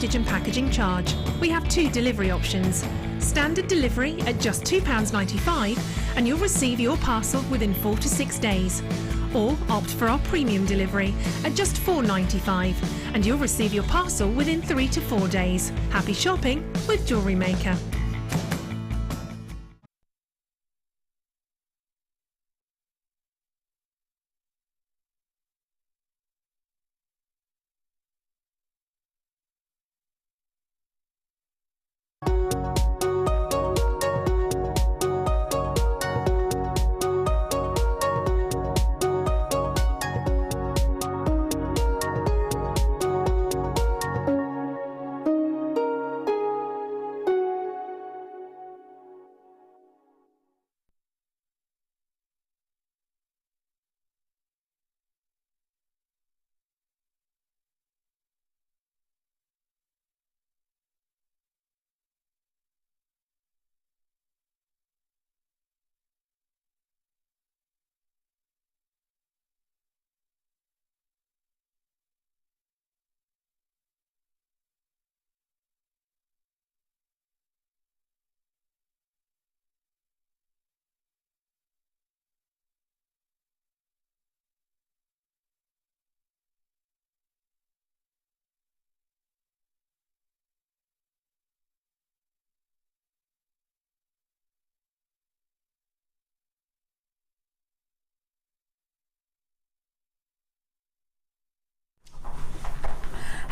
postage and packaging charge. We have 2 delivery options. Standard delivery at just £2.95 and you'll receive your parcel within 4 to 6 days. Or opt for our premium delivery at just £4.95 and you'll receive your parcel within 3 to 4 days. Happy shopping with Jewellery Maker.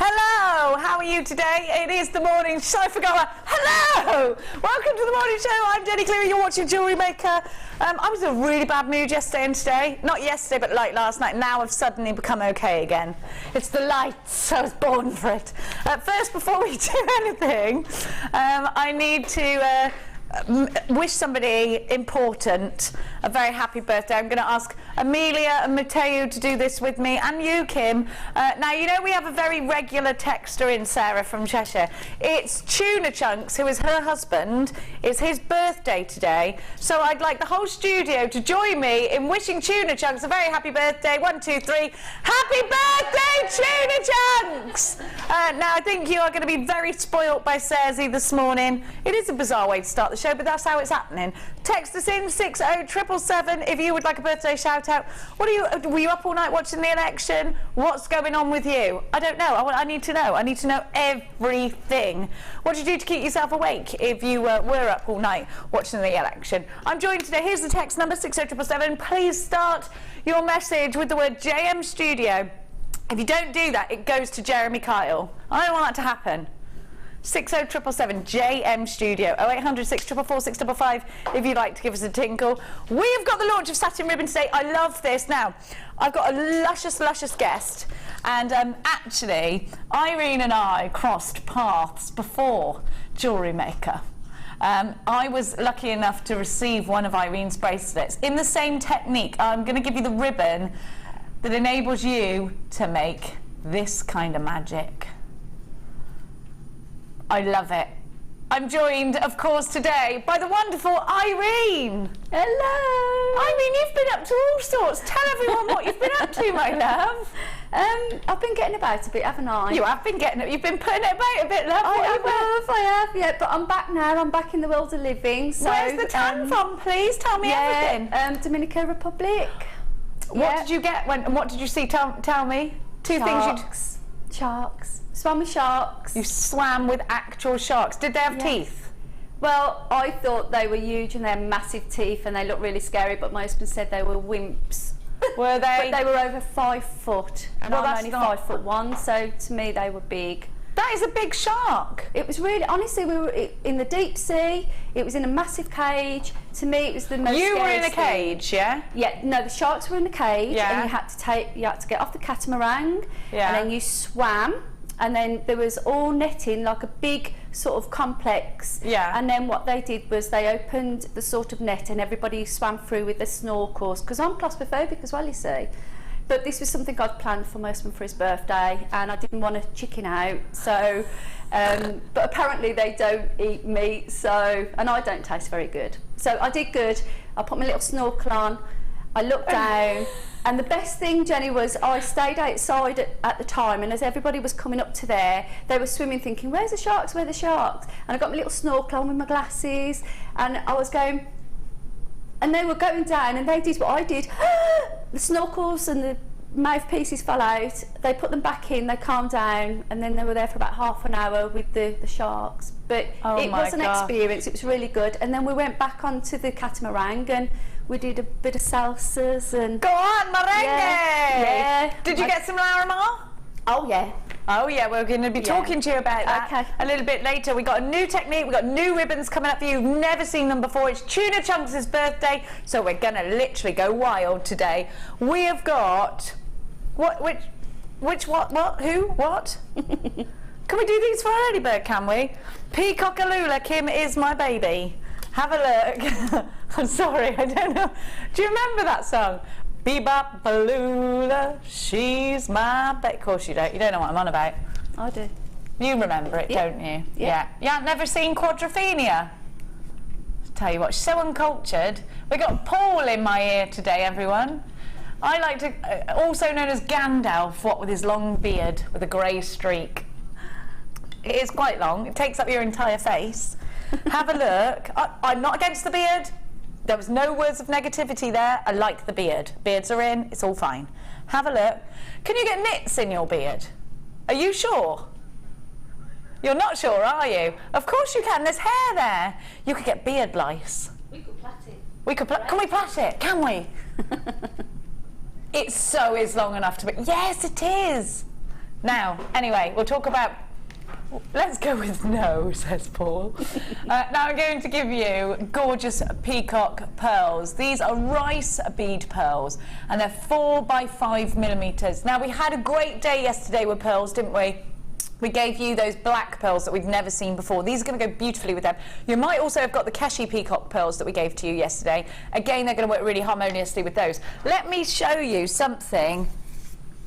Hello, how are you today? It is the morning show for Goa. Hello! Welcome to the morning show. I'm Jenny Cleary, you're watching Jewellery Maker. I was in a really bad mood yesterday and today. Not yesterday, but like last night. Now I've suddenly become okay again. It's the lights, I was born for it. First, before we do anything, I need to wish somebody important a very happy birthday. I'm going to ask Amelia and Matteo to do this with me, and you, Kim. Now, you know we have a very regular texter in, Sarah from Cheshire. It's Tuna Chunks, who is her husband. It's his birthday today, so I'd like the whole studio to join me in wishing Tuna Chunks a very happy birthday. 1, 2, 3. Happy birthday, Tuna Chunks! Now, I think you are going to be very spoilt by Sarzi this morning. It is a bizarre way to start the show, but that's how it's happening. Text us in 60777 if you would like a birthday shout out. Were you up all night watching the election? What's going on with you? I don't know. I need to know. I need to know everything. What did you do to keep yourself awake if you were up all night watching the election? I'm joined today. Here's the text number 60777. Please start your message with the word JM Studio. If you don't do that, it goes to Jeremy Kyle. I don't want that to happen. 60777 JM Studio, 0800 644 655 if you'd like to give us a tinkle. We've got the launch of Satin Ribbon today. I love this. Now, I've got a luscious guest, and actually, Irene and I crossed paths before Jewellery Maker. I was lucky enough to receive one of Irene's bracelets in the same technique. I'm going to give you the ribbon that enables you to make this kind of magic. I love it. I'm joined, of course, today by the wonderful Irene. Hello. Irene, you've been up to all sorts. Tell everyone what you've been up to, my love. I've been getting about a bit, haven't I? You have been getting it. You've been putting it about a bit, love. I have, yeah. But I'm back now. I'm back in the world of living. So, where's the tan from, please? Tell me everything. Dominican Republic. What did you get when? And what did you see? Tell me. Two things. Sharks. Swam with sharks. You swam with actual sharks. Did they have teeth? Well, I thought they were huge and they had massive teeth and they looked really scary, but my husband said they were wimps. Were they? But they were over 5 foot, and I'm only 5'1", so to me they were big. That is a big shark. It was really, honestly, we were in the deep sea. It was in a massive cage. To me, it was the most. You were in a cage, yeah? Yeah. No, the sharks were in the cage, and you had to get off the catamaran, and then you swam. And then there was all netting, like a big sort of complex. Yeah. And then what they did was they opened the sort of net and everybody swam through with their snorkels. Because I'm claustrophobic as well, you see. But this was something I'd planned for my husband for his birthday, and I didn't want to chicken out. So, but apparently they don't eat meat, so, and I don't taste very good. So I did good. I put my little snorkel on, I looked down, and the best thing, Jenny, was I stayed outside at the time, and as everybody was coming up to there, they were swimming thinking, where's the sharks, where are the sharks? And I got my little snorkel on with my glasses, and I was going, and they were going down, and they did what I did. The snorkels and the mouthpieces fell out, they put them back in, they calmed down, and then they were there for about half an hour with the sharks. But it was an experience, it was really good. And then we went back onto the catamaran and we did a bit of salsas and... Go on, merengue! Yeah. Did you get some Larimar? Oh yeah. Oh yeah, we're going to be talking to you about that a little bit later. We've got a new technique, we've got new ribbons coming up for you. You've never seen them before. It's Tuna Chunks' birthday, so we're going to literally go wild today. We have got... What? Who? What? Can we do these for early bird, can we? Peacockalula, Kim is my baby. Have a look. I'm sorry, I don't know. Do you remember that song? Bebop Balula, she's my baby. Of course you don't. You don't know what I'm on about. I do. You remember it, don't you? Yeah. You have never seen Quadrophenia? Tell you what, she's so uncultured. We got Paul in my ear today, everyone. I like to, also known as Gandalf, what with his long beard with a grey streak. It is quite long. It takes up your entire face. Have a look. I'm not against the beard. There was no words of negativity there. I like the beard. Beards are in. It's all fine. Have a look. Can you get nits in your beard? Are you sure? You're not sure, are you? Of course you can. There's hair there. You could get beard lice. We could plait it. We could can we plait it? Can we? It so is long enough to be. Yes, it is. Now, anyway, we'll talk about. Let's go with no, says Paul. Now I'm going to give you gorgeous peacock pearls. These are rice bead pearls, and they're 4 by 5 millimeters. Now we had a great day yesterday with pearls, didn't we? We gave you those black pearls that we've never seen before. These are going to go beautifully with them. You might also have got the Keshi peacock pearls that we gave to you yesterday. Again, they're going to work really harmoniously with those. Let me show you something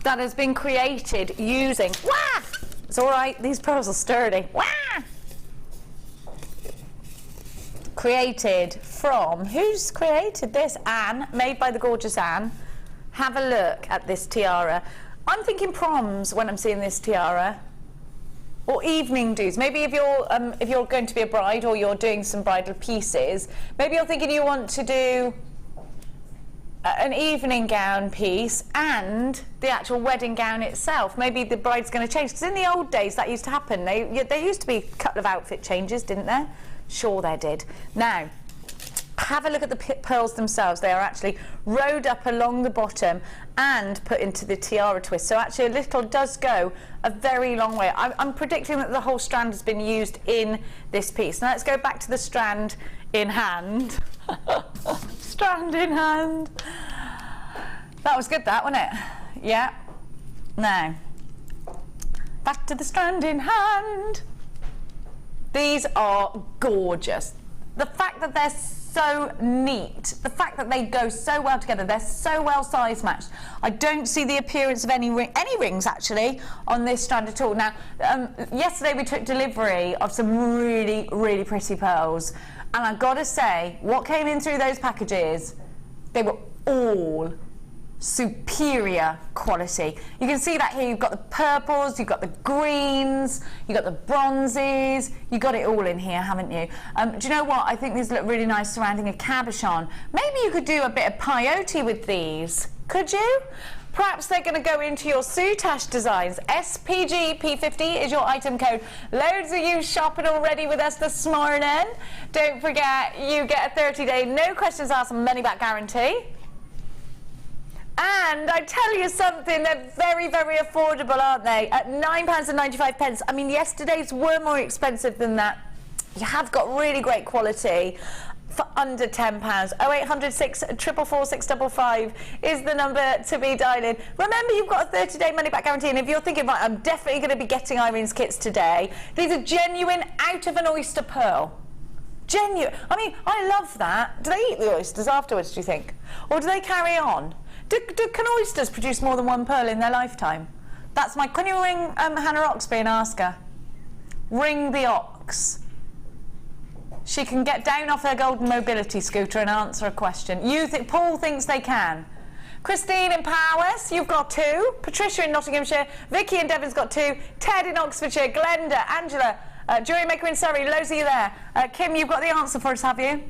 that has been created using... Wah! It's all right, these pearls are sturdy. Wah! Created from... Who's created this? Anne, made by the gorgeous Anne. Have a look at this tiara. I'm thinking proms when I'm seeing this tiara. Or evening do's. Maybe if you're going to be a bride or you're doing some bridal pieces, maybe you're thinking you want to do an evening gown piece and the actual wedding gown itself. Maybe the bride's going to change, because in the old days that used to happen. There used to be a couple of outfit changes, didn't there? Sure there did. Now, have a look at the pearls themselves. They are actually rowed up along the bottom and put into the tiara twist. So actually a little does go a very long way. I'm predicting that the whole strand has been used in this piece. Now let's go back to the strand in hand. Strand in hand. That was good, that, wasn't it? Yeah. Now, back to the strand in hand. These are gorgeous. The fact that they're so neat, the fact that they go so well together, they're so well size matched. I don't see the appearance of any rings actually on this strand at all. Now, yesterday we took delivery of some really, really pretty pearls, and I've got to say, what came in through those packages, they were all superior quality. You can see that here. You've got the purples, you've got the greens, you've got the bronzes, you got it all in here, haven't you? Do you know what? I think these look really nice surrounding a cabochon. Maybe you could do a bit of peyote with these. Could you? Perhaps they're going to go into your soutache designs. SPGP50 is your item code. Loads of you shopping already with us this morning. Don't forget, you get a 30-day, no questions asked, money back guarantee. And I tell you something, they're very, very affordable, aren't they? At £9.95. I mean, yesterday's were more expensive than that. You have got really great quality for under £10. 0800 644 655 is the number to be dialing. Remember, you've got a 30-day money-back guarantee, and if you're thinking, right, I'm definitely going to be getting Irene's kits today, these are genuine, out of an oyster pearl. Genuine. I mean, I love that. Do they eat the oysters afterwards, do you think? Or do they carry on? Can oysters produce more than one pearl in their lifetime? That's my... Can you ring Hannah Oxby and ask her? Ring the ox. She can get down off her golden mobility scooter and answer a question. Paul thinks they can. Christine in Powys, you've got 2. Patricia in Nottinghamshire. Vicky in Devon's got 2. Ted in Oxfordshire. Glenda, Angela, Jewellery Maker in Surrey. Loads of you there. Kim, you've got the answer for us, have you?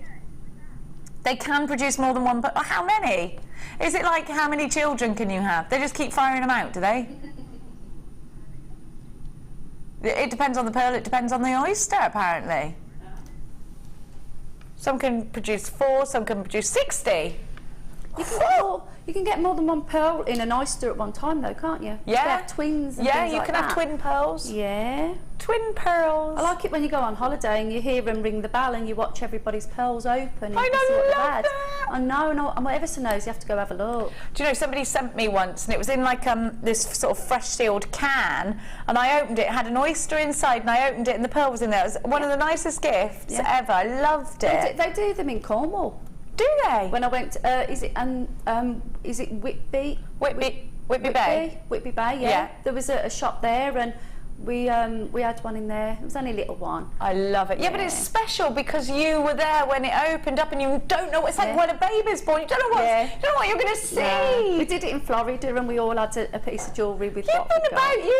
They can produce more than one, but how many? Is it like how many children can you have? They just keep firing them out, do they? It depends on the pearl, it depends on the oyster, apparently. Some can produce 4, some can produce 60. You can get more than one pearl in an oyster at one time, though, can't you? Yeah. You have twins and yeah, things you like can that. have twin pearls. Yeah. Twin pearls. I like it when you go on holiday and you hear them ring the bell and you watch everybody's pearls open. I love that. I know, I'm ever so nosy, you have to go have a look. Do you know, somebody sent me once, and it was in like this sort of fresh sealed can, and I opened it, it had an oyster inside, and I opened it and the pearl was in there. It was one of the nicest gifts ever. I loved it. They do them in Cornwall. Do they? When I went, is it Whitby? Whitby Bay? Whitby Bay, yeah. There was a shop there, and we had one in there. It was only a little one. I love it. Yeah, but it's special because you were there when it opened up, and you don't know. It's like when a baby's born. You don't know what you're going to see. Yeah. We did it in Florida, and we all had a piece of jewellery with. You've been about you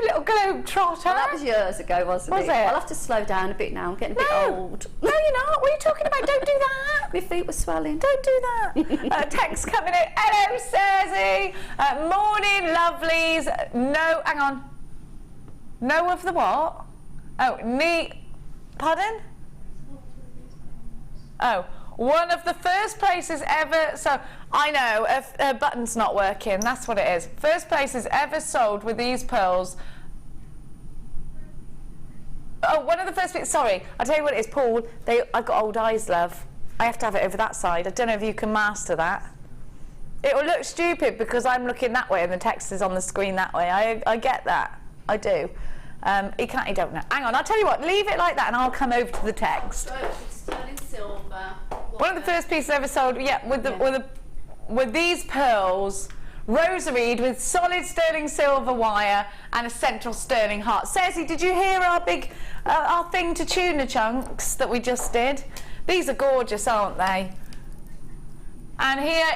little globe trotter. Well, that was years ago, wasn't it? I'll have to slow down a bit now. I'm getting a bit old. No, you're not. What are you talking about? Don't do that. My feet were swelling. Don't do that. Text coming in. Hello, Susie. Morning, lovelies. No, hang on. No of the what? Oh, pardon? Oh, one of the first places ever, so I know, a button's not working, that's what it is. First places ever sold with these pearls. Oh, one of the first bits, sorry, I'll tell you what it is, Paul, I've got old eyes, love. I have to have it over that side. I don't know if you can master that. It will look stupid because I'm looking that way and the text is on the screen that way. I get that. I do. You don't know. Hang on, I'll tell you what, leave it like that and I'll come over to the text. Sterling silver. One of the first pieces ever sold, with these pearls, rosaried with solid sterling silver wire and a central sterling heart. Ceci, did you hear our thing to tuna chunks that we just did? These are gorgeous, aren't they? And here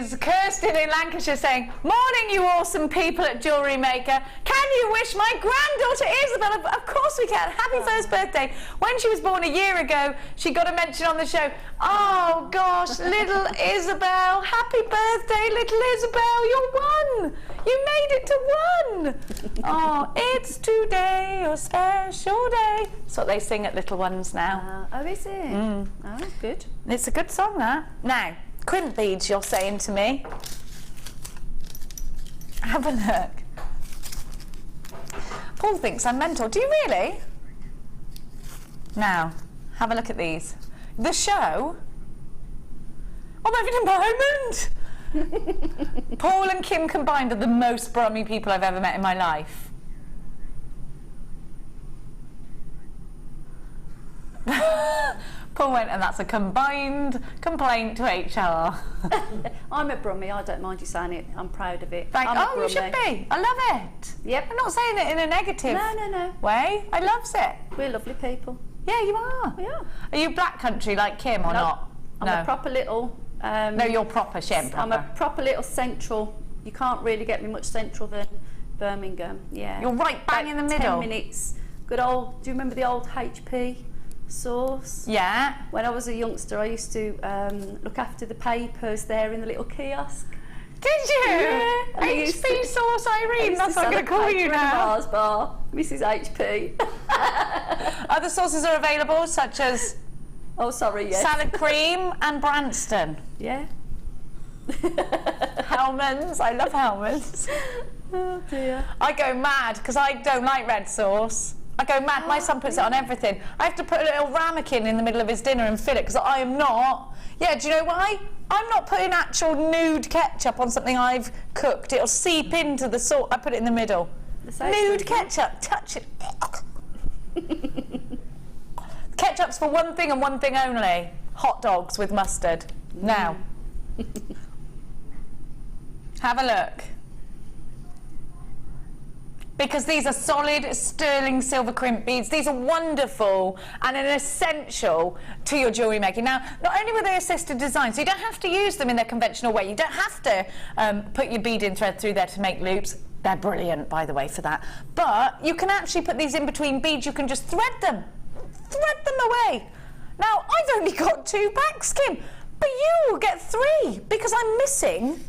is Kirsten in Lancashire saying, morning, you awesome people at Jewellery Maker. Can you wish my granddaughter Isabel, of course we can, happy first birthday. When she was born a year ago, she got a mention on the show. Oh gosh, little Isabel, happy birthday, little Isabel, you're 1. You made it to 1. Oh, it's today your special day. That's what they sing at Little Ones now. Oh, is it? Mm. Oh, good. It's a good song, that. Now, crimp beads, you're saying to me. Have a look. Paul thinks I'm mental. Do you really? Now, have a look at these. The show. Oh, I'm having a moment. Paul and Kim combined are the most brummy people I've ever met in my life. Paul went, and that's a combined complaint to HR. I'm a brummie, I don't mind you saying it. I'm proud of it. You should be. I love it. Yep. I'm not saying it in a negative no. way. I loves it. We're lovely people. Yeah, you are. We are. Are you black country like Kim or not? I'm a proper little... no, you're proper, Shem. I'm a proper little central. You can't really get me much central than Birmingham. Yeah. You're right bang in the middle. 10 minutes. Good old... Do you remember the old HP sauce? Yeah. When I was a youngster, I used to look after the papers there in the little kiosk. Did you? Yeah. HP sauce Irene, that's what I'm going to call you now. Mars bar, Mrs. HP. Other sauces are available, such as oh, sorry, yes. salad cream and Branston. Yeah. Hellmann's, I love Hellmann's. Oh dear. I go mad because I don't like red sauce. I go mad. My son puts it on everything. I have to put a little ramekin in the middle of his dinner and fill it because I am not. Yeah, do you know why? I'm not putting actual nude ketchup on something I've cooked. It'll seep into the sauce. I put it in the middle. Nude ketchup. Touch it. Ketchup's for one thing and one thing only. Hot dogs with mustard. Now. Have a look. because these are solid sterling silver crimp beads. These are wonderful and an essential to your jewellery making. Now, not only were they assisted design, so you don't have to use them in their conventional way. You don't have to put your beading thread through there to make loops. They're brilliant, by the way, for that. But you can actually put these in between beads. You can just thread them away. Now, I've only got 2 packs, Kim, but you will get 3 because I'm missing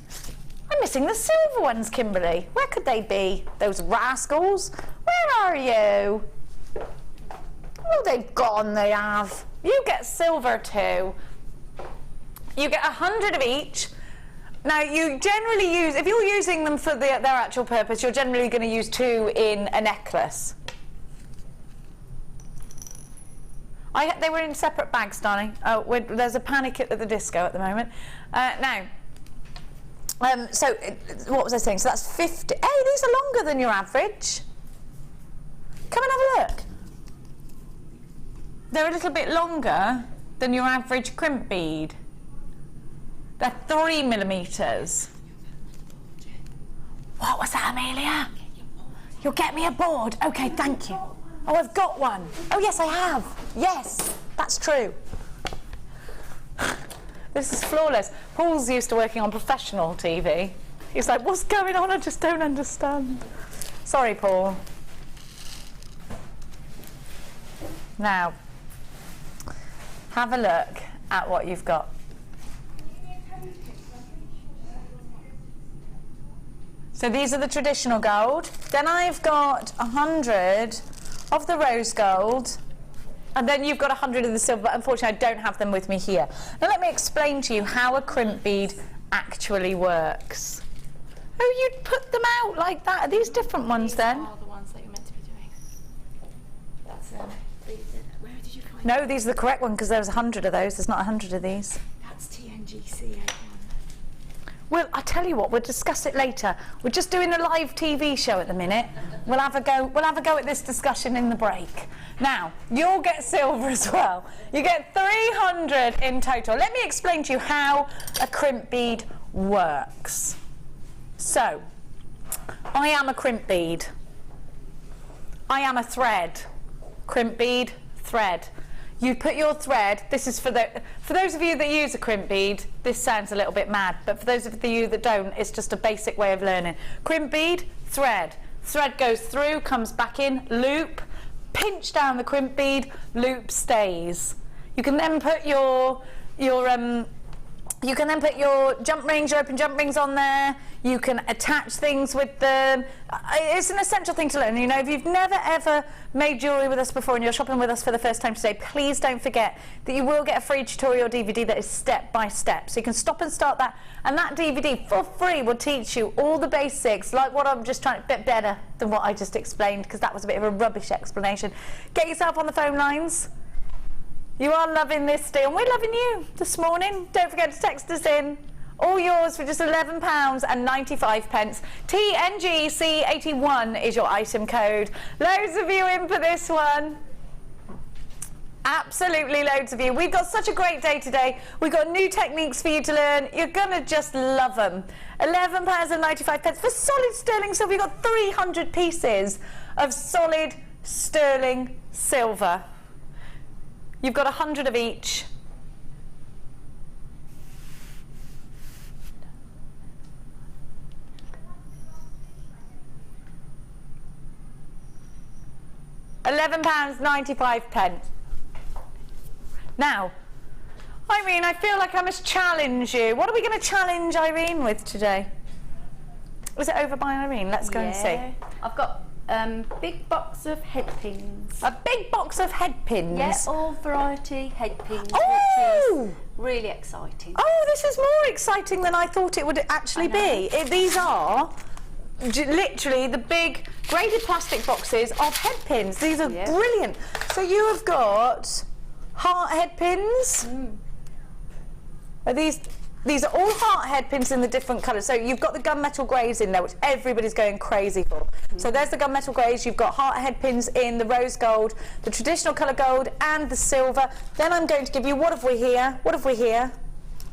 the silver ones, Kimberly. Where could they be? Those rascals. Where are you? Oh, they've gone, they have. You get silver too. You get 100 of each. Now, you generally use, if you're using them for their actual purpose, you're generally going to use 2 in a necklace. They were in separate bags, darling. Oh, there's a panic at the disco at the moment. So what was I saying? So that's 50. Hey, these are longer than your average. Come and have a look. They're a little bit longer than your average crimp bead. They're 3 millimetres. What was that, Amelia? You'll get me a board. Okay, thank you. Oh, I've got one. Oh, yes, I have. Yes, that's true. This is flawless. Paul's used to working on professional TV. He's like, what's going on? I just don't understand. Sorry, Paul. Now, have a look at what you've got. So these are the traditional gold. Then I've got 100 of the rose gold. And then you've got 100 of the silver, but unfortunately I don't have them with me here. Now let me explain to you how a crimp bead actually works. Oh, you'd put them out like that. Are these different ones then? These are the ones that you're meant to be doing. That's where did you find No, these are the correct one because there was 100 of those. There's not 100 of these. That's TNGC81. Well, I'll tell you what, we'll discuss it later. We're just doing a live TV show at the minute. We'll have a go at this discussion in the break. Now, you'll get silver as well. You get 300 in total. Let me explain to you how a crimp bead works. So, I am a crimp bead. I am a thread. Crimp bead, thread. You put your thread, this is for those of you that use a crimp bead, this sounds a little bit mad, but for those of you that don't, it's just a basic way of learning. Crimp bead, thread. Thread goes through, comes back in, loop, pinch down the crimp bead, loop stays. You can then put your jump rings, your open jump rings on there. You can attach things with them. It's an essential thing to learn. You know, if you've never ever made jewellery with us before and you're shopping with us for the first time today, please don't forget that you will get a free tutorial DVD that is step by step. So you can stop and start that, and that DVD for free will teach you all the basics, like what I'm just trying to, bit better than what I just explained, because that was a bit of a rubbish explanation. Get yourself on the phone lines. You are loving this deal, and we're loving you this morning. Don't forget to text us in. All yours for just £11.95. TNGC81 is your item code. Loads of you in for this one. Absolutely loads of you. We've got such a great day today. We've got new techniques for you to learn. You're going to just love them. £11.95 for solid sterling silver. You've got 300 pieces of solid sterling silver. You've got 100 of each. £11.95. Now, Irene, I feel like I must challenge you. What are we going to challenge Irene with today? Was it over by Irene? Let's go and see. I've got big box of head pins. A big box of head pins? Yeah, all variety head pins, which is really exciting. Oh, this is more exciting than I thought it would actually be. These are literally the big graded plastic boxes of head pins. These are brilliant. So you have got heart head pins. Are these are all heart head pins in the different colours. So you've got the gunmetal greys in there, which everybody's going crazy for. So there's the gunmetal greys. You've got heart head pins in the rose gold, the traditional colour gold, and the silver. Then I'm going to give you, what have we here? What have we here?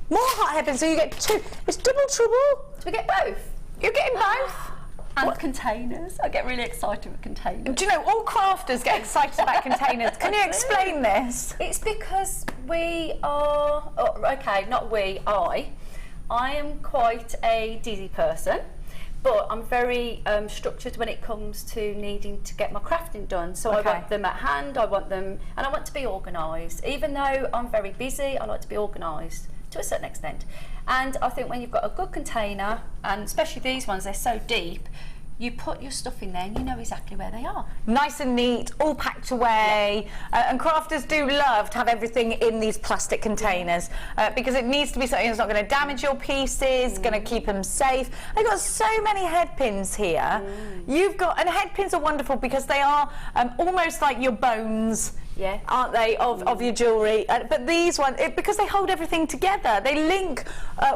More heart head pins. So you get 2. It's double trouble. Do we get both? You're getting both. And containers. I get really excited with containers. Do you know, all crafters get excited about containers. Can you explain this? It's because we are, I am quite a dizzy person, but I'm very structured when it comes to needing to get my crafting done. So I want them at hand, I want them, and I want to be organised. Even though I'm very busy, I like to be organised to a certain extent. And I think when you've got a good container, and especially these ones, they're so deep, you put your stuff in there and you know exactly where they are. Nice and neat, all packed away. And crafters do love to have everything in these plastic containers because it needs to be something that's not going to damage your pieces, going to keep them safe. I've got so many head pins here. You've got, and head pins are wonderful because they are almost like your bones. Yeah, aren't they, of your jewellery? But these ones, because they hold everything together, they link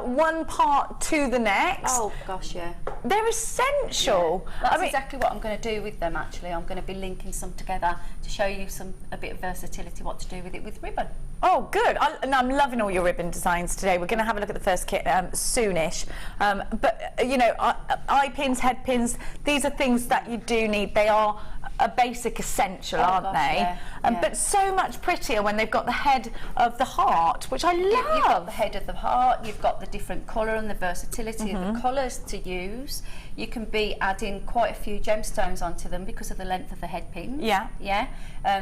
one part to the next. Oh gosh, yeah. They're essential. Yeah. That's exactly what I'm going to do with them. Actually, I'm going to be linking some together to show you a bit of versatility, what to do with it with ribbon. Oh, good. And I'm loving all your ribbon designs today. We're going to have a look at the first kit soonish. But you know, eye pins, head pins, these are things that you do need. They are a basic essential, aren't they? Yeah, but so much prettier when they've got the head of the heart, which I love. You've got the head of the heart, you've got the different colour and the versatility of the colours to use. You can be adding quite a few gemstones onto them because of the length of the head pins. Yeah. Yeah.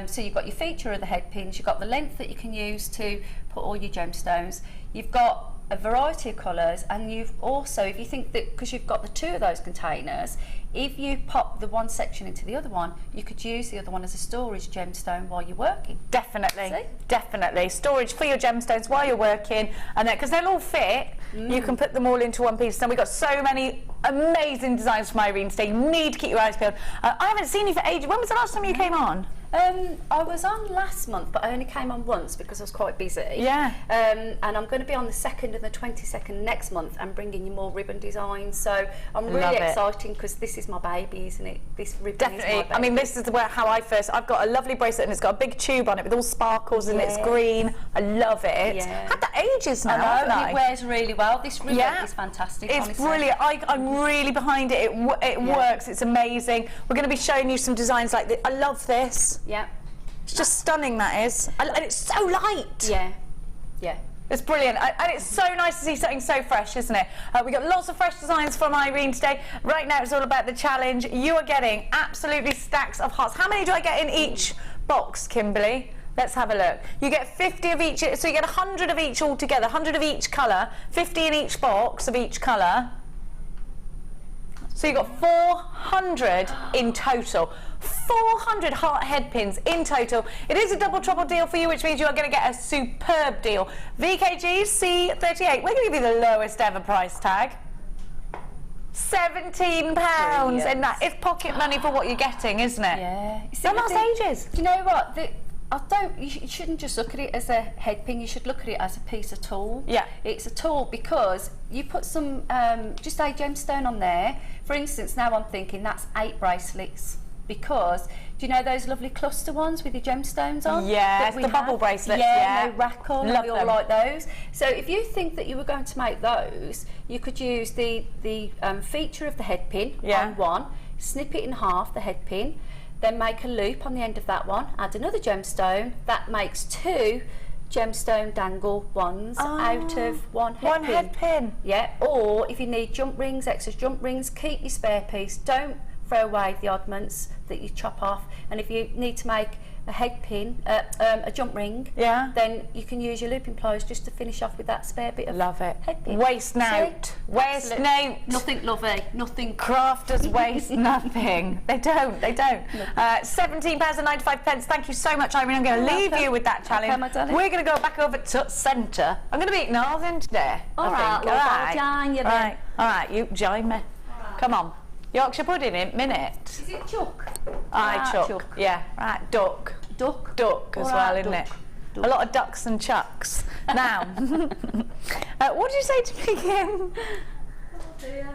So you've got your feature of the head pins, you've got the length that you can use to put all your gemstones. You've got a variety of colours, and you've also, if you think that, because you've got the two of those containers, if you pop the one section into the other one, you could use the other one as a storage gemstone while you're working. Definitely. See? Definitely. Storage for your gemstones while you're working, and then, because they'll all fit, you can put them all into one piece. And we've got so many amazing designs from Irene today. You need to keep your eyes peeled. I haven't seen you for ages. When was the last time you came on? I was on last month, but I only came on once because I was quite busy. Yeah. And I'm going to be on the 2nd and the 22nd next month and bringing you more ribbon designs. So I'm really excited because this is my baby, isn't it? This ribbon is my baby. I mean, this is how I first... I've got a lovely bracelet and it's got a big tube on it with all sparkles and it's green. I love it. Yeah. Had that ages now, haven't I? It wears really well. This ribbon is fantastic, It's honestly. brilliant. I'm really behind it. It works. It's amazing. We're going to be showing you some designs like this. I love this. Yeah. It's just stunning, that is. And it's so light. Yeah. Yeah. It's brilliant, and it's so nice to see something so fresh, isn't it? We've got lots of fresh designs from Irene today. Right now it's all about the challenge. You are getting absolutely stacks of hearts. How many do I get in each box, Kimberly? Let's have a look. You get 50 of each, so you get 100 of each altogether, 100 of each colour, 50 in each box of each colour. So you've got 400 in total. 400 heart head pins in total. It is a double trouble deal for you, which means you are going to get a superb deal. VKG C38. We're going to give you the lowest ever price tag. £17, and that is pocket money for what you're getting, isn't it? Yeah. That lasts ages. Do you know what? You shouldn't just look at it as a head pin. You should look at it as a piece of tool. Yeah. It's a tool because you put some just a gemstone on there. For instance, now I'm thinking that's 8 bracelets. Because, do you know those lovely cluster ones with your gemstones on? Yes, the bubble bracelets. Yeah, they rackle. Love we all them. like those. So if you think that you were going to make those, you could use the feature of the head pin on one, snip it in half, the head pin, then make a loop on the end of that one, add another gemstone. That makes 2 gemstone dangle ones out of one head pin. Yeah, or if you need jump rings, extra jump rings, keep your spare piece. Don't throw away the oddments that you chop off. And if you need to make a head pin, a jump ring, then you can use your looping pliers just to finish off with that spare bit of head pin. Waste note. Waste note. Nothing lovely. Nothing. Crafters waste nothing. They don't. They don't. £17.95. Thank you so much, Irene. I'm going to leave you with that challenge. Okay, my darling. We're going to go back over to centre. I'm going to be at Northern today. All right. All right. You join me. Come on. Yorkshire pudding in minute. Is it chuck? Chuck. Yeah, right. Duck as well, isn't it? A lot of ducks and chucks. Now, what did you say to me again? Oh dear.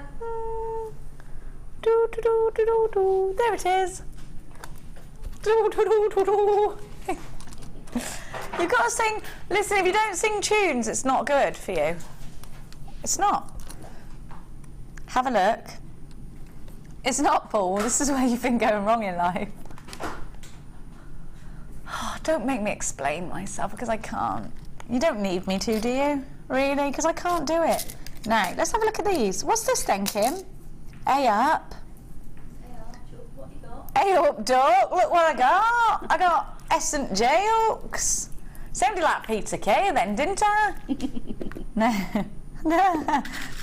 There it is. You've got to sing. Listen, if you don't sing tunes, it's not good for you. It's not. Have a look. It's not, Paul. This is where you've been going wrong in life. Oh, don't make me explain myself because I can't. You don't need me to, do you? Really? Because I can't do it. Now, let's have a look at these. What's this then, Kim? A up. What you got? A up, duck. Look what I got. I got Essent J hooks. Sounded like Peter Kay then, didn't I? No. No.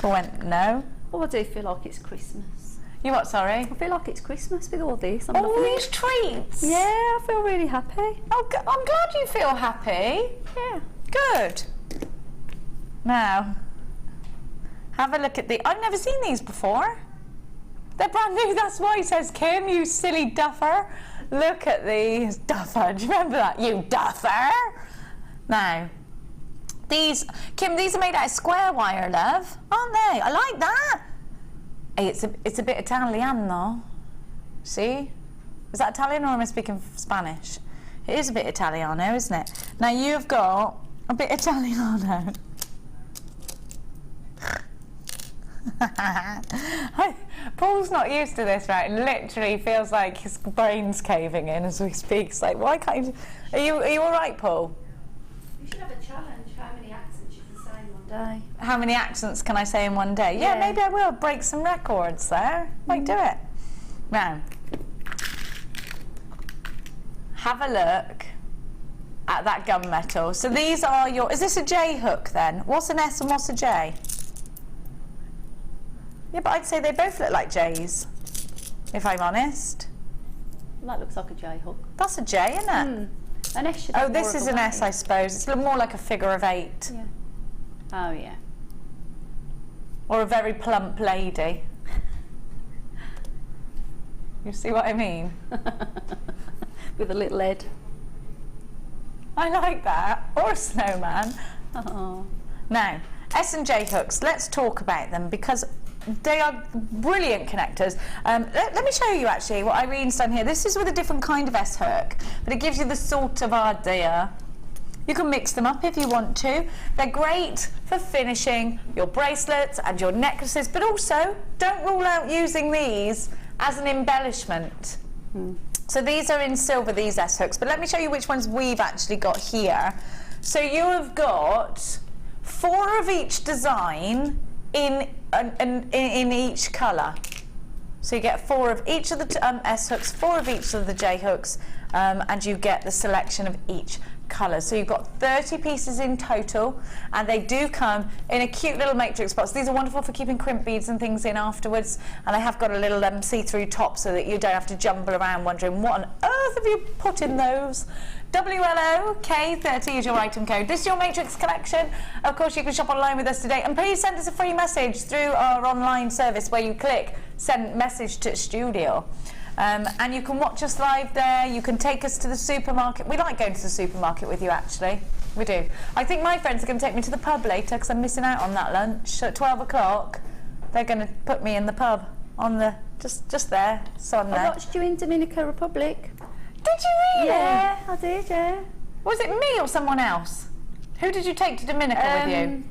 I went, no. Oh, I do feel like it's Christmas. You what, sorry? I feel like it's Christmas with all this. All these treats? Yeah, I feel really happy. Oh, I'm glad you feel happy. Yeah. Good. Now, have a look at the... I've never seen these before. They're brand new, that's why he says, Kim, you silly duffer. Look at these. Duffer, do you remember that? You duffer. Now, these... Kim, these are made out of square wire, love. Aren't they? I like that. Hey, it's a bit Italian, though. See? Is that Italian or am I speaking Spanish? It is a bit Italiano, isn't it? Now, you've got a bit Italiano. Paul's not used to this, right? And literally feels like his brain's caving in as we speak. It's like, why can't you... Are you all right, Paul? You should have a challenge. How many accents you can say in one day? How many accents can I say in one day? Yeah, maybe I will break some records there. Might do it. Now, have a look at that gunmetal. So these are your... Is this a J hook then? What's an S and what's a J? Yeah, but I'd say they both look like J's, if I'm honest. Well, that looks like a J hook. That's a J, isn't it? An S should Oh, this is an S, I suppose. It's more like a figure of 8. Yeah. Oh, yeah. Or a very plump lady. You see what I mean? With a little head. I like that. Or a snowman. Oh. Now, S and J hooks, let's talk about them because they are brilliant connectors. Let me show you actually what Irene's done here. This is with a different kind of S hook, but it gives you the sort of idea. You can mix them up if you want to. They're great for finishing your bracelets and your necklaces, but also don't rule out using these as an embellishment. So these are in silver, these S hooks, but let me show you which ones we've actually got here. So you have got 4 of each design in each colour. So you get 4 of each of the S hooks, 4 of each of the J hooks, and you get the selection of each colour. So you've got 30 pieces in total, and they do come in a cute little matrix box. These are wonderful for keeping crimp beads and things in afterwards, and I have got a little see-through top so that you don't have to jumble around wondering what on earth have you put in those. WLOK30 is your item code. This is your matrix collection. Of course, you can shop online with us today, and please send us a free message through our online service where you click send message to studio. And you can watch us live there. You can take us to the supermarket. We like going to the supermarket with you, actually. We do. I think my friends are going to take me to the pub later because I'm missing out on that lunch at 12 o'clock. They're going to put me in the pub on the just there. So I'm there. I watched you in Dominican Republic. Did you really? Yeah, I did. Yeah. Was it me or someone else? Who did you take to Dominica with you?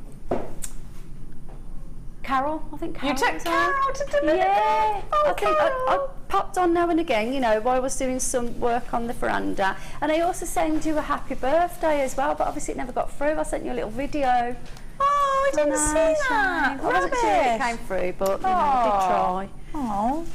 Carol, I think Carol. You took Carol to Dominica? Yeah. Oh, I think I popped on now and again, you know, while I was doing some work on the veranda. And I also sent you a happy birthday as well, but obviously it never got through. I sent you a little video. Oh, I didn't see that. I wasn't sure it came through, but you know, I did try. Oh.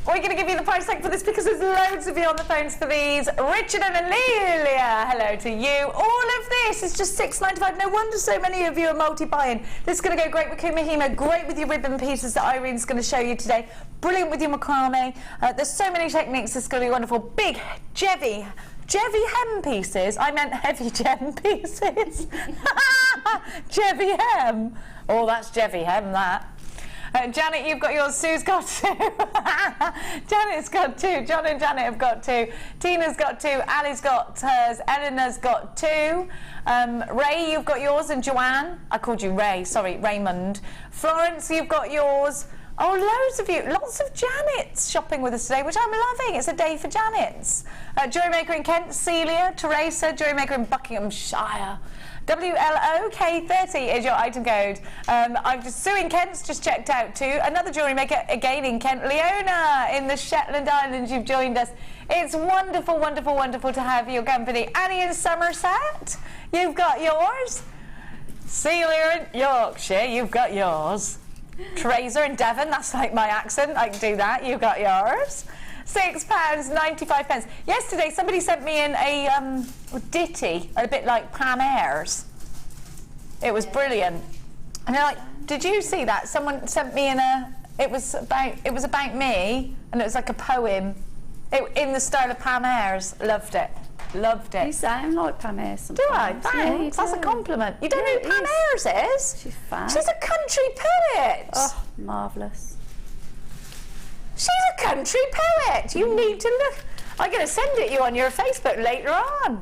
We're going to give you the price tag for this because there's loads of you on the phones for these. Richard and Amelia, hello to you. All of this is just $6.95. No wonder so many of you are multi-buying. This is going to go great with Kumahima, great with your ribbon pieces that Irene's going to show you today. Brilliant with your macrame. There's so many techniques. This is going to be wonderful. Big, Jevy hem pieces. I meant heavy gem pieces. Jevy hem. Oh, that's Jevy hem, that. Janet, you've got yours. Sue's got 2. Janet's got 2. John and Janet have got 2. Tina's got 2. Ali's got hers. Eleanor's got 2. Ray, you've got yours. And Joanne, I called you Ray. Sorry, Raymond. Florence, you've got yours. Oh, loads of you. Lots of Janets shopping with us today, which I'm loving. It's a day for Janets. Jewellery Maker in Kent, Celia, Teresa, Jewellery Maker in Buckinghamshire. WLOK30 is your item code. I've just Sue in Kent's just checked out too. Another Jewellery Maker again in Kent. Leona in the Shetland Islands, you've joined us. It's wonderful, wonderful, wonderful to have your company. Annie in Somerset, you've got yours. Celia in Yorkshire, you've got yours. Teresa in Devon, that's like my accent, I can do that, you've got yours. £6.95. Yesterday somebody sent me in a ditty, a bit like Pam Ayres. It was brilliant. And they're like, did you see that? Someone sent me in it was about me, and it was like a poem in the style of Pam Ayres. Loved it. Loved it. You sound like Pam Ayres sometimes. Do I? Thanks. Yeah, that's a compliment. You don't know who Pam Ayres is? She's fab. She's a country poet. Oh, marvellous. She's a country poet. You need to look. I'm going to send it you on your Facebook later on.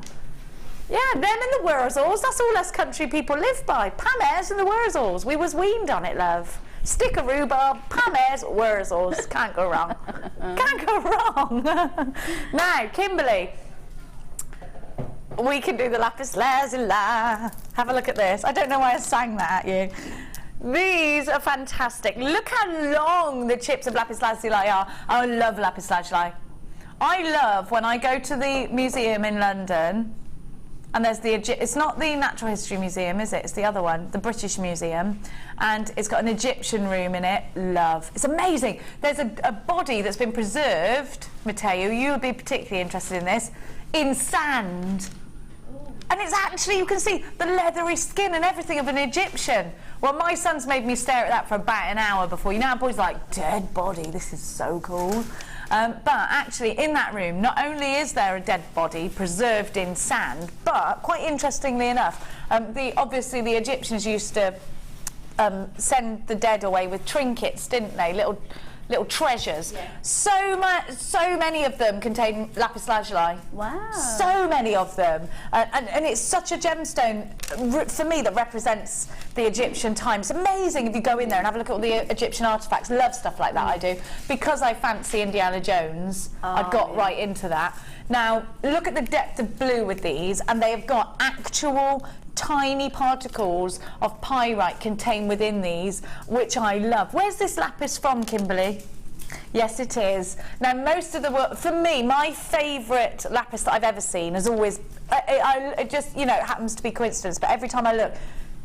Yeah, them and the Wurzels. That's all us country people live by. Pam Ayres and the Wurzels. We was weaned on it, love. Stick of rhubarb, Pam Ayres, Wurzels. Can't go wrong. Can't go wrong. Now, Kimberly. We can do the lapis lazuli. Have a look at this. I don't know why I sang that at you. These are fantastic. Look how long the chips of lapis lazuli are. I love lapis lazuli. I love when I go to the museum in London, and there's it's not the Natural History Museum, is it? It's the other one, the British Museum, and it's got an Egyptian room in it. Love. It's amazing. There's a body that's been preserved, Matteo, you would be particularly interested in this, in sand. And it's actually, you can see the leathery skin and everything of an Egyptian. Well, my son's made me stare at that for about an hour before. You know, boys like, dead body, this is so cool. But actually, in that room, not only is there a dead body preserved in sand, but quite interestingly enough, obviously the Egyptians used to send the dead away with trinkets, didn't they? Little treasures. Yeah. So many of them contain lapis lazuli. Wow. So many of them. And it's such a gemstone, for me, that represents the Egyptian time. It's amazing if you go in there and have a look at all the Egyptian artefacts. Love stuff like that, I do. Because I fancy Indiana Jones, I've got right into that. Now, look at the depth of blue with these, and they have got actual tiny particles of pyrite contained within these, which I love. Where's this lapis from, Kimberly? Yes, it is. Now, most of the work, for me, my favourite lapis that I've ever seen is always, it just, you know, it happens to be coincidence, but every time I look,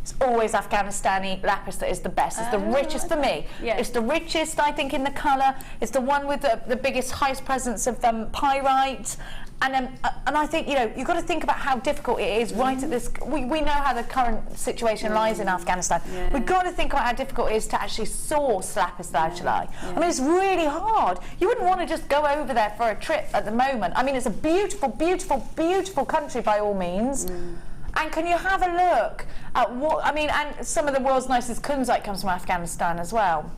it's always Afghanistani lapis that is the best. It's the richest for me. Yeah. It's the richest, I think, in the colour. It's the one with the biggest, highest presence of pyrite. And I think, you know, you've got to think about how difficult it is right at this. We know how the current situation lies in Afghanistan. Yeah. We've got to think about how difficult it is to actually source lapis lazuli. Yeah. I mean, it's really hard. You wouldn't want to just go over there for a trip at the moment. I mean, it's a beautiful, beautiful, beautiful country by all means. And can you have a look at what, I mean, and some of the world's nicest kunzite comes from Afghanistan as well.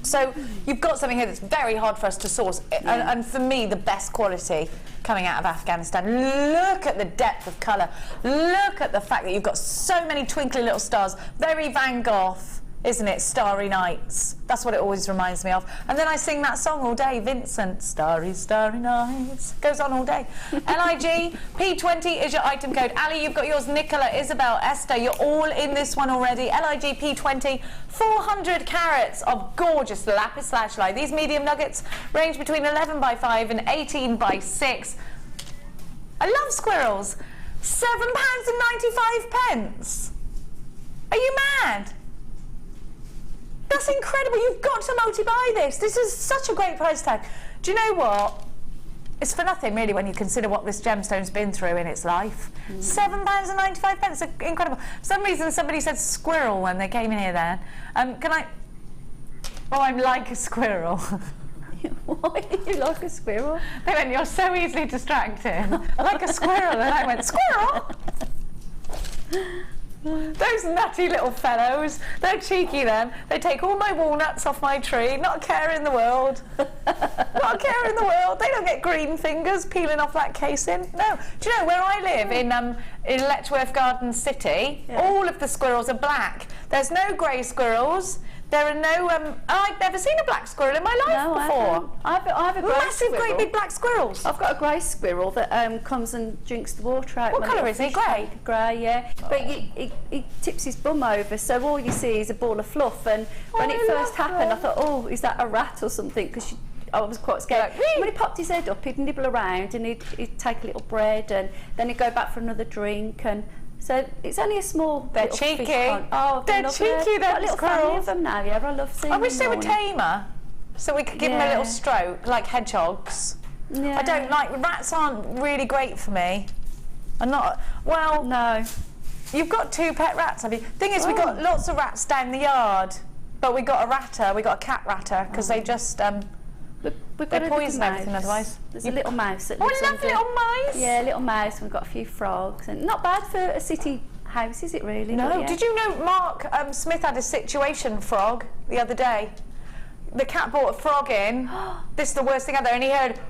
So you've got something here that's very hard for us to source, and for me, the best quality coming out of Afghanistan. Look at the depth of colour. Look at the fact that you've got so many twinkly little stars. Very Van Gogh, isn't it? Starry Nights. That's what it always reminds me of. And then I sing that song all day, Vincent. Starry, starry nights. Goes on all day. LIG, P20 is your item code. Ali, you've got yours. Nicola, Isabel, Esther, you're all in this one already. LIG, P20, 400 carats of gorgeous lapis lazuli. These medium nuggets range between 11 by 5 and 18 by 6. I love squirrels. £7.95. Are you mad? That's incredible. You've got to multi-buy this. This is such a great price tag. Do you know what? It's for nothing, really, when you consider what this gemstone's been through in its life. £7.95. Incredible. For some reason, somebody said squirrel when they came in here then. Can I... Oh, I'm like a squirrel. Why are you like a squirrel? They went, you're so easily distracted. Like a squirrel. And I went, squirrel? Those nutty little fellows, they're cheeky then. They take all my walnuts off my tree, not a care in the world. Not a care in the world. They don't get green fingers peeling off that casing. No. Do you know where I live in Letchworth Garden City, all of the squirrels are black. There's no grey squirrels. There are no, I've never seen a black squirrel in my life before. I have a grey Massive, squirrel. great big black squirrels. I've got a grey squirrel that comes and drinks the water out. What colour is he? Grey? Grey, yeah. But he tips his bum over, so all you see is a ball of fluff. And when it first happened, I thought, oh, is that a rat or something? Because I was quite scared. When he popped his head up, he'd nibble around and he'd take a little bread, and then he'd go back for another drink. And so it's only a small. They're cheeky. Oh, they're cheeky. They're a little family of them now. Yeah, I love seeing them. I wish they were tamer, so we could give them a little stroke like hedgehogs. Yeah. I don't like rats. Aren't really great for me. I'm not. Well, no. You've got 2 pet rats, have you? Thing is, we got lots of rats down the yard, but we got a ratter. We got a cat ratter because they just We've got they poison everything otherwise. There's a little mouse that lives lovely little mice! Yeah, little mouse. We've got a few frogs, and not bad for a city house, is it really? No. Did you know Mark Smith had a situation frog the other day? The cat brought a frog in. This is the worst thing ever, and he heard.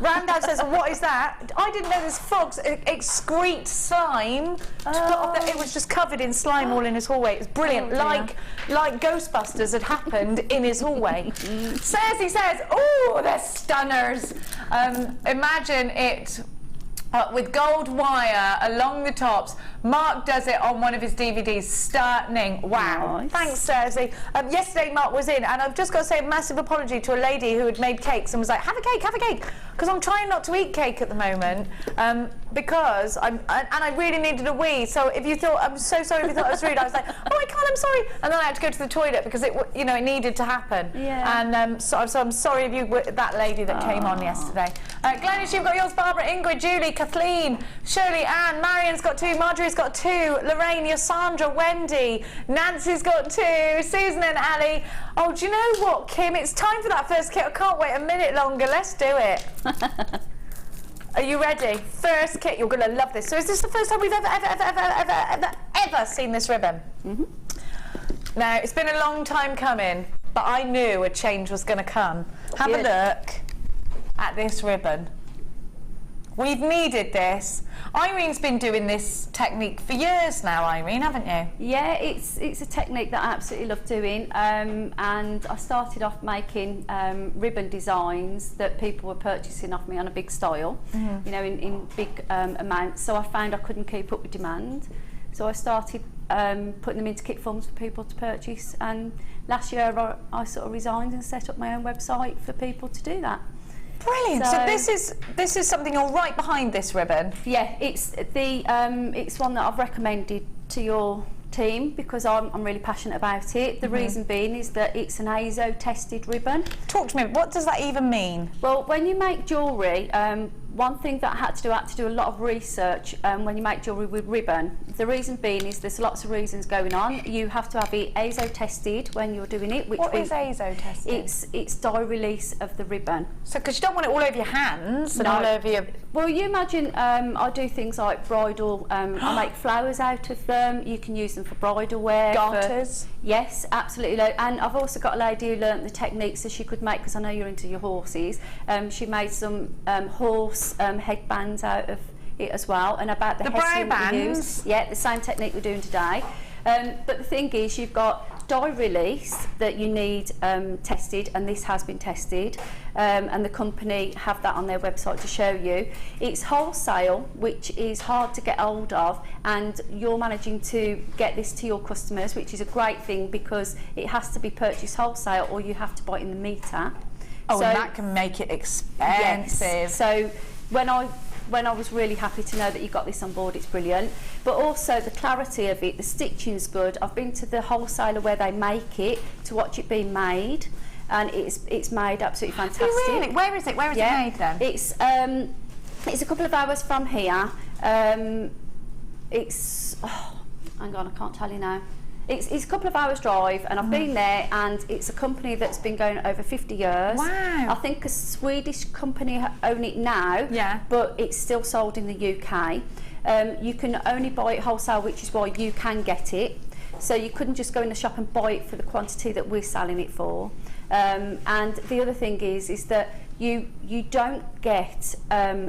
Ran downstairs. What is that? I didn't know this frogs excrete slime. It was just covered in slime all in his hallway. It was brilliant, like Ghostbusters had happened in his hallway. He says, "Oh, they're stunners." Imagine it. With gold wire along the tops. Mark does it on one of his DVDs. Stunning. Wow. Nice. Thanks, Cersei. Yesterday Mark was in, and I've just got to say a massive apology to a lady who had made cakes and was like, have a cake, because I'm trying not to eat cake at the moment, because I really needed a wee. So if you thought, I'm so sorry if you thought I was rude, I was like, oh, I can't, I'm sorry. And then I had to go to the toilet because it needed to happen. Yeah. And so I'm sorry if you were that lady that came on yesterday. Glenys, you've got yours. Barbara, Ingrid, Julie, Kathleen, Shirley, Anne, Marion's got 2, Marjorie's got 2, Lorraine, Sandra, Wendy, Nancy's got 2, Susan and Ali. Oh, do you know what, Kim? It's time for that first kit. I can't wait a minute longer. Let's do it. Are you ready? First kit. You're going to love this. So is this the first time we've ever seen this ribbon? Mm-hmm. Now, it's been a long time coming, but I knew a change was going to come. Have a look at this ribbon. We've needed this. Irene's been doing this technique for years now, Irene, haven't you? Yeah, it's a technique that I absolutely love doing, and I started off making ribbon designs that people were purchasing off me on a big style, in big amounts. So I found I couldn't keep up with demand, so I started putting them into kit forms for people to purchase, and last year I sort of resigned and set up my own website for people to do that. Brilliant. So this is something you're right behind this ribbon. Yeah, it's one that I've recommended to your team because I'm really passionate about it. The reason being is that it's an ASO tested ribbon. Talk to me. What does that even mean? Well, when you make jewellery, one thing that I had to do a lot of research when you make jewellery with ribbon. The reason being is there's lots of reasons going on. You have to have it ASO tested when you're doing it. What is ASO tested? It's dye release of the ribbon. So, because you don't want it all over your hands and all over your... Well, you imagine I do things like bridal, I make flowers out of them. You can use them for bridal wear. Garters? Yes, absolutely. And I've also got a lady who learnt the techniques so she could make, because I know you're into your horses, she made some horse headbands out of it as well, and about the brow bands. Yeah, the same technique we're doing today. But the thing is, you've got dye release that you need tested, and this has been tested, and the company have that on their website to show you. It's wholesale, which is hard to get hold of, and you're managing to get this to your customers, which is a great thing because it has to be purchased wholesale or you have to buy it in the metre. Oh, so, and that can make it expensive. Yes. So when I was really happy to know that you got this on board, it's brilliant. But also the clarity of it, the stitching's good. I've been to the wholesaler where they make it to watch it being made, and it's made absolutely fantastic. Really? Where is it? Where is it made then? It's a couple of hours from here. Hang on, I can't tell you now. It's a couple of hours drive, and I've been there, and it's a company that's been going over 50 years. Wow. I think a Swedish company own it now, but it's still sold in the UK. You can only buy it wholesale, which is why you can get it. So you couldn't just go in the shop and buy it for the quantity that we're selling it for. And the other thing is that you don't get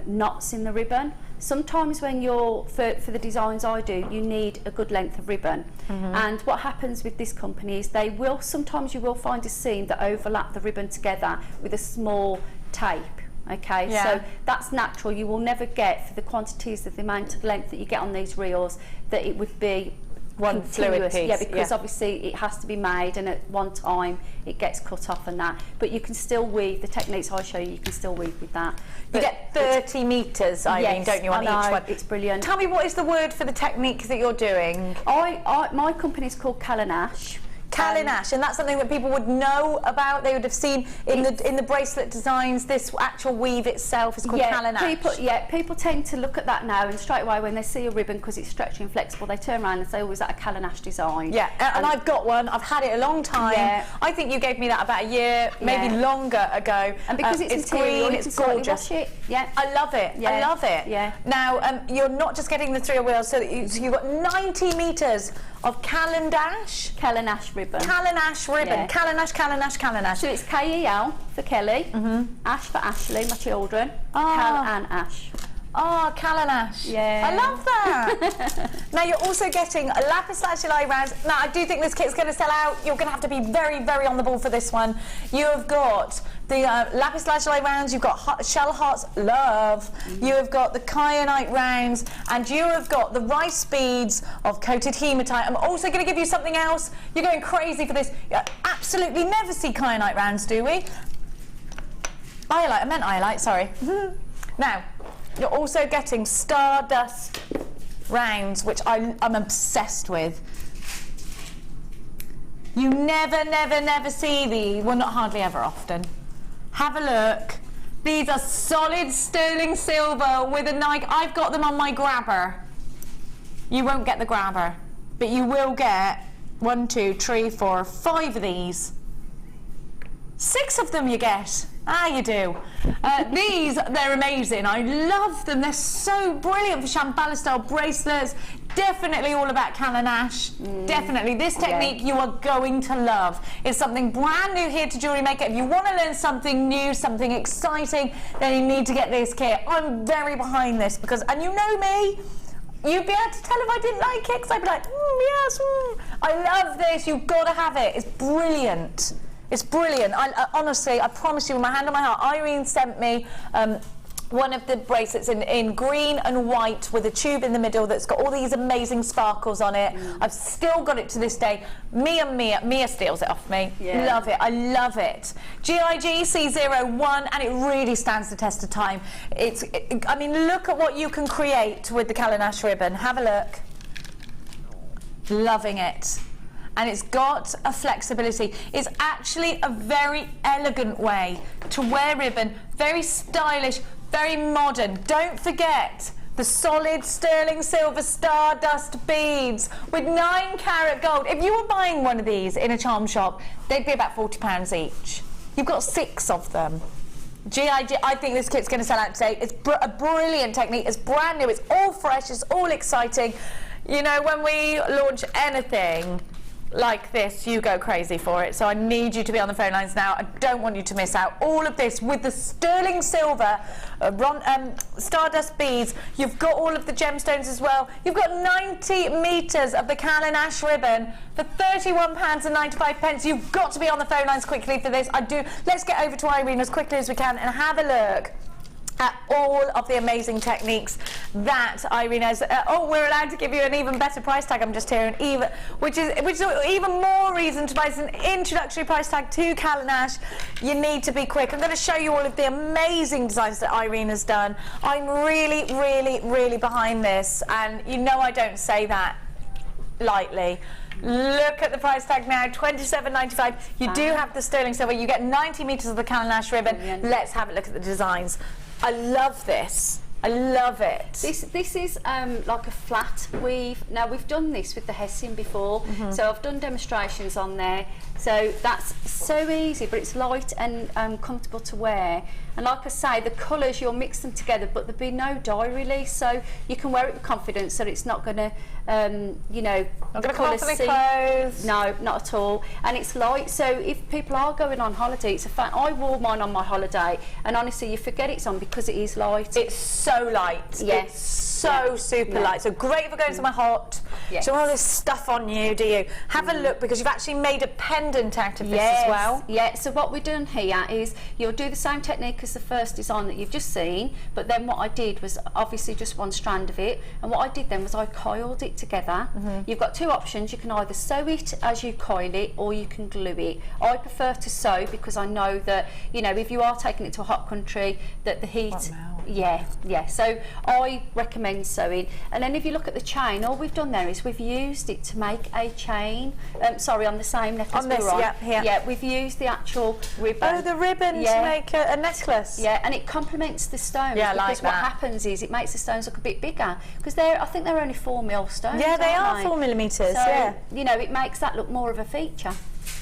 knots in the ribbon. Sometimes when you're, for the designs I do, you need a good length of ribbon. And what happens with this company is sometimes you will find a seam that overlap the ribbon together with a small tape. Okay, so that's natural. You will never get, for the quantities of the amount of length that you get on these reels, that it would be one fluid piece. Yeah, because obviously it has to be made, and at one time it gets cut off and that. But you can still weave, the techniques I show you, you can still weave with that. You get 30 metres, Irene, don't you, on each one? It's brilliant. Tell me, what is the word for the technique that you're doing? My company's called Calenash. Calenash, and that's something that people would know about. They would have seen in the bracelet designs. This actual weave itself is called Calenash. People tend to look at that now, and straight away when they see a ribbon, because it's stretchy and flexible, they turn around and say, "Oh, is that a Calenash design?" Yeah, and I've got one. I've had it a long time. Yeah. I think you gave me that about a year, maybe longer ago. And because it's green, it's gorgeous. Yeah, I love it. Yeah. I love it. Yeah. Now, you're not just getting the 3 wheels, so you've got 90 metres of Calenash ribbon. Calenash ribbon. Yeah. Calenash. So it's K-E-L for Kelly, Ash for Ashley, my children, Cal and Ash. Oh, Calenash. Yeah. I love that. Now you're also getting a lapis lazuli rounds. Now I do think this kit's going to sell out. You're going to have to be very, very on the ball for this one. You have got the lapis lazuli rounds, you've got shell hearts, love. You have got the kyanite rounds, and you have got the rice beads of coated hematite. I'm also going to give you something else. You're going crazy for this. You absolutely never see kyanite rounds, do we? Iolite, I meant iolite, sorry. Now, you're also getting stardust rounds, which I'm obsessed with. You never see these. Well, not hardly ever often. Have a look. These are solid sterling silver with a Nike. I've got them on my grabber. You won't get the grabber, but you will get 1, 2, 3, 4, 5 of these. 6 of them you get. You do. These, they're amazing. I love them. They're so brilliant for Shambhala style bracelets. Definitely all about Calenash. Definitely. This technique you are going to love. It's something brand new here to Jewellery Maker. If you want to learn something new, something exciting, then you need to get this kit. I'm very behind this because, and you know me, you'd be able to tell if I didn't like it, because I'd be like, yes, I love this. You've got to have it. It's brilliant. It's brilliant. Honestly, I promise you, with my hand on my heart, Irene sent me one of the bracelets in green and white with a tube in the middle that's got all these amazing sparkles on it. I've still got it to this day. Mia steals it off me. Yeah. Love it. I love it. GIG C01, and it really stands the test of time. I mean, look at what you can create with the Calenash ribbon. Have a look. Loving it. And it's got a flexibility. It's actually a very elegant way to wear ribbon, very stylish, very modern. Don't forget the solid sterling silver stardust beads with 9 karat gold. If you were buying one of these in a charm shop, they'd be about £40 each. You've got 6 of them. GIG, I think this kit's going to sell out today. It's a brilliant technique. It's brand new. It's all fresh. It's all exciting. You know, when we launch anything like this, you go crazy for it. So I need you to be on the phone lines now. I don't want you to miss out. All of this with the sterling silver stardust beads. You've got all of the gemstones as well. You've got 90 metres of the Calenash ribbon for £31.95. You've got to be on the phone lines quickly for this. Let's get over to Irene as quickly as we can and have a look at all of the amazing techniques that Irene has. We're allowed to give you an even better price tag, I'm just hearing, which is even more reason to buy. It's an introductory price tag to Calenash. You need to be quick. I'm going to show you all of the amazing designs that Irene has done. I'm really behind this, and you know I don't say that lightly. Look at the price tag now, £27.95. You do have the sterling silver. You get 90 metres of the Calenash ribbon. Brilliant. Let's have a look at the designs. I love this. I love it. This is like a flat weave. Now, we've done this with the Hessian before, so I've done demonstrations on there. So that's so easy, but it's light and comfortable to wear. And like I say, the colours, you'll mix them together, but there'll be no dye release, so you can wear it with confidence that it's not going to, you know, not going to colour the clothes. No, not at all. And it's light, so if people are going on holiday, it's a fact. I wore mine on my holiday, and honestly, you forget it's on because it is light. It's so light. Yeah. It's so super light. So great if we're going somewhere hot. Yes. So all this stuff on you, do you? Have a look, because you've actually made a pendant out of this as well. Yeah, so what we've done here is you'll do the same technique as the first design that you've just seen, but then what I did was obviously just one strand of it, and what I did then was I coiled it together. You've got two options. You can either sew it as you coil it, or you can glue it. I prefer to sew because I know that, you know, if you are taking it to a hot country, that the heat, so I recommend sewing. And then if you look at the chain, all we've done there is we've used it to make a chain, sorry, on the same necklace on this, we were on. Yeah, we've used the actual ribbon. Oh, the ribbon to make a necklace. Yeah, and it complements the stones. Yeah, because what happens is it makes the stones look a bit bigger, because I think they're only 4mm stones. Yeah, they are 4mm. So, you know, it makes that look more of a feature.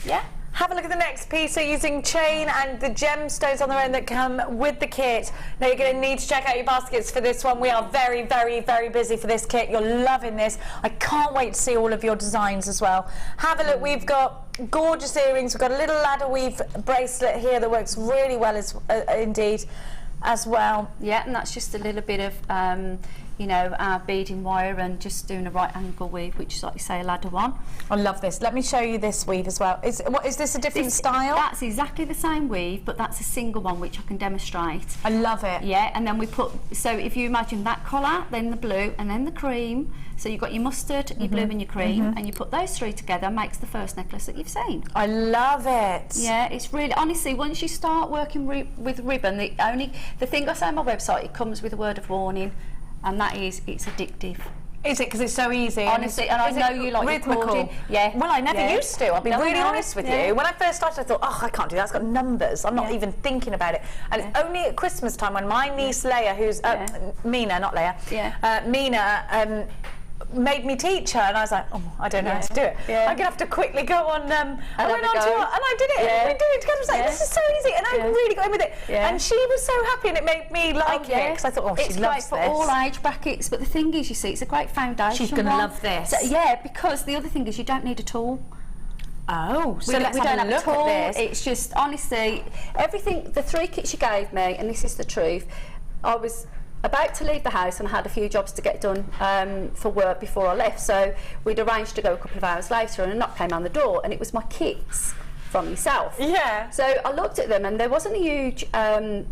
Yeah. Have a look at the next piece. So using chain and the gemstones on their own that come with the kit. Now you're going to need to check out your baskets for this one. We are very, very, very busy for this kit. You're loving this. I can't wait to see all of your designs as well. Have a look. We've got gorgeous earrings. We've got a little ladder weave bracelet here that works really well indeed as well. Yeah, and that's just a little bit of you know, our beading wire and just doing a right angle weave, which is, like you say, a ladder one. I love this. Let me show you this weave as well. Is this a different style? That's exactly the same weave, but that's a single one, which I can demonstrate. I love it. Yeah, and then we put, so if you imagine that colour, then the blue, and then the cream. So you've got your mustard, your blue and your cream, and you put those three together, makes the first necklace that you've seen. I love it. Yeah, it's really, honestly, once you start working with ribbon, the thing I say on my website, it comes with a word of warning, and that is, it's addictive. Is it because it's so easy? Honestly, and I know you like rhythmical. Yeah. Well, I never used to. I'll be really honest with you. When I first started, I thought, oh, I can't do that. It's got numbers. I'm not even thinking about it. And it's only at Christmas time when my niece Leia, who's Mina, not Leia, Mina. Made me teach her, and I was like, oh, I don't know how to do it. I'm gonna have to quickly go on. I went on to her, and I did it. And we did it together. I was like, this is so easy, and I really got in with it. And she was so happy, and it made me like it, because I thought, oh, she loves this. It's great for all age brackets, but the thing is, you see, it's a great foundation. She's gonna love this. So, because the other thing is, you don't need a tool. Oh, so let's we have don't a look at this. It's just, honestly, everything, the three kits you gave me, and this is the truth, I was about to leave the house and I had a few jobs to get done for work before I left, so we'd arranged to go a couple of hours later, and a knock came on the door, and it was my kits from yourself. Yeah. So I looked at them, and there wasn't a huge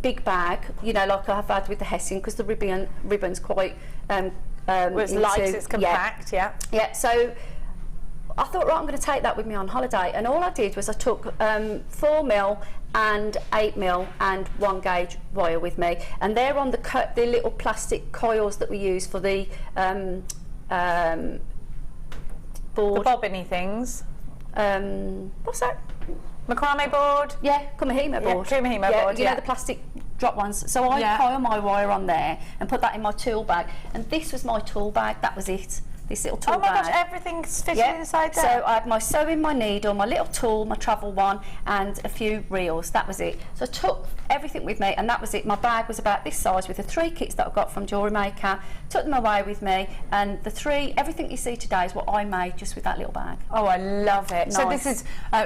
big bag, you know, like I've had with the Hessian, because the ribbon's quite it's light, it's compact. Yeah, so I thought, right, I'm going to take that with me on holiday, and all I did was I took 4mm and 8mm and 1 gauge wire with me, and they're on the little plastic coils that we use for the board. The bobbiny things. What's that? Macrame board. Yeah, kumihimo board. Kumihimo board. You know, the plastic drop ones. So I coil my wire on there and put that in my tool bag, and this was my tool bag. That was it. This little tool bag. Oh my gosh, everything's fitting inside there. So I had my sewing, my needle, my little tool, my travel one, and a few reels. That was it. So I took everything with me, and that was it. My bag was about this size with the 3 kits that I got from Jewellery Maker. Took them away with me, and everything you see today is what I made just with that little bag. Oh, I love it. Nice. So this is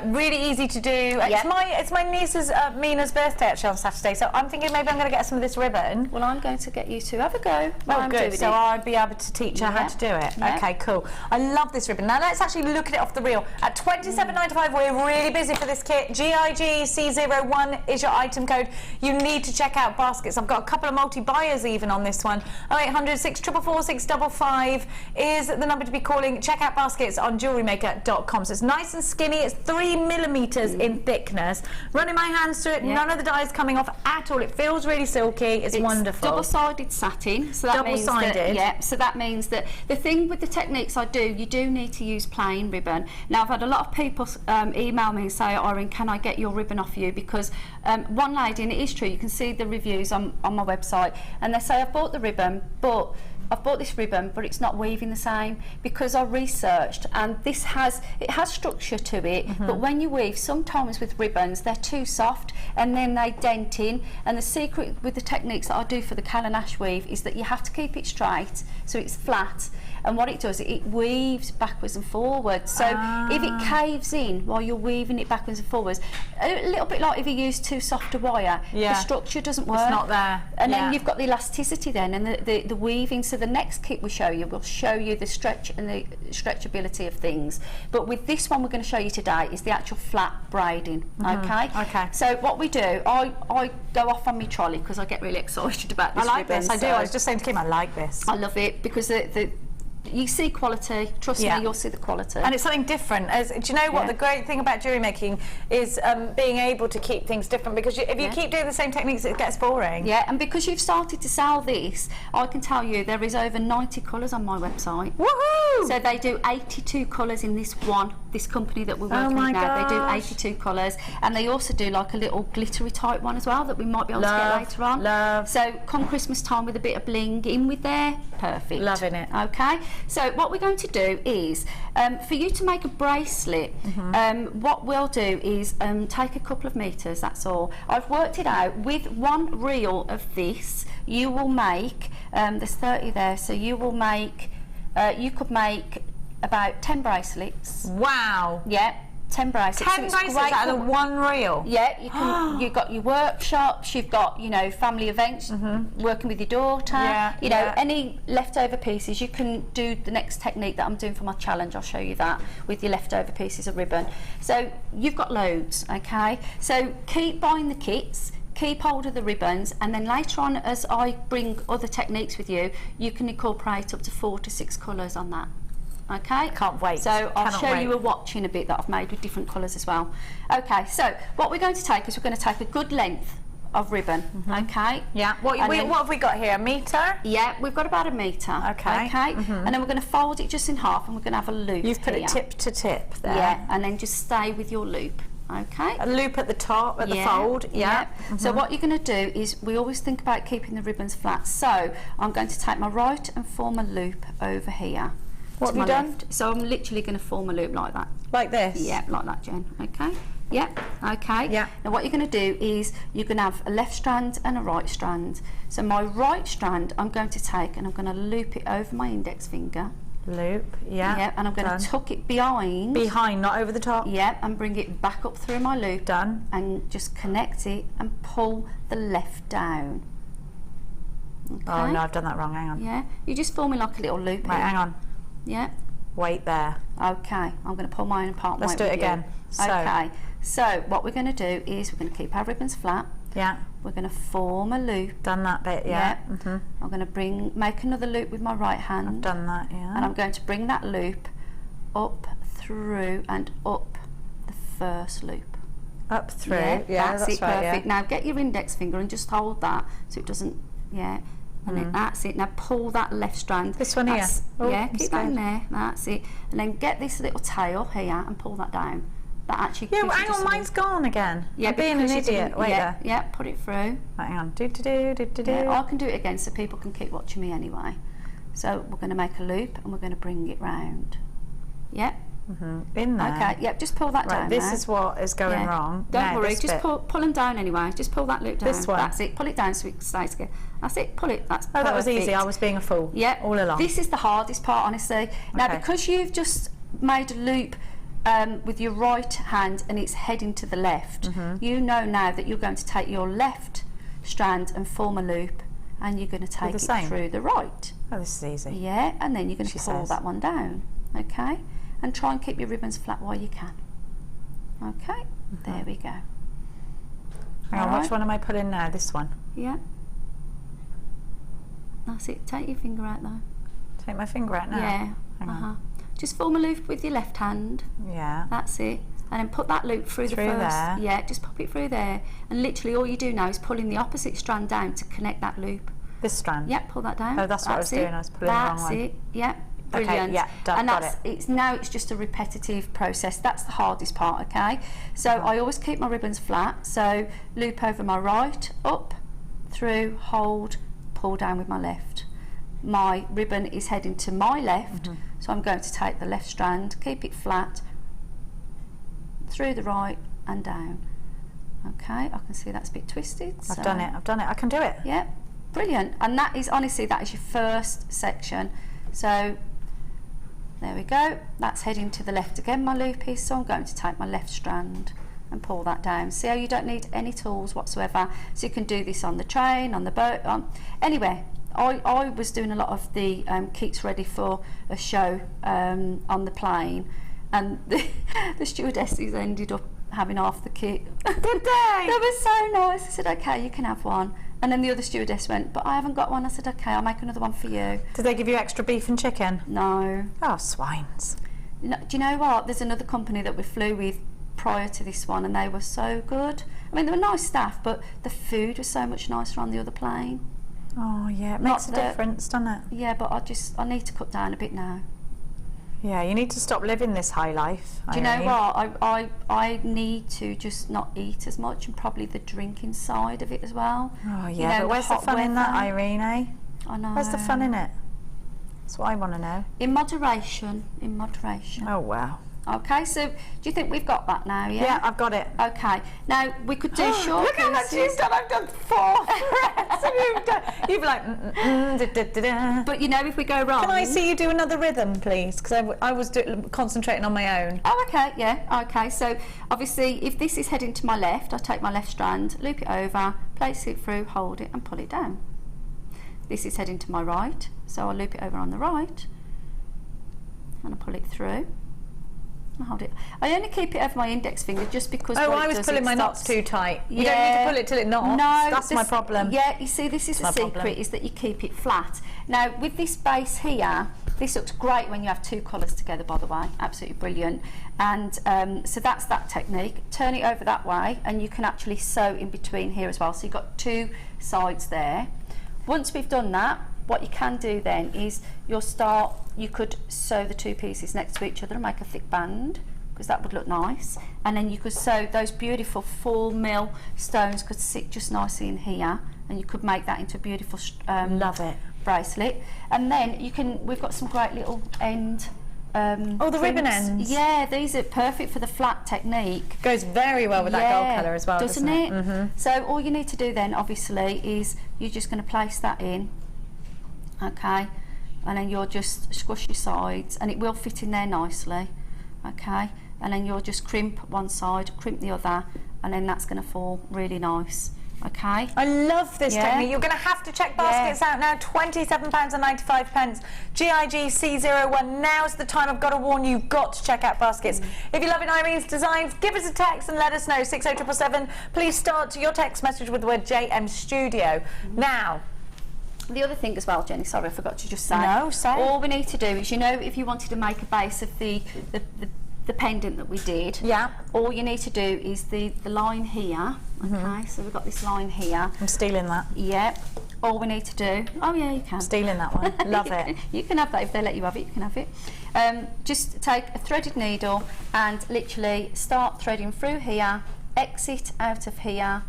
really easy to do. It's my niece's Mina's birthday actually on Saturday, so I'm thinking maybe I'm going to get some of this ribbon. Well, I'm going to get you to have a go. Oh, good. So I'd be able to teach her how to do it. Yeah. Okay, cool. I love this ribbon. Now let's actually look at it off the reel. At $27.95, we're really busy for this kit. GIG C01 is your item code. You need to check out baskets. I've got a couple of multi-buyers even on this one. 0800 644 655 is the number to be calling. Check out baskets on JewelleryMaker.com. So it's nice and skinny. It's 3mm in thickness. Running my hands through it, none of the dye is coming off at all. It feels really silky. It's wonderful. Double-sided satin. So that means that, so that means that the thing with the techniques I do, you do need to use plain ribbon. Now, I've had a lot of people email me and say, Irene, can I get your ribbon off you? Because one lady, and it is true, you can see the reviews on my website, and they say, I've bought the ribbon, but I've bought this ribbon, but it's not weaving the same, because I researched, and it has structure to it, but when you weave, sometimes with ribbons, they're too soft, and then they dent in, and the secret with the techniques that I do for the Cal and Ash weave is that you have to keep it straight, so it's flat, and what it does, it weaves backwards and forwards, so if it caves in while you're weaving it backwards and forwards, a little bit like if you use too soft a wire, the structure doesn't work. It's not there. And then you've got the elasticity then, and the weaving. So the next kit we show you will show you the stretch and the stretchability of things. But with this one we're going to show you today is the actual flat braiding. Okay. So what we do, I go off on my trolley because I get really excited about this. I like ribbon, this. I do. I was just saying to Kim, I like this. I love it because you see quality, trust me, you'll see the quality. And it's something different. Do you know what the great thing about jewellery making is being able to keep things different, because if you keep doing the same techniques, it gets boring. Yeah, and because you've started to sell this, I can tell you there is over 90 colours on my website. Woohoo! So they do 82 colours in this company that we're working with now. They do 82 colours, and they also do like a little glittery type one as well that we might be able to get later on. So come Christmas time with a bit of bling in with there, perfect. Loving it. Okay. So what we're going to do is, for you to make a bracelet, what we'll do is take a couple of meters, that's all. I've worked it out. With 1 reel of this, you will make, there's 30 there, so you will make, you could make about 10 bracelets. Wow. Yeah. 10 bracelets. 10 bracelets out of 1 reel? Yeah, you can, you've got your workshops, you've got, you know, family events, working with your daughter, you know, any leftover pieces. You can do the next technique that I'm doing for my challenge, I'll show you that, with your leftover pieces of ribbon. So you've got loads, okay? So keep buying the kits, keep hold of the ribbons, and then later on, as I bring other techniques with you, you can incorporate up to 4 to 6 colours on that. Okay, can't wait. So I'll show you a watch in a bit that I've made with different colours as well. Okay, so what we're going to take is we're going to take a good length of ribbon. Okay. Yeah. What have we got here? A metre? Yeah, we've got about a metre. Okay. Okay. And then we're going to fold it just in half, and we're going to have a loop. You've put it tip to tip there. Yeah, and then just stay with your loop. Okay. A loop at the top, at the fold. Yeah. So what you're going to do is, we always think about keeping the ribbons flat. So I'm going to take my right and form a loop over here. What have you done? So I'm literally going to form a loop like that. Like this? Yeah, like that, Jen. Okay. Yeah. Okay. Yeah. Now what you're going to do is you're going to have a left strand and a right strand. So my right strand I'm going to take and I'm going to loop it over my index finger. Loop. Yeah. Yeah. And I'm going to tuck it behind. Behind, not over the top. Yeah. And bring it back up through my loop. Done. And just connect it and pull the left down. Okay. Oh no, I've done that wrong. Hang on. Yeah. You're just forming like a little loop. Right. Here. Hang on. Yeah. Wait there. Okay, I'm going to pull mine apart. Let's do it again. Okay, so what we're going to do is we're going to keep our ribbons flat. Yeah. We're going to form a loop. Done that bit, yeah. I'm going to make another loop with my right hand. I've done that, yeah. And I'm going to bring that loop up through and up the first loop. Up through, yeah, that's it, right, perfect. Now get your index finger and just hold that so it doesn't, and then that's it. Now pull that left strand. This one here? Yeah, keep that in there. That's it. And then get this little tail here and pull that down. That actually. Yeah, well, hang on, mine's gone again. Yeah, I'm being an idiot. Wait there. Yeah, put it through. Right, hang on. I can do it again so people can keep watching me anyway. So we're going to make a loop and we're going to bring it round. Yeah. In there. Okay, yep, just pull that down. This is what is going wrong. Don't worry, just pull them down anyway. Just pull that loop down. This one. That's it. Pull it down so it stays together. That's it. Pull it. That's perfect. That was easy. I was being a fool. Yeah. All along. This is the hardest part, honestly. Now, because you've just made a loop with your right hand and it's heading to the left, you know now that you're going to take your left strand and form a loop, and you're going to take it through the right. Oh, this is easy. Yeah, and then you're going to pull that one down. Okay. And try and keep your ribbons flat while you can. Okay, there we go. Hang on, which one am I pulling now? This one? Yeah. That's it. Take your finger out though. Take my finger out now? Yeah. Hang on. Just form a loop with your left hand. Yeah. That's it. And then put that loop through the first. There. Yeah, just pop it through there. And literally all you do now is pulling the opposite strand down to connect that loop. This strand? Yeah, pull that down. Oh, that's what I was doing. I was pulling the wrong one. That's it. Yeah. Brilliant. Okay, yeah, done, and it's just a repetitive process. That's the hardest part, okay? So I always keep my ribbons flat. So loop over my right, up, through, hold, pull down with my left. my ribbon is heading to my left, so I'm going to take the left strand, keep it flat, through the right and down. Okay, I can see that's a bit twisted. I've done it, I can do it. Yeah, brilliant. And that is, honestly, that is your first section. So there we go, that's heading to the left again, my loop is, so I'm going to take my left strand and pull that down. See how you don't need any tools whatsoever, so you can do this on the train, on the boat, anyway. I was doing a lot of the keeps ready for a show on the plane, and the stewardesses ended up having half the kit. Did they? That was so nice. I said, okay, you can have one. And then the other stewardess went, but I haven't got one. I said, okay, I'll make another one for you. Did they give you extra beef and chicken? No. Oh, swines. Do you know what? There's another company that we flew with prior to this one, and they were so good. I mean, they were nice staff, but the food was so much nicer on the other plane. Oh, yeah, it makes a difference, doesn't it? Yeah, but I need to cut down a bit now. Yeah, you need to stop living this high life. Do you know what? I need to just not eat as much, and probably the drinking side of it as well. Oh, yeah, you know, but where's the fun in that, Irene, eh? I know. Where's the fun in it? That's what I want to know. In moderation, in moderation. Oh, wow. Okay, so do you think we've got that now, yeah? Yeah, I've got it. Okay, now we could do short Look how much you've done. I've done 4 threads. You've like, But you know, if we go wrong... Can I see you do another rhythm, please? Because I was concentrating on my own. Oh, okay, yeah, okay. So obviously, if this is heading to my left, I take my left strand, loop it over, place it through, hold it and pull it down. This is heading to my right, so I'll loop it over on the right and I pull it through. Hold it. I only keep it over my index finger just because. Oh, I was pulling my knots too tight. You don't need to pull it till it knots. No, that's my problem. Yeah, you see, this is the secret, is that you keep it flat. Now, with this base here, this looks great when you have 2 colours together, by the way. Absolutely brilliant. And so that's that technique. Turn it over that way, and you can actually sew in between here as well. So you've got 2 sides there. Once we've done that, what you can do then is you could sew the 2 pieces next to each other and make a thick band, because that would look nice. And then you could sew those beautiful full mill stones could sit just nicely in here, and you could make that into a beautiful love it bracelet. And then you can, we've got some great little end oh, the ribbon ends. Yeah, these are perfect for the flat technique. Goes very well with that gold colour as well, doesn't it? Mm-hmm. So all you need to do then, obviously, is you're just going to place that in. Okay, and then you'll just squish your sides, and it will fit in there nicely. Okay, and then you'll just crimp one side, crimp the other, and then that's going to fall really nice. Okay, I love this technique. You're going to have to check baskets out now. £27.95. GIG C01. Now's the time. I've got to warn you, you've got to check out baskets. If you're loving Irene's designs, give us a text and let us know. 60777. Please start your text message with the word JM Studio. Now, the other thing as well, Jenny, sorry, I forgot to just say. No, say. All we need to do is, you know, if you wanted to make a base of the pendant that we did, all you need to do is the line here. Okay, so we've got this line here. I'm stealing that. Yeah. All we need to do. Oh yeah, you can. I'm stealing that one. Love it. You can have that if they let you have it. You can have it. Just take a threaded needle and literally start threading through here. Exit out of here.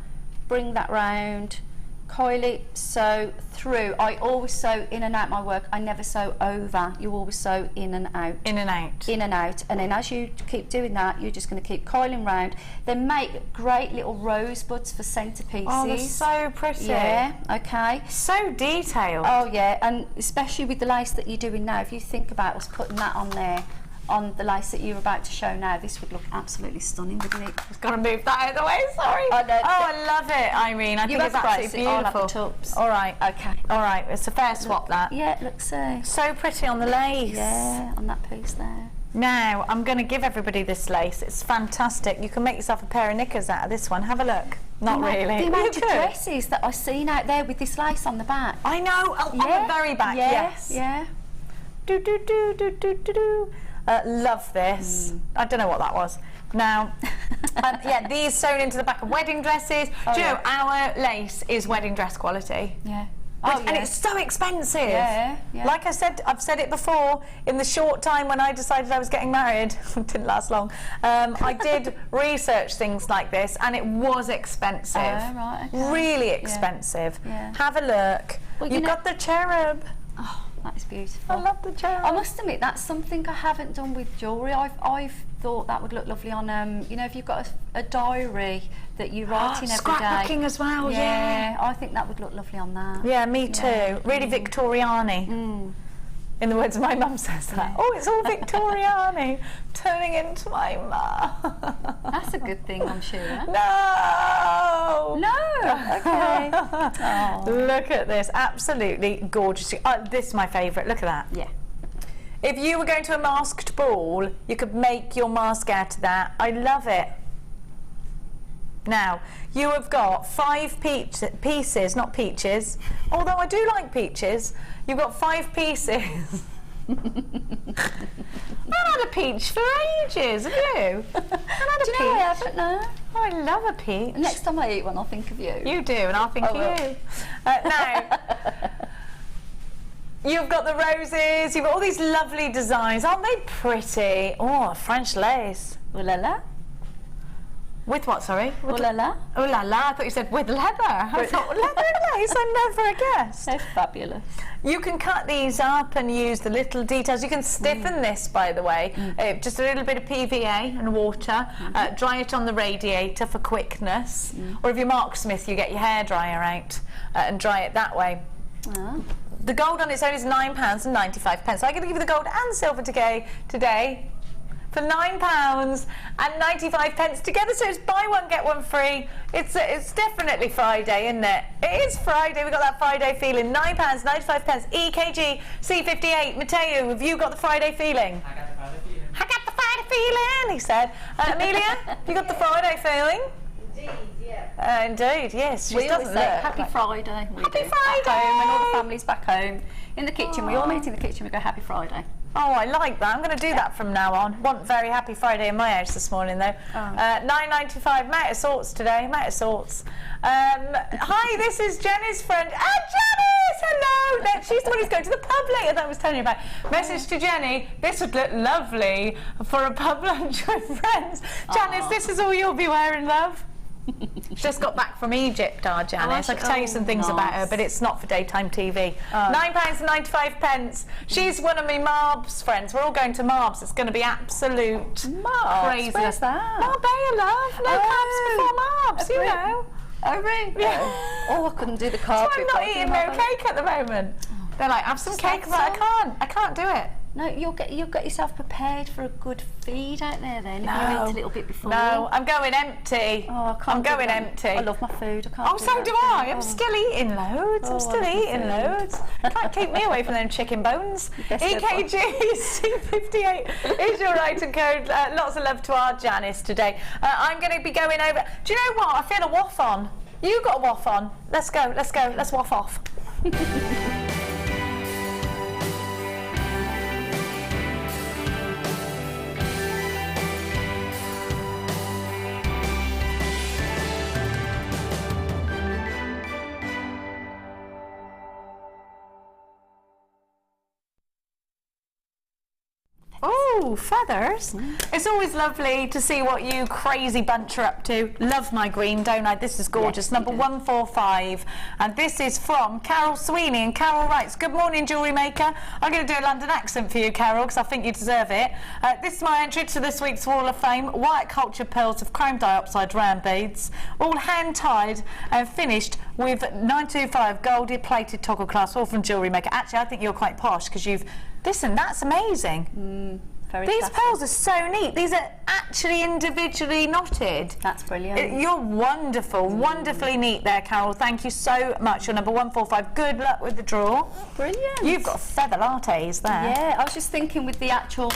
Bring that round. Coil it, sew through. I always sew in and out my work. I never sew over. You always sew in and out. In and out. In and out. And then as you keep doing that, you're just going to keep coiling round. Then make great little rosebuds for centerpieces. Oh, they're so pretty. Yeah, okay. So detailed. Oh, yeah. And especially with the lace that you're doing now, if you think about us putting that on there, on the lace that you're about to show now, this would look absolutely stunning, wouldn't it? I've got to move that out of the way, sorry. Oh, no, I love it, Irene. I think it's absolutely beautiful. I'll have the tops. All right. Okay. All right, it's a fair swap, that. Yeah, let's see. So pretty on the lace. Yeah, on that piece there. Now, I'm going to give everybody this lace. It's fantastic. You can make yourself a pair of knickers out of this one. Have a look. Not really. The amount of dresses that I've seen out there with this lace on the back. I know, on the very back, yes. Yeah. Love this. I don't know what that was. Now, yeah, these sewn into the back of wedding dresses. Do you know, our lace is wedding dress quality. Yeah. And it's so expensive. Yeah. Like I said, I've said it before, in the short time when I decided I was getting married, it didn't last long, I did research things like this, and it was expensive. Right, okay. Really expensive. Yeah. Have a look. Well, You've got the cherub. Oh. beautiful. I love the gem. I must admit, that's something I haven't done with jewellery. I've thought that would look lovely on, you know, if you've got a diary that you write in every day. Scrapbooking as well, yeah. I think that would look lovely on that. Yeah, me too. Really Victoriani. In the words of my mum says that. Oh, it's all Victoriani, turning into my mum. That's a good thing, I'm sure. No! No! Okay. Oh. Look at this, absolutely gorgeous. This is my favourite, look at that. Yeah. If you were going to a masked ball, you could make your mask out of that. I love it. Now, you have got 5 pieces, not peaches, although I do like peaches. You've got 5 pieces. I've had a peach for ages, have you? I've had a Do you peach. know I haven't? No. Oh, I love a peach. Next time I eat one, I'll think of you. You do, and I'll think of you. Now, you've got the roses, you've got all these lovely designs. Aren't they pretty? Oh, French lace. Ooh la la. With what, sorry? Ooh la la. Oh la la, I thought you said with leather. I thought leather and lace, I never guessed. They're fabulous. You can cut these up and use the little details. You can stiffen this, by the way. Just a little bit of PVA and water. Dry it on the radiator for quickness. Or if you're Mark Smith, you get your hairdryer out and dry it that way. The gold on its own is £9.95. So I'm going to give you the gold and silver today for £9.95 together, so it's buy one get one free. It's definitely Friday, isn't it? It is Friday. We've got that Friday feeling. £9.95. EKG C58. Mateo, have you got the Friday feeling? I got the Friday feeling. I got the Friday feeling, he said. Amelia, have you got the Friday feeling? Indeed, yeah. Indeed, yes. She We always doesn't say look Happy like... Friday. Happy Friday! At home, and all the family's back home in the kitchen. We all meet in the kitchen. We go Happy Friday. Oh, I like that. I'm going to do that from now on. Want very happy Friday in my house this morning, though. £9.95. Mate of sorts today. Mate of sorts. Hi, this is Jenny's friend. Janice! Hello! No, she's the one who's going to the pub later that I was telling you about. Message to Jenny. This would look lovely for a pub lunch with friends. Janice, this is all you'll be wearing, love. She's just got back from Egypt, Janice. I can tell you some things about her, but it's not for daytime TV. £9.95. She's one of my Marbs friends. We're all going to Marbs. It's going to be absolute crazy. Where's that? Marbella, love. No cabs before Marbs, you know. Oh, really? Yeah. Oh, I couldn't do the So carpet. I'm not eating no cake at the moment. They're like, have some cake. But I can't do it. No, you'll get yourself prepared for a good feed out there then. No. If you eat a little bit before. No, I'm going empty. Oh, I can't. I'm going empty. I love my food. I can't. Oh, so do I. I'm still eating loads. I'm still eating loads. Can't keep me away from them chicken bones. EKG C58 is your item code. Lots of love to our Janice today. I'm going to be going over. Do you know what? I feel a waff on. You got a waff on. Let's go. Let's go. Let's waff off. Oh, feathers. It's always lovely to see what you crazy bunch are up to. Love my green, don't I? This is gorgeous. Yes, number 145. And this is from Carol Sweeney. And Carol writes, good morning, Jewellery Maker. I'm going to do a London accent for you, Carol, because I think you deserve it. This is my entry to this week's Wall of Fame. White culture pearls of chrome dioxide round beads, all hand-tied and finished with 925 gold plated toggle clasp, all from Jewellery Maker. Actually, I think you're quite posh because you've... Listen, that's amazing. These pearls are so neat. These are actually individually knotted. That's brilliant. You're wonderful, wondrously neat there, Carol. Thank you so much. You're number 145. Good luck with the draw. Brilliant. You've got feather lattes there. Yeah, I was just thinking with the actual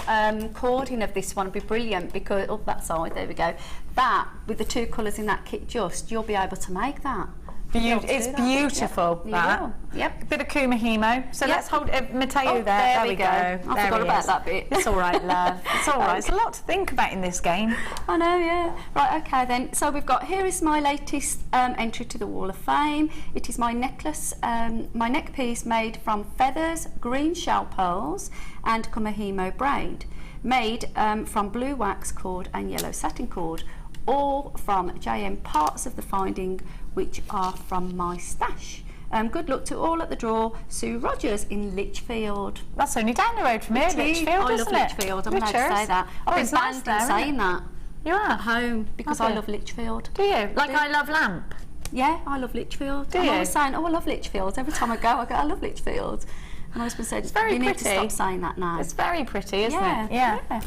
cording of this one would be brilliant because, oh, that side, there we go. That, with the 2 colours in that kit you'll be able to make that. It's beautiful, that. Yep. Bit of Kumahimo. So let's hold Mateo there. There we go. I forgot about that bit. It's all right, love. It's all right. It's a lot to think about in this game. I know, yeah. Right, okay then. So we've got, here is my latest entry to the Wall of Fame. It is my necklace, my neck piece made from feathers, green shell pearls and Kumahimo braid. Made from blue wax cord and yellow satin cord. All from JM parts of the finding, which are from my stash. Good luck to all at the draw. Sue Rogers in Lichfield. That's only down the road from here, Lichfield, I love Lichfield. I'm allowed to say that. I've been banned from saying that. You are? At home, because I love Lichfield. Do you? Like I love Lamp? Yeah, I love Lichfield. I'm always saying, oh, I love Lichfield. Every time I go, I love Lichfield. And my husband said, it's very pretty. Need to stop saying that now. It's very pretty, isn't it? Yeah.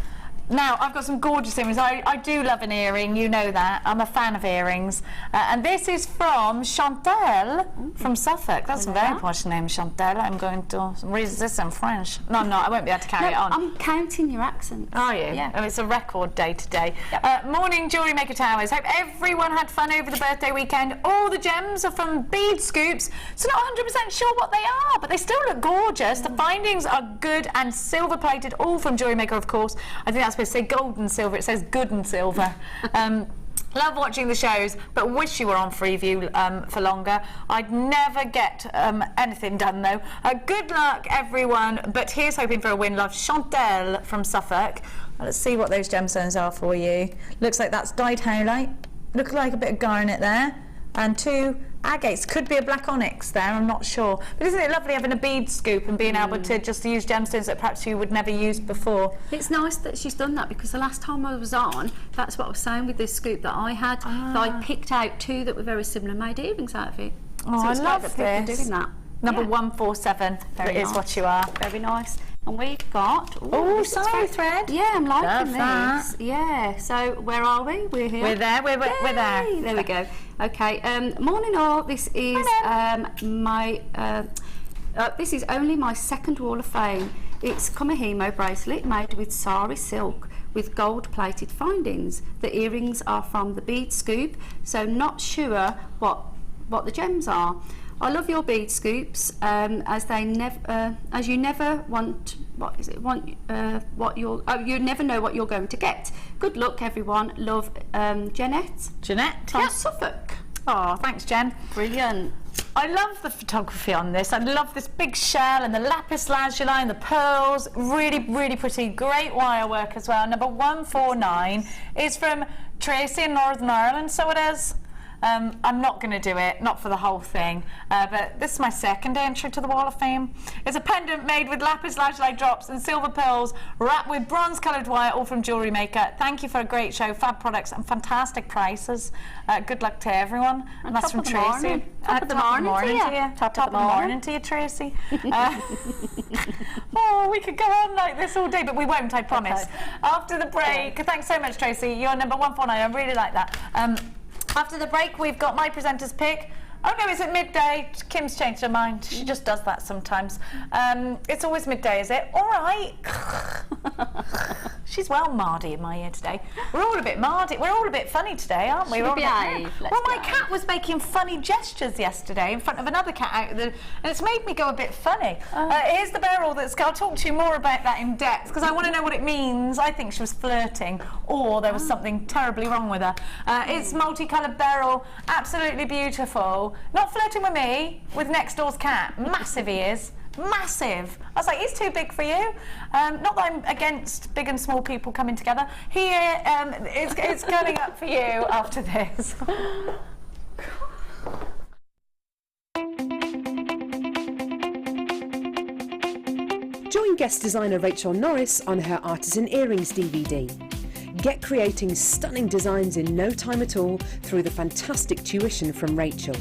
Now, I've got some gorgeous earrings. I do love an earring, you know that. I'm a fan of earrings. And this is from Chantal from Suffolk. That's a very posh name, Chantal. I'm going to read this in French. No, I'm not. I won't be able to carry it on. I'm counting your accent. Are you? Yeah. Oh, it's a record day today. Morning, Jewellery Maker Towers. Hope everyone had fun over the birthday weekend. All the gems are from Bead Scoops, so not 100% sure what they are, but they still look gorgeous. The findings are good and silver-plated, all from Jewellery Maker, of course. I think that's supposed to say gold and silver. It says good and silver. Love watching the shows, but wish you were on Freeview for longer. I'd never get anything done though. Good luck everyone, but here's hoping for a win. Love, Chantal from Suffolk. Let's see what those gemstones are for you. Looks like that's dyed howlite. Looks like a bit of garnet there. And 2 agates. Could be a black onyx there, I'm not sure. But isn't it lovely having a bead scoop and being able to just use gemstones that perhaps you would never use before? It's nice that she's done that, because the last time I was on, that's what I was saying with this scoop that I had. That I picked out 2 that were very similar, made earrings out of it. Oh, so I love this. Doing that. Number 147 is what you are. Very nice. And we've got... Oh, sorry, thread. Yeah, I'm liking Love this. Yeah, so where are we? We're here. We're there, we're there. There we go. Okay, morning all. This is this is only my second wall of fame. It's Kamahimo bracelet made with sari silk with gold-plated findings. The earrings are from the Bead Scoop, so not sure what the gems are. I love your bead scoops, as you never want. What is it? You never know what you're going to get. Good luck, everyone. Love, Jeanette. Jeanette from Suffolk. Oh, thanks, Jen. Brilliant. I love the photography on this. I love this big shell and the lapis lazuli and the pearls. Really, really pretty. Great wire work as well. Number 149 is from Tracy in Northern Ireland. So it is. I'm not going to do it, not for the whole thing, but this is my second entry to the Wall of Fame. It's a pendant made with lapis lazuli drops and silver pearls, wrapped with bronze coloured wire, all from Jewellery Maker. Thank you for a great show, fab products and fantastic prices. Good luck to everyone. And that's from Tracy. Top of the morning to you. Top of the morning to you, Tracy. Oh, we could go on like this all day, but we won't, I promise. Okay. After the break, thanks so much, Tracy. You're number 149. I really like that. After the break, we've got my presenter's pick. Oh no, it's at midday. Kim's changed her mind. She just does that sometimes. It's always midday, is it? All right. She's well mardy in my ear today. We're all a bit mardy. We're all a bit funny today, aren't we? Well, my cat was making funny gestures yesterday in front of another cat out there, and it's made me go a bit funny. Here's the beryl that's... I'll talk to you more about that in depth, because I want to know what it means. I think she was flirting, or there was something terribly wrong with her. It's multicoloured beryl, absolutely beautiful. Not flirting with me, with next door's cat. Massive he is. Massive. I was like, he's too big for you. Not that I'm against big and small people coming together. Here, it's coming up for you after this. Join guest designer Rachel Norris on her Artisan Earrings DVD. Get creating stunning designs in no time at all through the fantastic tuition from Rachel.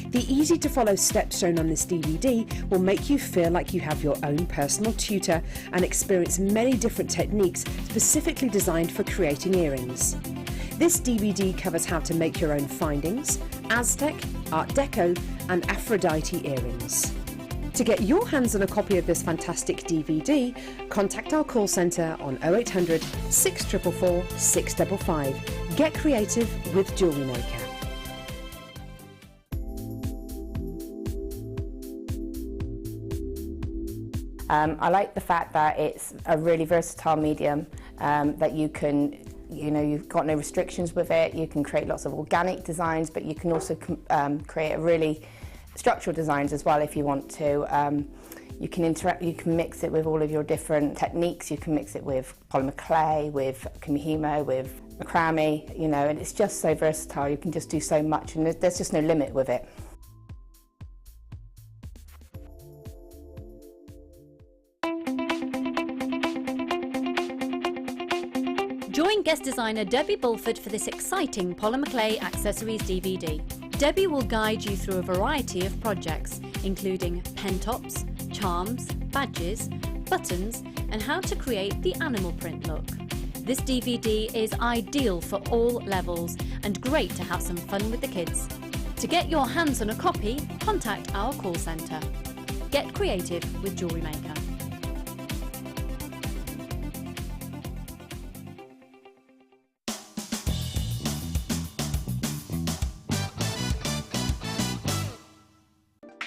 The easy-to-follow steps shown on this DVD will make you feel like you have your own personal tutor and experience many different techniques specifically designed for creating earrings. This DVD covers how to make your own findings, Aztec, Art Deco and Aphrodite earrings. To get your hands on a copy of this fantastic DVD, contact our call centre on 0800 644 655. Get creative with Jewellery Maker. I like the fact that it's a really versatile medium, that you can, you've got no restrictions with it. You can create lots of organic designs, but you can also create a really structural designs as well if you want to. You can mix it with all of your different techniques. You can mix it with polymer clay, with kamihimo, with macrame, and it's just so versatile. You can just do so much, and there's just no limit with it. Join guest designer Debbie Bulford for this exciting polymer clay accessories DVD. Debbie will guide you through a variety of projects, including pen tops, charms, badges, buttons, and how to create the animal print look. This DVD is ideal for all levels and great to have some fun with the kids. To get your hands on a copy, contact our call centre. Get creative with Jewellery Maker.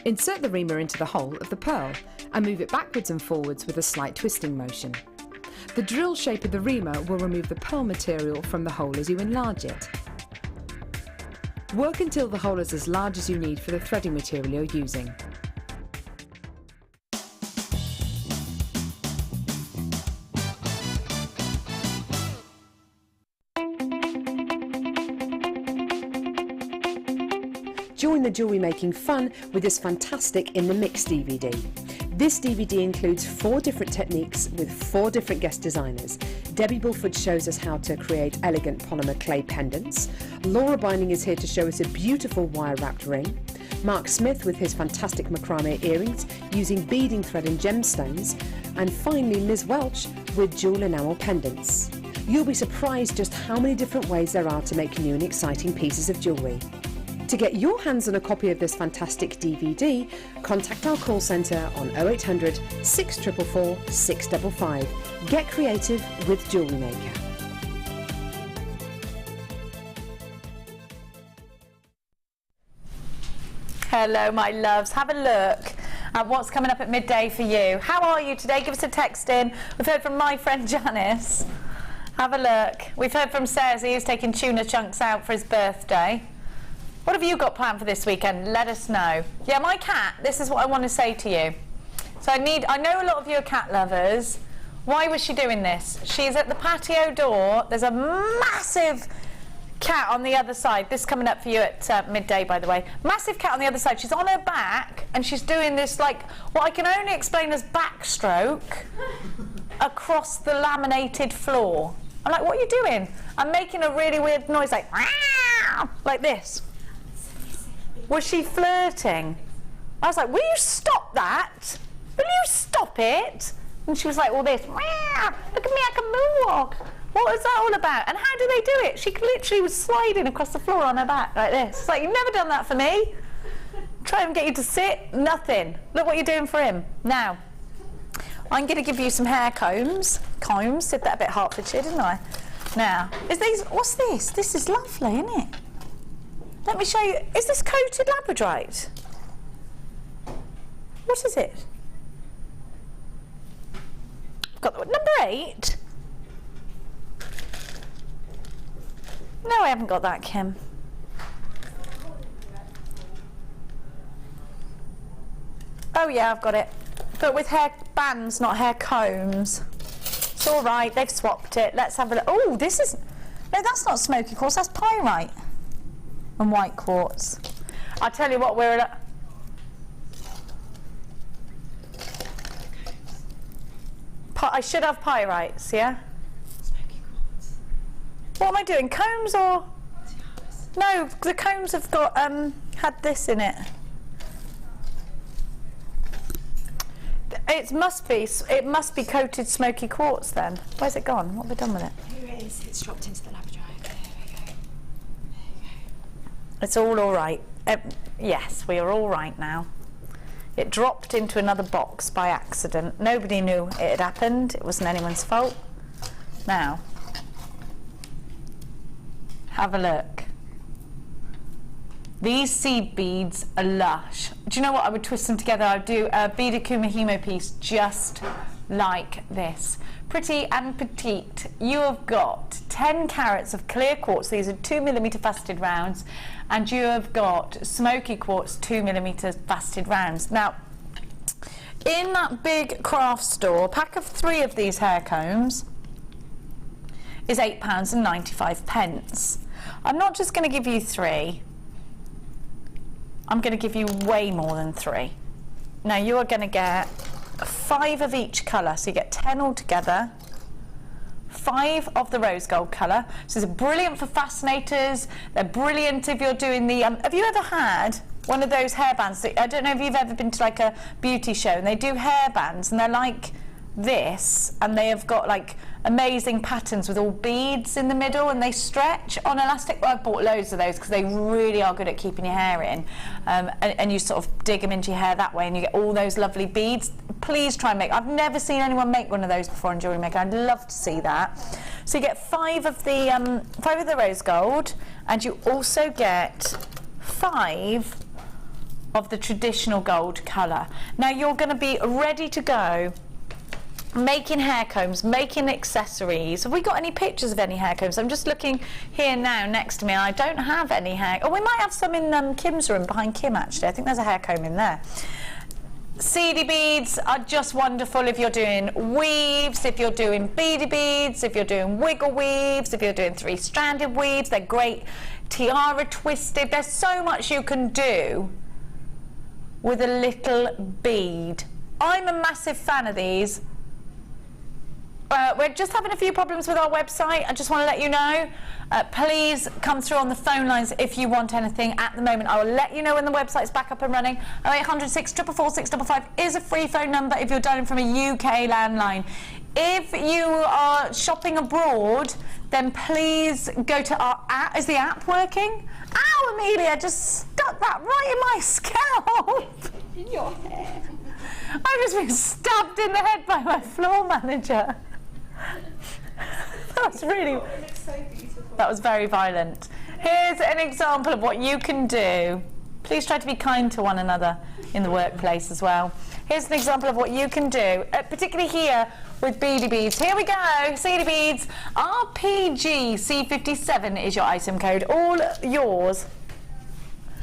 Insert the reamer into the hole of the pearl and move it backwards and forwards with a slight twisting motion. The drill shape of the reamer will remove the pearl material from the hole as you enlarge it. Work until the hole is as large as you need for the threading material you're using. Join the jewellery making fun with this fantastic In the Mix DVD. This DVD includes 4 different techniques with 4 different guest designers. Debbie Bulford shows us how to create elegant polymer clay pendants. Laura Binding is here to show us a beautiful wire-wrapped ring. Mark Smith with his fantastic macrame earrings using beading thread and gemstones. And finally Ms Welch with jewel enamel pendants. You'll be surprised just how many different ways there are to make new and exciting pieces of jewellery. To get your hands on a copy of this fantastic DVD, contact our call centre on 0800 644 655. Get creative with Jewellery Maker. Hello, my loves. Have a look at what's coming up at midday for you. How are you today? Give us a text in. We've heard from my friend Janice. Have a look. We've heard from Cez. He's taking tuna chunks out for his birthday. What have you got planned for this weekend? Let us know. Yeah, my cat, this is what I want to say to you. So I know a lot of you are cat lovers. Why was she doing this? She's at the patio door. There's a massive cat on the other side. This is coming up for you at midday, by the way. Massive cat on the other side. She's on her back and she's doing this, like, what I can only explain as backstroke across the laminated floor. I'm like, what are you doing? I'm making a really weird noise, like this. Was she flirting? I was like, will you stop that? Will you stop it? And she was like, all this, look at me, I can moonwalk. What was that all about? And how do they do it? She literally was sliding across the floor on her back like this. It's like, you've never done that for me. Try and get you to sit, nothing. Look what you're doing for him. Now, I'm going to give you some hair combs. Combs, said that a bit Hertfordshire, didn't I? Now, what's this? This is lovely, isn't it? Let me show you. Is this coated labradorite? What is it? I've got number 8. No, I haven't got that, Kim. Oh yeah, I've got it. But with hair bands, not hair combs. It's all right. They've swapped it. Let's have a look. Oh, this is. No, that's not smoky quartz. That's pyrite. And white quartz. I'll tell you what, we're at. I should have pyrites, yeah? Smoky quartz. What am I doing? Combs or? No, the combs have got had this in it. It must be coated smoky quartz then. Where's it gone? What have we done with it? Here it is. It's dropped into the labradorite. There we go. There you go. It's all right. Yes, we are all right now. It dropped into another box by accident. Nobody knew it had happened. It wasn't anyone's fault. Now, have a look. These seed beads are lush. Do you know what? I would twist them together. I would do a beaded kumahimo piece just like this. Pretty and petite. You have got 10 carats of clear quartz. These are 2mm faceted rounds. And you have got smoky quartz 2mm faceted rounds. Now, in that big craft store, a pack of 3 of these hair combs is £8.95. I'm not just going to give you 3. I'm going to give you way more than 3. Now you are going to get 5 of each colour, so you get 10 altogether. 5 of the rose gold colour. So these are brilliant for fascinators. They're brilliant if you're doing the... have you ever had one of those hairbands? I don't know if you've ever been to like a beauty show and they do hairbands and they're like this, and they have got like amazing patterns with all beads in the middle and they stretch on elastic. Well, I've bought loads of those because they really are good at keeping your hair in, and you sort of dig them into your hair that way and you get all those lovely beads. Please try and make... I've never seen anyone make one of those before in Jewellery Maker. I'd love to see that. So you get 5 of the rose gold, and you also get 5 of the traditional gold colour. Now you're going to be ready to go making hair combs, making accessories. Have we got any pictures of any hair combs? I'm just looking here now next to me. I don't have any hair... Oh, we might have some in Kim's room, behind Kim actually. I think there's a hair comb in there. Seedy beads are just wonderful if you're doing weaves, if you're doing beady beads, if you're doing wiggle weaves, if you're doing 3-stranded weaves. They're great tiara twisted. There's so much you can do with a little bead. I'm a massive fan of these. We're just having a few problems with our website. I just want to let you know. Please come through on the phone lines if you want anything at the moment. I will let you know when the website's back up and running. 0800 644 655 is a free phone number if you're dialing from a UK landline. If you are shopping abroad, then please go to our app. Is the app working? Ow, Amelia, just stuck that right in my scalp. In your hair. I've just been stabbed in the head by my floor manager. That was really... It looks so beautiful. That was very violent. Here's an example of what you can do. Please try to be kind to one another in the workplace as well. Here's an example of what you can do, particularly here with beady beads. Here we go, seedy beads. RPGC57 is your item code, all yours.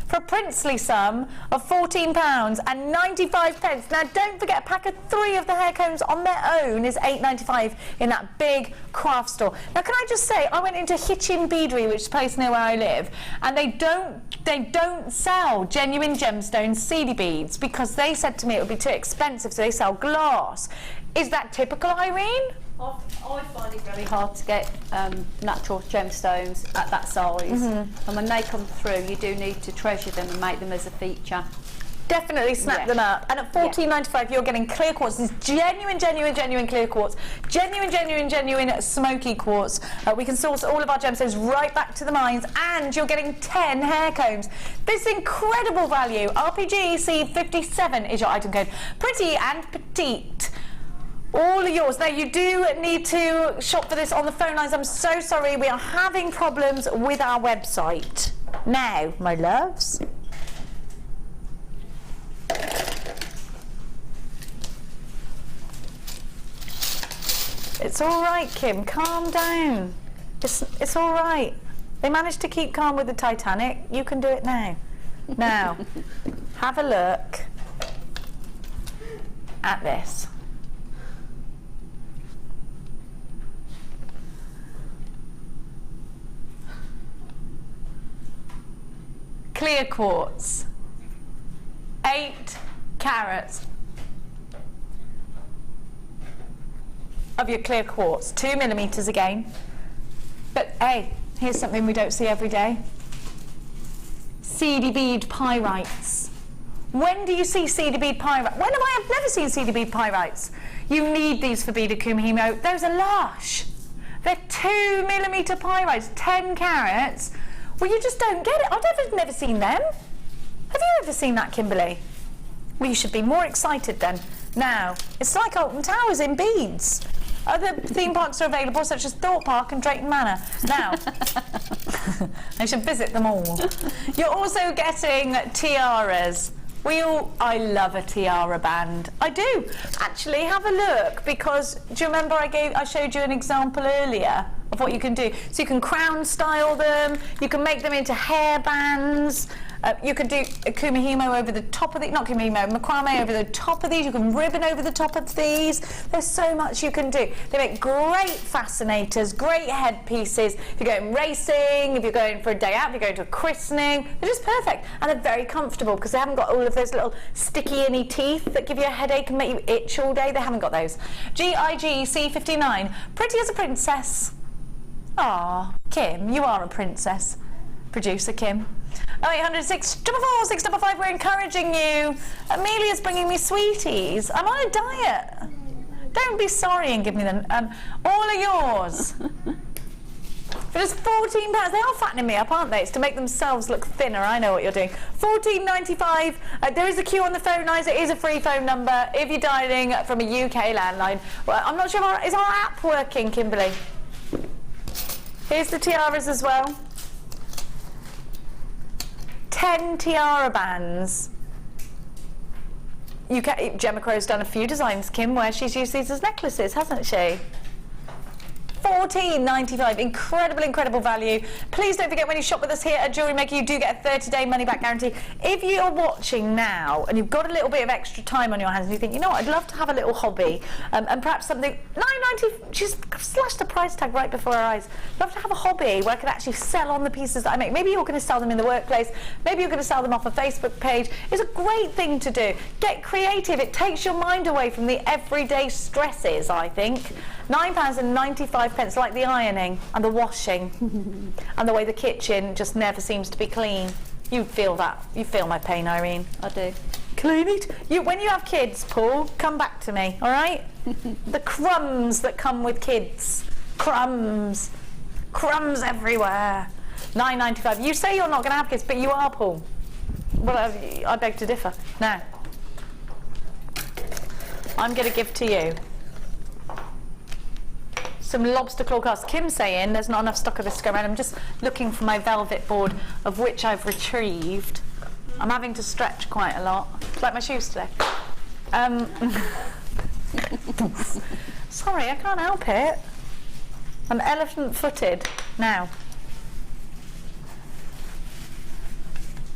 For a princely sum of £14.95. Now don't forget, a pack of 3 of the hair combs on their own is £8.95 in that big craft store. Now can I just say, I went into Hitchin Beadery, which is a place near where I live, and they don't sell genuine gemstones seedy beads because they said to me it would be too expensive, so they sell glass. Is that typical, Irene? I find it very hard to get natural gemstones at that size, and when they come through you do need to treasure them and make them as a feature. Definitely snap them up. And at £14.95 you're getting clear quartz. This is genuine clear quartz. Genuine smoky quartz. We can source all of our gemstones right back to the mines, and you're getting 10 hair combs. This incredible value. RPGC57 is your item code. Pretty and petite. All yours. Now you do need to shop for this on the phone lines. I'm so sorry, we are having problems with our website. Now, my loves. It's all right, Kim, calm down. It's all right. They managed to keep calm with the Titanic. You can do it now. Now, have a look at this. Clear quartz, 8 carats of your clear quartz, 2 millimeters again. But hey, here's something we don't see every day. Seedy bead pyrites. When do you see seedy bead pyrites? When have I? I've never seen seedy bead pyrites. You need these for beaded kumihimo. Those are lush. They're 2 millimeter pyrites, 10 carats. Well, you just don't get it. I've never seen them. Have you ever seen that, Kimberly? Well, you should be more excited then. Now, it's like Alton Towers in beads. Other theme parks are available, such as Thorpe Park and Drayton Manor. Now, I should visit them all. You're also getting tiaras. I love a tiara band. I do. Actually, have a look, because do you remember I showed you an example earlier of what you can do? So you can crown style them, you can make them into hair bands. You could do a kumihimo over the top of the, not kumihimo, macrame over the top of these. You can ribbon over the top of these. There's so much you can do. They make great fascinators, great headpieces. If you're going racing, if you're going for a day out, if you're going to a christening, they're just perfect. And they're very comfortable because they haven't got all of those little sticky inny teeth that give you a headache and make you itch all day. They haven't got those. GIGC59, pretty as a princess. Ah, Kim, you are a princess. Producer Kim. 0800 644 655, we're encouraging you. Amelia's bringing me sweeties. I'm on a diet. Don't be sorry and give me them. All are yours. For just £14. They are fattening me up, aren't they? It's to make themselves look thinner. I know what you're doing. £14.95. There is a queue on the phone lines. It is a free phone number if you're dialing from a UK landline. Well, I'm not sure if is our app working, Kimberly? Here's the tiaras as well. 10 tiara bands. Gemma Crow's done a few designs, Kim, where she's used these as necklaces, hasn't she? £14.95, incredible value. Please don't forget, when you shop with us here at Jewellery Maker, you do get a 30-day money-back guarantee. If you're watching now and you've got a little bit of extra time on your hands and you think, you know what, I'd love to have a little hobby, and perhaps something, £9.90, she's slashed the price tag right before our eyes. Love to have a hobby where I could actually sell on the pieces that I make. Maybe you're going to sell them in the workplace, maybe you're going to sell them off a Facebook page. It's a great thing to do. Get creative. It takes your mind away from the everyday stresses, I think. £9.95, like the ironing and the washing and the way the kitchen just never seems to be clean. You feel that. You feel my pain, Irene. I do. Clean it. When you have kids, Paul, come back to me, all right? The crumbs that come with kids. Crumbs. Crumbs everywhere. £9.95. You say you're not going to have kids, but you are, Paul. Well, I beg to differ. Now, I'm going to give to you some lobster claw clasps. Kim's saying there's not enough stock of this to go around. I'm just looking for my velvet board, of which I've retrieved. I'm having to stretch quite a lot. It's like my shoes today. Sorry, I can't help it. I'm elephant-footed. Now,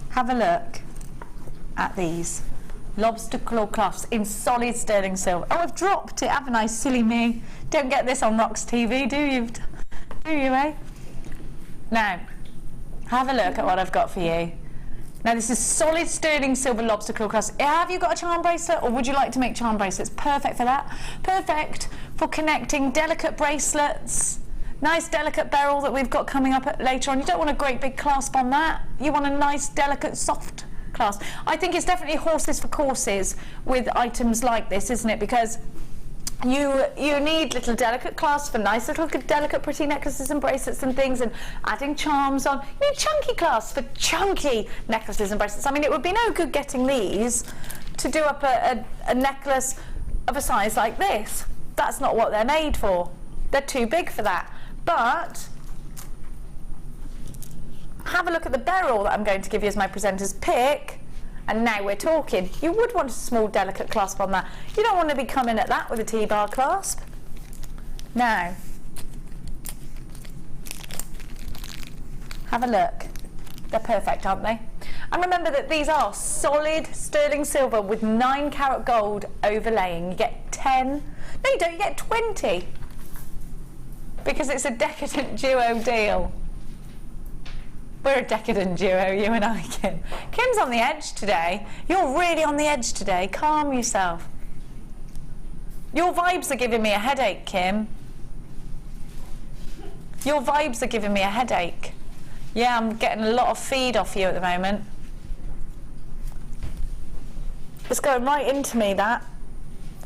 have a look at these lobster claw clasps in solid sterling silver. Oh, I've dropped it, haven't I? Silly me. Don't get this on Rox TV, do you? Do you, eh? Now, have a look at what I've got for you. Now, this is solid sterling silver lobster claw clasp. Have you got a charm bracelet, or would you like to make charm bracelets? Perfect for that. Perfect for connecting delicate bracelets. Nice delicate beryl that we've got coming up later on. You don't want a great big clasp on that. You want a nice delicate soft clasp. I think it's definitely horses for courses with items like this, isn't it? Because you need little delicate clasps for nice little delicate pretty necklaces and bracelets and things, and adding charms on. You need chunky clasps for chunky necklaces and bracelets. I mean, it would be no good getting these to do up a necklace of a size like this. That's not what they're made for. They're too big for that. But have a look at the beryl that I'm going to give you as my presenter's pick. And now we're talking. You would want a small, delicate clasp on that. You don't want to be coming at that with a T-bar clasp. Now, have a look. They're perfect, aren't they? And remember that these are solid sterling silver with 9-carat gold overlaying. You get 10. No, you don't. You get 20. Because it's a decadent duo deal. We're a decadent duo, you and I, Kim. Kim's on the edge today. You're really on the edge today. Calm yourself. Your vibes are giving me a headache, Kim. Your vibes are giving me a headache. Yeah, I'm getting a lot of feed off you at the moment. It's going right into me, that.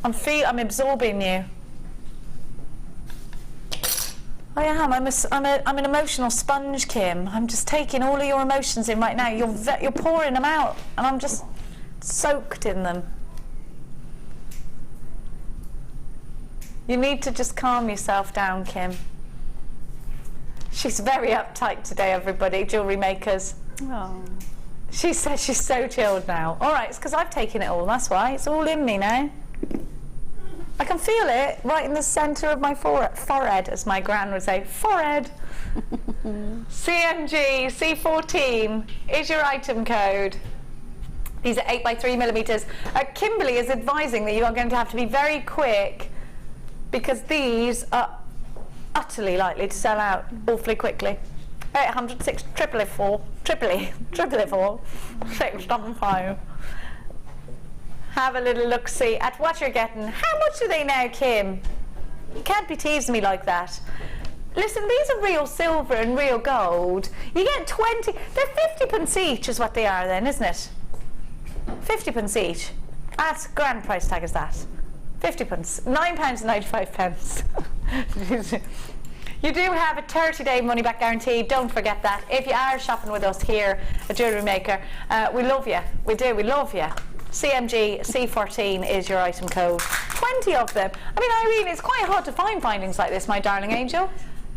I'm absorbing you. I am. I'm an emotional sponge, Kim. I'm just taking all of your emotions in right now. You're pouring them out, and I'm just soaked in them. You need to just calm yourself down, Kim. She's very uptight today, everybody. Jewellery Makers. Oh. She says she's so chilled now. All right, it's because I've taken it all. That's why. It's all in me now. I can feel it right in the centre of my forehead, as my gran would say, forehead. CMG C14 is your item code. These are 8 by 3 millimeters. Kimberly is advising that you are going to have to be very quick because these are utterly likely to sell out awfully quickly. 800 6 444 675. Have a little look see at what you're getting. How much are they now, Kim? You can't be teasing me like that. Listen, these are real silver and real gold. You get 20, they're 50p each is what they are then, isn't it? 50p each. That's grand price tag is that. 50p, £9.95. You do have a 30-day money-back guarantee. Don't forget that. If you are shopping with us here at Jewellery Maker, we love you. We do. We love you. CMG C14 is your item code. 20 of them. I mean, Irene, it's quite hard to find findings like this, my darling angel.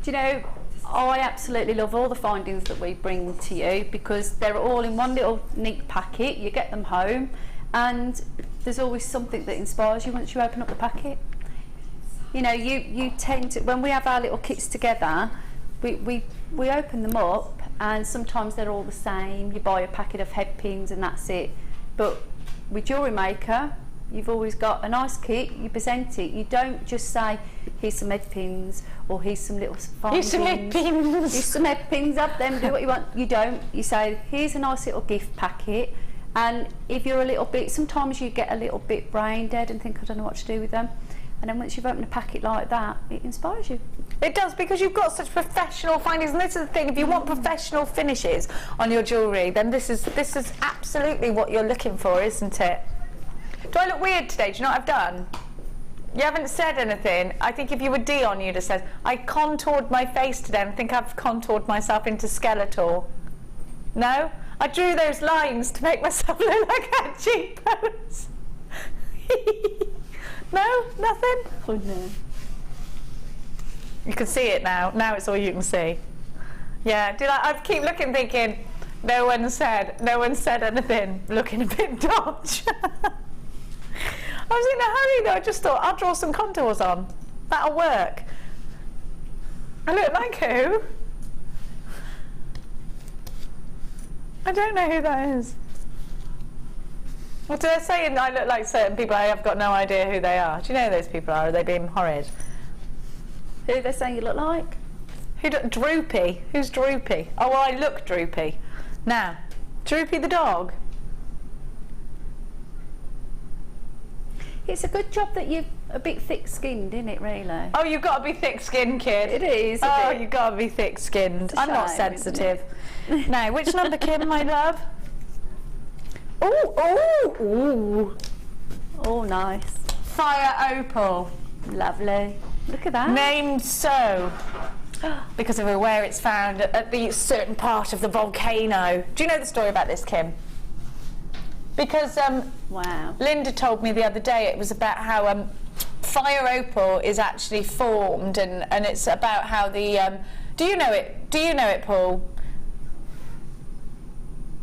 Do you know, I absolutely love all the findings that we bring to you because they're all in one little neat packet. You get them home, and there's always something that inspires you once you open up the packet. You know, you tend to, when we have our little kits together, we open them up, and sometimes they're all the same. You buy a packet of head pins and that's it. But with Jewellery Maker, you've always got a nice kit. You present it. You don't just say, here's some head pins, or here's some little findings. Here's some head pins. Here's some head pins, have them, do what you want. You don't. You say, here's a nice little gift packet. And if you're a little bit, sometimes you get a little bit brain dead and think, I don't know what to do with them. And then once you've opened a packet like that, it inspires you. It does, because you've got such professional findings, and this is the thing, if you want professional finishes on your jewellery, then this is absolutely what you're looking for, isn't it? Do I look weird today? Do you know what I've done? You haven't said anything. I think if you were Dion, you'd have said, I contoured my face today, and I think I've contoured myself into skeletal. No? I drew those lines to make myself look like I had cheekbones. No? Nothing? Oh no. You can see it now. Now it's all you can see. Yeah, I keep looking thinking, no one said anything, looking a bit dodge. I was in a hurry though, I just thought I'll draw some contours on. That'll work. I look like who? I don't know who that is. What did I say? I look like certain people. I have got no idea who they are. Do you know who those people are? Are they being horrid? Who they're saying you look like? Droopy. Who's Droopy? Oh, well, I look droopy. Now, Droopy the dog. It's a good job that you're a bit thick-skinned, isn't it, really? Oh, you've got to be thick-skinned, kid. It is. Oh, you've got to be thick-skinned. I'm not sensitive. Now, which number, Kim, my love? Ooh. Oh, nice. Fire opal. Lovely. Look at that. Named so because of where it's found at the certain part of the volcano. Do you know the story about this, Kim? Because wow. Linda told me the other day it was about how fire opal is actually formed, and it's about how the do you know it, Paul?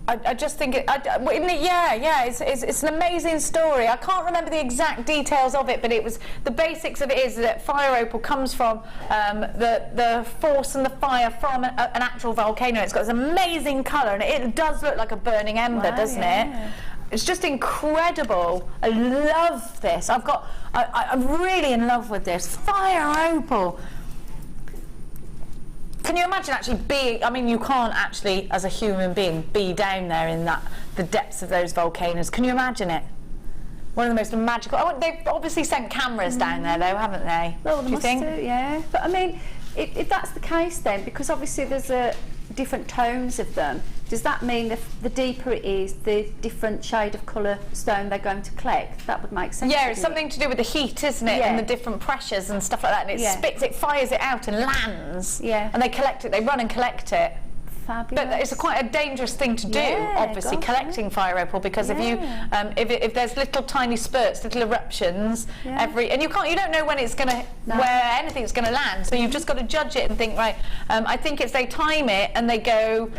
I just think it's an amazing story. I can't remember the exact details of it, but it was, the basics of it is that fire opal comes from the force and the fire from an actual volcano. It's got this amazing colour, and it does look like a burning ember, doesn't it? It's just incredible. I love this. I'm really in love with this. Fire opal. Can you imagine actually being, I mean, you can't actually, as a human being, be down there in the depths of those volcanoes. Can you imagine it? One of the most magical, they've obviously sent cameras down there though, haven't they? Well, do you think? Yeah. But I mean, if that's the case then, because obviously there's different tones of them, does that mean that the deeper it is, the different shade of colour stone they're going to collect? That would make sense. Yeah, it's something to do with the heat, isn't it? Yeah. And the different pressures and stuff like that. And it fires it out and lands. Yeah. And they collect it, they run and collect it. Fabulous. But it's quite a dangerous thing to do, obviously, collecting fire opal, because if you, if there's little tiny spurts, little eruptions, and you don't know when it's going to, where anything's going to land, so you've just got to judge it and think, right, I think it's they time it and they go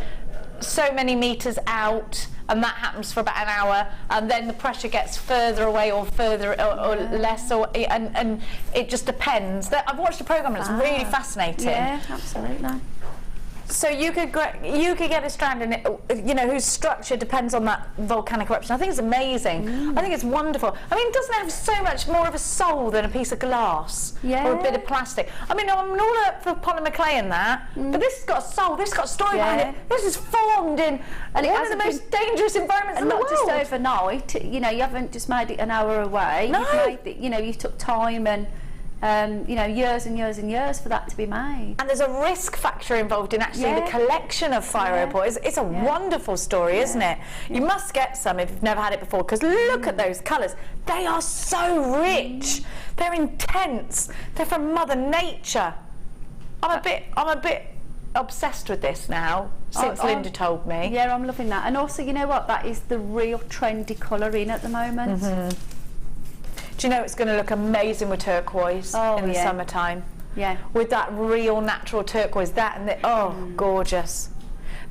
so many metres out, and that happens for about an hour, and then the pressure gets further away or further or less, and it just depends. I've watched the programme and it's really fascinating. Yeah, absolutely. So you could get a strand in it, you know, whose structure depends on that volcanic eruption. I think it's amazing. I think it's wonderful. I mean, doesn't it have so much more of a soul than a piece of glass or a bit of plastic? I mean, I'm all up for polymer clay and that, but this has got a soul. This has got a story behind it. This is formed in one of the most dangerous environments in the world. Not just overnight. You know, you haven't just made it an hour away. No. You've made it, you know, you took time and. You know, years and years and years for that to be made. And there's a risk factor involved in actually the collection of fire opal. It's a wonderful story, isn't it? You must get some if you've never had it before, because look at those colours. They are so rich. They're intense. They're from Mother Nature. I'm a bit obsessed with this now since Linda told me. Yeah, I'm loving that. And also, you know what? That is the real trendy colour in at the moment. Do you know it's going to look amazing with turquoise in the summertime? Yeah. With that real natural turquoise, that and the, gorgeous.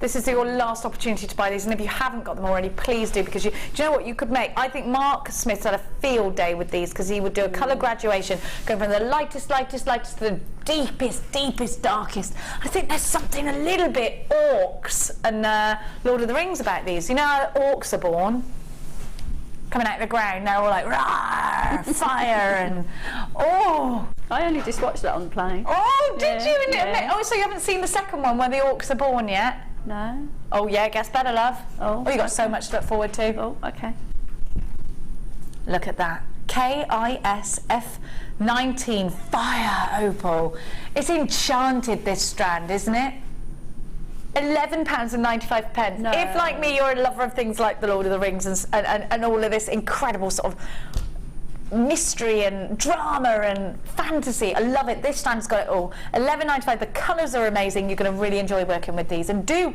This is your last opportunity to buy these, and if you haven't got them already, please do, because do you know what you could make? I think Mark Smith's had a field day with these, because he would do a colour graduation, going from the lightest to the deepest, darkest. I think there's something a little bit orcs and Lord of the Rings about these. You know how orcs are born? Coming out of the ground, they're all like, "Rawr, fire," and I only just watched that on the plane. Oh, did you? Oh, so you haven't seen the second one where the orcs are born yet? No. Oh yeah, gets better, love. Oh, you got so much to look forward to. Oh, okay. Look at that. KISF 19 fire opal. It's enchanted, this strand, isn't it? £11.95. No. If, like me, you're a lover of things like the Lord of the Rings and all of this incredible sort of mystery and drama and fantasy, I love it. This strand's got it all. £11.95. The colours are amazing. You're going to really enjoy working with these. And do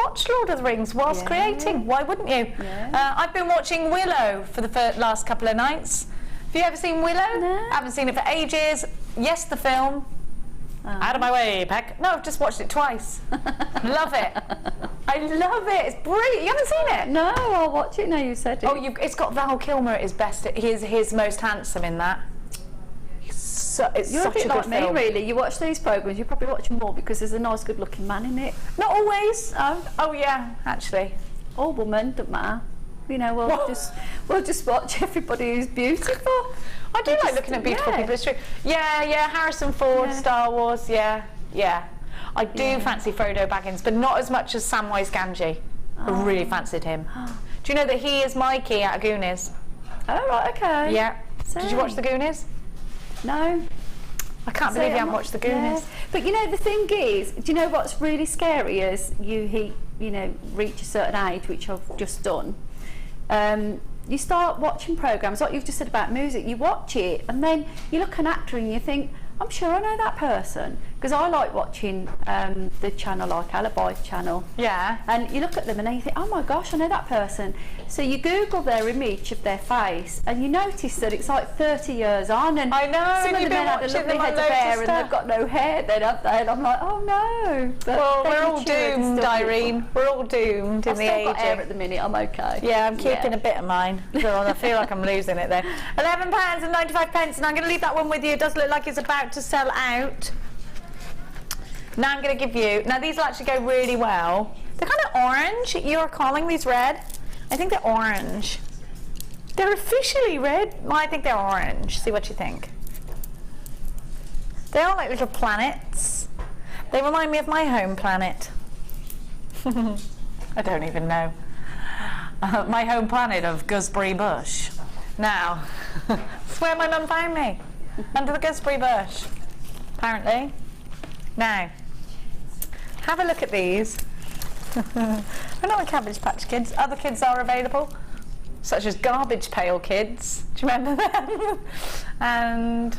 watch Lord of the Rings whilst creating. Why wouldn't you? Yeah. I've been watching Willow for the last couple of nights. Have you ever seen Willow? No. I haven't seen it for ages. Yes, the film. Out of my way, Peck. No, I've just watched it twice. Love it. I love it. It's brilliant. You haven't seen it? No, I'll watch it now you said it. Oh, it's got Val Kilmer at his best. He's most handsome in that. It's You're such a bit a like good me, film. really. You watch these programmes, you probably watch more because there's a nice, good-looking man in it. Not always. Oh yeah, actually. Or woman, doesn't matter. You know, we'll just watch everybody who's beautiful. I do like looking at beautiful people. It's true. Yeah. Harrison Ford, Star Wars. Yeah. I do fancy Frodo Baggins, but not as much as Samwise Gamgee. I really fancied him. Do you know that he is Mikey out of Goonies? Oh right, okay. Yeah. So, did you watch the Goonies? No. I can't believe you haven't watched the Goonies. Yeah. But you know, the thing is, do you know what's really scary is you reach a certain age, which I've just done. You start watching programmes, like you've just said about music, you watch it and then you look at an actor and you think, I'm sure I know that person. Because I like watching the channel, like Alibi's channel. Yeah. And you look at them and then you think, oh my gosh, I know that person. So you Google their image of their face and you notice that it's like 30 years on. And I know. some of them had a lovely head of hair and they've got no hair then, have they? And I'm like, oh no. But well, we're all doomed, Irene. We're all doomed in the age. I've still got hair at the minute, I'm okay. Yeah, I'm keeping a bit of mine. So I feel like I'm losing it there. £11.95, and I'm going to leave that one with you. It does look like it's about to sell out. Now I'm going to give you, now these will actually go really well. They're kind of orange. You're calling these red? I think they're orange. They're officially red. Well, I think they're orange. See what you think. They are like little planets. They remind me of my home planet. I don't even know. My home planet of gooseberry bush. Now, that's where my mum found me. Under the gooseberry bush, apparently. Now, have a look at these. We're not the Cabbage Patch Kids. Other kids are available, such as Garbage Pail Kids. Do you remember them? And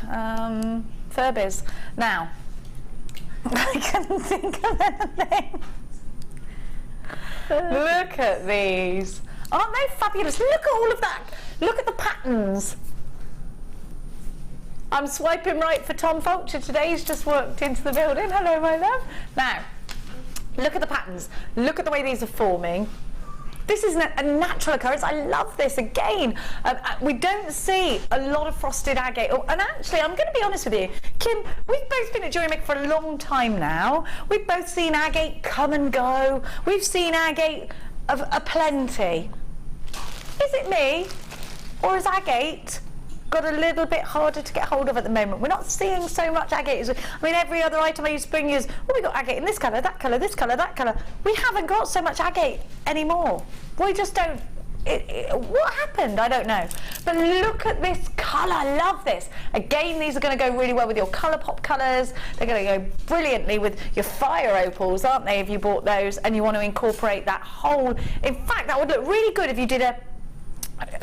Furbies. Now, I couldn't think of anything. Look at these. Aren't they fabulous? Look at all of that. Look at the patterns. I'm swiping right for Tom Fulcher today. He's just walked into the building. Hello, my love. Now, look at the patterns. Look at the way these are forming. This is a natural occurrence. I love this. Again, we don't see a lot of frosted agate. Oh, and actually, I'm going to be honest with you, Kim, we've both been at Jewellery Maker for a long time now. We've both seen agate come and go. We've seen agate of aplenty. Is it me, or is agate got a little bit harder to get hold of at the moment? We're not seeing so much agate. I mean, every other item I used to bring is, oh, we got agate in this colour, that colour, this colour, that colour. We haven't got so much agate anymore. We just don't. What happened? I don't know. But look at this colour. I love this. Again, these are going to go really well with your Colourpop colours. They're going to go brilliantly with your fire opals, aren't they, if you bought those and you want to incorporate that whole. In fact, that would look really good if you did a.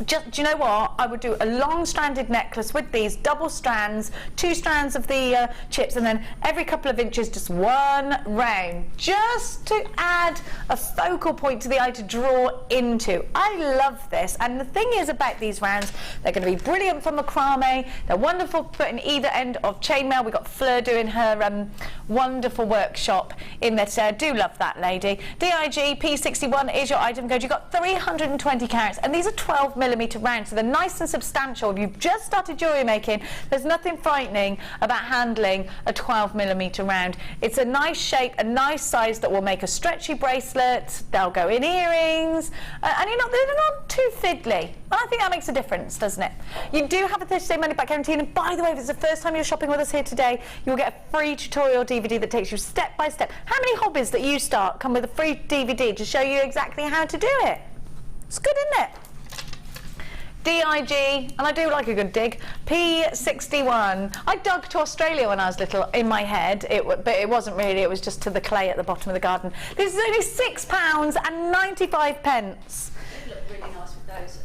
Do you know what? I would do a long-stranded necklace with these double strands, 2 strands of the chips, and then every couple of inches, just one round, just to add a focal point to the eye to draw into. I love this, and the thing is about these rounds, they're going to be brilliant for macrame. They're wonderful to put in either end of chainmail. We've got Fleur doing her wonderful workshop in there today. I do love that lady. DIG P61 is your item code. You've got 320 carats, and these are 12mm round, so they're nice and substantial. If you've just started jewellery making, there's nothing frightening about handling a 12mm round. It's a nice shape, a nice size that will make a stretchy bracelet. They'll go in earrings, and they're not too fiddly. And I think that makes a difference, doesn't it? You do have a 30-day money-back guarantee, and by the way, if it's the first time you're shopping with us here today, you'll get a free tutorial DVD that takes you step by step. How many hobbies that you start come with a free DVD to show you exactly how to do it? It's good, isn't it? DIG, and I do like a good dig, P61. I dug to Australia when I was little in my head, but it wasn't really, it was just to the clay at the bottom of the garden. This is only £6.95. They look really nice with those.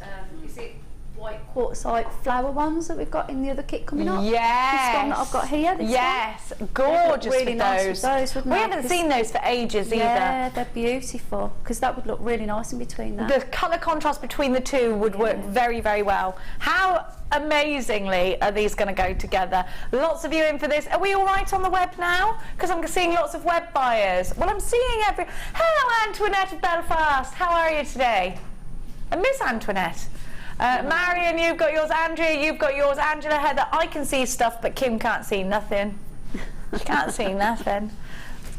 Is it white quartzite flower ones that we've got in the other kit coming up? Yes. This one that I've got here. Yes, gorgeous really with nice those. With those, wouldn't we they? haven't seen those for ages either. Yeah, they're beautiful, because that would look really nice in between that. The colour contrast between the two would work very, very well. How amazingly are these going to go together? Lots of you in for this. Are we all right on the web now? Because I'm seeing lots of web buyers. Well, I'm seeing Hello, Antoinette of Belfast. How are you today? And Miss Antoinette. Marion, you've got yours. Andrea, you've got yours. Angela, Heather, I can see stuff, but Kim can't see nothing. She can't see nothing.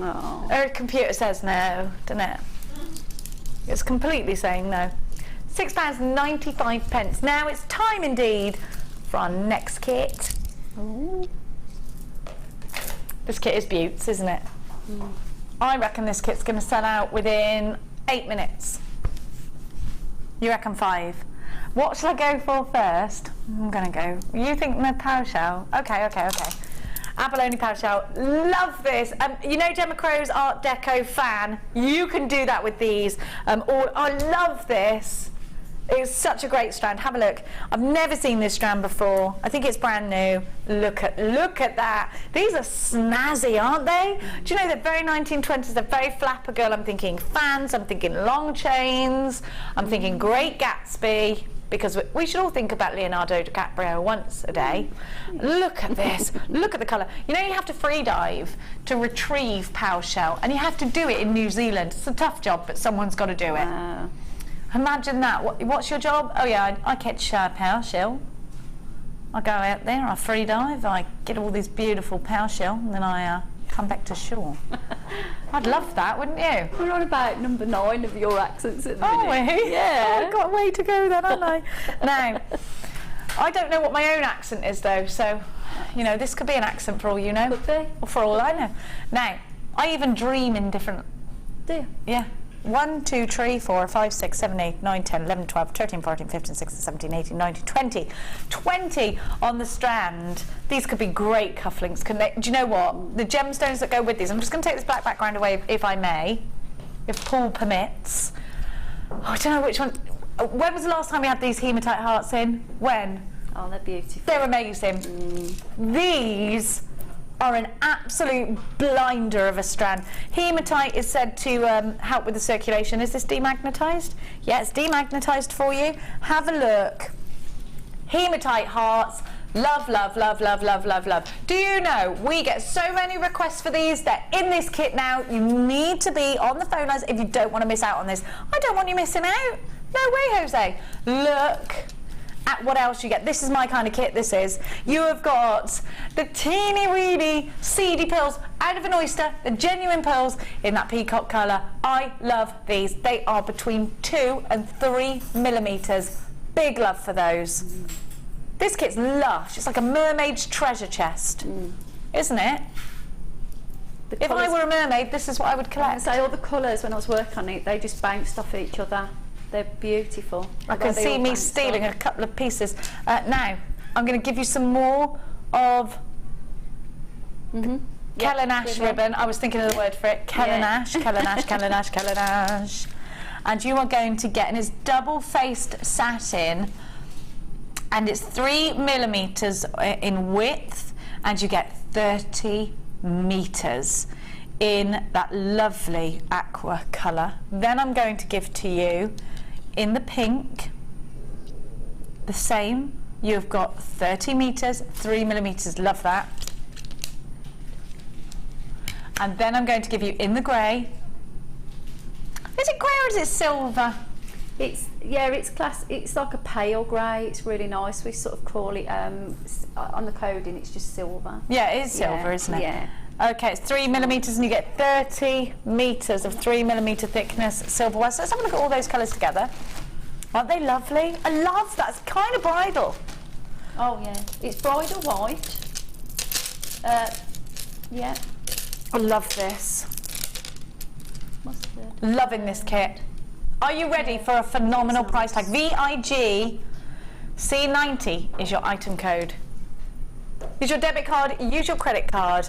Oh. Her computer says no, doesn't it? It's completely saying no. £6.95. Now it's time indeed for our next kit. Ooh. This kit is beauts, isn't it? Mm. I reckon this kit's going to sell out within 8 minutes. You reckon 5? What shall I go for first? I'm going to go. You think the power shell? Okay. Abalone power shell. Love this. You know Gemma Crow's Art Deco fan? You can do that with these. I love this. It's such a great strand. Have a look. I've never seen this strand before. I think it's brand new. Look at that. These are snazzy, aren't they? Do you know they're very 1920s? They're very flapper girl. I'm thinking fans. I'm thinking long chains. I'm thinking Great Gatsby. Because we should all think about Leonardo DiCaprio once a day. Look at this. Look at the colour. You know you have to free dive to retrieve power shell, and you have to do it in New Zealand. It's a tough job, but someone's got to do it. Imagine that. What's your job? Oh yeah, I catch power shell. I go out there, I free dive, I get all this beautiful power shell, and then I come back to shore. I'd love that, wouldn't you? We're on about number 9 of your accents at the minute. Are we? Yeah. Oh, I've got a way to go then, haven't I? Now, I don't know what my own accent is though, so, this could be an accent for all you know. Could be. Or for all I know. Now, I even dream in different... Do you? Yeah. 1, 2, 3, 4, 5, 6, 7, 8, 9, 10, 11, 12, 13, 14, 15, 16, 17, 18, 19, 20. 20 on the strand. These could be great cufflinks. Do you know what? The gemstones that go with these, I'm just going to take this black background away if I may, if Paul permits. Oh, I don't know which one. When was the last time we had these hematite hearts in? When? Oh, they're beautiful. They're amazing. These are an absolute blinder of a strand. Hematite is said to help with the circulation. Is this demagnetized? Yeah, it's demagnetized for you. Have a look. Hematite hearts, Love, love, love, love, love, love, love. Do you know, we get so many requests for these. They're in this kit now. You need to be on the phone lines if you don't want to miss out on this. I don't want you missing out. No way, Jose. Look at what else you get. This is my kind of kit, this is. You have got the teeny weeny seedy pearls out of an oyster, the genuine pearls in that peacock colour. I love these. They are between 2 and 3 millimetres. Big love for those. This kit's lush. It's like a mermaid's treasure chest, isn't it? If I were a mermaid, this is what I would collect. So all the colours, when I was working on it, they just bounced off each other. They're beautiful. I can see me stealing a couple of pieces. Now, I'm going to give you some more of Kelanash ribbon. I was thinking of the word for it. Kelanash, Kelanash, Kelanash, Kelanash. And you are going to get, and it's double-faced satin, and it's 3 millimetres in width, and you get 30 metres in that lovely aqua colour. Then I'm going to give to you in the pink the same. You've got 30 metres, 3 millimetres, love that. And then I'm going to give you in the grey. Is it grey or is it silver? It's it's like a pale grey. It's really nice. We sort of call it on the coding. It's just silver. Yeah, it is silver, isn't it? Yeah. Okay, it's 3 millimetres, and you get 30 metres of 3 millimetre thickness silverware. So let's have a look at all those colours together. Aren't they lovely? I love that. It's kind of bridal. Oh yeah, it's bridal white. Yeah. I love this. Mustard. Loving this kit. Are you ready for a phenomenal price tag? VIG C90 is your item code. Use your debit card, use your credit card,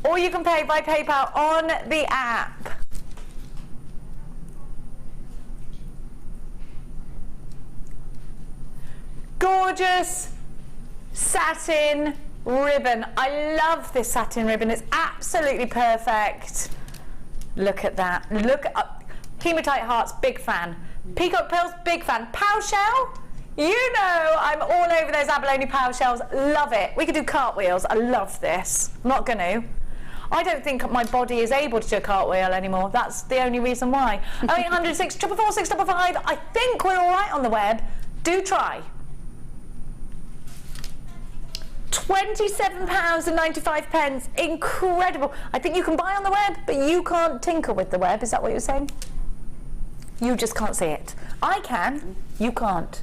or you can pay by PayPal on the app. Gorgeous satin ribbon. I love this satin ribbon. It's absolutely perfect. Look at that. Look at hematite hearts, big fan. Peacock pearls, big fan. Pow shell, you know I'm all over those abalone pow shells. Love it. We could do cartwheels. I love this. I'm not going to. I don't think my body is able to do a cartwheel anymore. That's the only reason why. 0800 644 655. I think we're all right on the web. Do try. £27.95. Incredible. I think you can buy on the web, but you can't tinker with the web. Is that what you're saying? You just can't see it. I can. You can't.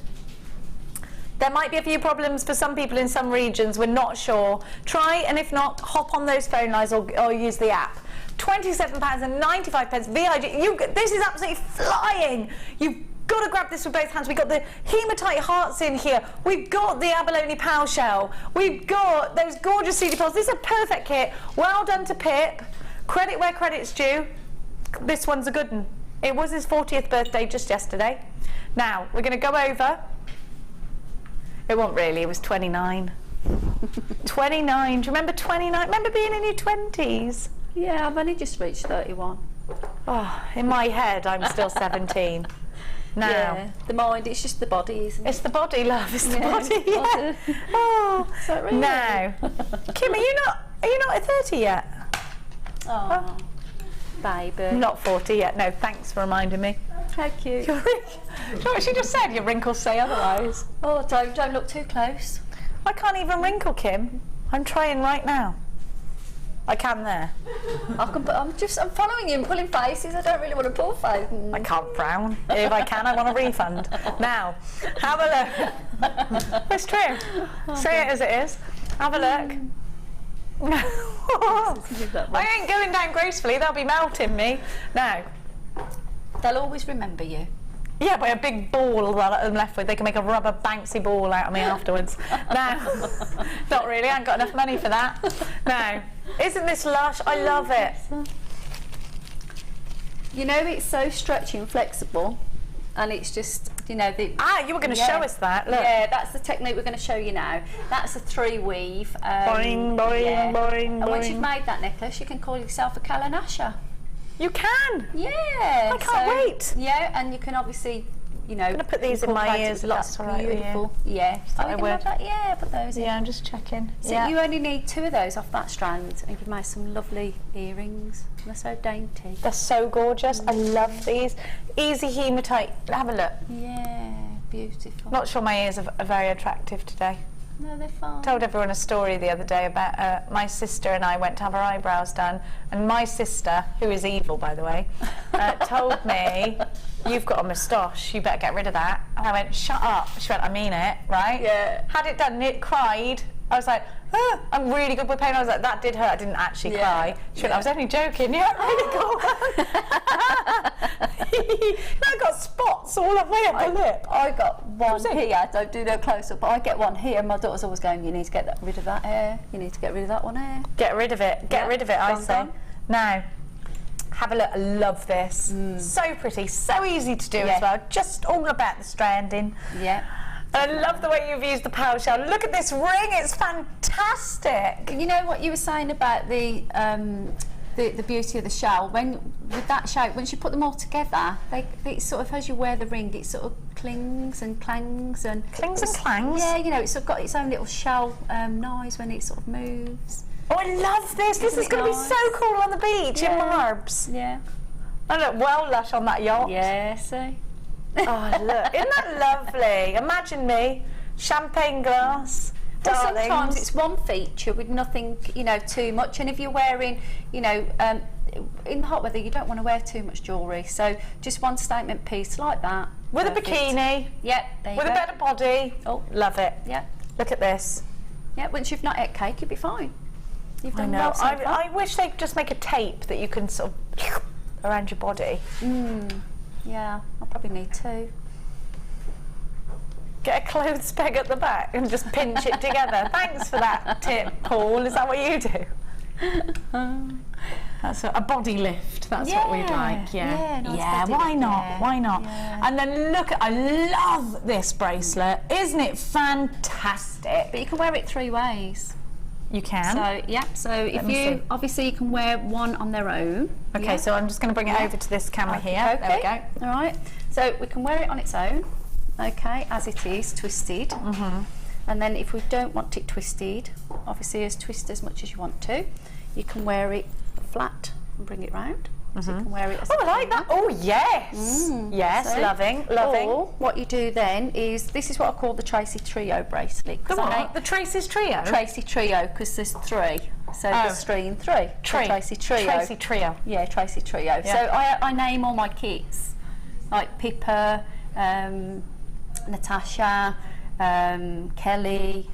There might be a few problems for some people in some regions. We're not sure. Try, and if not, hop on those phone lines or use the app. £27.95 VIG. This is absolutely flying. You've got to grab this with both hands. We've got the hematite hearts in here. We've got the abalone pow shell. We've got those gorgeous seedy pearls. This is a perfect kit. Well done to Pip. Credit where credit's due. This one's a good one. It was his 40th birthday just yesterday. Now, we're going to go over. It wasn't really, it was 29. 29. Do you remember 29? Remember being in your 20s? Yeah, I've only just reached 31. Oh, in my head, I'm still 17. Now, yeah, the mind, it's just the body, isn't it? It's the body, love. It's the body. Yeah. Oh, is that really? Now, Kim, are you not at 30 yet? Oh, baby. Not 40 yet. No, thanks for reminding me. How cute. Do you know what she just said? Your wrinkles say otherwise. Oh, don't look too close. I can't even wrinkle, Kim. I'm trying right now. I can there. I'm following you and pulling faces. I don't really want to pull faces. I can't frown. If I can, I want a refund. Now, have a look. It's true. Say it as it is. Have a look. I ain't going down gracefully. They'll be melting me. Now. They'll always remember you. Yeah, by a big ball that I'm left with. They can make a rubber bouncy ball out of me afterwards. Now, not really. I haven't got enough money for that. Now, isn't this lush? I love it. You know, it's so stretchy and flexible, and it's just, you know, the... you were going to show us that. Look. Yeah, that's the technique we're going to show you now. That's a 3-weave. Boing, boing, boing, and once boing. you've made that necklace, you can call yourself a Kalanasha. You can? Yeah. I can't wait. Yeah, and you can obviously you know. I'm going to put these in my ears if lots that's of all right with you. beautiful. Yeah. I would. Yeah, put those in. Yeah, I'm just checking. So you only need 2 of those off that strand, and you've made some lovely earrings. They're so dainty. They're so gorgeous. I love these. Easy hematite. Have a look. Yeah, beautiful. Not sure my ears are very attractive today. No, they're fine. Told everyone a story the other day about my sister and I went to have our eyebrows done, and my sister, who is evil by the way, told me, "You've got a moustache, you better get rid of that." And I went, "Shut up." She went, "I mean it, right?" Yeah. Had it done, and it cried. I was like, "Oh, I'm really good with pain." I was like, "That did hurt." I didn't actually cry. She went, "I was only joking." Yeah, really cool. I got spots all the way up the lip. I got one here. Don't do no close up, but I get one here. My daughter's always going, "You need to get rid of that hair. You need to get rid of that one hair." Get rid of it. Get rid of it. I say. Now, have a look. I love this. So pretty. So easy to do as well. Just all about the stranding. Yeah. I love the way you've used the power shell. Look at this ring, it's fantastic. You know what you were saying about the beauty of the shell? With that shape, once you put them all together, it sort of, as you wear the ring, it sort of clings and clangs and... Clings and clangs? Yeah, you know, it's sort of got its own little shell noise when it sort of moves. Oh, I love this. This is going to be so cool on the beach in Marbs. Yeah. I look well lush on that yacht. Yeah, see? Oh, look, isn't that lovely? Imagine me, champagne glass, darlings. Sometimes it's one feature with nothing, you know, too much. And if you're wearing, you know, in the hot weather, you don't want to wear too much jewellery. So just one statement piece like that. With a bikini. Yep, there you go. With a better body. Oh, love it. Yeah. Look at this. Yeah, once you've not ate cake, you'll be fine. You've done I know. well so far. I wish they'd just make a tape that you can sort of around your body. Yeah, I'll probably need 2. Get a clothes peg at the back and just pinch it together. Thanks for that tip, Paul. Is that what you do? That's a body lift. That's what we'd like. Yeah. Nice why not? Why not? Yeah. And then look at, I love this bracelet. Isn't it fantastic? But you can wear it 3 ways. You can. So so if you obviously you can wear one on their own. Okay, so I'm just going to bring it over to this camera here. There we go. All right. So we can wear it on its own. Okay, as it is twisted. And then if we don't want it twisted, obviously twist as much as you want to. You can wear it flat and bring it round. So you can wear it as I like that. Oh, yes. Yes, So, loving. Or what you do then is, this is what I call the Tracy Trio bracelet. The what? The Tracy's Trio? Tracy Trio, because there's 3. So there's 3 and 3. Tracy Trio. Tracy Trio. Yeah, Tracy Trio. Yeah. So I name all my kits, like Pippa, Natasha, Kelly,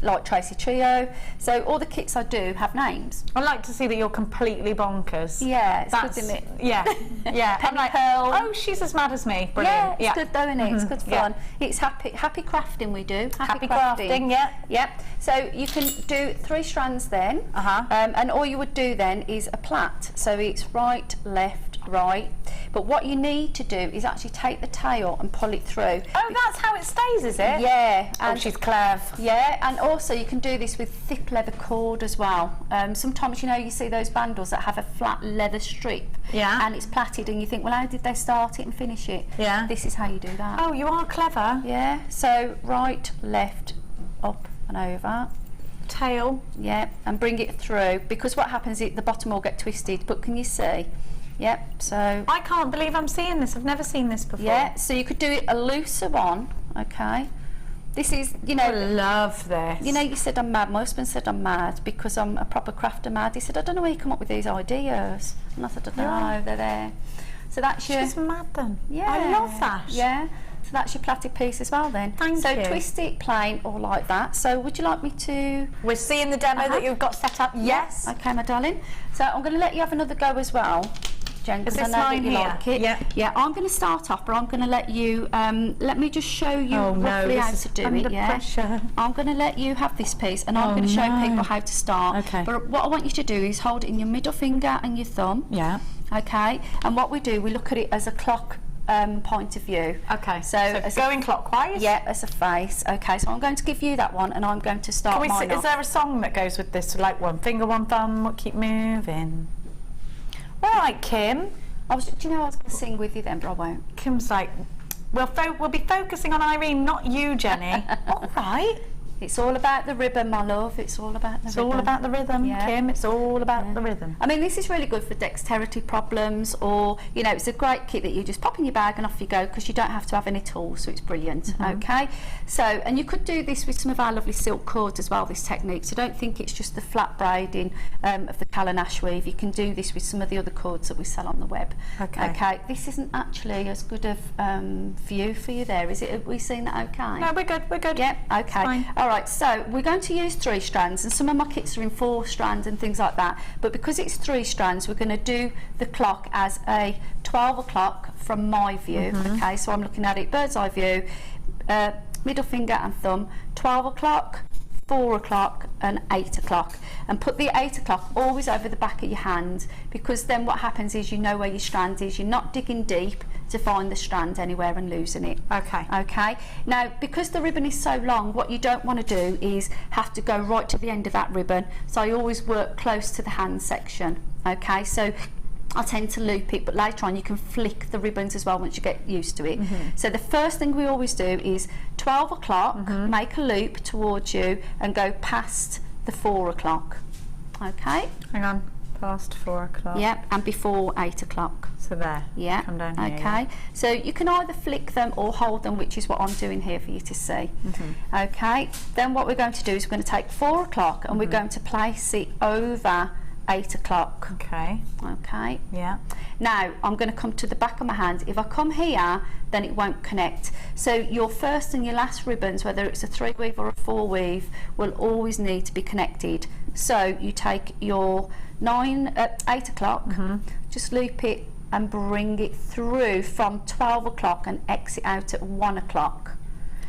like Tracy Trio. So all the kits I do have names. I like to see that you're completely bonkers. Yeah, it's good, isn't it? Yeah, yeah. Penny I'm like, Pearl. oh, she's as mad as me. Brilliant. Yeah, it's good though, isn't it? It's good fun. It's happy crafting we do. Happy crafting, yeah. Yep. So you can do 3 strands then. And all you would do then is a plait. So it's right, left, right. But what you need to do is actually take the tail and pull it through. Oh, that's how it stays, is it? Yeah. And she's clever. Yeah, and also you can do this with thick leather cord as well. Sometimes, you know, you see those bundles that have a flat leather strip. Yeah. And it's plaited, and you think, well, how did they start it and finish it? Yeah. This is how you do that. Oh, you are clever. Yeah. So right, left, up and over. Tail. Yeah, and bring it through, because what happens is the bottom will get twisted. But can you see? Yep. So I can't believe I'm seeing this. I've never seen this before. yeah. So you could do it a looser one. Okay. This is, you know, I love this. you know, you said I'm mad. My husband said I'm mad because I'm a proper crafter mad. He said, I don't know where you come up with these ideas. And I said, I don't know, they're there. So that's your... She's mad then. Yeah. I love that. Yeah. So that's your plaited piece as well then. Thank so you. Twist it plain or like that. So would you like me to... We're seeing the demo that you've got set up. Yes. Okay, my darling. So I'm going to let you have another go as well, Jen, because I know that you like it. Yeah. Yeah, I'm going to start off, but I'm going to let you, let me just show you roughly how to do it. Yeah. Pressure. I'm going to let you have this piece, and I'm going to show people how to start. Okay. But what I want you to do is hold it in your middle finger and your thumb. Yeah. Okay. And what we do, we look at it as a clock point of view. Okay. So as going clockwise. Yeah, as a face. Okay. So I'm going to give you that one, and I'm going to start mine off. Is there a song that goes with this, like one finger, one thumb, keep moving? All right, Kim. Do you know I was going to sing with you then, but I won't. Kim's like, We'll be focusing on Irene, not you, Jenny. All right. It's all about the ribbon, my love. It's all about the ribbon. It's all about the rhythm, yeah. Kim. It's all about the rhythm. I mean, this is really good for dexterity problems, or, you know, it's a great kit that you just pop in your bag and off you go, because you don't have to have any tools, so it's brilliant. Okay, so, and you could do this with some of our lovely silk cords as well, this technique, so don't think it's just the flat braiding of the Cal and Ash weave. You can do this with some of the other cords that we sell on the web. Okay, this isn't actually as good of view for you there, is it? Have we seen that okay? No, we're good. Yeah, okay. All right, so we're going to use 3 strands, and some of my kits are in 4 strands and things like that, but because it's 3 strands, we're going to do the clock as a 12 o'clock from my view. Okay, so I'm looking at it bird's eye view, middle finger and thumb, 12 o'clock, 4 o'clock and 8 o'clock, and put the 8 o'clock always over the back of your hand, because then what happens is you know where your strand is, you're not digging deep to find the strand anywhere and losing it. Okay, now because the ribbon is so long, what you don't want to do is have to go right to the end of that ribbon, so I always work close to the hand section. Okay, so I tend to loop it, but later on you can flick the ribbons as well once you get used to it. So the first thing we always do is 12 o'clock, make a loop towards you and go past the 4 o'clock. Okay? Hang on, past 4 o'clock. Yep, and before 8 o'clock. So there. Yeah. Come down here. Okay. So you can either flick them or hold them, which is what I'm doing here for you to see. Okay. Then what we're going to do is we're going to take 4 o'clock and we're going to place it over 8 o'clock. Okay. Okay. Yeah. Now I'm going to come to the back of my hand. If I come here, then it won't connect. So your first and your last ribbons, whether it's a 3 weave or a 4 weave, will always need to be connected. So you take your 8 o'clock, just loop it and bring it through from 12 o'clock and exit out at 1 o'clock.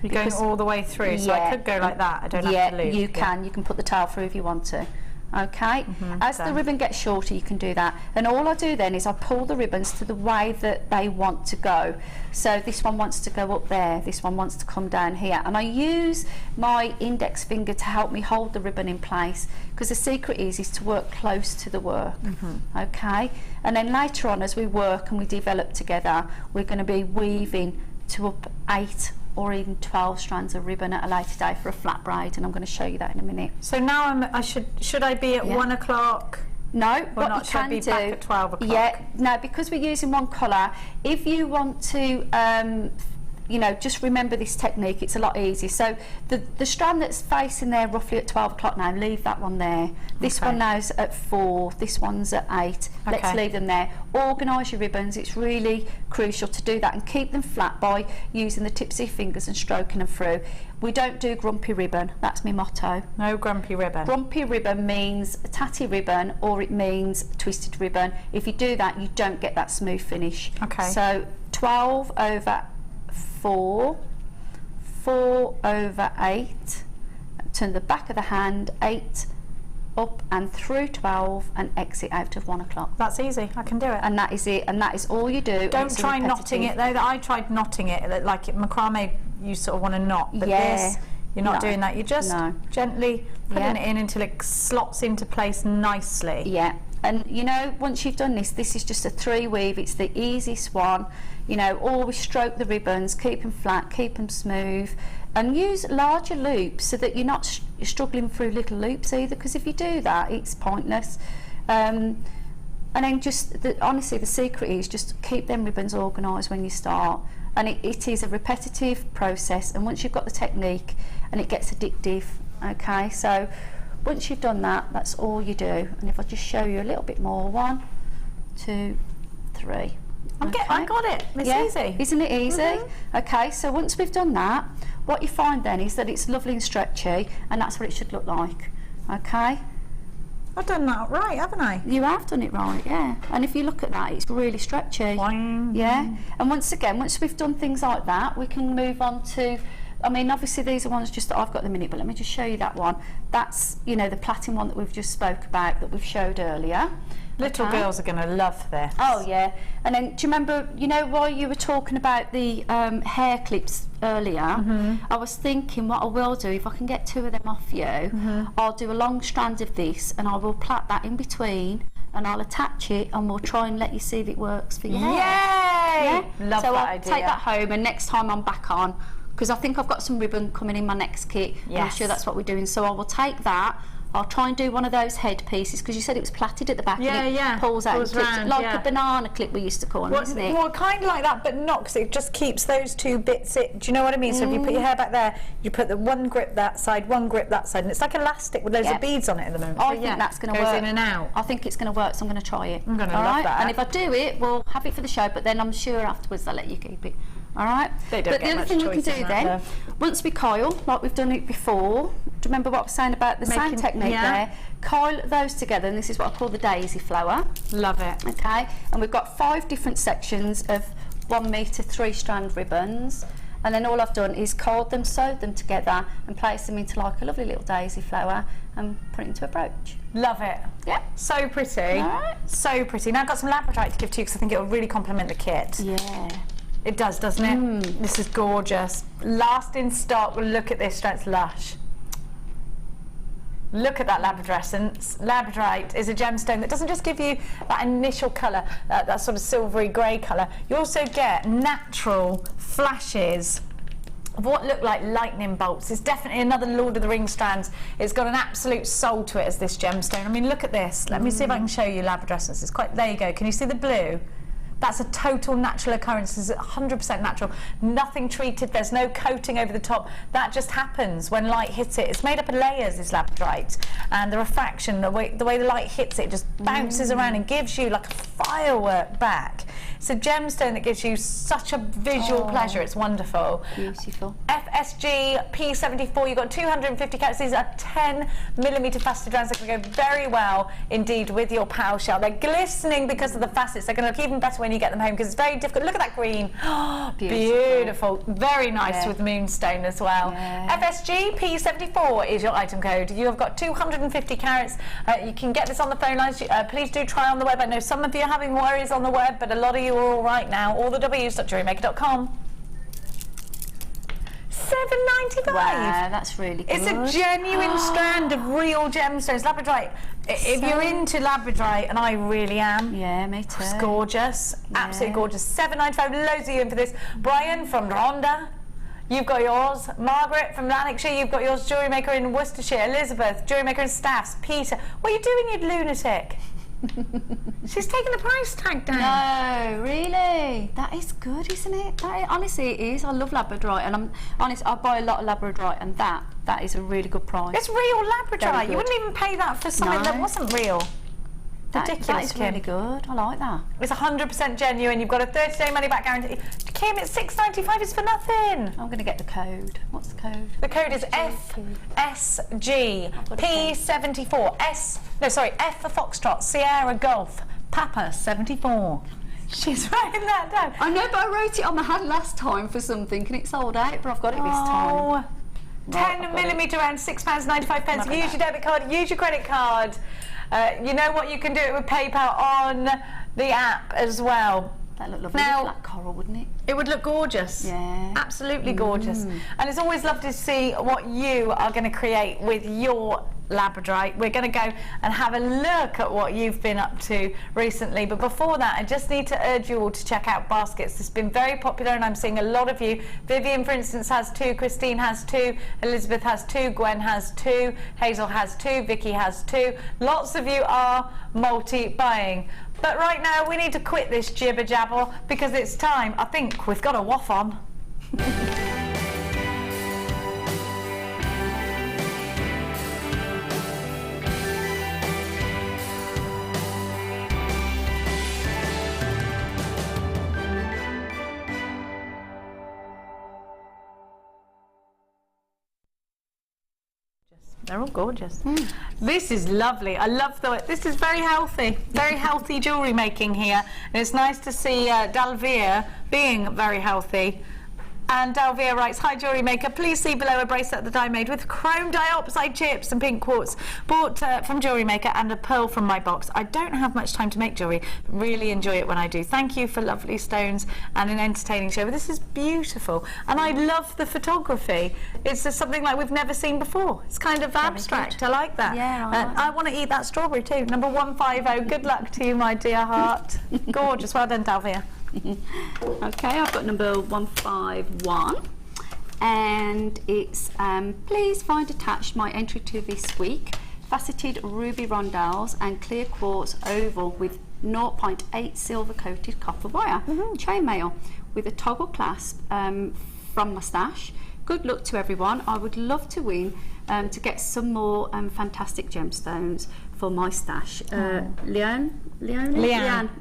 You're going all the way through, so I could go like that. I don't have to loop. You can put the tail through if you want to. Okay, as the ribbon gets shorter, you can do that, and all I do then is I pull the ribbons to the way that they want to go. So this one wants to go up there, this one wants to come down here, and I use my index finger to help me hold the ribbon in place, because the secret is to work close to the work. Okay, and then later on as we work and we develop together, we're going to be weaving to up 8 or even 12 strands of ribbon at a later day for a flat braid, and I'm going to show you that in a minute. So now should I be at 1 o'clock? No, or what not? you can should I be do, back at 12 o'clock? Yeah, no, because we're using one colour, if you want to you know, just remember this technique, it's a lot easier. So the strand that's facing there roughly at 12 o'clock now, leave that one there. This one now's at 4, this one's at 8. Let's leave them there. Organise your ribbons, it's really crucial to do that, and keep them flat by using the tips of your fingers and stroking them through. We don't do grumpy ribbon, that's my motto. No grumpy ribbon. Grumpy ribbon means a tatty ribbon, or it means twisted ribbon. If you do that, you don't get that smooth finish. Okay. So 12 over 4, 4 over 8, turn the back of the hand, 8 up and through 12 and exit out of 1 o'clock. That's easy, I can do it. And that is it, and that is all you do. Don't try knotting it though. I tried knotting it, like macrame you sort of want to knot, but this, you're not doing that. You're just gently putting it in until it slots into place nicely. Yeah. And you know, once you've done this, this is just a 3 weave, it's the easiest one. You know, always stroke the ribbons, keep them flat, keep them smooth, and use larger loops so that you're not struggling through little loops either, because if you do that, it's pointless. And then just, honestly, the secret is just keep them ribbons organised when you start. And it is a repetitive process, and once you've got the technique, and it gets addictive, okay? So once you've done that, that's all you do. And if I just show you a little bit more, 1, 2, 3. I got it. It's easy. Isn't it easy? Okay, so once we've done that, what you find then is that it's lovely and stretchy, and that's what it should look like. Okay? I've done that right, haven't I? You have done it right, yeah. And if you look at that, it's really stretchy. Boing. Yeah. And once again, once we've done things like that, we can move on to, I mean, obviously these are ones just that I've got at the minute, but let me just show you that one. That's, you know, the plaiting one that we've just spoke about, that we've showed earlier. Little girls are going to love this. Oh yeah. And then do you remember, you know, while you were talking about the hair clips earlier, I was thinking what I will do, if I can get 2 of them off you, I'll do a long strand of this and I will plait that in between, and I'll attach it, and we'll try and let you see if it works for your hair. Yeah, love so that I'll idea. take that home, and next time I'm back on, because I think I've got some ribbon coming in my next kit. Yes. I'm sure that's what we're doing. So I will take that. I'll try and do one of those head pieces, because you said it was plaited at the back, and it pulls out and clips, round, like a banana clip we used to call them, isn't it? Well, kind of like that, but not, because it just keeps those two bits. Do you know what I mean? So if you put your hair back there, you put the one grip that side, one grip that side, and it's like elastic with loads of beads on it at the moment. I think that's going to work. Goes in and out. I think it's going to work, so I'm going to try it. I'm going to love that. And if I do it, we'll have it for the show, but then I'm sure afterwards they'll let you keep it. All right? They don't but get the other much thing we can choice do in then, that, once we coil, like we've done it before, do you remember what I was saying about the same technique there? Coil those together, and this is what I call the daisy flower. Love it. Okay, and we've got 5 different sections of 1 metre 3-strand ribbons, and then all I've done is coiled them, sewed them together, and placed them into like a lovely little daisy flower and put it into a brooch. Love it. Yeah. So pretty. All right. So pretty. Now I've got some labradorite to give to you, because I think it will really complement the kit. Yeah. It does, doesn't it? This is gorgeous. Last in stock. Look at this, it's lush. Look at that labradorescence. Labradorite is a gemstone that doesn't just give you that initial colour, that sort of silvery grey colour. You also get natural flashes of what look like lightning bolts. It's definitely another Lord of the Rings strands. It's got an absolute soul to it as this gemstone. I mean, look at this. Let me see if I can show you labradorescence. It's quite, there you go. Can you see the blue? That's a total natural occurrence. It's 100% natural. Nothing treated. There's no coating over the top. That just happens when light hits it. It's made up of layers, this labradorite, and the refraction, the way the light hits it, just bounces around and gives you like a firework back. It's a gemstone that gives you such a visual pleasure. It's wonderful. Beautiful. FSG P74. You've got 250 carats. These are 10mm faceted rounds that can go very well indeed with your POW shell. They're glistening because of the facets. They're going to look even better when you get them home, because it's very difficult. Look at that green. Oh, beautiful. Very nice with moonstone as well. FSG P74 is your item code. You have got 250 carats. You can get this on the phone lines. Please do try on the web. I know some of you are having worries on the web, but a lot of you are all right now. All the w's.jewellerymaker.com. $7.95. Wow, that's really good. It's a genuine strand of real gemstones. Labradorite. If you're into labradorite, and I really am. Yeah, me too. It's gorgeous. Absolutely gorgeous. $7.95. Loads of you in for this. Brian from Rhondda. You've got yours. Margaret from Lanarkshire, you've got yours. Jewellery Maker in Worcestershire. Elizabeth, Jewellery Maker in Staffs. Peter. What are you doing, you lunatic? She's taking the price tag down. No, really? That is good, isn't it? Honestly, it is. I love labradorite, and I'm honest, I buy a lot of labradorite, and that is a really good price. It's real labradorite. You wouldn't even pay that for something that wasn't real. Ridiculous, that is Kim. really good. I like that. It's 100% genuine. You've got a 30-day money-back guarantee. Kim, it's $6.95. It's for nothing. I'm going to get the code. What's the code? The code is FSG P74. F for Foxtrot, Sierra Golf, Papa 74. She's writing that down. I know, but I wrote it on the hand last time for something, and it sold out, but I've got it this time. 10mm around £6.95. Use your debit card, use your credit card. You know what, you can do it with PayPal on the app as well. That looked lovely. Now, black coral, wouldn't it? It would look gorgeous. Yeah. Absolutely gorgeous. And it's always lovely to see what you are going to create with your labradorite. We're going to go and have a look at what you've been up to recently, but before that I just need to urge you all to check out baskets. It's been very popular, and I'm seeing a lot of you. Vivian, for instance, has 2, Christine has 2, Elizabeth has 2, Gwen has 2, Hazel has 2, Vicky has 2. Lots of you are multi-buying. But right now we need to quit this jibber jabber, because it's time. I think we've got a waff on. They're all gorgeous. This is lovely. I love this is very healthy jewellery making here. And it's nice to see Dalvia being very healthy. And Dalvia writes, "Hi Jewellery Maker, please see below a bracelet that I made with chrome dioxide chips and pink quartz, bought from Jewellery Maker, and a pearl from my box. I don't have much time to make jewellery, but really enjoy it when I do. Thank you for lovely stones and an entertaining show." But this is beautiful, and I love the photography. It's just something like we've never seen before. It's kind of abstract. I like that. Yeah, I want to eat that strawberry too. Number 150. Good luck to you, my dear heart. Gorgeous. Well done, Dalvia. Okay, I've got number 151, and it's please find attached my entry to this week: faceted ruby rondelles and clear quartz oval with 0.8 silver coated copper wire chainmail with a toggle clasp from my stash. Good luck to everyone. I would love to win to get some more fantastic gemstones for my stash. Leanne,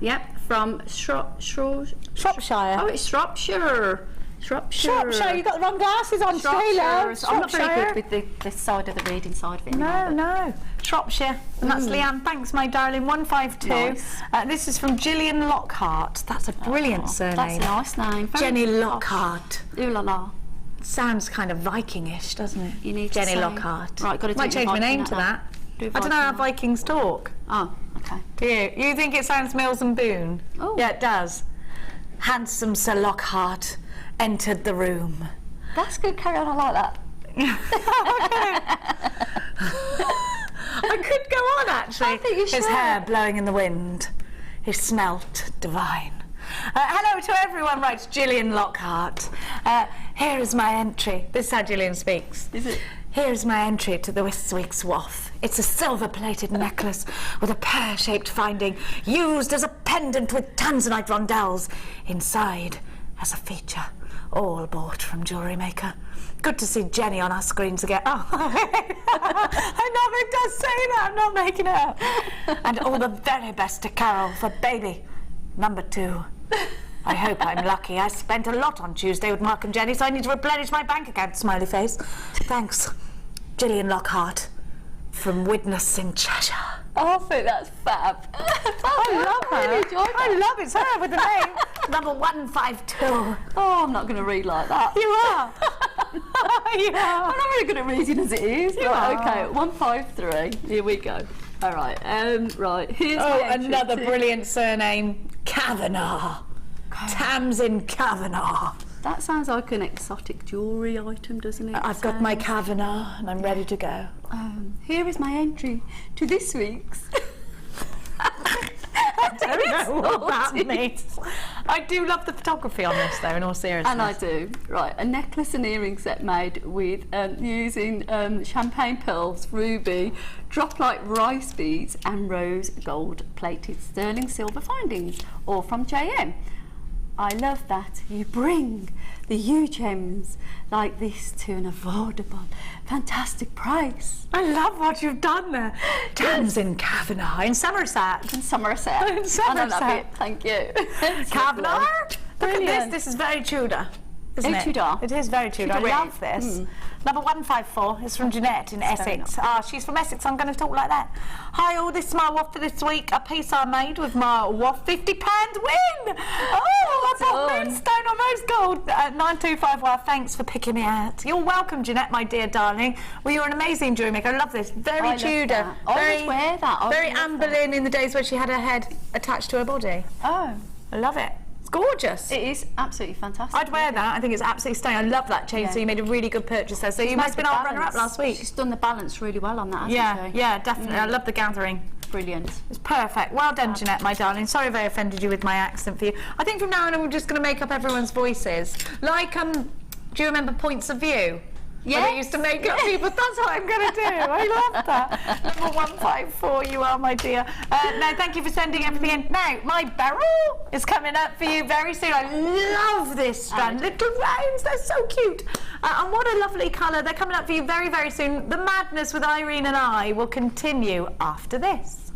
yep, from Shropshire. Oh, it's Shropshire. Shropshire, you've got the wrong glasses on, Shropshire. I'm not very good with the side of the reading side of it. No. Shropshire. And that's Leanne. Thanks, my darling. 152. Nice. This is from Gillian Lockhart. That's a brilliant surname. That's a nice name. Jenny Lockhart. Ooh la la. Sounds kind of Viking-ish, doesn't it? You need Jenny to say, Lockhart. Right, got to might change my name to that. I don't know how Vikings talk. Oh, okay. Do you? You think it sounds Mills and Boone? Oh. Yeah, it does. Handsome Sir Lockhart entered the room. That's good. Carry on. I like that. I could go on, actually. I think you should. His hair blowing in the wind. He smelt divine. Hello to everyone, writes Gillian Lockhart. Here is my entry. This is how Gillian speaks. Is it? Here's my entry to this week's waff. It's a silver-plated necklace with a pear-shaped finding, used as a pendant with tanzanite rondelles. Inside, as a feature, all bought from Jewellery Maker. Good to see Jenny on our screens again. Oh, I know it does say that. I'm not making it up. And all the very best to Carol for baby number 2. I hope I'm lucky. I spent a lot on Tuesday with Mark and Jenny, so I need to replenish my bank account. Smiley face. Thanks, Gillian Lockhart from Widnes in Cheshire. Oh, I think that's fab. I love her. Really enjoyed that. I love it. It's her with the name. Number 152. Oh, I'm not going to read like that. You are. You are. I'm not very good at reading as it is. You right, are. okay, 153. Here we go. All right. Right. Here's my entry another to- brilliant surname. Kavanagh. Tamsin Kavanagh. That sounds like an exotic jewellery item, doesn't it? I've got my Kavanagh and I'm ready to go. Here is my entry to this week's. I don't know what that means. I do love the photography on this, though, in all seriousness. And I do. Right, a necklace and earring set made with using champagne pearls, ruby, drop-like rice beads and rose gold-plated sterling silver findings, all from JM. I love that you bring the huge gems like this to an affordable, fantastic price. I love what you've done there. Tamsin Kavanagh in Somerset. In Somerset. In Somerset. I love it. Thank you. Kavanagh? Look Brilliant. at this. This is very Tudor, isn't Very it? Tudor. It is very Tudor. Tudor I love this. Number 154 is from Jeanette in Essex. She's from Essex, so I'm going to talk like that. Hi all, this is my waff for this week. A piece I made with my waff £50 win. Oh, I bought moonstone on rose gold. 9251, thanks for picking me out. You're welcome, Jeanette, my dear darling. Well, you're an amazing jewellery maker. I love this. Very Tudor. I would wear that. Very Anne Boleyn in the days where she had her head attached to her body. Oh. I love it. It's gorgeous. It is absolutely fantastic. I'd wear that. I think it's absolutely stunning. I love that chain. So you made a really good purchase there. So you must have been our runner-up last week. She's done the balance really well on that, hasn't she? Yeah, definitely. I love the gathering. Brilliant. It's perfect. Well done, Jeanette, my darling. Sorry if I offended you with my accent for you. I think from now on we're just going to make up everyone's voices. Like, do you remember Points of View? Yeah. I used to make up people. That's what I'm going to do. I love that. Number 154, you are, my dear. No, thank you for sending everything in. Now, my beryl is coming up for you very soon. I love this strand. Little rounds, they're so cute. And what a lovely colour. They're coming up for you very, very soon. The madness with Irene and I will continue after this.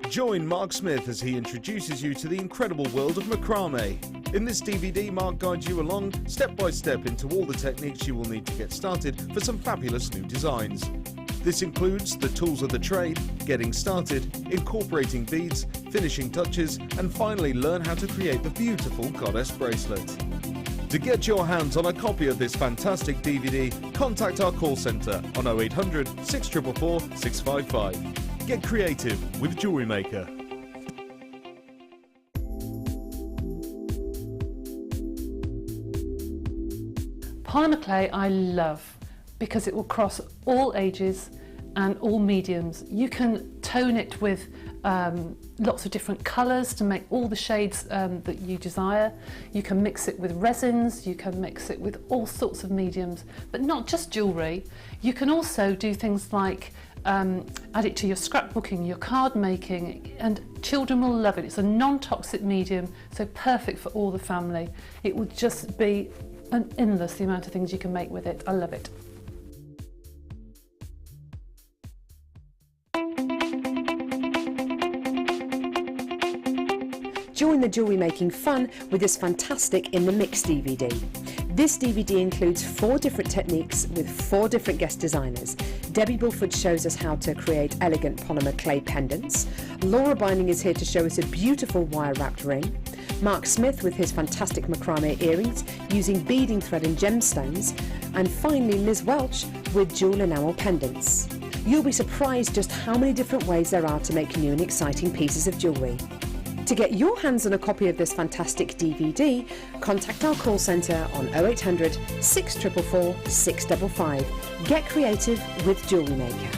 Join Mark Smith as he introduces you to the incredible world of macrame. In this DVD, Mark guides you along step by step into all the techniques you will need to get started for some fabulous new designs. This includes the tools of the trade, getting started, incorporating beads, finishing touches, and finally learn how to create the beautiful goddess bracelet. To get your hands on a copy of this fantastic DVD, contact our call centre on 0800 644 655. Get creative with Jewellery Maker. Polymer clay I love because it will cross all ages and all mediums. You can tone it with lots of different colours to make all the shades that you desire. You can mix it with resins, you can mix it with all sorts of mediums, but not just jewellery. You can also do things like add it to your scrapbooking, your card making, and children will love it. It's a non-toxic medium, so perfect for all the family. It will just be endless, the amount of things you can make with it. I love it. Join the jewellery making fun with this fantastic In the Mix DVD. This DVD includes 4 different techniques with 4 different guest designers. Debbie Bulford shows us how to create elegant polymer clay pendants. Laura Binding is here to show us a beautiful wire-wrapped ring. Mark Smith with his fantastic macrame earrings using beading thread and gemstones. And finally Liz Welch with jewel enamel pendants. You'll be surprised just how many different ways there are to make new and exciting pieces of jewellery. To get your hands on a copy of this fantastic DVD, contact our call centre on 0800 644 655. Get creative with Jewellery Maker.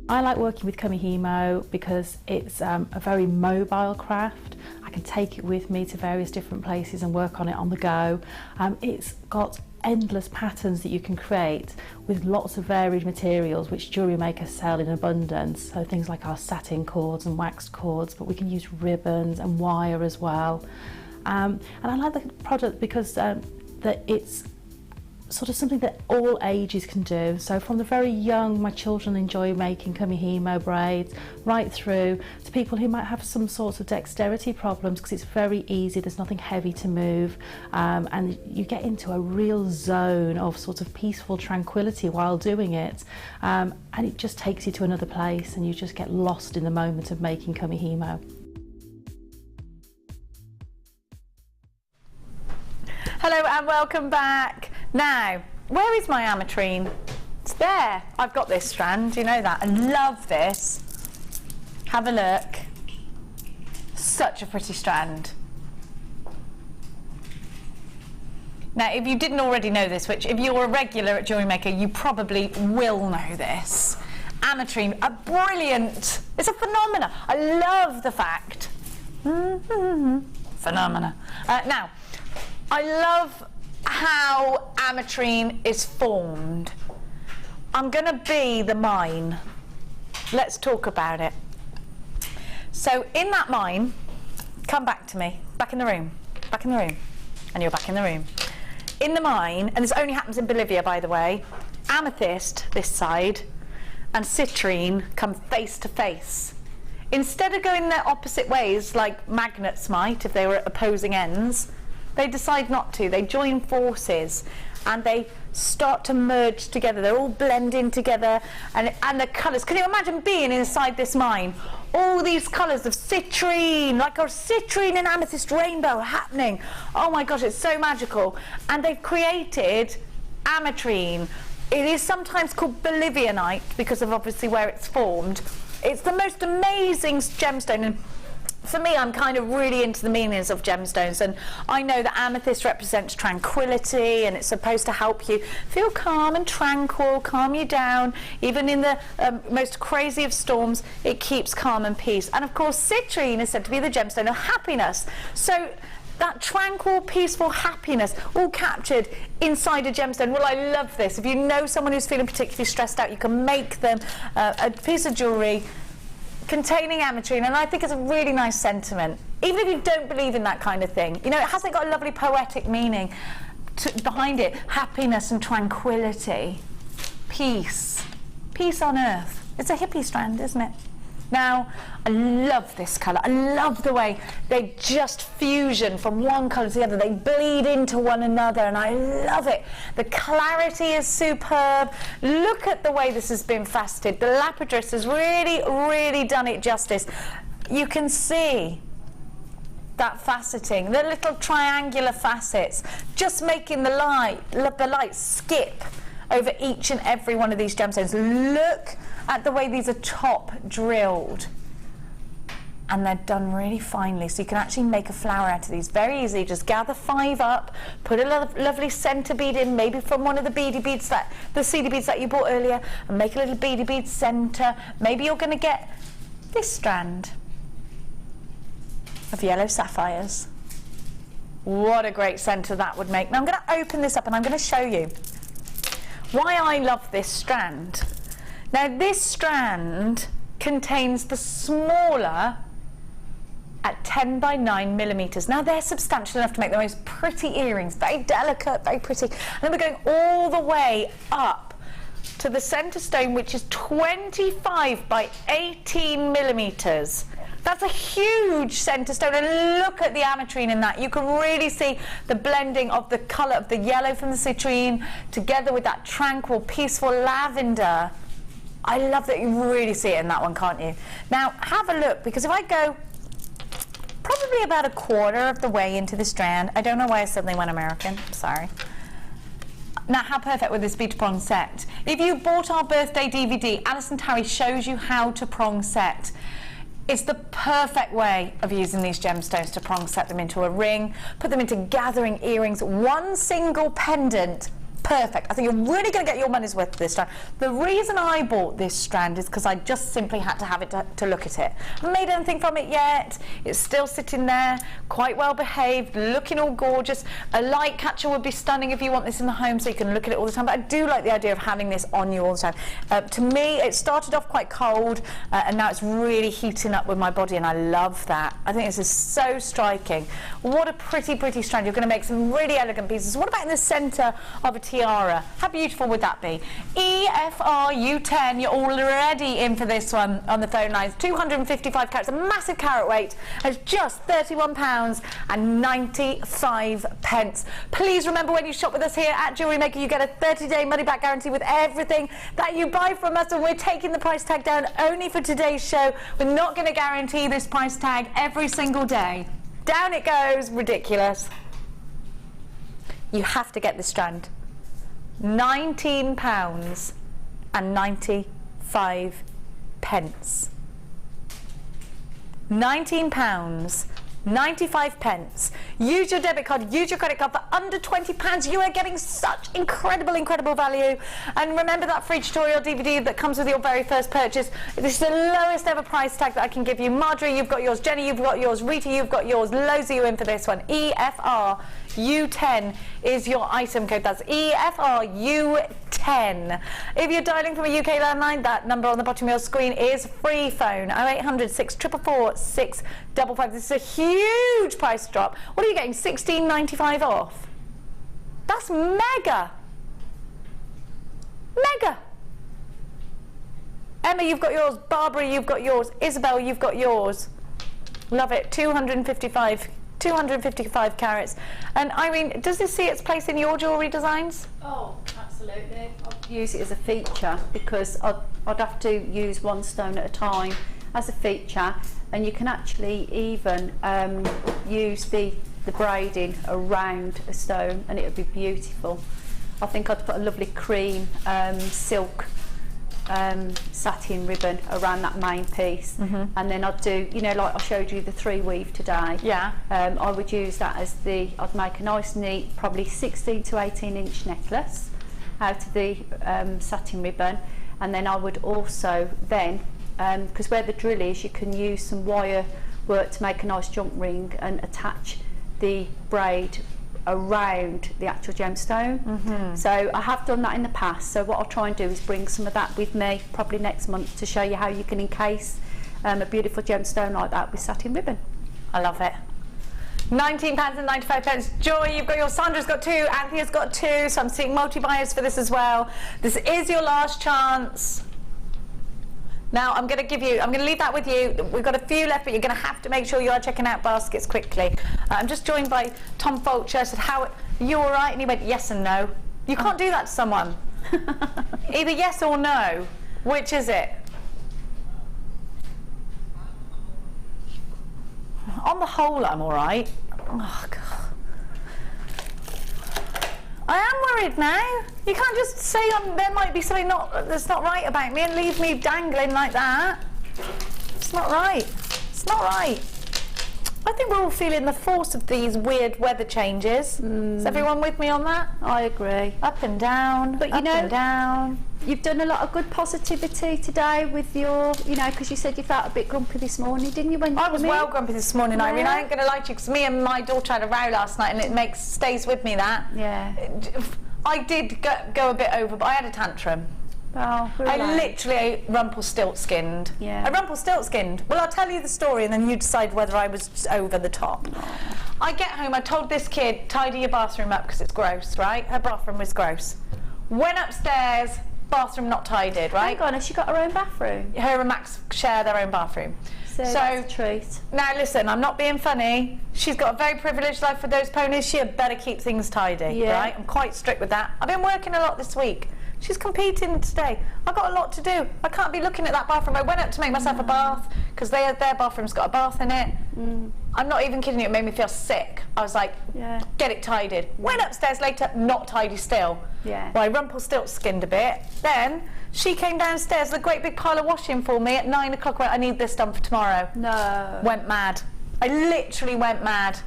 I like working with Kamihimo because it's a very mobile craft. I can take it with me to various different places and work on it on the go. It's got endless patterns that you can create with lots of varied materials which Jewellery Maker sell in abundance. So things like our satin cords and waxed cords, but we can use ribbons and wire as well. And I like the product because that it's sort of something that all ages can do. So from the very young, my children enjoy making Kamihimo braids, right through to people who might have some sorts of dexterity problems because it's very easy, there's nothing heavy to move, and you get into a real zone of sort of peaceful tranquility while doing it, and it just takes you to another place and you just get lost in the moment of making Kamihimo. Hello and welcome back. Now, where is my ametrine? It's there. I've got this strand, you know that. I love this. Have a look. Such a pretty strand. Now, if you didn't already know this, which if you're a regular at Jewellery Maker, you probably will know this. Ametrine, a brilliant, it's a phenomena. I love the fact. Phenomena. Now, I love how ametrine is formed. I'm going to be the mine. Let's talk about it. So in that mine, come back to me, back in the room, and you're back in the room. In the mine, and this only happens in Bolivia by the way, amethyst, this side, and citrine come face to face. Instead of going their opposite ways like magnets might if they were at opposing ends, they decide not to. They join forces and they start to merge together. They're all blending together, and the colours. Can you imagine being inside this mine? All these colours of citrine, like a citrine and amethyst rainbow happening. Oh my gosh, it's so magical. And they've created ametrine. It is sometimes called Bolivianite because of obviously where it's formed. It's the most amazing gemstone, and for me, I'm kind of really into the meanings of gemstones, and I know that amethyst represents tranquility and it's supposed to help you feel calm and tranquil, calm you down. Even in the most crazy of storms, it keeps calm and peace. And of course, citrine is said to be the gemstone of happiness. So that tranquil, peaceful happiness all captured inside a gemstone. Well, I love this. If you know someone who's feeling particularly stressed out, you can make them a piece of jewellery containing ametrine, and I think it's a really nice sentiment. Even if you don't believe in that kind of thing, you know, it hasn't got a lovely poetic meaning behind it. Happiness and tranquility, peace on earth. It's a hippie strand, isn't it? Now, I love this colour. I love the way they just fusion from one colour to the other. They bleed into one another, and I love it. The clarity is superb. Look at the way this has been faceted. The lapidus has really, really done it justice. You can see that faceting, the little triangular facets, just making the light skip over each and every one of these gemstones. Look at the way these are top drilled. and they're done really finely, so you can actually make a flower out of these very easily. Just gather 5 up, put a lovely centre bead in, maybe from one of the beady beads the seedy beads that you bought earlier, and make a little beady bead centre. Maybe you're going to get this strand of yellow sapphires. What a great centre that would make. Now I'm going to open this up and I'm going to show you why I love this strand. Now this strand contains the smaller at 10 by 9 millimeters. Now they're substantial enough to make the most pretty earrings, very delicate, very pretty. And then we're going all the way up to the centre stone, which is 25 by 18 millimeters. That's a huge centre stone, and look at the ametrine in that. You can really see the blending of the colour of the yellow from the citrine together with that tranquil, peaceful lavender. I love that. You really see it in that one, can't you? Now have a look, because if I go probably about a quarter of the way into the strand, I don't know why I suddenly went American, I'm sorry. Now how perfect would this be to prong set? If you bought our birthday DVD, Alison Tarry shows you how to prong set. It's the perfect way of using these gemstones to prong set them into a ring, put them into gathering earrings, one single pendant. Perfect. I think you're really going to get your money's worth this strand. The reason I bought this strand is because I just simply had to have it to look at it. I haven't made anything from it yet. It's still sitting there, quite well behaved, looking all gorgeous. A light catcher would be stunning if you want this in the home so you can look at it all the time, but I do like the idea of having this on you all the time. To me, it started off quite cold and now it's really heating up with my body, and I love that. I think this is so striking. What a pretty, pretty strand. You're going to make some really elegant pieces. What about in the centre of a tiara? How beautiful would that be? EFRU10, you're already in for this one on the phone lines. 255 carats, a massive carat weight, at just £31 and 95 pence. Please remember, when you shop with us here at Jewellery Maker, you get a 30-day money-back guarantee with everything that you buy from us, and we're taking the price tag down only for today's show. We're not going to guarantee this price tag every single day. Down it goes. Ridiculous. You have to get this strand. £19 and 95 pence. £19, 95 pence. Use your debit card, use your credit card. For under £20, you are getting such incredible, incredible value. And remember that free tutorial DVD that comes with your very first purchase. This is the lowest ever price tag that I can give you. Marjorie, you've got yours. Jenny, you've got yours. Rita, you've got yours. Loads of you in for this one. EFRU10 is your item code. That's EFRU10. If you're dialing from a UK landline, that number on the bottom of your screen is free phone. 0800 644 655. This is a huge price drop. What are you getting? £16.95 off? That's mega. Mega. Emma, you've got yours. Barbara, you've got yours. Isabel, you've got yours. Love it. 255 carats. And Irene, does this see its place in your jewellery designs? Oh, absolutely. I'd use it as a feature, because I'd have to use one stone at a time as a feature, and you can actually even use the braiding around a stone, and it would be beautiful. I think I'd put a lovely cream silk satin ribbon around that main piece, and then I'd do, you know, like I showed you the 3 weave today. Yeah. I would use that as I'd make a nice neat, probably 16 to 18 inch necklace out of the satin ribbon, and then I would also then, because where the drill is, you can use some wire work to make a nice jump ring and attach the braid around the actual gemstone. So I have done that in the past, so what I'll try and do is bring some of that with me probably next month to show you how you can encase a beautiful gemstone like that with satin ribbon. I love it. £19 and 95 pence. Joy, you've got yours. Sandra's got 2. Anthea's got 2. So I'm seeing multi-buyers for this as well. This is your last chance. Now I'm going to leave that with you. We've got a few left, but you're going to have to make sure you are checking out baskets quickly. I'm just joined by Tom Fulcher. I said, "How are you all right?" And he went, "Yes and no." You can't do that to someone. Either yes or no. Which is it? On the whole, I'm all right. Oh, God. I am worried now. You can't just say there might be something that's not right about me and leave me dangling like that. It's not right. It's not right. I think we're all feeling the force of these weird weather changes. Is everyone with me on that? I agree. Up and down, but up and down. You've done a lot of good positivity today with your, you know, because you said you felt a bit grumpy this morning, didn't you? When you I was well grumpy this morning, Irene. I ain't going to lie to you, because me and my daughter had a row last night, and it stays with me, that. Yeah. I did go a bit over, but I had a tantrum. Oh, I literally Rumpelstiltskined. Yeah. I Rumpelstiltskined. Well, I'll tell you the story, and then you decide whether I was just over the top. I get home, I told this kid, tidy your bathroom up because it's gross, right? Her bathroom was gross. Went upstairs, bathroom not tidied, right? Hang on, has she got her own bathroom? Her and Max share their own bathroom. So that's a treat. Now listen, I'm not being funny. She's got a very privileged life with those ponies. She had better keep things tidy, right? I'm quite strict with that. I've been working a lot this week. She's competing today. I've got a lot to do. I can't be looking at that bathroom. I went up to make myself a bath because their bathroom's got a bath in it. I'm not even kidding you, it made me feel sick. I was like, get it tidied. Went upstairs later, not tidy still. Yeah. Well, I Rumpelstiltskinned a bit. Then she came downstairs with a great big pile of washing for me at 9 o'clock. Went, I need this done for tomorrow. No. Went mad. I literally went mad.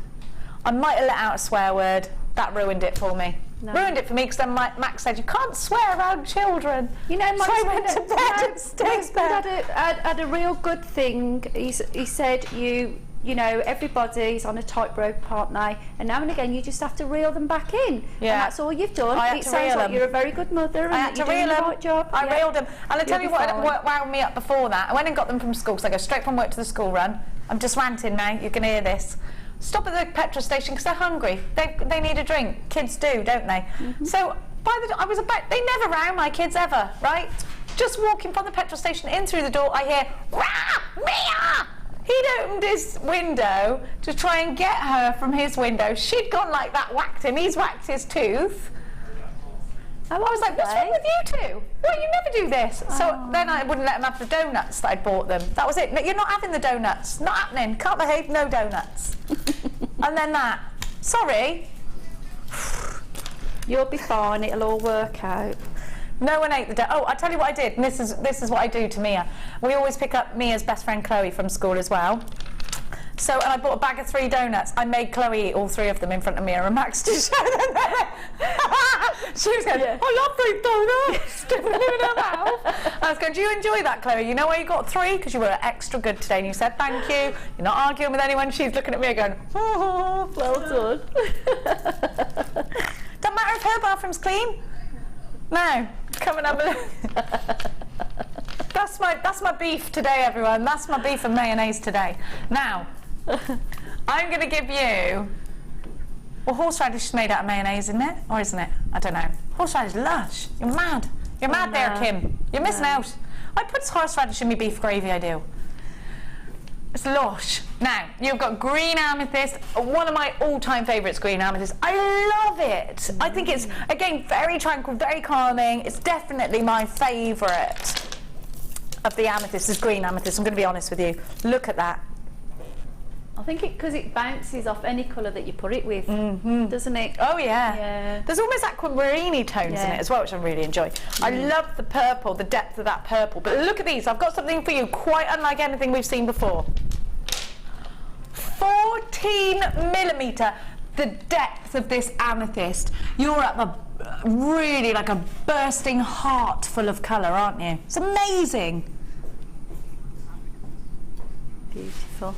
I might have let out a swear word. That ruined it for me. No. Ruined it for me because then Max said, you can't swear around children. You know, so I went to bed and stayed there. Had a real good thing. He said, you know, everybody's on a tightrope, aren't they? And now and again, you just have to reel them back in. Yeah. And that's all you've done. It sounds like you're a very good mother and that you're doing the right job. I reeled them. And I tell you what wound me up before that. I went and got them from school because I go straight from work to the school run. I'm just ranting now. You can hear this. Stop at the petrol station because they're hungry. They need a drink. Kids do, don't they? So they never round my kids ever, right? Just walking from the petrol station in through the door, I hear, "Rah! Mia!" He'd opened his window to try and get her from his window. She'd gone like that, whacked him. He's whacked his tooth. I was like, what's wrong with you two? Well, you never do this. So then I wouldn't let them have the donuts that I'd bought them. That was it. No, you're not having the donuts. Not happening. Can't behave, no donuts. And then that. Sorry. You'll be fine. It'll all work out. No one ate the donut. Oh, I tell you what I did. And this is what I do to Mia. We always pick up Mia's best friend Chloe from school as well. So, and I bought a bag of 3 donuts. I made Chloe eat all 3 of them in front of Mia and Max to show them. She was going, I love 3 donuts. Sticking them in her mouth. I was going, do you enjoy that, Chloe? You know why you got 3? Because you were extra good today. And you said, thank you. You're not arguing with anyone. She's looking at me going, oh, well done. Doesn't matter if her bathroom's clean. No, come and have a look. That's my beef today, everyone. That's my beef and mayonnaise today. Now, I'm going to give you... Well, horseradish is made out of mayonnaise, isn't it? Or isn't it? I don't know. Horseradish, lush. You're mad. You're mad there, Kim. You're missing out. I put horseradish in my beef gravy, I do. It's lush. Now, you've got green amethyst, one of my all-time favourites, green amethyst. I love it. I think it's, again, very tranquil, very calming. It's definitely my favourite of the amethyst, is green amethyst. I'm going to be honest with you. Look at that. I think because it bounces off any colour that you put it with, doesn't it? Oh, yeah. There's almost aquamarine tones in it as well, which I really enjoy. I love the purple, the depth of that purple. But look at these. I've got something for you quite unlike anything we've seen before. 14mm, the depth of this amethyst. You're up a really like a bursting heart full of colour, aren't you? It's amazing. Beautiful.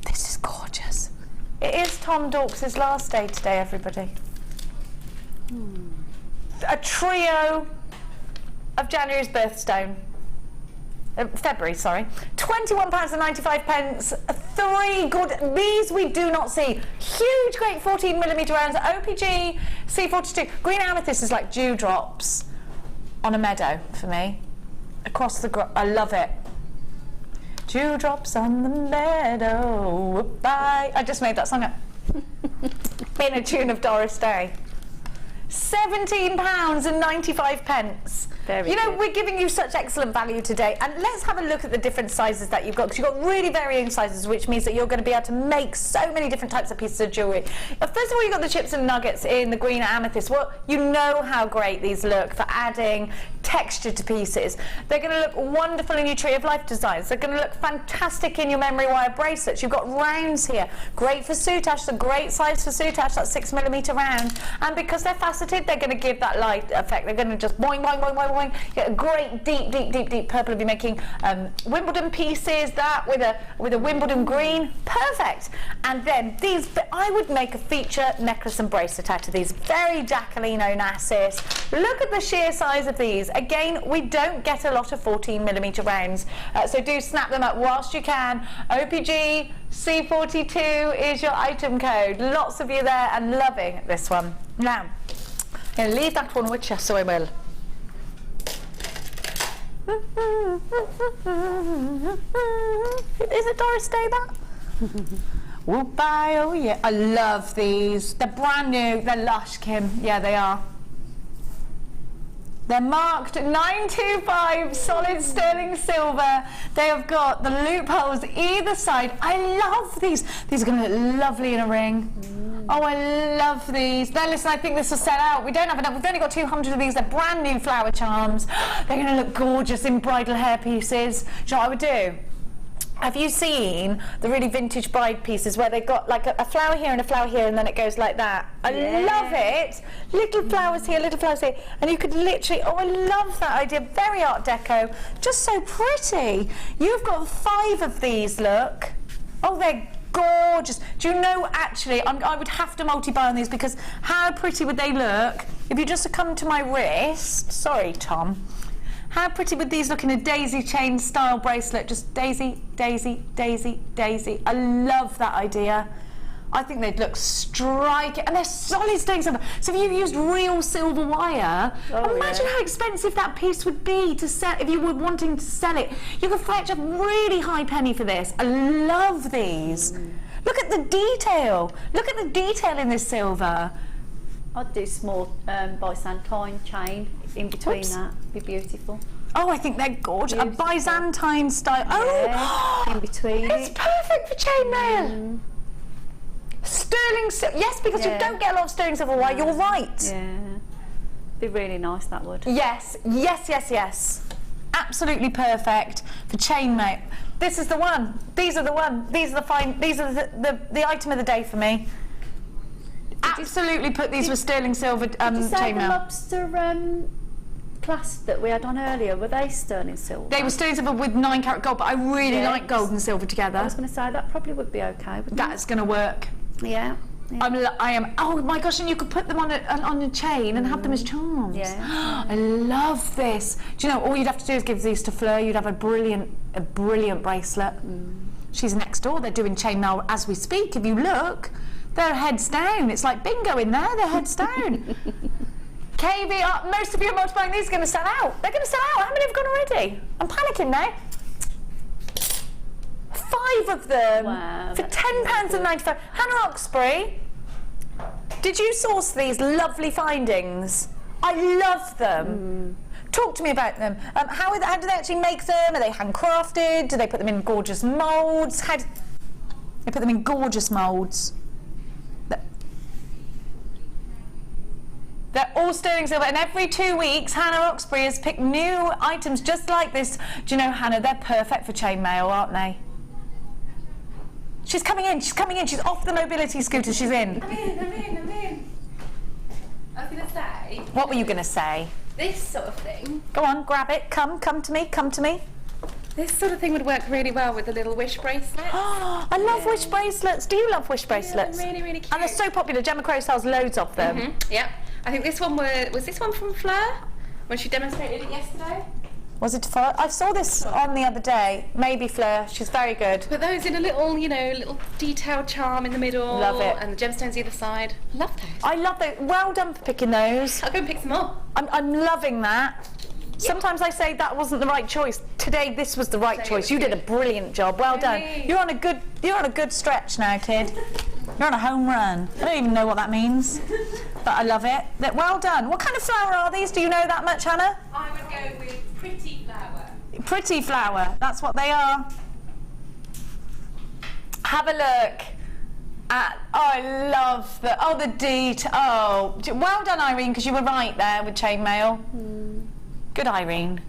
This is gorgeous. It is Tom Dawkes' last day today, everybody. A trio of January's birthstone. February, sorry. £21.95. 3 good. These we do not see. Huge, great 14mm rounds. OPG C42. Green amethyst is like dewdrops on a meadow for me. Across the. I love it. Dewdrops on the meadow. Bye. I just made that song up. In a tune of Doris Day. £17.95. Very you know, good. we're giving you such excellent value today, and let's have a look at the different sizes that you've got, because you've got really varying sizes, which means that you're going to be able to make so many different types of pieces of jewellery. First of all, you've got the chips and nuggets in the green amethyst. Well, you know how great these look for adding texture to pieces. They're going to look wonderful in your Tree of Life designs. They're going to look fantastic in your memory wire bracelets. You've got rounds here, great for soutache. It's a great size for soutache, that's 6mm round. And because they're faceted, they're going to give that light effect. They're going to just boing, boing, boing, boing, boing. Get a great deep purple. If you're making Wimbledon pieces, that with a Wimbledon green, perfect. And then these, I would make a feature necklace and bracelet out of these. Very Jacqueline Onassis. Look at the sheer size of these. Again, we don't get a lot of 14mm rounds, so do snap them up whilst you can. OPG C42 is your item code. Lots of you there and loving this one. Now, I'm going to leave that one with you, so I will. Is it Doris Day, that? Whoop-bye, oh yeah. I love these. They're brand new. They're lush, Kim. Yeah, they are. They're marked 925 solid sterling silver. They have got the loopholes either side. I love these. These are going to look lovely in a ring. Oh, I love these. Now, listen, I think this will sell out. We don't have enough. We've only got 200 of these. They're brand new flower charms. They're going to look gorgeous in bridal hair pieces. Do you know what I would do? Have you seen the really vintage bride pieces where they've got like a flower here and a flower here and then it goes like that? I love it. Little flowers here, little flowers here. And you could literally, oh, I love that idea. Very Art Deco. Just so pretty. You've got 5 of these, look. Oh, they're gorgeous. Do you know, actually, I would have to multi-buy on these because how pretty would they look if you just come to my wrist? Sorry, Tom. How pretty would these look in a daisy chain style bracelet? Just daisy, daisy, daisy, daisy. I love that idea. I think they'd look striking, and they're solid sterling silver. So if you used real silver wire, imagine how expensive that piece would be to sell if you were wanting to sell it. You could fetch a really high penny for this. I love these. Look at the detail. Look at the detail in this silver. I'd do small Byzantine chain in between that. Be beautiful. Oh, I think they're gorgeous. Beautiful. A Byzantine style. Oh, in between. It's perfect for chainmail. Sterling silver. Yes, because you don't get a lot of sterling silver wire. You're right. Yeah. Be really nice, that would. Yes, yes, yes, yes. Absolutely perfect for chainmail. This is the one. These are the one. These are the fine. These are the item of the day for me. Absolutely put these with sterling silver Did you say chainmail. the lobster clasp that we had on earlier, were they sterling silver? They were sterling silver with 9 carat gold, but I really like gold and silver together. I was going to say that probably would be okay. That's going to work. Yeah. I am. Oh my gosh! And you could put them on a chain and have them as charms. Yeah. I love this. Do you know? All you'd have to do is give these to Fleur. You'd have a brilliant bracelet. She's next door. They're doing chainmail as we speak. If you look, they're heads down. It's like bingo in there. They're heads down. KB, most of you are multiplying. These are going to sell out. They're going to sell out. How many have gone already? I'm panicking now. 5 of them for £10.95. Hannah Oxbury, did you source these lovely findings? I love them. Talk to me about them. How do they actually make them? Are they handcrafted? Do they put them in gorgeous moulds? How do they put them in gorgeous moulds? They're all sterling silver, and every 2 weeks Hannah Oxbury has picked new items just like this. Do you know, Hannah, they're perfect for chainmail, aren't they? She's coming in, she's off the mobility scooter, she's in. I'm in. I was going to say... What were you going to say? This sort of thing. Go on, grab it, come to me. This sort of thing would work really well with the little wish bracelets. Oh, I love wish bracelets. Do you love wish bracelets? Yeah, really cute. And they're so popular. Gemma Crow sells loads of them. Yep. I think this one was this one from Fleur when she demonstrated it yesterday? Was it Fleur? I saw this on the other day. Maybe Fleur. She's very good. Put those in a little, little detailed charm in the middle. Love it. And the gemstones either side. Love those. I love those. Well done for picking those. I'll go and pick some more. I'm loving that. Yep. Sometimes I say that wasn't the right choice. Today this was the right choice. You did a brilliant job. Well done. You're on a good stretch now, kid. You're on a home run. I don't even know what that means, but I love it. Well done. What kind of flower are these? Do you know that much, Hannah? I would go with Pretty Flower. Pretty Flower. That's what they are. Have a look at. Oh, I love the detail. Oh, well done, Irene, because you were right there with chainmail. Good Irene.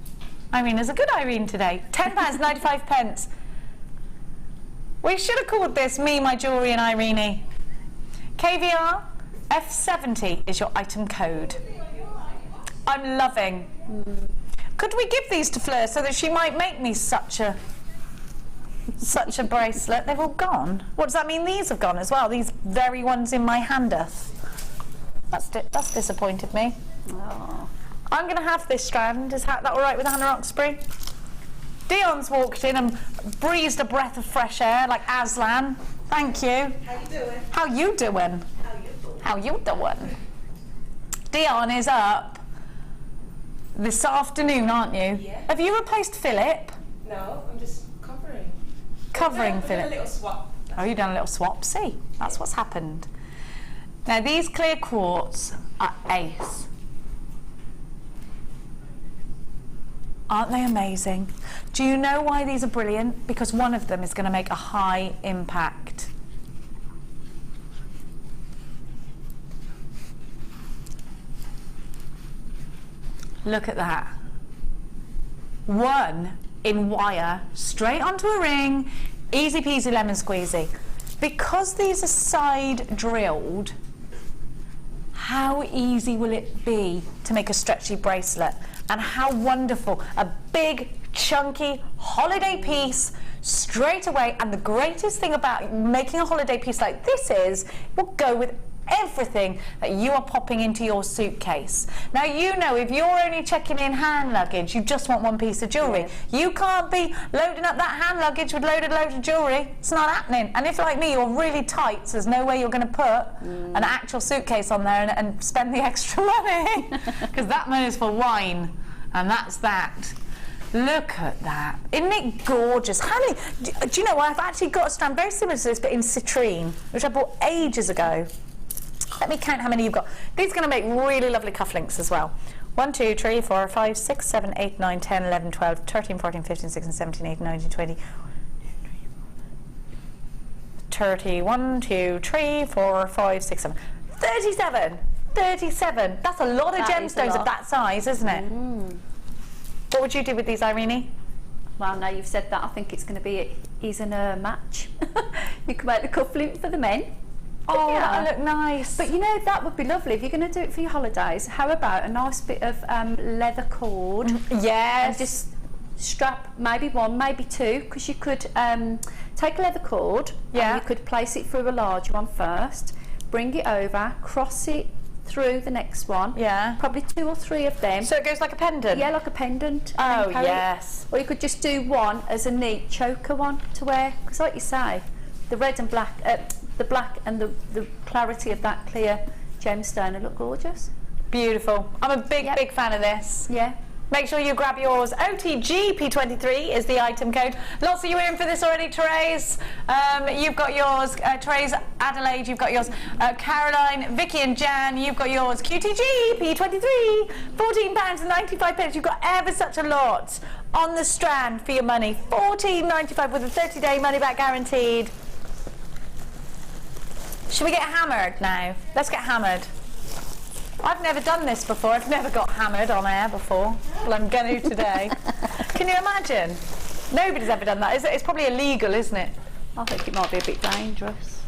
Irene is a good Irene today. £10.95. We should have called this Me, My Jewellery and Irene. KVR F70 is your item code. I'm loving. Could we give these to Fleur so that she might make me such a bracelet? They've all gone. What does that mean? These have gone as well. These very ones in my handeth. That's disappointed me. Oh. I'm going to have this strand. Is that all right with Hannah Roxbury? Dion's walked in and breathed a breath of fresh air like Aslan. Thank you. How you doing? How you doing? How you doing? Dion is up this afternoon, aren't you? Yeah. Have you replaced Philip? No, I'm just covering. Covering Philip? A little swap. Oh, you've done a little swap. See, that's what's happened. Now, these clear quartz are ace. Aren't they amazing? Do you know why these are brilliant? Because one of them is going to make a high impact. Look at that. One in wire, straight onto a ring, easy peasy lemon squeezy. Because these are side drilled, how easy will it be to make a stretchy bracelet? And how wonderful, a big, chunky holiday piece straight away. And the greatest thing about making a holiday piece like this is, it will go with everything that you are popping into your suitcase. Now, you know, if you're only checking in hand luggage, you just want one piece of jewellery. Yeah. You can't be loading up that hand luggage with loaded loads of jewellery. It's not happening. And if, like me, you're really tight, so there's no way you're going to put an actual suitcase on there and spend the extra money, because that money is for wine, and that's that. Look at that. Isn't it gorgeous? How many, do you know, I've actually got a strand very similar to this, but in citrine, which I bought ages ago. Let me count how many you've got. These are going to make really lovely cufflinks as well. 1, 2, 3, 4, 5, 6, 7, 8, 9, 10, 11, 12, 13, 14, 15, 16, 17, 18, 19, 20, 30, 1, 2, 3, 4, 5, 6, 7, 37. 37. That's a lot of gemstones of that size, isn't it? What would you do with these, Irene? Well, now you've said that, I think it's going to be ease and a match. You can make the cufflink for the men. Oh, that'll look nice. But you know, that would be lovely if you're going to do it for your holidays. How about a nice bit of leather cord? Yes. And just strap maybe one, maybe two, because you could take a leather cord and you could place it through a large one first, bring it over, cross it through the next one. Yeah. Probably 2 or 3 of them. So it goes like a pendant? Yeah, like a pendant. Oh, yes. Or you could just do one as a neat choker one to wear. Because like you say, the red and black, the black and the clarity of that clear gemstone will look gorgeous. Beautiful. I'm a big fan of this. Yeah. Make sure you grab yours. OTGP23 is the item code. Lots of you are in for this already, Therese. You've got yours. Therese, Adelaide, you've got yours. Caroline, Vicky and Jan, you've got yours. QTGP23, £14.95. You've got ever such a lot on the strand for your money. £14.95 with a 30-day money-back guaranteed. Should we get hammered now? Let's get hammered. I've never done this before. I've never got hammered on air before. Well, I'm going to today. Can you imagine? Nobody's ever done that. It's probably illegal, isn't it? I think it might be a bit dangerous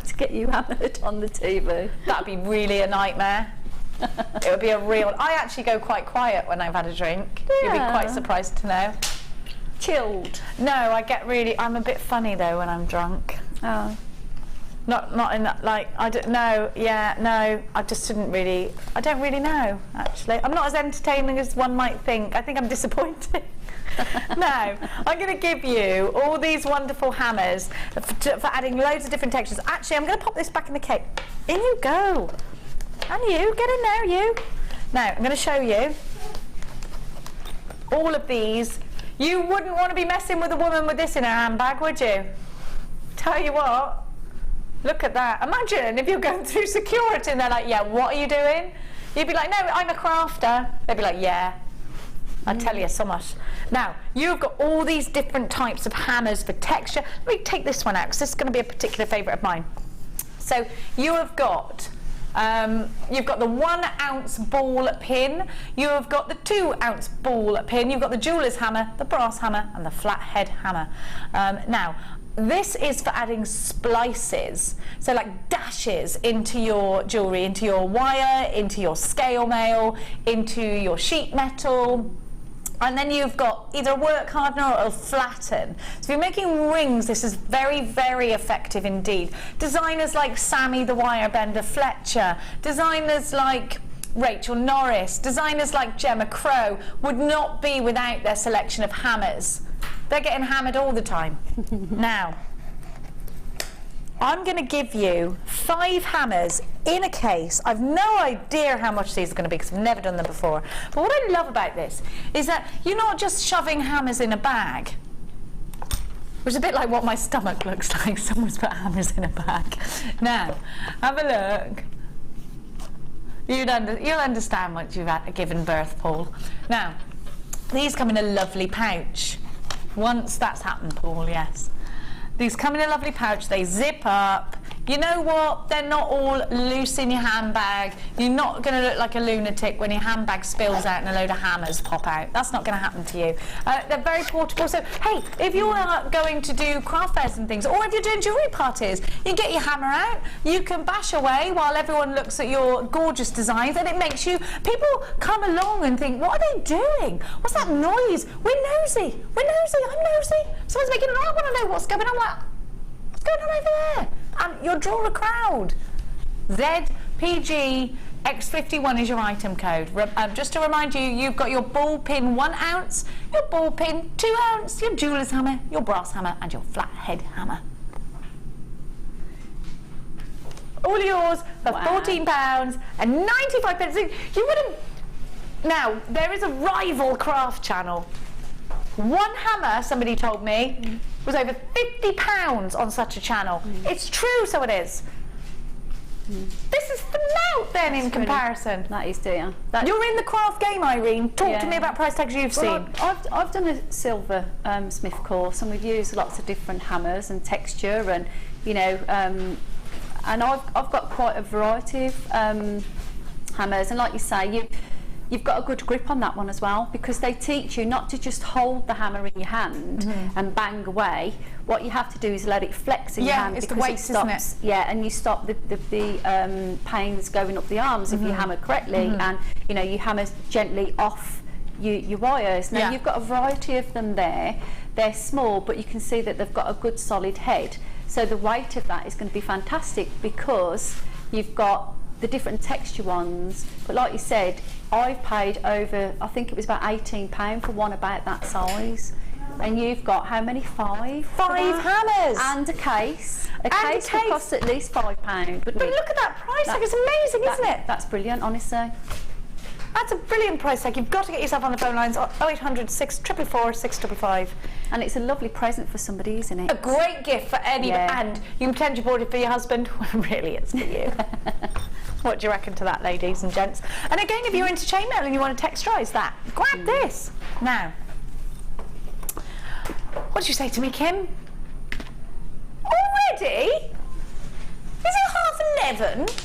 to get you hammered on the TV. That'd be really a nightmare. It would be a real... I actually go quite quiet when I've had a drink. Yeah. You'd be quite surprised to know. Chilled? No, I get really... I'm a bit funny, though, when I'm drunk. Oh. Not in that, like, I don't know, I just didn't really, I don't really know, actually. I'm not as entertaining as one might think. I think I'm disappointed. No, I'm going to give you all these wonderful hammers for adding loads of different textures. Actually, I'm going to pop this back in the cake. In you go. And you, get in there, you. Now, I'm going to show you all of these. You wouldn't want to be messing with a woman with this in her handbag, would you? Tell you what. Look at that. Imagine if you're going through security and they're like, yeah, what are you doing? You'd be like, no, I'm a crafter. They'd be like, yeah, I tell you so much. Now, you've got all these different types of hammers for texture. Let me take this one out because this is going to be a particular favourite of mine. So you have got You've got the 1 ounce ball pin. You've got the 2 ounce ball pin. You've got the jeweller's hammer, the brass hammer, and the flathead hammer. Now, this is for adding splices, so like dashes into your jewellery, into your wire, into your scale mail, into your sheet metal. And then you've got either a work hardener or it'll flatten. So if you're making rings, this is very, very effective indeed. Designers like Sammy the Wirebender Fletcher, designers like Rachel Norris, designers like Gemma Crow would not be without their selection of hammers. They're getting hammered all the time. Now, I'm going to give you 5 hammers in a case. I've no idea how much these are going to be because I've never done them before. But what I love about this is that you're not just shoving hammers in a bag, which is a bit like what my stomach looks like. Someone's put hammers in a bag. Now, have a look. You'll understand once you've given birth, Paul. Now, these come in a lovely pouch. Once that's happened, Paul, yes. These come in a lovely pouch, they zip up. You know what? They're not all loose in your handbag. You're not going to look like a lunatic when your handbag spills out and a load of hammers pop out. That's not going to happen to you. They're very portable. So, hey, if you're going to do craft fairs and things, or if you're doing jewellery parties, you get your hammer out, you can bash away while everyone looks at your gorgeous designs, and it makes you, people come along and think, what are they doing? What's that noise? We're nosy. We're nosy. I'm nosy. Someone's making an I want to know what's going on. What's going on over there? And you'll draw a crowd. ZPG X51 is your item code. Just to remind you, you've got your ball pin 1 ounce, your ball pin 2 ounce, your jeweller's hammer, your brass hammer, and your flathead hammer. All yours for £14 and 95 pence. You wouldn't. Now, there is a rival craft channel. 1 hammer, somebody told me, was over £50 on such a channel. It's true, so it is. This is the mount then. That's in comparison. Really, that is, dear. You're in the craft game, Irene. Talk to me about price tags you've seen. I've done a silver smith course, and we've used lots of different hammers and texture, and you know, and I've got quite a variety of hammers, and like you say, you've got a good grip on that one as well, because they teach you not to just hold the hammer in your hand and bang away. What you have to do is let it flex in your hand, it's because the weight, it stops, isn't it? Yeah, and you stop the pains going up the arms if you hammer correctly, and you know, you hammer gently off your wires. Now you've got a variety of them there. They're small, but you can see that they've got a good solid head. So the weight of that is going to be fantastic, because you've got the different texture ones. But like you said, I've paid over, I think it was about £18 for one about that size. And you've got how many? 5? 5 hammers! And a case. A case will cost at least £5. But look at that price tag, it's amazing, isn't it? That's brilliant, honestly. That's a brilliant price tag. You've got to get yourself on the phone lines, 0800 644 655. And it's a lovely present for somebody, isn't it? A great gift for any, and you can pretend you bought it for your husband. Well, really, it's for you. What do you reckon to that, ladies and gents? And again, if you're into chainmail and you want to texturise that, grab this. Now, what did you say to me, Kim? Already? Is it 11:30?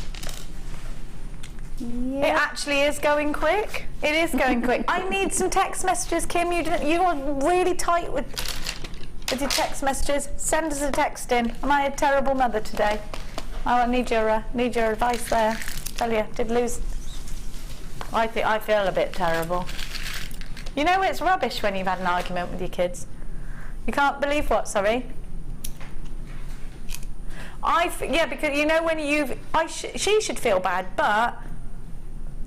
Yeah. It actually is going quick. It is going quick. I need some text messages, Kim. You are really tight with your text messages. Send us a text in. Am I a terrible mother today? Oh, I need your advice there. Tell you, did lose. I feel a bit terrible. You know, it's rubbish when you've had an argument with your kids. You can't believe what? Sorry. Yeah, because you know when she should feel bad, but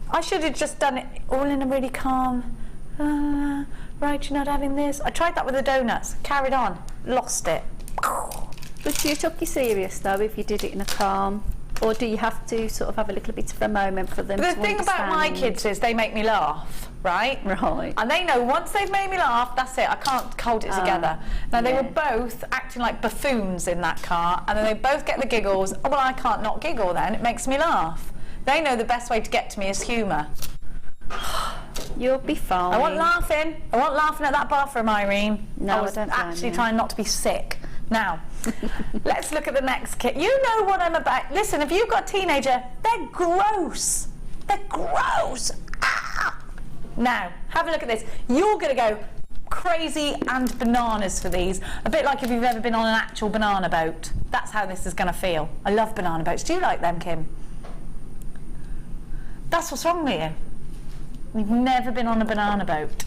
I should have just done it all in a really calm. Right, you're not having this. I tried that with the donuts. Carried on. Lost it. But you took you serious though if you did it in a calm, or do you have to sort of have a little bit of a moment for them to understand? The thing about my kids is they make me laugh, right? Right. And they know once they've made me laugh, that's it. I can't hold it together. Now they were both acting like buffoons in that car, and then they both get the giggles. Oh, well, I can't not giggle then. It makes me laugh. They know the best way to get to me is humour. You'll be fine. I want laughing. I want laughing at that bathroom, Irene. No, I was I don't actually trying not to be sick. Now, Let's look at the next kit. You know what I'm about. Listen, if you've got a teenager, they're gross. They're gross. Ah! Now, have a look at this. You're going to go crazy and bananas for these. A bit like if you've ever been on an actual banana boat. That's how this is going to feel. I love banana boats. Do you like them, Kim? That's what's wrong with you. You've never been on a banana boat.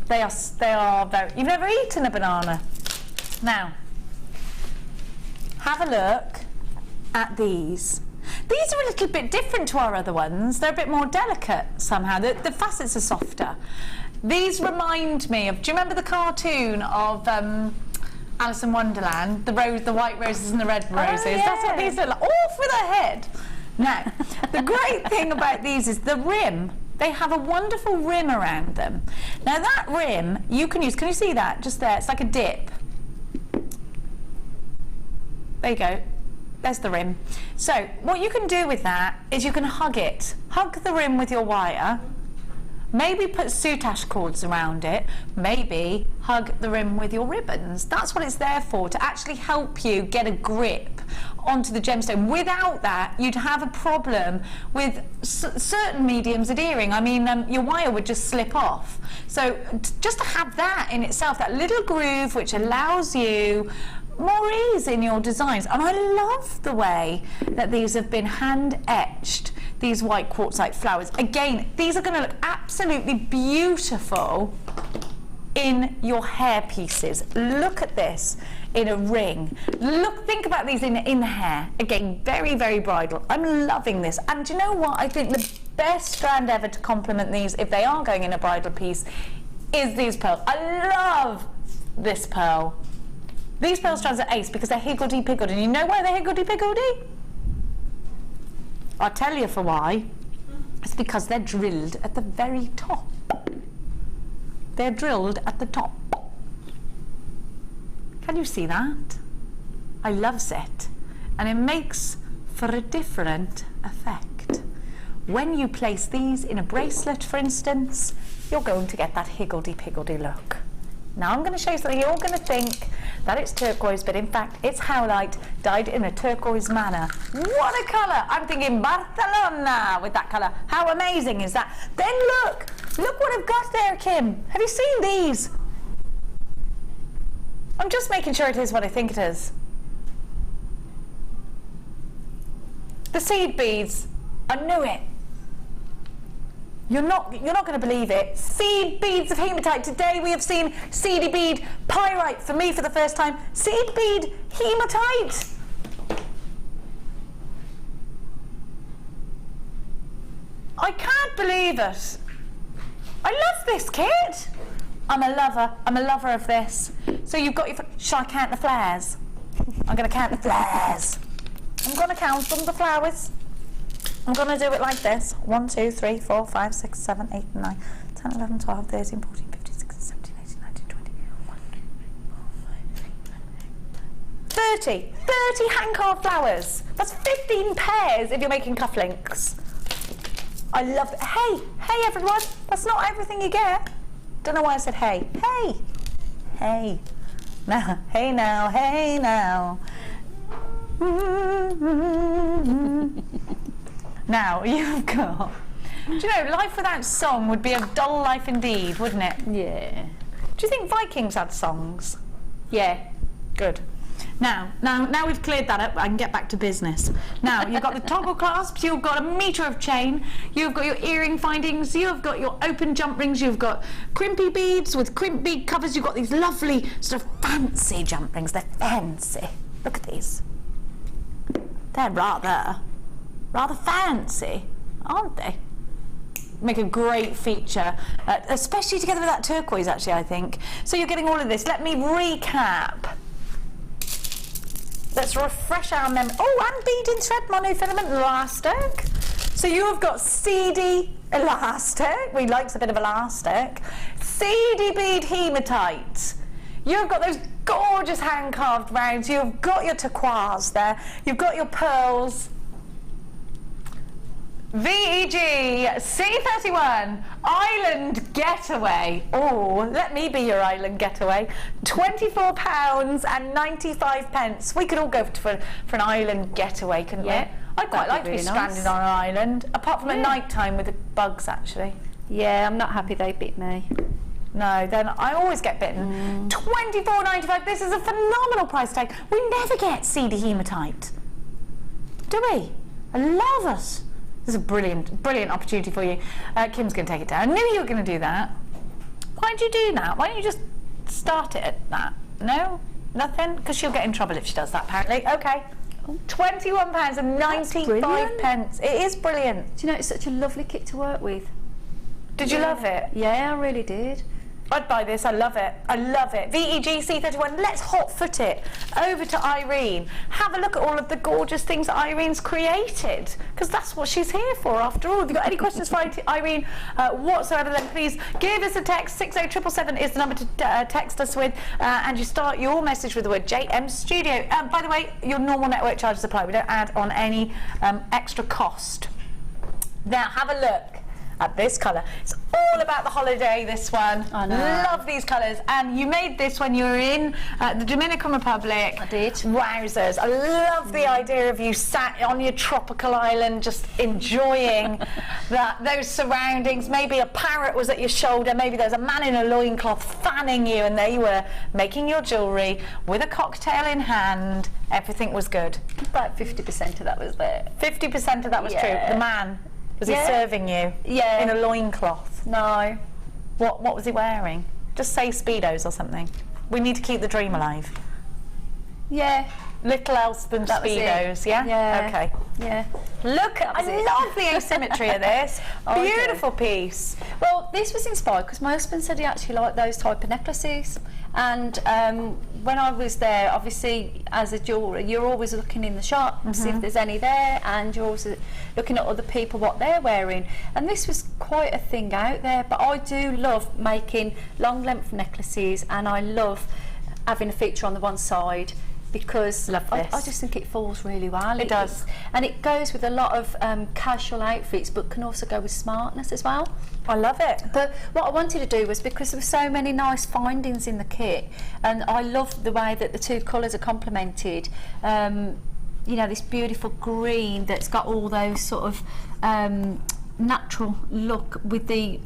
They are very... You've never eaten a banana. Now, have a look at these. These are a little bit different to our other ones. They're a bit more delicate somehow. The facets are softer. These remind me of... Do you remember the cartoon of Alice in Wonderland? The white roses and the red roses. Oh, yeah. That's what these are like. All for the head. Now, the great thing about these is the rim. They have a wonderful rim around them. Now that rim you can use, can you see that just there? It's like a dip. There you go. There's the rim. So what you can do with that is you can hug it. Hug the rim with your wire. Maybe put soutache cords around it. Maybe hug the rim with your ribbons. That's what it's there for, to actually help you get a grip onto the gemstone. Without that, you'd have a problem with certain mediums adhering. I mean, your wire would just slip off. So just to have that in itself, that little groove which allows you more ease in your designs. And I love the way that these have been hand etched, these white quartzite flowers. Again, these are going to look absolutely beautiful in your hair pieces. Look at this in a ring. Look, think about these in the hair. Again, very, very bridal. I'm loving this. And do you know what? I think the best strand ever to complement these, if they are going in a bridal piece, is these pearls. I love this pearl. These pearl strands are ace because they're higgledy-piggledy. And you know why they're higgledy-piggledy? I'll tell you for why. It's because they're drilled at the very top. They're drilled at the top. Can you see that? I loves it. And it makes for a different effect. When you place these in a bracelet, for instance, you're going to get that higgledy-piggledy look. Now I'm going to show you something. You're going to think that it's turquoise, but in fact it's howlite dyed in a turquoise manner. What a colour! I'm thinking Barcelona with that colour. How amazing is that? Then look what I've got there, Kim. Have you seen these? I'm just making sure it is what I think it is. The seed beads. I knew it. You're not going to believe it. Seed beads of hematite. Today we have seen seedy bead pyrite for me for the first time. Seed bead hematite. I can't believe it. I love this kit. I'm a lover of this. So you've got your... Shall I count the flares? I'm going to count the flares. I'm going to count them, the flowers. I'm going to do it like this. 1, 2, 3, 4, 5, 6, 7, 8, 9, 10, 11, 12, 13, 14, 15, 16, 17, 18, 19, 20, 21, 22, 30. 30 hand-carved flowers. That's 15 pairs if you're making cufflinks. I love it. Hey everyone. That's not everything you get. Don't know why I said hey. Hey. Now, hey now. Now you've got... Do you know, life without song would be a dull life indeed, wouldn't it? Yeah. Do you think Vikings had songs? Yeah. Good. Now we've cleared that up, I can get back to business. Now, you've got the toggle clasps, you've got a metre of chain, you've got your earring findings, you've got your open jump rings, you've got crimpy beads with crimp bead covers, you've got these lovely sort of fancy jump rings. They're fancy. Look at these. They're rather fancy, aren't they? Make a great feature, especially together with that turquoise, actually, I think. So you're getting all of this. Let me recap. Let's refresh our memory. Oh, and bead in thread monofilament elastic. So you have got seedy elastic. We like a bit of elastic. Seedy bead hematite. You've got those gorgeous hand-carved rounds. You've got your turquoise there. You've got your pearls. VEG C31 Island Getaway. Oh, let me be your island getaway. £24.95. We could all go for an island getaway, couldn't we? I'd quite like to be stranded on an island, apart from at night time with the bugs, actually. Yeah, I'm not happy they bit me. No, then I always get bitten. £24.95. This is a phenomenal price tag. We never get seedy hematite, do we? I love us. This is a brilliant, brilliant opportunity for you. Kim's going to take it down. I knew you were going to do that. Why did you do that? Why don't you just start it at that? No? Nothing? Because she'll get in trouble if she does that, apparently. Okay. £21.95. It is brilliant. Do you know, it's such a lovely kit to work with. Did you love it? Yeah, I really did. I'd buy this. I love it. I love it. VEG C31. Let's hot foot it over to Irene. Have a look at all of the gorgeous things that Irene's created, because that's what she's here for after all. If you've got any questions for Irene whatsoever, then please give us a text. 60777 is the number to text us with, and you start your message with the word JM Studio. By the way, your normal network charges apply. We don't add on any extra cost. Now have a look at this colour. It's all about the holiday, this one. I know. Love these colours. And you made this when you were in the Dominican Republic. I did. Wowzers. I love the idea of you sat on your tropical island just enjoying those surroundings. Maybe a parrot was at your shoulder. Maybe there was a man in a loincloth fanning you, and there you were making your jewellery with a cocktail in hand. Everything was good. About 50% of that was there. 50% of that was true. The man. Was he serving you? Yeah. In a loincloth? No. What was he wearing? Just say Speedos or something. We need to keep the dream alive. Yeah. Little else than Speedos, yeah? Yeah. Okay. Yeah. Look, I love the asymmetry of this. Beautiful piece. Well, this was inspired because my husband said he actually liked those type of necklaces. And when I was there, obviously, as a jeweller, you're always looking in the shop to see if there's any there, and you're also looking at other people, what they're wearing. And this was quite a thing out there, but I do love making long length necklaces, and I love having a feature on the one side, because I just think it falls really well. It does. And it goes with a lot of casual outfits, but can also go with smartness as well. I love it. But what I wanted to do was, because there were so many nice findings in the kit, and I love the way that the two colours are complemented. You know, this beautiful green that's got all those sort of natural look with the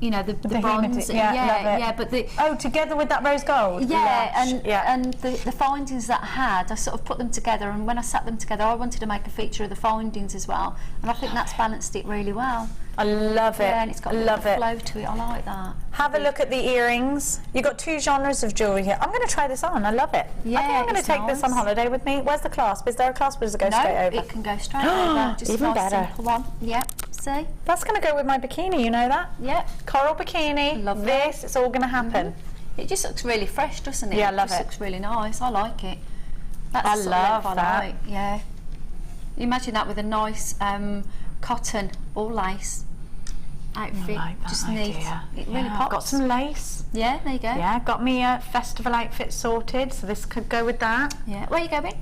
you know, the bronze, but the together with that rose gold, and the findings that I had, I sort of put them together, and when I sat them together, I wanted to make a feature of the findings as well, and I think that's balanced it really well. I love it. Yeah, and it's got a bit of flow to it. I like that. Have a look at the earrings. You've got two genres of jewellery here. I'm going to try this on. I love it. Yeah, I think I'm going to take this on holiday with me. Where's the clasp? Is there a clasp, or does it go straight over? No, it can go straight over. Just even a nice better. simple one. Yep. See? That's going to go with my bikini, you know that? Yep. Coral bikini. Love this. It's all going to happen. It just looks really fresh, doesn't it? Yeah, I love it. It just looks really nice. I like it. That's I the sort love of that. I like. Yeah. You imagine that with a nice cotton or lace outfit. I like that just idea. neat. It really pops. Got some lace. Yeah, there you go. Yeah, got me a festival outfit sorted, so this could go with that. Yeah. Where are you going?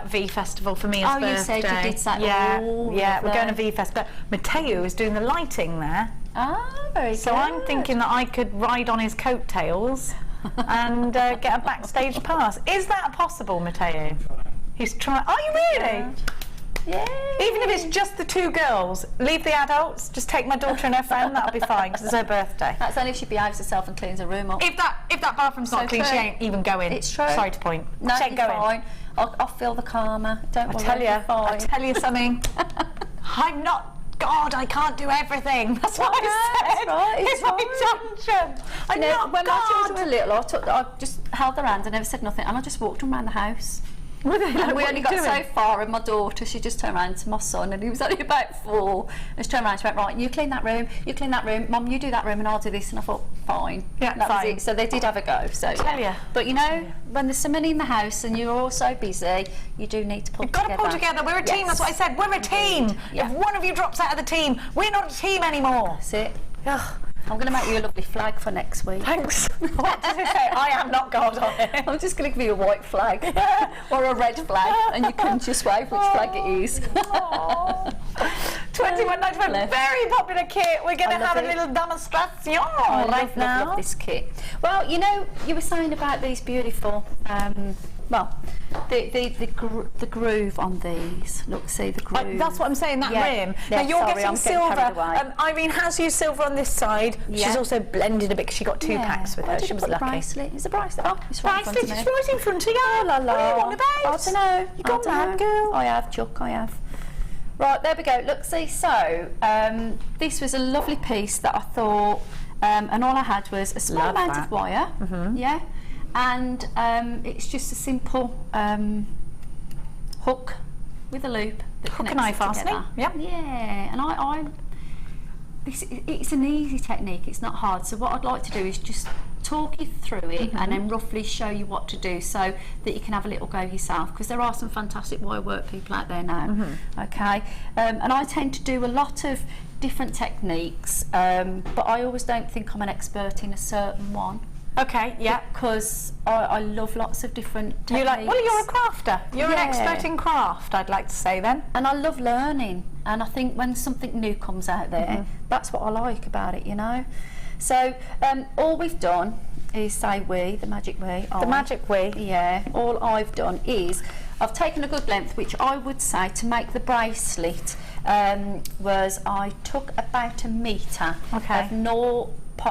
V Festival for me as birthday. You said you did that. Yeah, we're going to V Fest. But Matteo is doing the lighting there. Ah, very good. So I'm thinking that I could ride on his coattails and get a backstage pass. Is that possible, Matteo? He's trying. Are you really? Yeah. Even if it's just the two girls, leave the adults, just take my daughter and her friend, that'll be fine, because it's her birthday. That's only if she behaves herself and cleans her room up. If that bathroom's not clean, she ain't even going. It's true. Sorry to point. No, she ain't going. fine. I'll feel the karma. Don't worry. I tell you something. I'm not God. I can't do everything. That's what I said. Right, it's my tantrum. I'm not when God. my children were little, I just held their hand and never said nothing, and I just walked them around the house. Were they like, and we what only are got you doing? so far, and my daughter, she just turned around to my son, and he was only about 4, and she turned around and she went, right, you clean that room, Mum, you do that room, and I'll do this. And I thought, fine. Yeah, that fine. was it. So they did have a go. So Tell you. But you know, when there's somebody in the house and you're all so busy, you do need to pull together. You've got to pull together. We're a team. That's what I said. We're a team. Yeah. If one of you drops out of the team, we're not a team anymore. That's it. Ugh. I'm going to make you a lovely flag for next week. Thanks. What did it say? I am not God on it. I'm just going to give you a white flag or a red flag, and you can just wave which flag it is. 21.95, very popular kit. We're going to have a little demonstration right now. Love this kit. Well, you know, you were saying about these beautiful, well, the groove on these. Look, see the groove. That's what I'm saying, that rim. Yeah, now you're getting silver. Irene has used silver on this side. Yeah. She's also blended a bit because she got 2 packs with her. She was lucky. Bracelet. It's a bracelet. Oh, it's right bracelet. It's right in front of you. Oh, la, la. What are you on about? I don't know. You got mad, girl. I have, Chuck. I have. Right, there we go. Look, see. So this was a lovely piece that I thought, and all I had was a small amount of wire. Yeah. And it's just a simple hook with a loop that hook and eye fastening. Yeah. And it's an easy technique. It's not hard. So what I'd like to do is just talk you through it and then roughly show you what to do so that you can have a little go yourself, because there are some fantastic wire work people out there now. Okay. And I tend to do a lot of different techniques, but I always don't think I'm an expert in a certain one. Okay, yeah. Because I love lots of different techniques. You're a crafter. You're an expert in craft, I'd like to say then. And I love learning. And I think when something new comes out there, that's what I like about it, you know. So all we've done is say we, the magic we. The magic we. Yeah. All I've done is I've taken a good length, which I would say to make the bracelet was I took about 1 metre of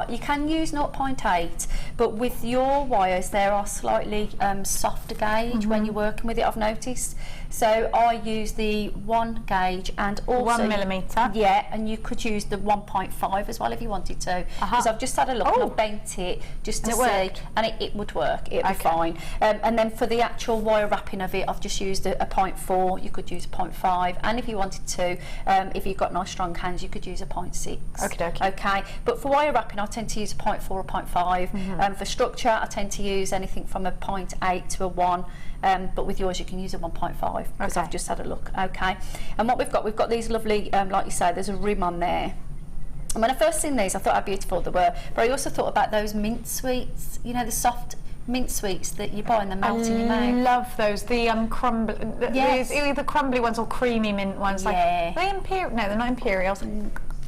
you can use 0.8, but with your wires there are slightly softer gauge when you're working with it, I've noticed. So I use the 1 gauge and also 1 millimetre. Yeah, and you could use the 1.5 as well if you wanted to. Because I've just had a look and I've bent it just to see, and it would work. It'd be fine. And then for the actual wire wrapping of it, I've just used a 0.4. You could use a 0.5, and if you wanted to, if you've got nice strong hands, you could use a 0.6. Okay. But for wire wrapping, I tend to use a 0.4 or 0.5. For structure, I tend to use anything from a 0.8 to a 1. But with yours you can use a 1.5 because I've just had a look. Okay, and what we've got these lovely, like you say, there's a rim on there. And when I first seen these, I thought how beautiful they were, but I also thought about those mint sweets, you know, the soft mint sweets that you buy and they melt in your mouth. I love those, the crumbly, either crumbly ones or creamy mint ones. Yeah. Like, are they imperial? No, they're not imperials.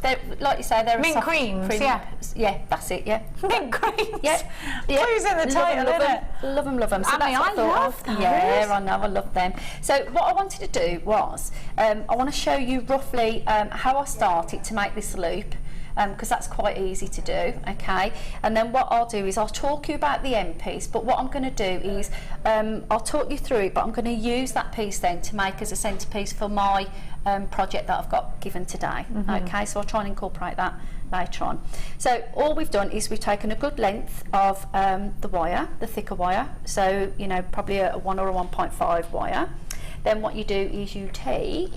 They're, like you say, they're mint creams. Yeah, that's it. Yeah, mint creams. Yeah. Clues in the title, isn't it? Love them. So I love those. Yeah, I know, I love them. So what I wanted to do was, I want to show you roughly how I started to make this loop. Because that's quite easy to do, okay? And then what I'll do is I'll talk you about the end piece, but what I'm going to do is I'll talk you through it, but I'm going to use that piece then to make as a centrepiece for my project that I've got given today, okay? So I'll try and incorporate that later on. So all we've done is we've taken a good length of the wire, the thicker wire, so you know, probably a 1 or a 1.5 wire. Then what you do is you take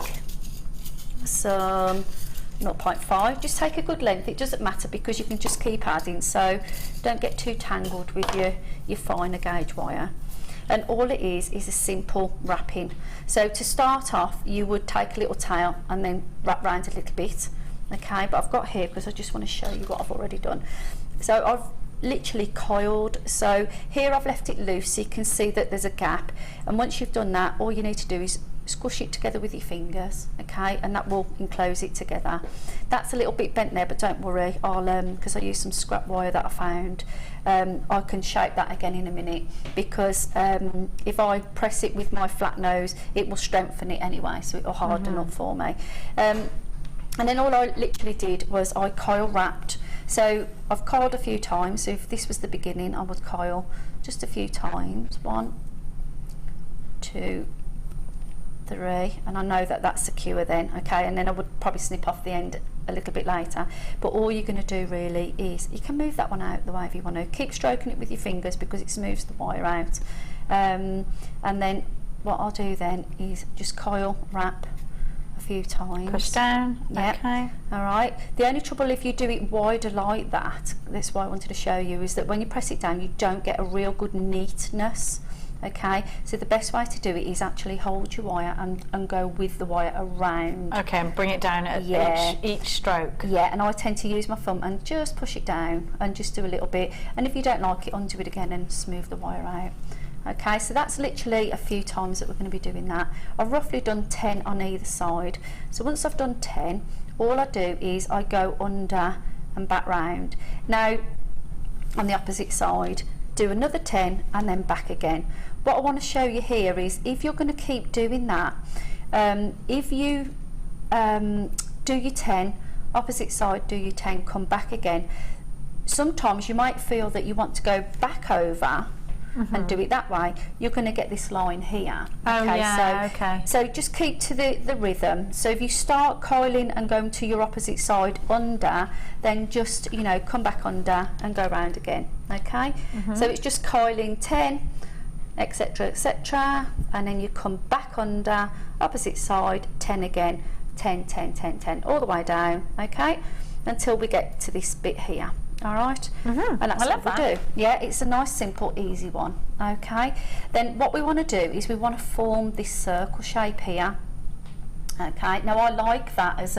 some 0.5, just take a good length, it doesn't matter because you can just keep adding, so don't get too tangled with your finer gauge wire. And all it is a simple wrapping. So to start off you would take a little tail and then wrap round a little bit, okay? But I've got here because I just want to show you what I've already done. So I've literally coiled, so here I've left it loose so you can see that there's a gap, and once you've done that all you need to do is squish it together with your fingers, okay, and that will enclose it together. That's a little bit bent there, but don't worry, I'll because I used some scrap wire that I found, I can shape that again in a minute, because if I press it with my flat nose it will strengthen it anyway, so it will harden up for me. And then all I literally did was I coil wrapped. So I've coiled a few times, so if this was the beginning I would coil just a few times, 1, 2, 3, and I know that that's secure then, okay, and then I would probably snip off the end a little bit later. But all you're going to do really is you can move that one out the way if you want to, keep stroking it with your fingers because it smooths the wire out, and then what I'll do then is just coil wrap a few times, push down. Okay, all right. The only trouble if you do it wider like that, that's why I wanted to show you, is that when you press it down you don't get a real good neatness. Okay, so the best way to do it is actually hold your wire and go with the wire around. Okay, and bring it down at each stroke. Yeah, and I tend to use my thumb and just push it down and just do a little bit. And if you don't like it, undo it again and smooth the wire out. Okay, so that's literally a few times that we're going to be doing that. I've roughly done 10 on either side. So once I've done 10, all I do is I go under and back round. Now, on the opposite side, do another 10 and then back again. What I want to show you here is if you're going to keep doing that, if you do your 10, opposite side, do your 10, come back again. Sometimes you might feel that you want to go back over and do it that way. You're going to get this line here. So just keep to the rhythm. So if you start coiling and going to your opposite side under, then just, you know, come back under and go round again. Okay, so it's just coiling 10, etc, etc, and then you come back under, opposite side, 10 again, 10, 10, 10, 10, all the way down. Okay, until we get to this bit here. All right, and that's what we do. Yeah, it's a nice, simple, easy one. Okay, then what we want to do is we want to form this circle shape here. Okay, now I like that as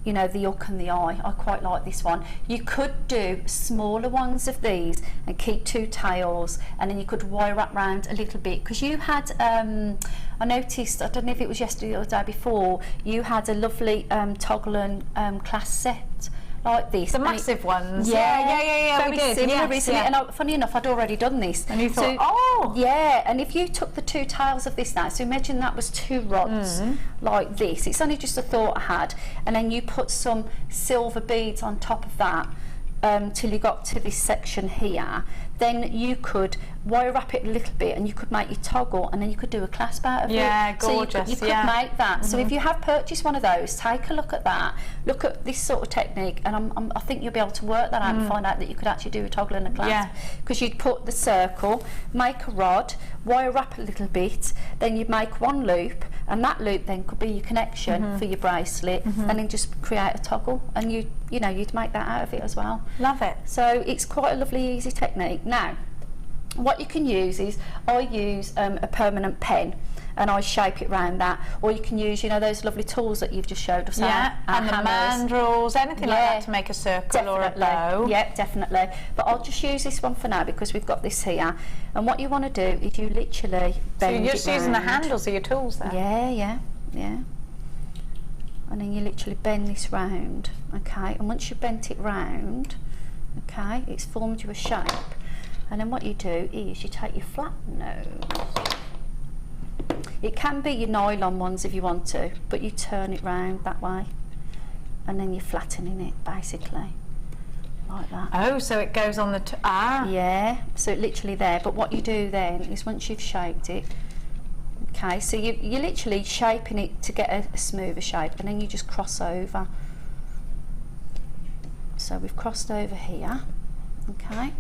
you know, the hook and the eye. I quite like this one. You could do smaller ones of these and keep 2 tails, and then you could wire wrap round a little bit, because you had I noticed, I don't know if it was yesterday or the day before, you had a lovely toggle and clasp set like this. The massive ones. Yeah, Very similar, isn't it? And funny enough, I'd already done this. And you thought, yeah, and if you took the 2 tails of this now, so imagine that was 2 rods like this. It's only just a thought I had. And then you put some silver beads on top of that till you got to this section here. Then you could wire wrap it a little bit, and you could make your toggle, and then you could do a clasp out of it. Yeah, gorgeous. So you could make that. So if you have purchased one of those, take a look at that. Look at this sort of technique, and I think you'll be able to work that out and find out that you could actually do a toggle and a clasp. Because you'd put the circle, make a rod, wire wrap a little bit, then you'd make 1 loop, and that loop then could be your connection for your bracelet, and then just create a toggle, and you know, you'd make that out of it as well. Love it. So it's quite a lovely, easy technique. Now, what you can use is, I use a permanent pen, and I shape it round that, or you can use, you know, those lovely tools that you've just showed us. And the mandrels, anything like that to make a circle or a bow. Yeah, definitely. But I'll just use this one for now because we've got this here. And what you want to do is you literally bend it. So you're just using the handles of your tools there? Yeah. And then you literally bend this round, okay? And once you've bent it round, okay, it's formed you a shape. And then what you do is you take your flat nose. It can be your nylon ones if you want to, but you turn it round that way, and then you're flattening it basically like that. Oh, so it goes on the yeah, so literally there. But what you do then is, once you've shaped it, okay, so you're literally shaping it to get a smoother shape, and then you just cross over. So we've crossed over here, okay,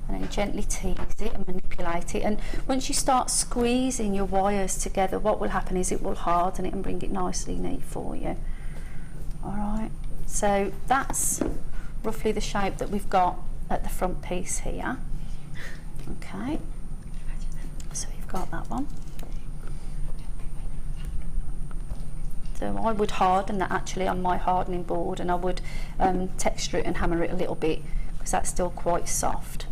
and then gently tease it and manipulate it. And once you start squeezing your wires together, what will happen is it will harden it and bring it nicely neat for you. All right, so that's roughly the shape that we've got at the front piece here. Okay, so you've got that one. So I would harden that actually on my hardening board, and I would texture it and hammer it a little bit because that's still quite soft.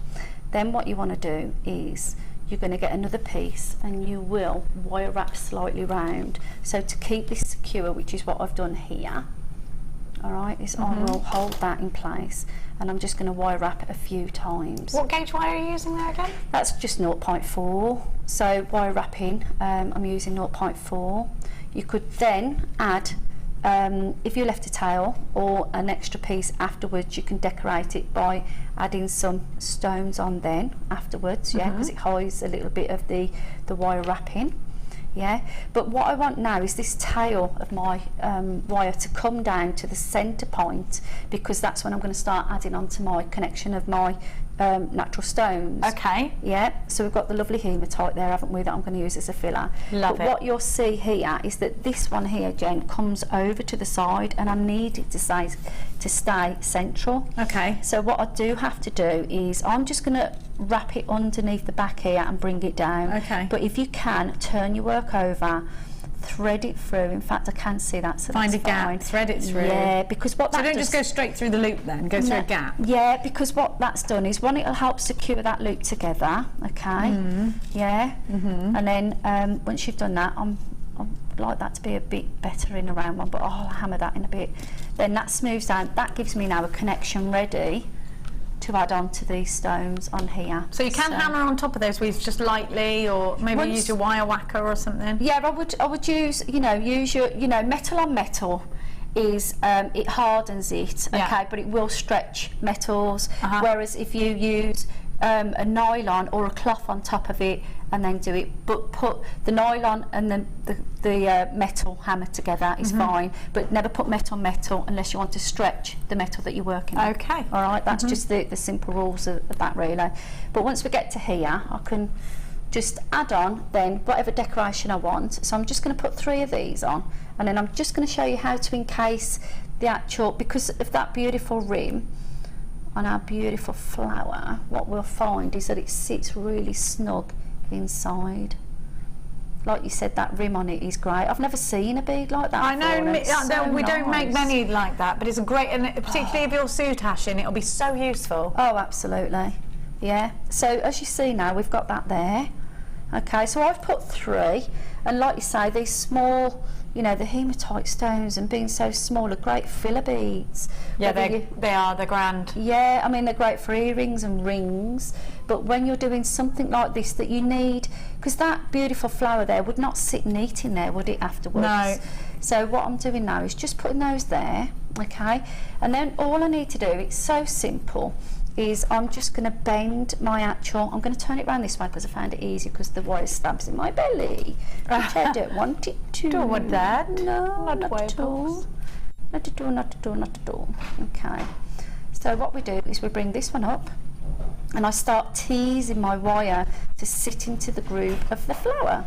Then what you want to do is you're going to get another piece, and you will wire wrap slightly round. So to keep this secure, which is what I've done here, all right, is I will hold that in place, and I'm just going to wire wrap a few times. What gauge wire are you using there again? That's just 0.4. So wire wrapping, I'm using 0.4. You could then add, if you left a tail or an extra piece afterwards, you can decorate it by adding some stones on then afterwards, because it hides a little bit of the wire wrapping. But what I want now is this tail of my wire to come down to the centre point, because that's when I'm going to start adding onto my connection of my natural stones. Okay. So we've got the lovely hematite there, haven't we, that I'm going to use as a filler. Love it. What you'll see here is that this one here, Jen, comes over to the side, and I need it to stay central. Okay. So what I do have to do is I'm just going to wrap it underneath the back here and bring it down. Okay. But if you can, turn your work over, thread it through. In fact, I can see that, so find that's a gap, fine. thread it through. Yeah, because what so that don't does, just go straight through the loop then, go through a gap. Yeah, because what that's done is, one, it'll help secure that loop together, okay? Yeah, and then once you've done that, I'd like that to be a bit better in a round one, but I'll hammer that in a bit. Then that smooths down. That gives me now a connection ready to add on to these stones on here. So you can hammer on top of those weaves just lightly, or maybe use your wire whacker or something. Yeah, I would use your metal on metal is it hardens it, okay, but it will stretch metals. Whereas if you use a nylon or a cloth on top of it and then do it, but put the nylon and the metal hammer together is fine, but never put metal on metal unless you want to stretch the metal that you're working on. Okay. All right, that's just the simple rules of that really. But once we get to here, I can just add on then whatever decoration I want. So I'm just going to put 3 of these on, and then I'm just going to show you how to encase the actual, because of that beautiful rim on our beautiful flower, what we'll find is that it sits really snug inside. Like you said, that rim on it is great. I've never seen a bead like that. I know, so we don't make nice. many like that, but it's a great, and particularly if you're suit hashing, it'll be so useful. Oh, absolutely. Yeah. So as you see now, we've got that there. Okay, so I've put 3, and like you say, these small, you know, the hematite stones, and being so small, are great filler beads. Yeah, they're grand. Yeah, I mean, they're great for earrings and rings, but when you're doing something like this that you need, because that beautiful flower there would not sit neat in there, would it, afterwards? No. So what I'm doing now is just putting those there, okay, and then all I need to do, it's so simple, is I'm just going to bend my actual, I'm going to turn it around this way because I found it easy because the wire stabs in my belly, which I don't want it to. Don't want that. No, not at all. Not at all, not at all, not at all. Okay. So what we do is we bring this one up, and I start teasing my wire to sit into the groove of the flower.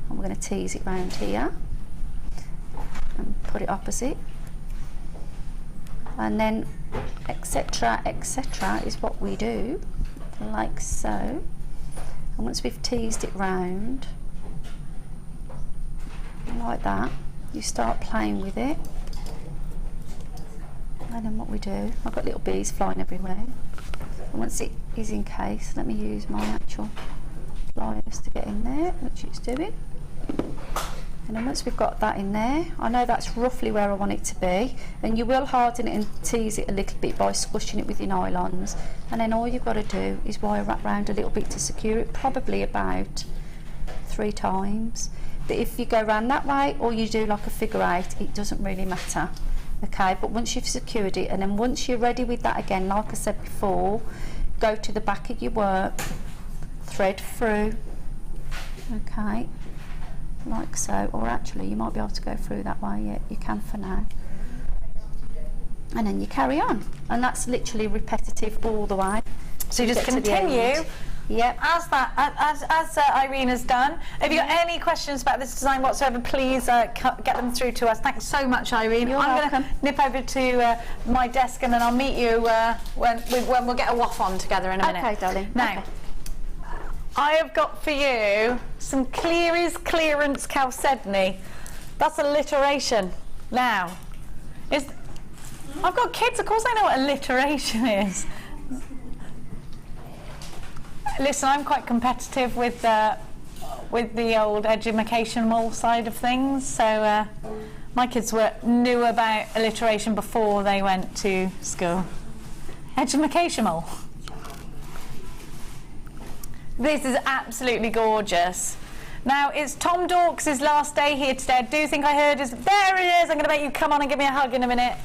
And we're going to tease it round here and put it opposite. And then etc, etc is what we do, like so. And once we've teased it round like that, you start playing with it, and then what we do, I've got little bees flying everywhere, and once it is encased, let me use my actual pliers to get in there, which it's doing. And then once we've got that in there, I know that's roughly where I want it to be, and you will harden it and tease it a little bit by squishing it with your nylons, and then all you've got to do is wire wrap round a little bit to secure it, probably about 3 times. But if you go around that way or you do like a figure 8, it doesn't really matter, okay? But once you've secured it, and then once you're ready with that again, like I said before, go to the back of your work, thread through, okay, like so, or actually you might be able to go through that way. Yeah, you can for now, and then you carry on, and that's literally repetitive all the way. So you just continue. Yep. As Irene has done. If you've got any questions about this design whatsoever, please get them through to us. Thanks so much, Irene. You're I'm welcome. going to nip over to my desk, and then I'll meet you when we'll get a waff on together in a minute. Okay, darling. Now, okay. I have got for you some Cleary's Clearance Chalcedony. That's alliteration. Now, I've got kids, of course I know what alliteration is. Listen, I'm quite competitive with the old educational side of things, so my kids knew about alliteration before they went to school. Educational. This is absolutely gorgeous. Now, it's Tom Dorks' last day here today. I do think I heard his... There he is! I'm going to make you come on and give me a hug in a minute.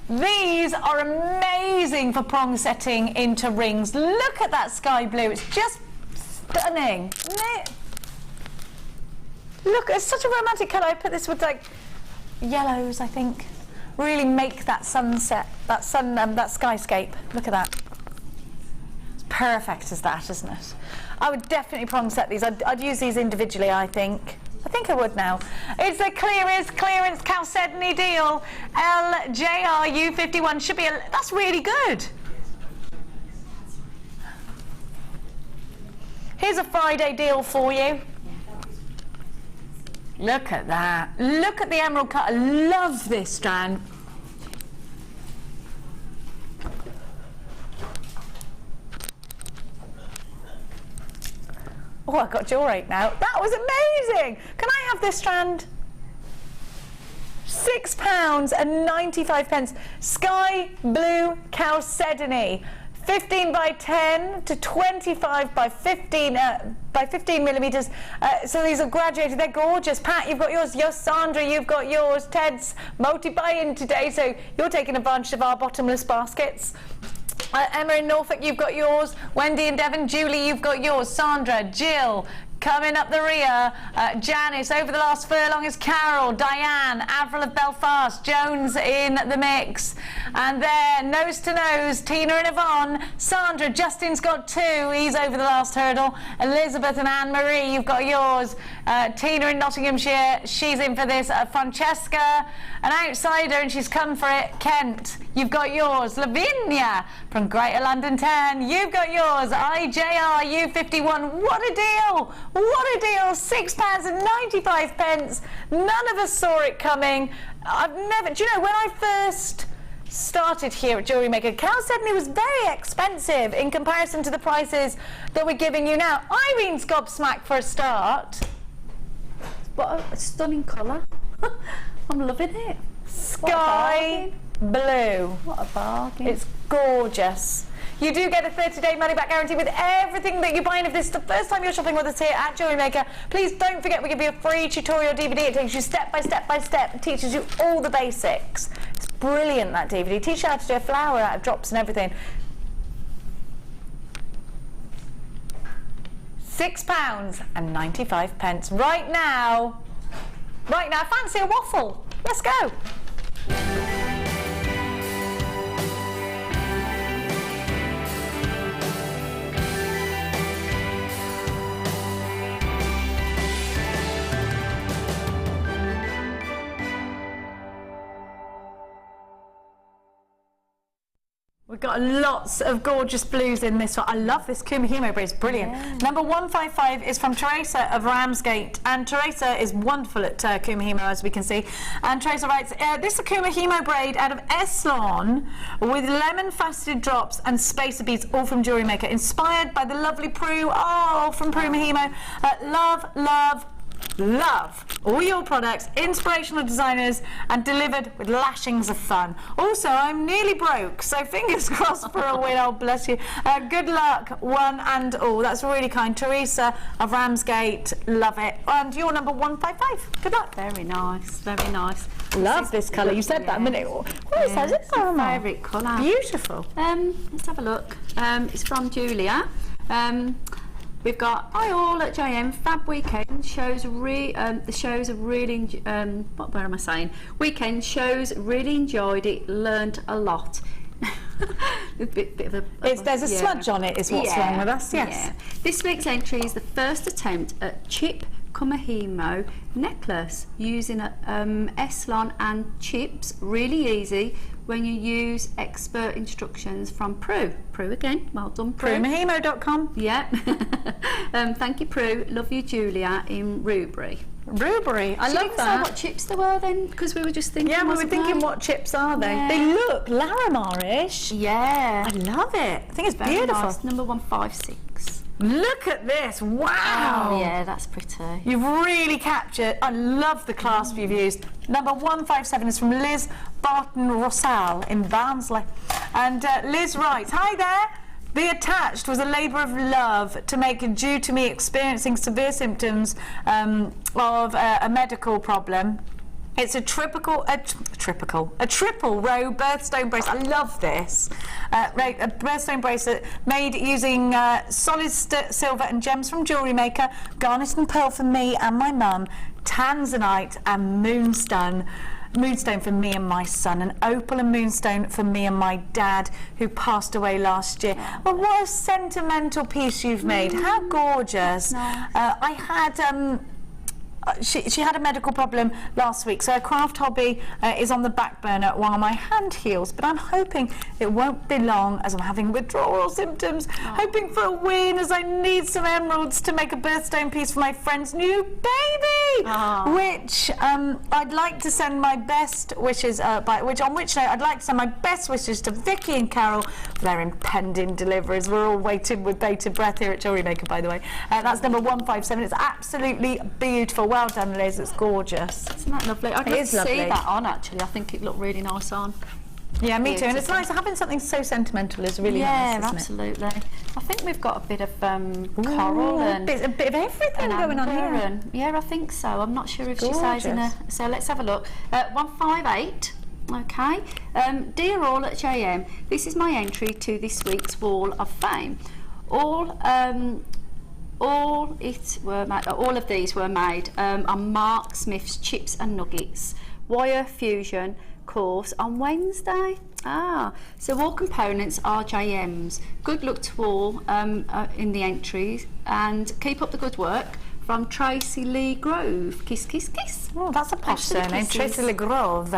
These are amazing for prong setting into rings. Look at that sky blue. It's just stunning, isn't it? Look, it's such a romantic colour. I put this with like yellows, I think. Really make that sunset, that skyscape. Look at that. Perfect as that, isn't it? I would definitely prong set these. I'd use these individually, I think. I think I would now. It's a Cleary's Clearance Chalcedony deal. LJRU51 should be that's really good. Here's a Friday deal for you. Look at that. Look at the emerald cut. I love this strand. Oh, I got jaw ache now. That was amazing. Can I have this strand? £6.95. Sky blue chalcedony. 15 by 10 to 25 by 15 millimeters. So these are graduated. They're gorgeous. Pat, you've got yours. Yes, Sandra, you've got yours. Ted's multi-buy-in today, so you're taking advantage of our bottomless baskets. Emma in Norfolk, you've got yours. Wendy in Devon, Julie, you've got yours. Sandra, Jill, coming up the rear. Janice, over the last furlong is Carol, Diane, Avril of Belfast, Jones in the mix. And there, nose to nose, Tina and Yvonne. Sandra, Justin's got 2, he's over the last hurdle. Elizabeth and Anne-Marie, you've got yours. Tina in Nottinghamshire, she's in for this. Francesca, an outsider, and she's come for it. Kent, you've got yours. Lavinia from Greater London 10, you've got yours. IJR U51, what a deal! What a deal! £6.95. None of us saw it coming. I've never. Do you know, when I first started here at Jewellery Maker, chalcedony was very expensive in comparison to the prices that we're giving you now. Irene's gobsmacked for a start. What a stunning colour. I'm loving it. Sky blue. What a bargain. It's gorgeous. You do get a 30-day money-back guarantee with everything that you're buying. If this is the first time you're shopping with us here at Jewellery Maker, please don't forget we give you a free tutorial DVD. It takes you step by step by step. It teaches you all the basics. It's brilliant, that DVD. It teaches you how to do a flower out of drops and everything. £6.95. Right now, fancy a waffle. Let's go. We've got lots of gorgeous blues in this one. I love this Kumahimo braid, it's brilliant. Yeah. Number 155 is from Teresa of Ramsgate, and Teresa is wonderful at Kumahimo, as we can see. And Teresa writes, this is a Kumahimo braid out of Eslon with lemon faceted drops and spacer beads, all from Jewellery Maker, inspired by the lovely Prue, from Prue Mahimo. Love all your products, inspirational designers, and delivered with lashings of fun. Also, I'm nearly broke, so fingers crossed for a win. Oh, bless you. Good luck, one and all. That's really kind. Teresa of Ramsgate, love it. And you're number 155. Good luck. Very nice, very nice. Love this colour. You said that a minute ago. What is that? Is it my favourite colour? Beautiful. Let's have a look. It's from Julia. We've got Hi All at JM Fab Weekend shows. The shows are really. Where am I saying? Weekend shows. Really enjoyed it. Learned a lot. There's a smudge on it. Is what's wrong with us? Yes. Yeah. This week's entry is the first attempt at chip Kumahimo necklace using Eslon and chips. Really easy when you use expert instructions from Prue. Prue again, well done Prue. PrueMahimo.com. Yeah. Thank you Prue. Love you Julia in Rubery. Rubery, I love that. Say what chips there were then, because we were just thinking. Yeah, we were thinking what chips are they? Yeah. They look Larimar-ish. Yeah. I love it. I think it's very beautiful. Nice. Number 156. Look at this, wow! Oh, yeah, that's pretty. You've really captured, I love the clasp you've used. Number 157 is from Liz Barton-Rossall in Barnsley. And Liz writes, hi there. The attached was a labour of love to make due to me experiencing severe symptoms of a medical problem. It's a triple row birthstone bracelet. I love this. A birthstone bracelet made using solid silver and gems from Jewellery Maker, garnet and pearl for me and my mum, tanzanite and moonstone for me and my son, and opal and moonstone for me and my dad, who passed away last year. Well, what a sentimental piece you've made. How gorgeous. Nice. I had she had a medical problem last week, so her craft hobby is on the back burner while my hand heals, but I'm hoping it won't be long as I'm having withdrawal symptoms. Hoping for a win as I need some emeralds to make a birthstone piece for my friend's new baby, which I'd like to send my best wishes, on which note I'd like to send my best wishes to Vicky and Carol for their impending deliveries. We're all waiting with bated breath here at Jewellery Maker, by the way. That's number 157. It's absolutely beautiful. Well done, Liz. It's gorgeous. Isn't that lovely? I'd love to see that on, actually. I think it looked really nice on. Yeah, me too. And it's nice having something so sentimental is really nice, isn't absolutely. I think we've got a bit of coral and a bit of everything going on here. And, yeah, I think so. I'm not sure if she says in a. So let's have a look. 158. Okay. Dear all at JM, this is my entry to this week's Wall of Fame. All of these were made on Mark Smith's Chips and Nuggets Wire Fusion course on Wednesday. So all components are JM's. Good luck to all in the entries, and keep up the good work. From Tracy Lee Grove. Kiss, kiss, kiss. Oh, that's a posh surname, Tracy Lee Grove.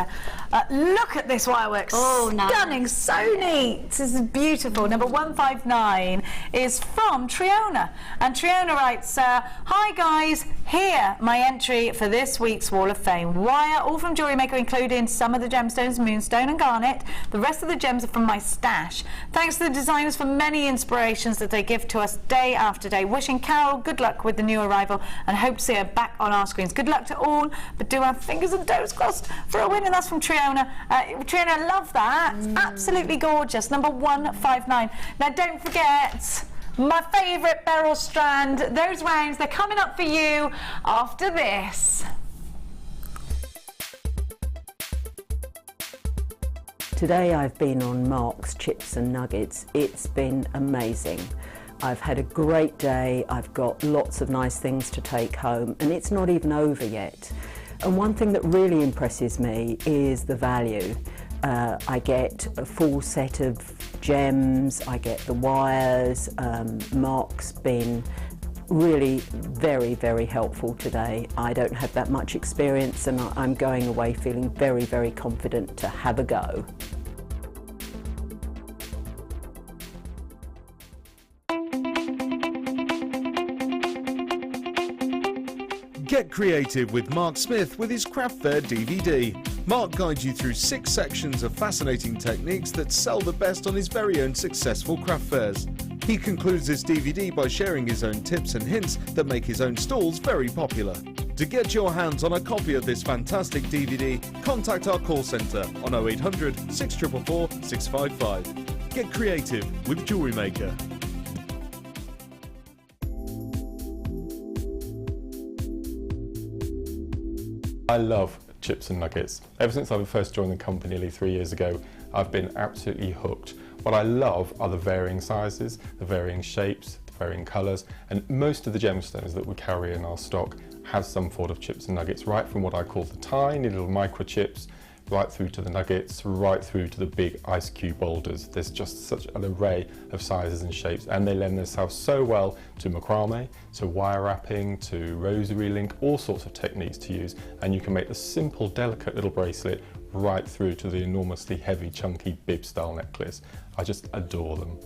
Look at this wirework. Oh, stunning, nice. so neat. This is beautiful. Number 159 is from Triona. And Triona writes, hi guys, here my entry for this week's Wall of Fame. Wire, all from Jewellery Maker, including some of the gemstones, moonstone and garnet. The rest of the gems are from my stash. Thanks to the designers for many inspirations that they give to us day after day. Wishing Carol good luck with the new arrival, and hope to see her back on our screens. Good luck to all, but do have fingers and toes crossed for a win. And that's from Triona. Triona, I love that. Absolutely gorgeous. Number 159. Now don't forget my favourite beryl strand. Those rounds, they're coming up for you after this. Today I've been on Mark's Chips and Nuggets. It's been amazing. I've had a great day, I've got lots of nice things to take home, and it's not even over yet. And one thing that really impresses me is the value. I get a full set of gems, I get the wires. Mark's been really very, very helpful today. I don't have that much experience, and I'm going away feeling very, very confident to have a go. Get creative with Mark Smith with his Craft Fair DVD. Mark guides you through 6 sections of fascinating techniques that sell the best on his very own successful craft fairs. He concludes this DVD by sharing his own tips and hints that make his own stalls very popular. To get your hands on a copy of this fantastic DVD, contact our call centre on 0800 644 655. Get creative with Jewellery Maker. I love chips and nuggets. Ever since I first joined the company nearly 3 years ago, I've been absolutely hooked. What I love are the varying sizes, the varying shapes, the varying colours, and most of the gemstones that we carry in our stock have some form of chips and nuggets, right from what I call the tiny little microchips, right through to the nuggets, right through to the big ice cube boulders. There's just such an array of sizes and shapes, and they lend themselves so well to macrame, to wire wrapping, to rosary link, all sorts of techniques to use, and you can make the simple, delicate little bracelet right through to the enormously heavy, chunky bib style necklace. I just adore them.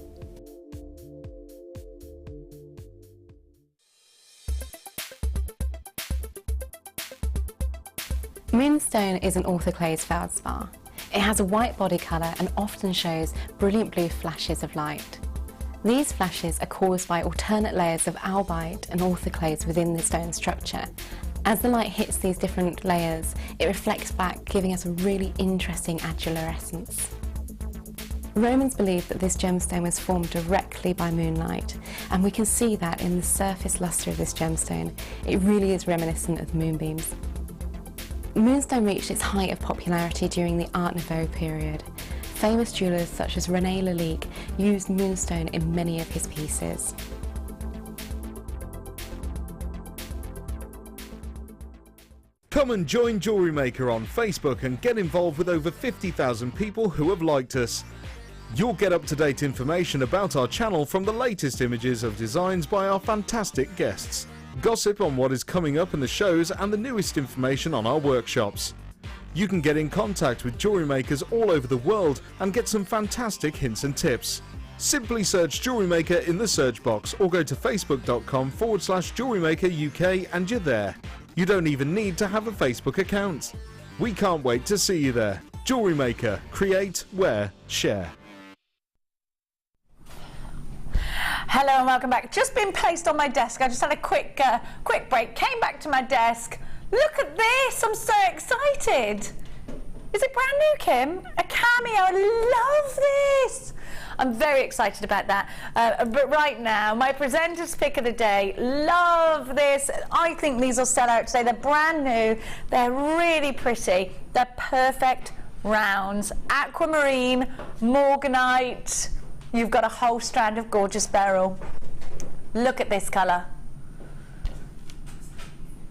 Moonstone is an orthoclase feldspar. It has a white body colour and often shows brilliant blue flashes of light. These flashes are caused by alternate layers of albite and orthoclase within the stone structure. As the light hits these different layers, it reflects back, giving us a really interesting adulorescence. Romans believed that this gemstone was formed directly by moonlight, and we can see that in the surface lustre of this gemstone. It really is reminiscent of moonbeams. Moonstone reached its height of popularity during the Art Nouveau period. Famous jewellers such as René Lalique used moonstone in many of his pieces. Come and join Jewellery Maker on Facebook and get involved with over 50,000 people who have liked us. You'll get up-to-date information about our channel from the latest images of designs by our fantastic guests. gossip on what is coming up in the shows and the newest information on our workshops. You can get in contact with jewellery makers all over the world and get some fantastic hints and tips. Simply search Jewellery Maker in the search box or go to facebook.com/Jewellery Maker UK and you're there. You don't even need to have a Facebook account. We can't wait to see you there. Jewellery Maker. Create, wear, share. Hello and welcome back. Just been placed on my desk. I just had a quick break. Came back to my desk. Look at this. I'm so excited. Is it brand new, Kim? A cameo. I love this. I'm very excited about that. But right now, my presenter's pick of the day. Love this. I think these will sell out today. They're brand new. They're really pretty. They're perfect rounds. Aquamarine, morganite. You've got a whole strand of gorgeous beryl. Look at this colour.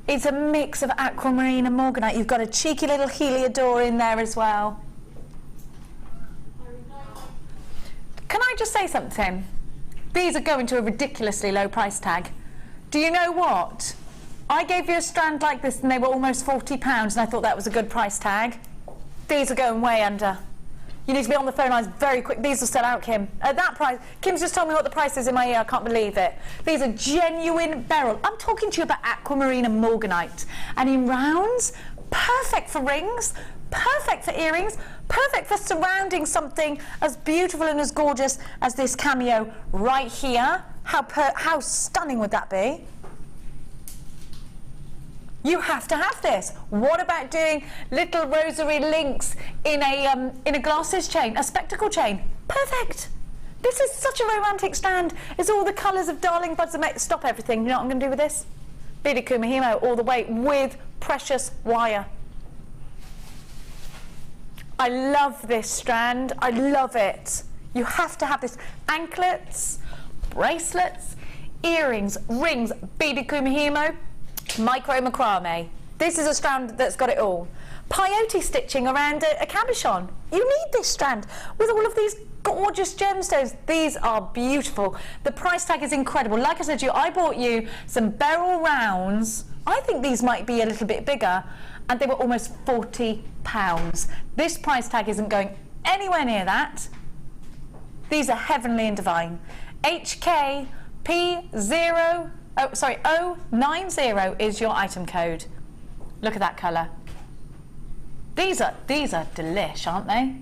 It's a mix of aquamarine and morganite. You've got a cheeky little heliodor in there as well. Can I just say something? These are going to a ridiculously low price tag. Do you know what? I gave you a strand like this and they were almost £40 and I thought that was a good price tag. These are going way under. You need to be on the phone lines very quick. These will sell out, Kim. At that price, Kim's just told me what the price is in my ear. I can't believe it. These are genuine beryl. I'm talking to you about aquamarine and morganite. And in rounds, perfect for rings, perfect for earrings, perfect for surrounding something as beautiful and as gorgeous as this cameo right here. How stunning would that be? You have to have this. What about doing little rosary links in a glasses chain, a spectacle chain? Perfect. This is such a romantic strand. It's all the colours of darling buds that make stop everything. You know what I'm going to do with this? Beaded kumihimo all the way with precious wire. I love this strand. I love it. You have to have this. Anklets, bracelets, earrings, rings, beaded kumihimo, micro macrame. This is a strand that's got it all. Peyote stitching around a cabochon. You need this strand with all of these gorgeous gemstones. These are beautiful. The price tag is incredible. Like I said to you, I bought you some beryl rounds. I think these might be a little bit bigger and they were almost £40. This price tag isn't going anywhere near that. These are heavenly and divine. HKP0 090 is your item code. Look at that colour. These are delish, aren't they?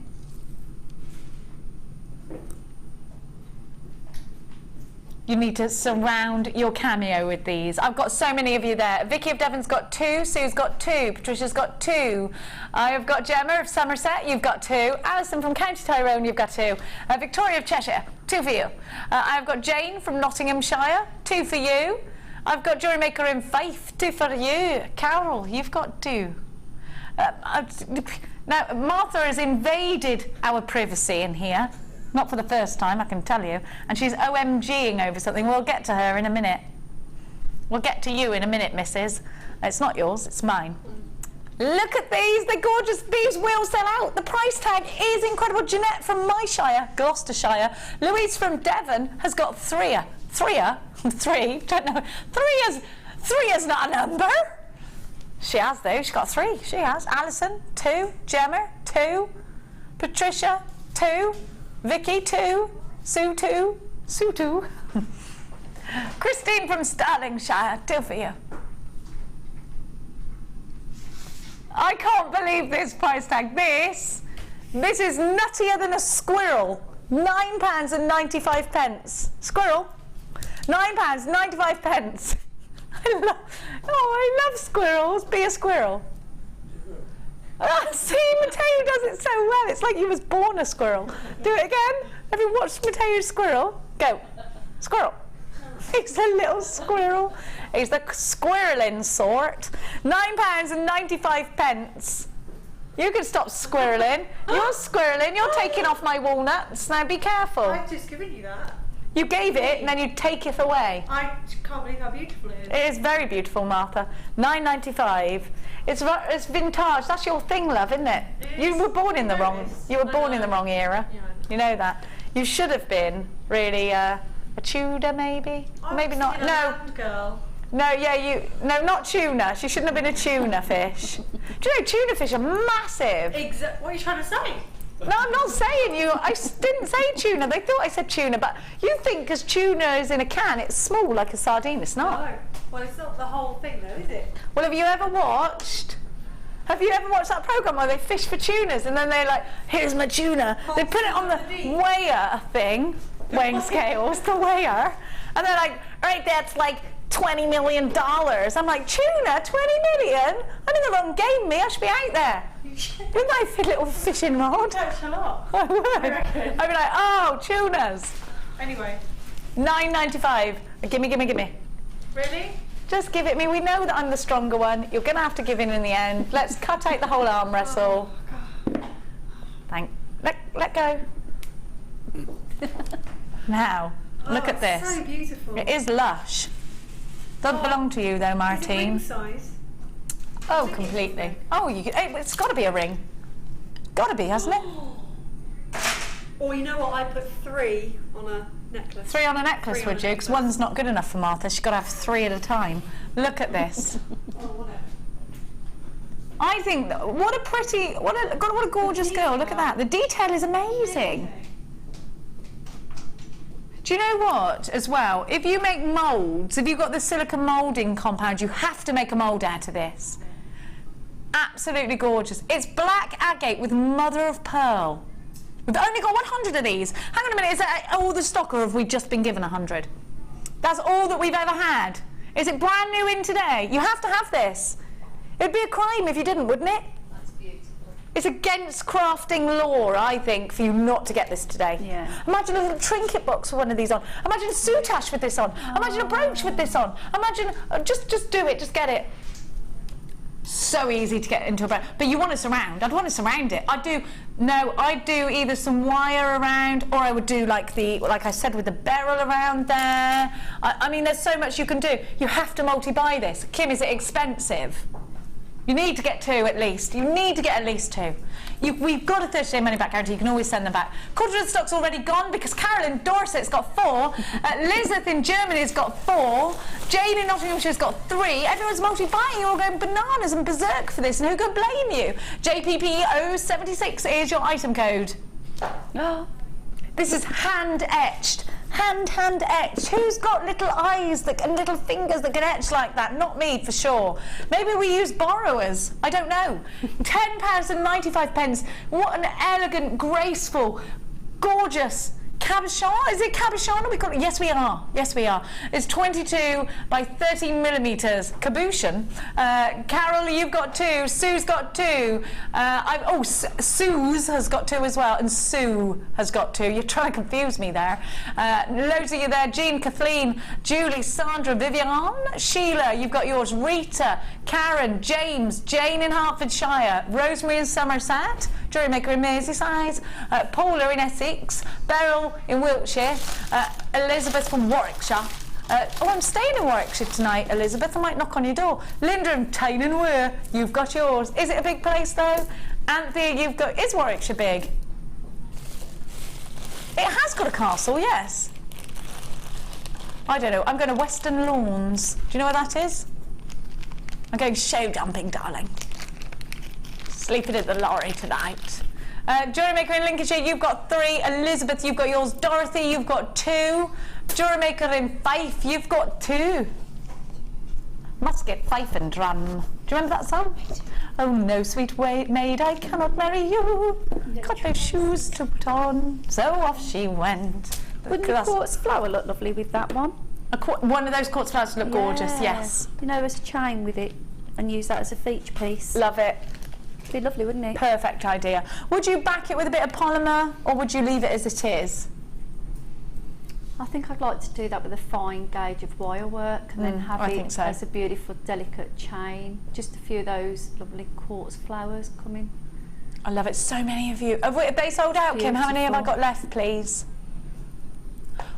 You need to surround your cameo with these. I've got so many of you there. Vicky of Devon's got 2, Sue's got 2, Patricia's got 2. I've got Gemma of Somerset, you've got 2. Alison from County Tyrone, you've got 2. Victoria of Cheshire, 2 for you. I've got Jane from Nottinghamshire, 2 for you. I've got Jewellery Maker in Faith, 2 for you. Carol, you've got 2. Now, Martha has invaded our privacy in here. Not for the first time, I can tell you. And she's OMGing over something. We'll get to her in a minute. We'll get to you in a minute, missus. It's not yours, it's mine. Look at these, they're gorgeous. These will sell out. The price tag is incredible. Jeanette from my shire, Gloucestershire. Louise from Devon has got 3. 3? Don't know. 3 is not a number. She has though, she's got 3. She has. Alison, 2. Gemma, 2. Patricia, 2. Vicky, 2. Sue, 2. Sue, 2. Christine from Stirlingshire, 2 for you. I can't believe this price tag. This is nuttier than a squirrel. £9.95. Squirrel. £9.95. I love squirrels. Be a squirrel. See, Mateo does it so well. It's like he was born a squirrel. Do it again. Have you watched Mateo's squirrel? Go. Squirrel. He's a little squirrel. He's the squirreling sort. £9.95. You can stop squirreling. You're squirreling. You're taking off my walnuts. Now be careful. I've just given you that. You gave it and then you take it away. I can't believe how beautiful it is. It is very beautiful, Martha. £9.95. It's vintage. That's your thing, love, isn't it? You were born in the wrong. You were born in the wrong era. Yeah, you know that. You should have been really a Tudor, maybe. Maybe not. No. Land girl. No, yeah, no, not tuna. She shouldn't have been a tuna fish. Do you know, tuna fish are massive. What are you trying to say? No, I'm not saying you. I didn't say tuna. They thought I said tuna, but you think because tuna is in a can, it's small like a sardine. It's not. No. Well, it's not the whole thing, though, is it? Well, have you ever watched that programme where they fish for tunas and then they're like, here's my tuna. They put it on the weigher thing, weighing scales, the weigher, and they're like, right, that's like $20 million. I'm like, tuna, 20 million? I'm in the wrong game, me. I should be out there. With my little fishing rod. That's a lot. I would. I'd be like, oh, tunas. Anyway. $9.95. Gimme. Really? Just give it me. We know that I'm the stronger one. You're going to have to give in the end. Let's cut out the whole arm wrestle. Let go. Now, look at this. So beautiful. It is lush. Doesn't belong to you though, Martine. Is it ring size? Oh, completely. Oh, it's got to be a ring. Got to be, hasn't it? Or you know what? I put 3 on a necklace. 3 on a necklace, would you? Because one's not good enough for Martha. She's got to have 3 at a time. Look at this. I think what a gorgeous girl. Look at that. The detail is amazing. Do you know what, as well? If you make moulds, if you've got the silicone moulding compound, you have to make a mould out of this. Absolutely gorgeous. It's black agate with mother of pearl. We've only got 100 of these. Hang on a minute, is that all the stock or have we just been given 100? That's all that we've ever had. Is it brand new in today? You have to have this. It'd be a crime if you didn't, wouldn't it? That's beautiful. It's against crafting law, I think, for you not to get this today. Yeah. Imagine a little trinket box with one of these on. Imagine a soutache with this on. Imagine a brooch with this on. Imagine, just do it, just get it. So easy to get into a brand. But you want to surround. I'd want to surround it. I'd do either some wire around, or I would do like I said, with the beryl around there. I mean, there's so much you can do. You have to multi-buy this. Kim, is it expensive? You need to get 2 at least. You need to get at least 2. We've got a 30-day money-back guarantee. You can always send them back. Quarter of the stock's already gone because Carol in Dorset's got 4. Elizabeth in Germany's got 4. Jane in Nottinghamshire's got 3. Everyone's multi-buying. You're all going bananas and berserk for this, and who can blame you? JPP076 is your item code. This is hand-etched. Hand etched. Who's got little eyes and little fingers that can etch like that? Not me, for sure. Maybe we use borrowers. I don't know. £10.95. What an elegant, graceful, gorgeous cabochon. Is it cabochon? We call it? Yes, we are. Yes, we are. It's 22 by 30 millimeters. Cabochon. Carol, you've got 2. Sue's got 2. Sue's has got 2 as well, and Sue has got 2. You're trying to confuse me there. Loads of you there. Jean, Kathleen, Julie, Sandra, Vivian, Sheila, you've got yours. Rita, Karen, James, Jane in Hertfordshire, Rosemary in Somerset, Jewellery Maker in Merseyside, Paula in Essex, Beryl in Wiltshire, Elizabeth from Warwickshire. I'm staying in Warwickshire tonight, Elizabeth. I might knock on your door. Linda in Tyne and Wear, you've got yours. Is it a big place though? Anthea, you've got. Is Warwickshire big? It has got a castle, yes. I don't know. I'm going to Western Lawns. Do you know where that is? I'm going show jumping, darling. Sleeping in the lorry tonight. Jewellery Maker in Lincolnshire, you've got 3. Elizabeth, you've got yours. Dorothy, you've got 2. Jewellery Maker in Fife, you've got 2. Musket, fife and drum. Do you remember that song? Oh no, sweet maid, I cannot marry you. Got no shoes to put on, so off she went. Wouldn't the quartz flower look lovely with that one? One of those quartz flowers look gorgeous, yes. You know, as a chain with it, and use that as a feature piece. Love it. It'd be lovely, wouldn't it? Perfect idea. Would you back it with a bit of polymer, or would you leave it as it is? I think I'd like to do that with a fine gauge of wire work, and then have it as a beautiful, delicate chain. Just a few of those lovely quartz flowers coming. I love it. So many of you. Have they sold out, Kim? How many have I got left, please?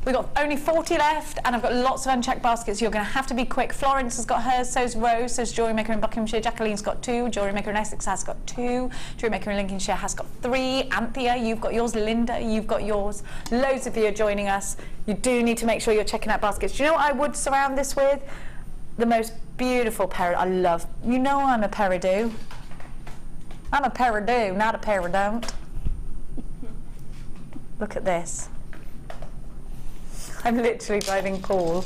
We've got only 40 left, and I've got lots of unchecked baskets. You're going to have to be quick. Florence has got hers, so's Rose, so's Jewellery Maker in Buckinghamshire. Jacqueline's got 2. Jewellery Maker in Essex has got 2. Jewellery Maker in Lincolnshire has got 3. Anthea, you've got yours. Linda, you've got yours. Loads of you are joining us. You do need to make sure you're checking out baskets. Do you know what I would surround this with? the most beautiful peridot. I love, you know I'm a peridot. I'm a peridot, not a peridot. Look at this. I'm literally driving Paul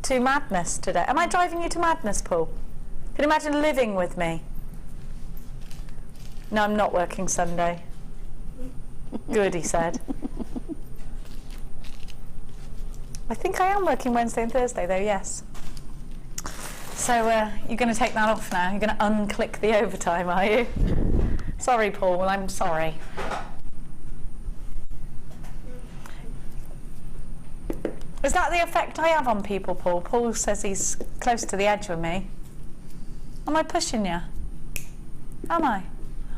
to madness today. Am I driving you to madness, Paul? Can you imagine living with me? No, I'm not working Sunday. Good, he said. I think I am working Wednesday and Thursday though, yes. So you're going to take that off now? You're going to unclick the overtime, are you? Sorry, Paul, I'm sorry. Is that the effect I have on people, Paul? Paul says he's close to the edge with me. Am I pushing you? Am I?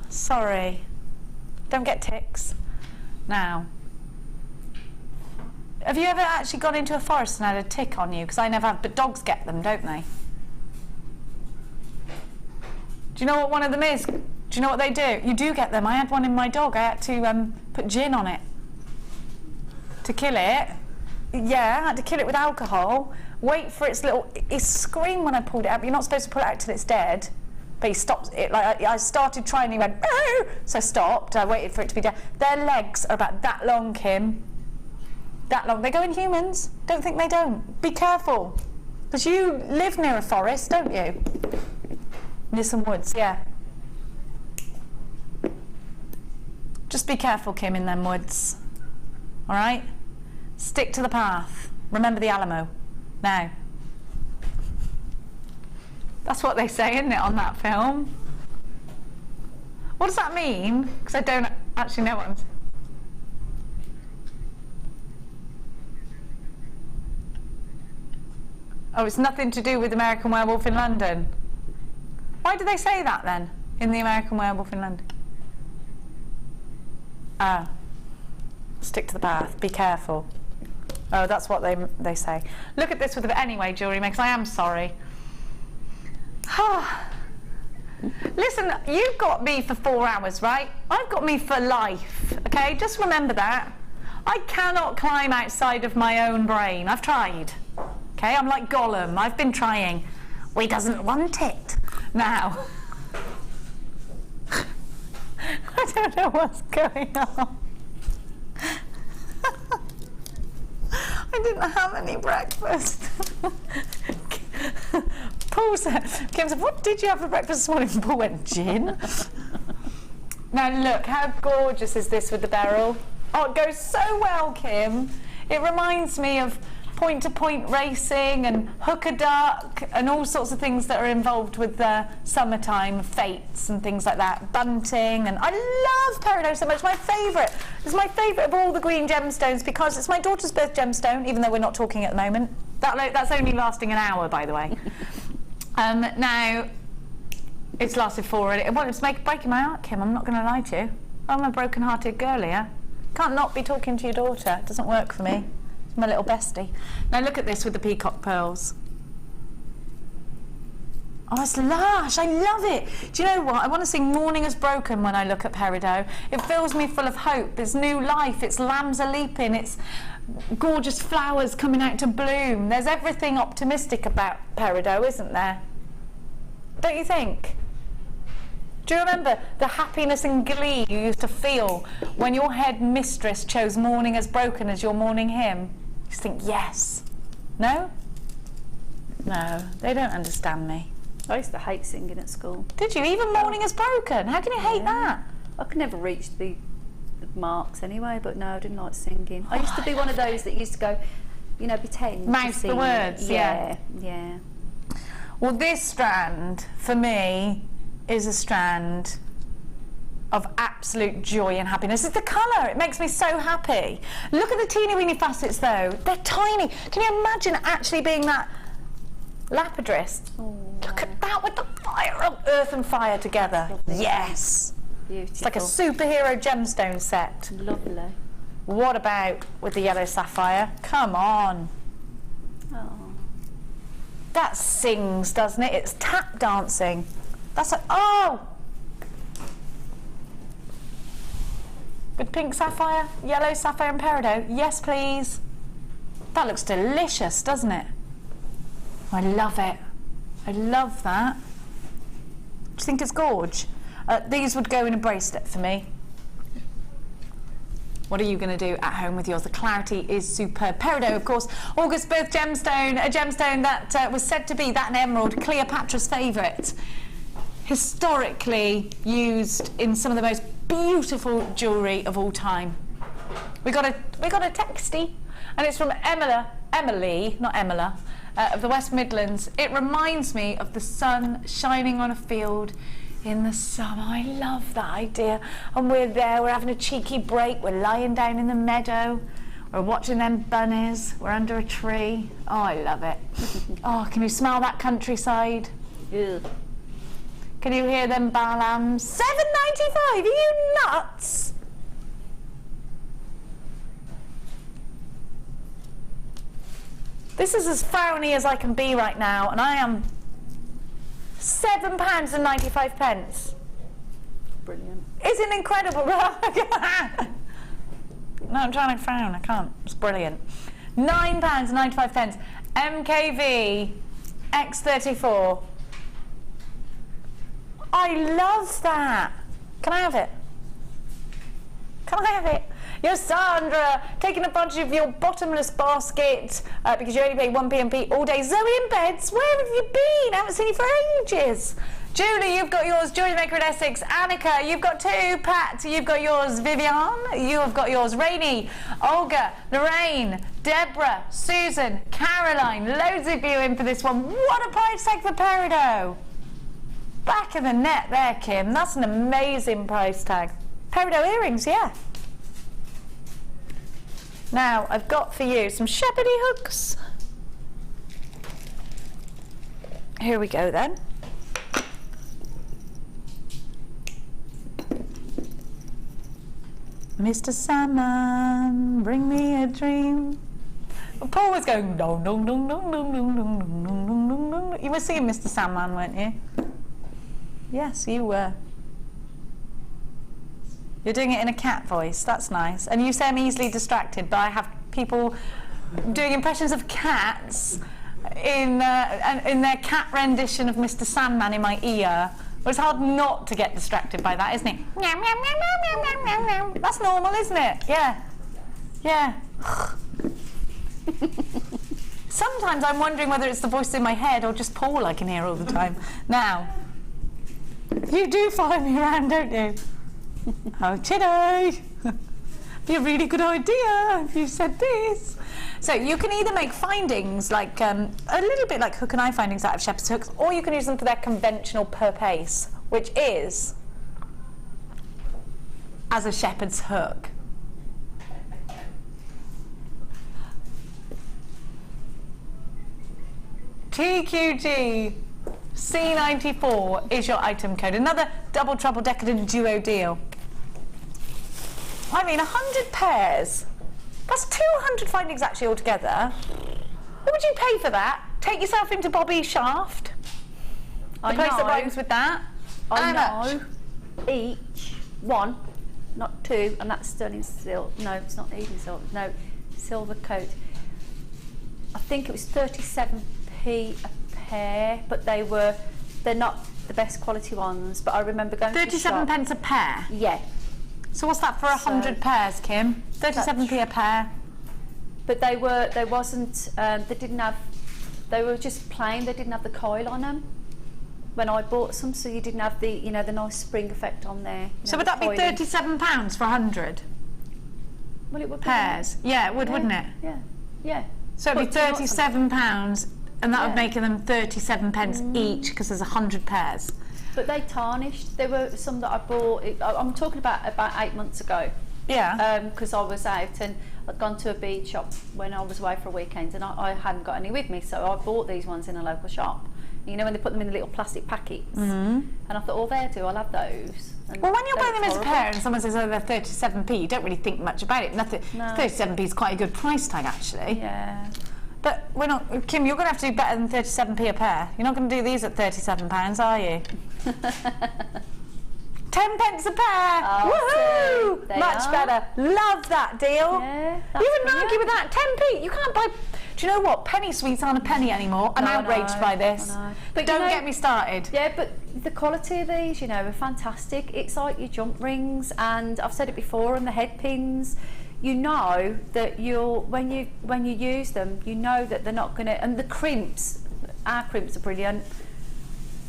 Sorry. Don't get tics. Now, have you ever actually gone into a forest and had a tick on you? Because I never have, but dogs get them, don't they? Do you know what one of them is? Do you know what they do? You do get them. I had one in my dog. I had to put gin on it to kill it. Yeah, I had to kill it with alcohol. Wait for its little... It screamed when I pulled it out, but you're not supposed to pull it out till it's dead. But he stopped it. Like I started trying, and he went, "Oh!" So I stopped. I waited for it to be dead. Their legs are about that long, Kim. That long. They go in humans. Don't think they don't. Be careful, because you live near a forest, don't you? Near some woods, yeah. Just be careful, Kim, in them woods. All right? Stick to the path. Remember the Alamo. Now. That's what they say, isn't it, on that film? What does that mean? Because I don't actually know what I'm saying. Oh, it's nothing to do with American Werewolf in London. Why do they say that then, in the American Werewolf in London? Ah. Stick to the path. Be careful. Oh, that's what they say. Look at this with the... Anyway, Jewellery Maker, I am sorry. Listen, you've got me for 4 hours, right? I've got me for life, okay? Just remember that. I cannot climb outside of my own brain. I've tried, okay? I'm like Gollum. I've been trying. We doesn't want it. Now, I don't know what's going on. I didn't have any breakfast. Paul said, Kim said, what did you have for breakfast this morning? Paul went, gin. Now look, how gorgeous is this with the beryl? Oh, it goes so well, Kim. It reminds me of point-to-point racing and hook-a-duck and all sorts of things that are involved with the summertime fates and things like that. Bunting, and I love peridot so much. My favourite. It's my favourite of all the green gemstones because it's my daughter's birth gemstone, even though we're not talking at the moment. That's only lasting an hour, by the way. Now, it's lasted 4 already. Well, it's breaking my heart, Kim. I'm not going to lie to you. I'm a broken-hearted girl here. Can't not be talking to your daughter. It doesn't work for me. It's my little bestie. Now look at this with the peacock pearls. Oh, it's lush. I love it. Do you know what? I want to sing Morning Has Broken when I look at peridot. It fills me full of hope. It's new life. It's lambs are leaping. It's gorgeous flowers coming out to bloom. There's everything optimistic about peridot, isn't there? Don't you think? Do you remember the happiness and glee you used to feel when your head mistress chose Morning Has Broken as your morning hymn? You just think, yes. No? No, they don't understand me. I used to hate singing at school. Did you? Even Morning Has Broken? How can you hate that? I could never reach the marks anyway, but no, I didn't like singing. I used to be one of those that used to go, you know, pretend mouth the words, yeah. Yeah. Well, this strand, for me, is a strand of absolute joy and happiness. It's the colour. It makes me so happy. Look at the teeny weeny facets, though. They're tiny. Can you imagine actually being that lapidus? Oh, look at that with the fire of earth and fire together. Lovely. Yes. Beautiful. It's like a superhero gemstone set. Lovely. What about with the yellow sapphire? Come on. Oh. That sings, doesn't it? It's tap dancing. That's like, oh! With pink sapphire, yellow sapphire and peridot. Yes, please. That looks delicious, doesn't it? I love it. I love that. Do you think it's gorge? These would go in a bracelet for me. What are you going to do at home with yours? The clarity is superb. Peridot, of course, August birth gemstone, a gemstone that was said to be, that and emerald, Cleopatra's favourite. Historically used in some of the most beautiful jewellery of all time. We got a textie, and it's from Emily, not Emila, of the West Midlands. It reminds me of the sun shining on a field in the summer. I love that idea. And we're there, we're having a cheeky break, we're lying down in the meadow, we're watching them bunnies, we're under a tree. Oh, I love it. Oh, can you smell that countryside? Yeah. Can you hear them balams? $7.95, are you nuts? This is as frowny as I can be right now, and I am £7.95. Brilliant. Isn't it incredible? No, I'm trying to frown, I can't. It's brilliant. £9.95. MKV X34. I love that. Can I have it? Can I have it? You're Sandra, taking advantage of your bottomless basket because you only pay 1p all day. Zoe in beds, where have you been? I haven't seen you for ages. Julie, you've got yours. Jewellery Maker in Essex. Annika, you've got 2. Pat, you've got yours. Vivian, you have got yours. Rainey, Olga, Lorraine, Deborah, Susan, Caroline. Loads of you in for this one. What a price tag for Peridot. Back of the net there, Kim. That's an amazing price tag. Peridot earrings, yeah. Now, I've got for you some shepherdy hooks. Here we go then. Mr. Sandman, bring me a dream. Paul was going dong dong dong dong dong dong dong dong dong dong dong. You were singing Mr. Sandman, weren't you? Yes, you were. You're doing it in a cat voice, that's nice. And you say I'm easily distracted, but I have people doing impressions of cats in their cat rendition of Mr. Sandman in my ear. Well, it's hard not to get distracted by that, isn't it? Meow, meow, meow, meow, meow, meow, meow. That's normal, isn't it? Yeah. Yeah. Sometimes I'm wondering whether it's the voice in my head or just Paul I can hear all the time. Now, you do follow me around, don't you? Oh, today! Be a really good idea if you said this. So you can either make findings like a little bit like hook and eye findings out of shepherd's hooks, or you can use them for their conventional per pace, which is as a shepherd's hook. TQG C94 is your item code. Another double trouble decadent duo deal. I mean, 100 pairs. That's 200 findings actually altogether. What would you pay for that? Take yourself into Bobby Shaft. The place that rhymes with that. I know. Each one, not 2, and that's sterling silver. No, it's not even silver. No, silver coat. I think it was 37p a pair, but they're not the best quality ones. But I remember going 37 pence a pair? Yeah. So what's that for 100 pairs, Kim? 37p a pair. But they wasn't, they didn't have, they were just plain, they didn't have the coil on them when I bought some, so you didn't have the, the nice spring effect on there. So would that be £37 for 100? Well, it would be. Pairs? Yeah, it would, wouldn't it? Yeah, yeah. So it'd be £37, and that would make them 37 pence each, because there's 100 pairs. But they tarnished. There were some that I bought. I'm talking about 8 months ago. Yeah. Because I was out and I'd gone to a bead shop when I was away for a weekend, and I hadn't got any with me, so I bought these ones in a local shop. When they put them in the little plastic packets, and I thought, oh, there too, I'll have those. And well, when you're buying them as a pair and someone says, oh, they're 37p, you don't really think much about it. Nothing. No. 37p is quite a good price tag, actually. Yeah. But we're not, Kim, you're going to have to do better than 37p a pair. You're not going to do these at £37, are you? 10 pence a pair! Oh, woohoo! Much better. Love that deal. Yeah, you wouldn't argue with that. 10p. You can't buy. Do Do you know what? Penny sweets aren't a penny anymore. I'm outraged by this. But don't get me started. Yeah, but the quality of these, you know, are fantastic. It's like your jump rings, and I've said it before, and the head pins. You know that when you use them, you know that they're not gonna. And the crimps, our crimps are brilliant.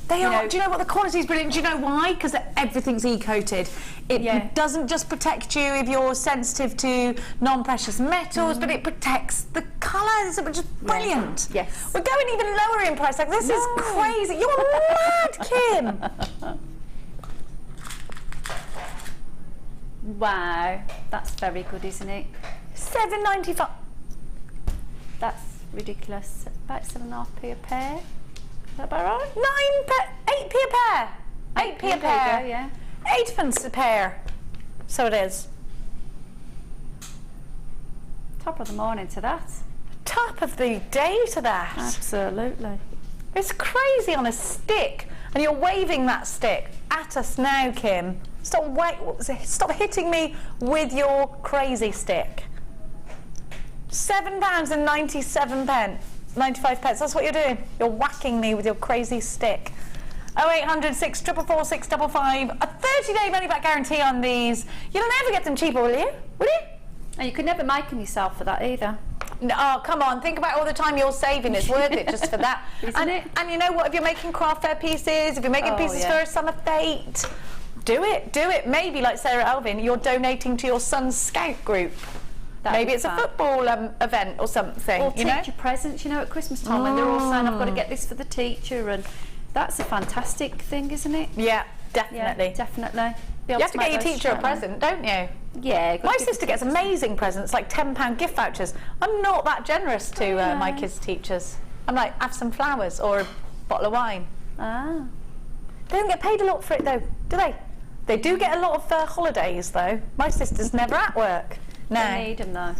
They are. Do you know what? The quality is brilliant. Do you know why? Because everything's e-coated. It doesn't just protect you if you're sensitive to non-precious metals, but it protects the colours, which is brilliant. Yes. We're going even lower in price. Like, this is crazy. You're mad, Kim. Wow, that's very good, isn't it? $7.95. That's ridiculous. About 7.5p a pair. Is that about right? 8p a pair. 8p a pair. Yeah. 8pence a pair. So it is. Top of the morning to that. Top of the day to that. Absolutely. It's crazy on a stick, and you're waving that stick at us now, Kim. Stop hitting me with your crazy stick. £7.97. 95 pence, that's what you're doing. You're whacking me with your crazy stick. 0800 644 655. A 30-day money-back guarantee on these. You'll never get them cheaper, will you? Will you? And you could never make them yourself for that either. No, oh, come on, think about all the time you're saving. It's worth it just for that. Isn't it? And you know what? If you're making craft fair pieces, if you're making pieces for a summer fete, do it. Do it. Maybe, like Sarah Elvin, you're donating to your son's scout group. Maybe it's a football event or something. Or you teacher presents, you know, at Christmas time when they're all saying, I've got to get this for the teacher, and that's a fantastic thing, isn't it? Yeah, definitely. Yeah, definitely. You have to get your teacher a present, don't you? Yeah. My sister gets amazing presents, like £10 gift vouchers. I'm not that generous to my kids' teachers. I'm like, have some flowers or a bottle of wine. Ah. They don't get paid a lot for it, though, do they? They do get a lot of holidays, though. My sister's never at work. No. They need them though.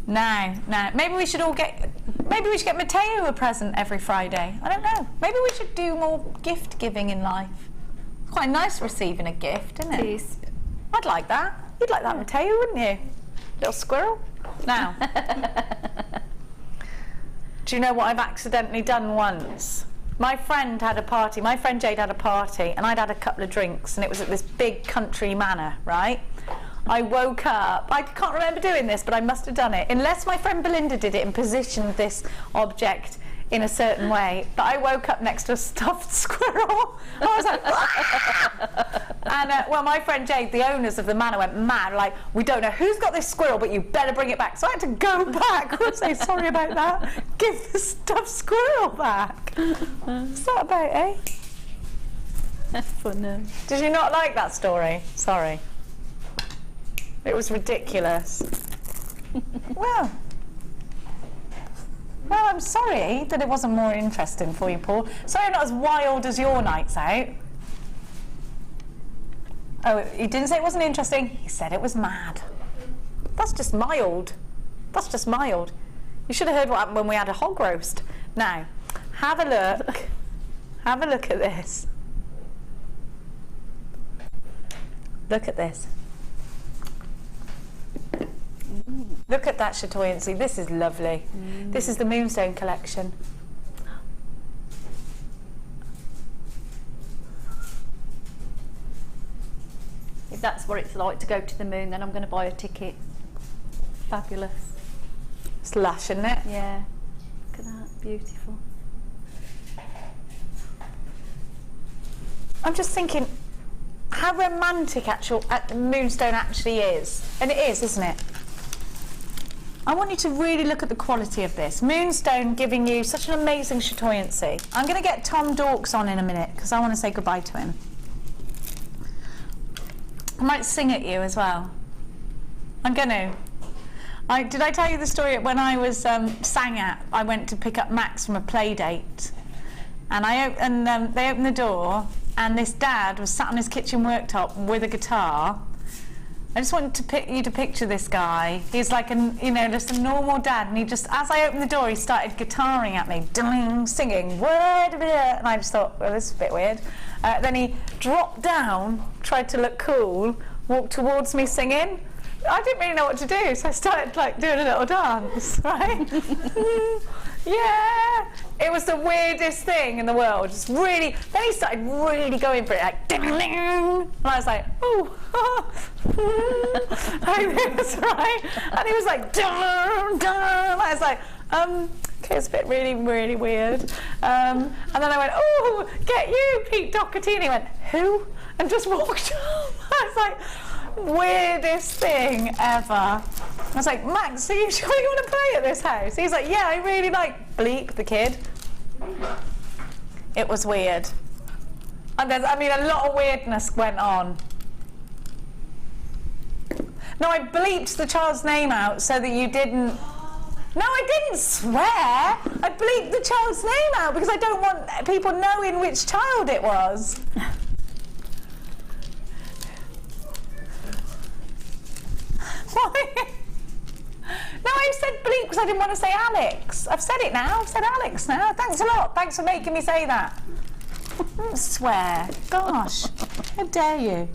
No. Maybe we should get Mateo a present every Friday. I don't know. Maybe we should do more gift giving in life. Quite nice receiving a gift, isn't it? It is. I'd like that. You'd like that, Mateo, wouldn't you? Little squirrel. Now. Do you know what I've accidentally done once? My friend had a party. My friend Jade had a party, and I'd had a couple of drinks, and it was at this big country manor, right? I woke up, I can't remember doing this, but I must have done it, unless my friend Belinda did it and positioned this object in a certain way. But I woke up next to a stuffed squirrel. I was like, and well, my friend Jade, the owners of the manor, went mad, like, we don't know who's got this squirrel, but you better bring it back. So I had to go back and say, sorry about that, give the stuffed squirrel back. What's that about, eh? That's funny. Did you not like that story? Sorry. It was ridiculous. Well, I'm sorry that it wasn't more interesting for you, Paul. Sorry not as wild as your nights out. Oh, he didn't say it wasn't interesting. He said it was mad. That's just mild. That's just mild. You should have heard what happened when we had a hog roast. Now, have a look. Have a look at this. Look at this. Look at that chatoyancy. This is lovely. This is the Moonstone collection. If that's what it's like to go to the moon, then I'm going to buy a ticket. Fabulous. It's lush, isn't it? Yeah. Look at that. Beautiful. I'm just thinking how romantic Moonstone actually is. And it is, isn't it? I want you to really look at the quality of this. Moonstone giving you such an amazing chatoyancy. I'm going to get Tom Dorks on in a minute because I want to say goodbye to him. I might sing at you as well. I'm going to. Did I tell you the story when I was sang at? I went to pick up Max from a play date, and they opened the door, and this dad was sat on his kitchen worktop with a guitar. I just want you to picture this guy. He's like just a normal dad, and he just, as I opened the door, he started guitaring at me, singing, and I just thought, well, this is a bit weird. Then he dropped down, tried to look cool, walked towards me singing, I didn't really know what to do, so I started like doing a little dance, right? Yeah, it was the weirdest thing in the world. Just really. Then he started really going for it, like ding, ding, and I was like, oh, like this, right? And he was like, dun, dun. I was like, okay, it's a bit really weird. And then I went, oh, get you, Pete Doherty. And he went, who? And just walked off. I was like, weirdest thing ever. I was like, Max, are you sure you want to play at this house? He's like, yeah, I really like Bleep, the kid. It was weird. And there's, I mean, a lot of weirdness went on. No, I bleeped the child's name out so that you didn't... No, I didn't swear. I bleeped the child's name out because I don't want people knowing which child it was. No, I said bleep because I didn't want to say Alex. I've said it now. I've said Alex now. Thanks a lot. Thanks for making me say that. Don't swear. Gosh. How dare you?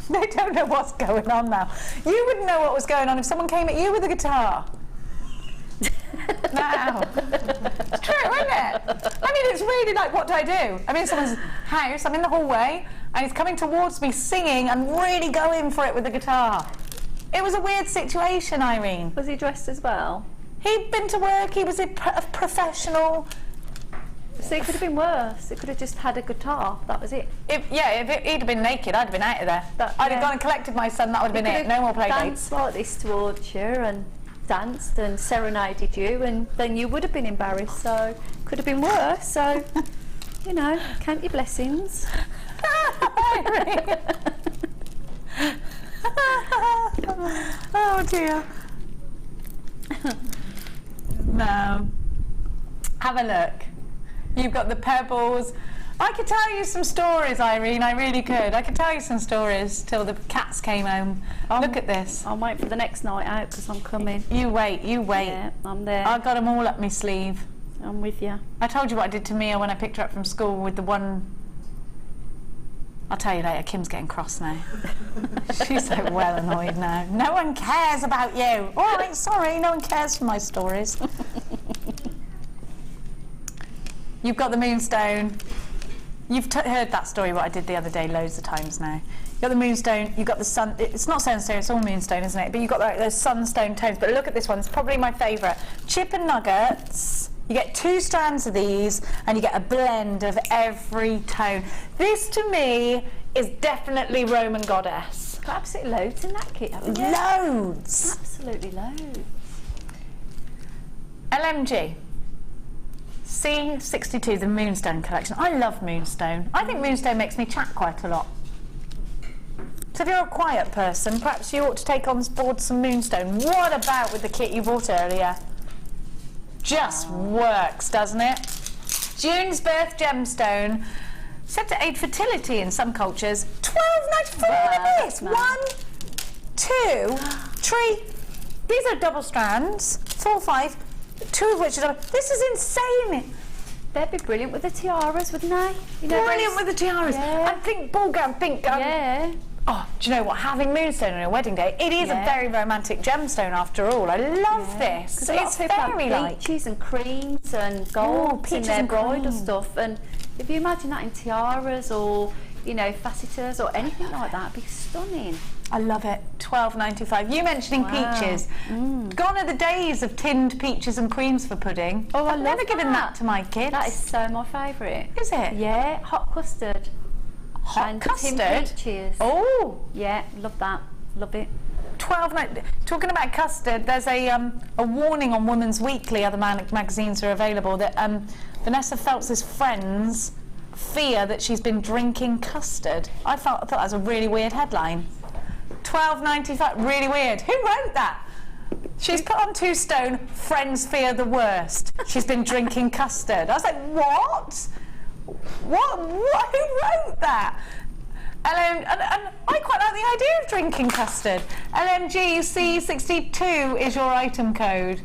They don't know what's going on now. You wouldn't know what was going on if someone came at you with a guitar. Now. It's true, isn't it? I mean, it's really like, what do I do? I'm in someone's house, I'm in the hallway, and he's coming towards me singing and really going for it with the guitar. It was a weird situation, Irene. Was he dressed as well? He'd been to work, he was a professional. So it could have been worse. It could have just had a guitar. That was it. If he'd have been naked, I'd have been out of there. I'd have gone and collected my son. That would have been it. No more play dates. Danced like this towards you and danced and serenaded you, and then you would have been embarrassed. So could have been worse. So you know, count your blessings. Oh dear. No. Have a look. You've got the pebbles. I could tell you some stories, Irene, I really could. I could tell you some stories till the cats came home. Look at this. I'll wait for the next night out because I'm coming. You wait, you wait. Yeah, I'm there. I got them all up my sleeve. I'm with you. I told you what I did to Mia when I picked her up from school with the one... I'll tell you later, Kim's getting cross now. She's so well annoyed now. No one cares about you. All right, sorry, no one cares for my stories. You've got the moonstone. You've heard that story, what I did the other day, loads of times now. You've got the moonstone, you've got the sun. It's not sunstone, it's all moonstone, isn't it? But you've got like those sunstone tones. But look at this one, it's probably my favourite. Chip and nuggets. You get 2 strands of these, and you get a blend of every tone. This, to me, is definitely Roman goddess. Got absolutely loads in that kit, haven't you? Loads. Absolutely loads. LMG. C62, the Moonstone collection. I love Moonstone. I think Moonstone makes me chat quite a lot. So if you're a quiet person, perhaps you ought to take on board some Moonstone. What about with the kit you bought earlier? Just works, doesn't it? June's birth gemstone, said to aid fertility in some cultures. $12.94 for this. 1, 2, 3. These are double strands. 4, 5. 2 of which are double. This is insane. They'd be brilliant with the tiaras, wouldn't they? You know, brilliant with the tiaras. Yeah. And pink ball gown, pink gown. Yeah. Oh, do you know what? Having Moonstone on your wedding day, it is a very romantic gemstone after all. I love this. It's very like peaches and creams and golds in their bridal stuff. And if you imagine that in tiaras or, you know, facetors or anything like that, it'd be stunning. I love it. $12.95. You mentioning peaches. Gone are the days of tinned peaches and creams for pudding. Oh, I've never given that to my kids. That is so my favourite. Is it? Yeah, hot custard. Hot custard? Tinned peaches. Oh. Yeah, love that. Love it. Talking about custard, there's a warning on Women's Weekly, other magazines are available, that Vanessa Feltz's friends fear that she's been drinking custard. I thought that was a really weird headline. $12.95, really weird. Who wrote that? She's put on 2 stone, friends fear the worst. She's been drinking custard. I was like, what? What? Who wrote that? And I quite like the idea of drinking custard. LMG C62 is your item code.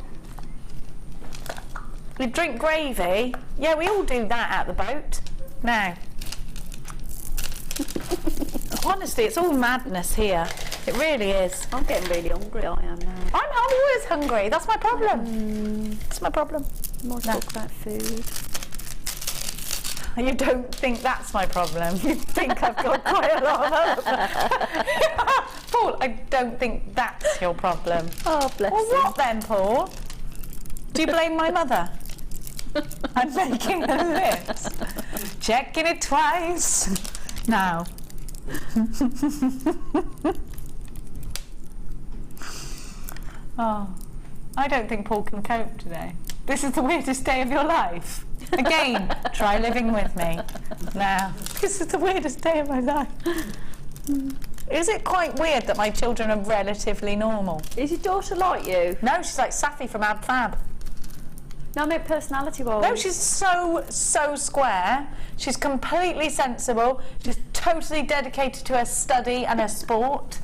We drink gravy. Yeah, we all do that at the boat. Now, honestly, it's all madness here. It really is. I'm getting really hungry, I am now. I'm always hungry. That's my problem. That's my problem. More talk about food. You don't think that's my problem. You think I've got quite a lot of other. Paul, I don't think that's your problem. Oh, bless Well, you. what then, Paul? Do you blame my mother? I'm making a list. Checking it twice. Now. Oh, I don't think Paul can cope today. This is the weirdest day of your life. Again, try living with me. Now, this is the weirdest day of my life. Is it quite weird that my children are relatively normal? Is your daughter like you? No, she's like Safi from Ab Fab. No, I mean personality-wise. No, she's so square. She's completely sensible. She's totally dedicated to her study and her sport.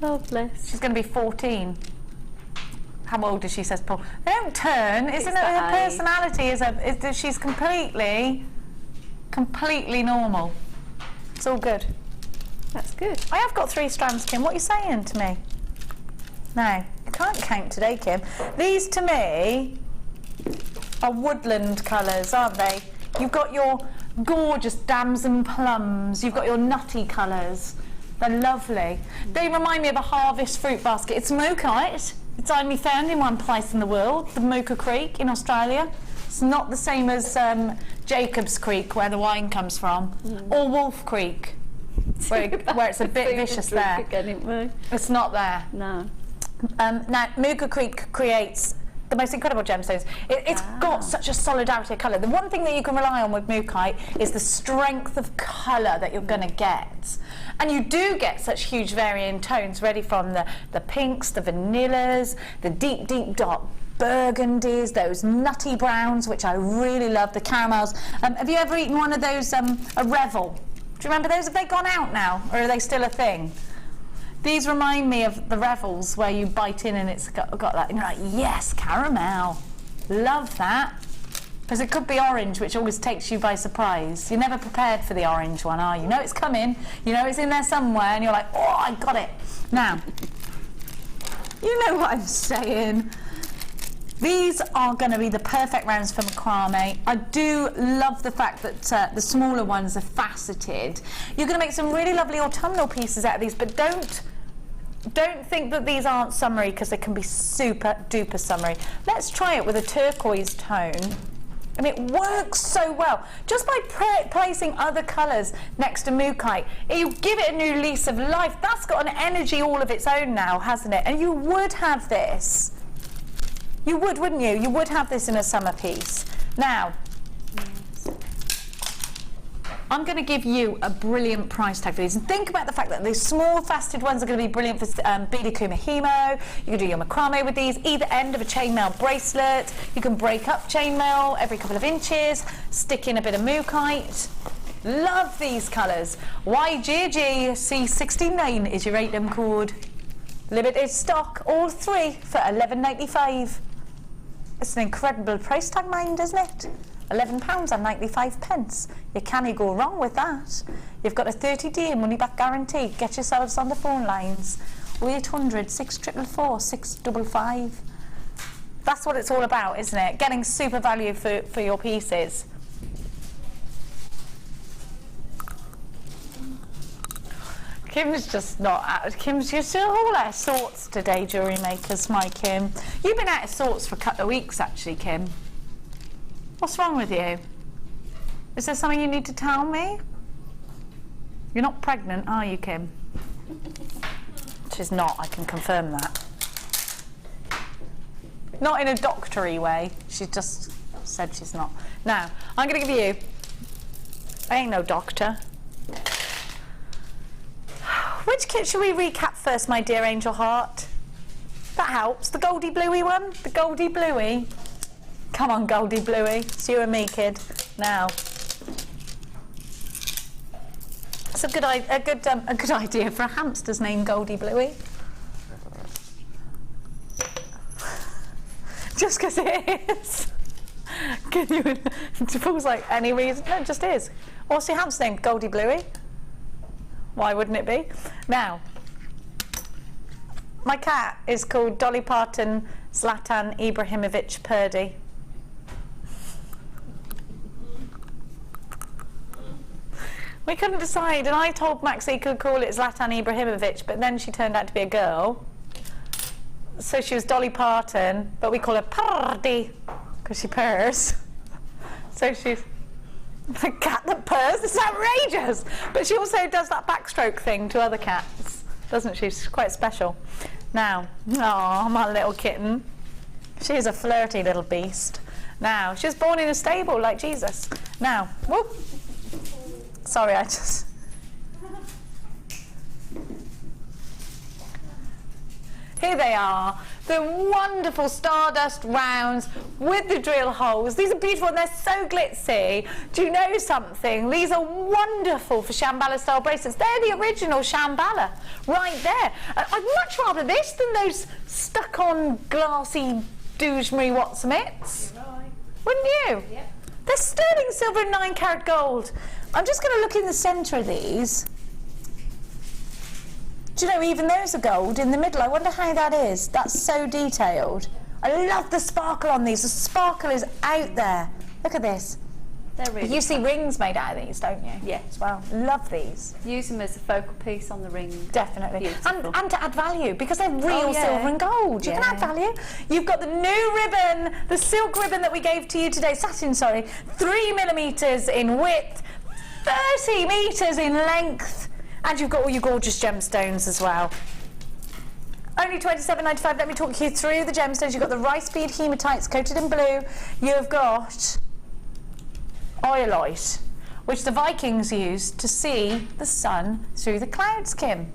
Oh, bless. She's going to be 14. How old is she, says Paul? They don't turn, isn't it? Her age. personality she's completely normal. It's all good. That's good. I have got 3 strands, Kim. What are you saying to me? No, you can't count today, Kim. These, to me, are woodland colours, aren't they? You've got your gorgeous damson plums. You've got your nutty colours. They're lovely. They remind me of a harvest fruit basket. It's Mookite. It's only found in one place in the world, the Mooka Creek in Australia. It's not the same as Jacob's Creek, where the wine comes from, or Wolf Creek, where it's a bit vicious there. Again, it's not there. No. Now, Mooka Creek creates the most incredible gemstones. It's got such a solidarity of colour. The one thing that you can rely on with Mookite is the strength of colour that you're going to get. And you do get such huge varying tones, ready from the pinks, the vanillas, the deep, deep dark burgundies, those nutty browns, which I really love, the caramels. Have you ever eaten one of those, a Revel? Do you remember those? Have they gone out now, or are they still a thing? These remind me of the Revels, where you bite in and it's got that, and you're like, yes, caramel. Love that. Because it could be orange, which always takes you by surprise. You're never prepared for the orange one, are you? You know it's coming, you know it's in there somewhere, and you're like, oh, I got it. Now, you know what I'm saying. These are going to be the perfect rounds for macrame. I do love the fact that the smaller ones are faceted. You're going to make some really lovely autumnal pieces out of these, but don't think that these aren't summery, because they can be super duper summery. Let's try it with a turquoise tone. And it works so well. Just by placing other colours next to Mookite, you give it a new lease of life. That's got an energy all of its own now, hasn't it? And you would have this. You would, wouldn't you? You would have this in a summer piece. Now, I'm going to give you a brilliant price tag for these. And think about the fact that these small faceted ones are going to be brilliant for beaded kumahimo. You can do your macrame with these, either end of a chainmail bracelet. You can break up chainmail every couple of inches, stick in a bit of Mookite. Love these colours. YGGC69 is your item code. Limited stock, all 3 for £11.95. It's an incredible price tag, mind, isn't it? £11 and 95 pence. You can't go wrong with that. You've got a 30-day money back guarantee. Get yourselves on the phone lines. 0800 644 655. That's what it's all about, isn't it? Getting super value for your pieces. Kim's just not out. Kim's just all out of sorts today, jewellery makers, my Kim. You've been out of sorts for a couple of weeks, actually, Kim. What's wrong with you? Is there something you need to tell me? You're not pregnant, are you, Kim? She's not, I can confirm that. Not in a doctory way. She just said she's not. Now, I'm going to give you... I ain't no doctor. Which kit should we recap first, my dear angel heart? That helps. The Goldie Bluey one? The Goldie Bluey? Come on, Goldie Bluey. It's you and me, kid. Now. It's a good idea for a hamster's name, Goldie Bluey. Just because it is. Can you? It feels like any reason. No, it just is. What's your hamster name? Goldie Bluey? Why wouldn't it be? Now, My cat is called Dolly Parton Zlatan Ibrahimovic Purdy. We couldn't decide, and I told Max he could call it Zlatan Ibrahimovic, but then she turned out to be a girl. So she was Dolly Parton, but we call her Purdy because she purrs. So she's a cat that purrs. It's outrageous. But she also does that backstroke thing to other cats, doesn't she? She's quite special. Now, oh, my little kitten. She's a flirty little beast. Now, she was born in a stable like Jesus. Now, whoop. Sorry, I just... Here they are, the wonderful stardust rounds with the drill holes. These are beautiful and they're so glitzy. Do you know something? These are wonderful for Shambhala style bracelets. They're the original Shambhala right there. I'd much rather this than those stuck on glassy Dewsbury Watson-Mitts. Right. Wouldn't you? Yep. They're sterling silver and 9 carat gold. I'm just going to look in the centre of these. Do you know, even those are gold in the middle. I wonder how that is. That's so detailed. I love the sparkle on these. The sparkle is out there. Look at this. They're really You see rings made out of these, don't you? Yes. Well, love these. Use them as a focal piece on the ring. Definitely. And to add value, because they're real silver and gold. You can add value. You've got the new ribbon, the silk ribbon that we gave to you today, satin, sorry, 3 millimetres in width, 30 metres in length, and you've got all your gorgeous gemstones as well. Only £27.95. Let me talk you through the gemstones. You've got the rice bead hematites coated in blue. You've got oilite, which the Vikings used to see the sun through the clouds, Kim.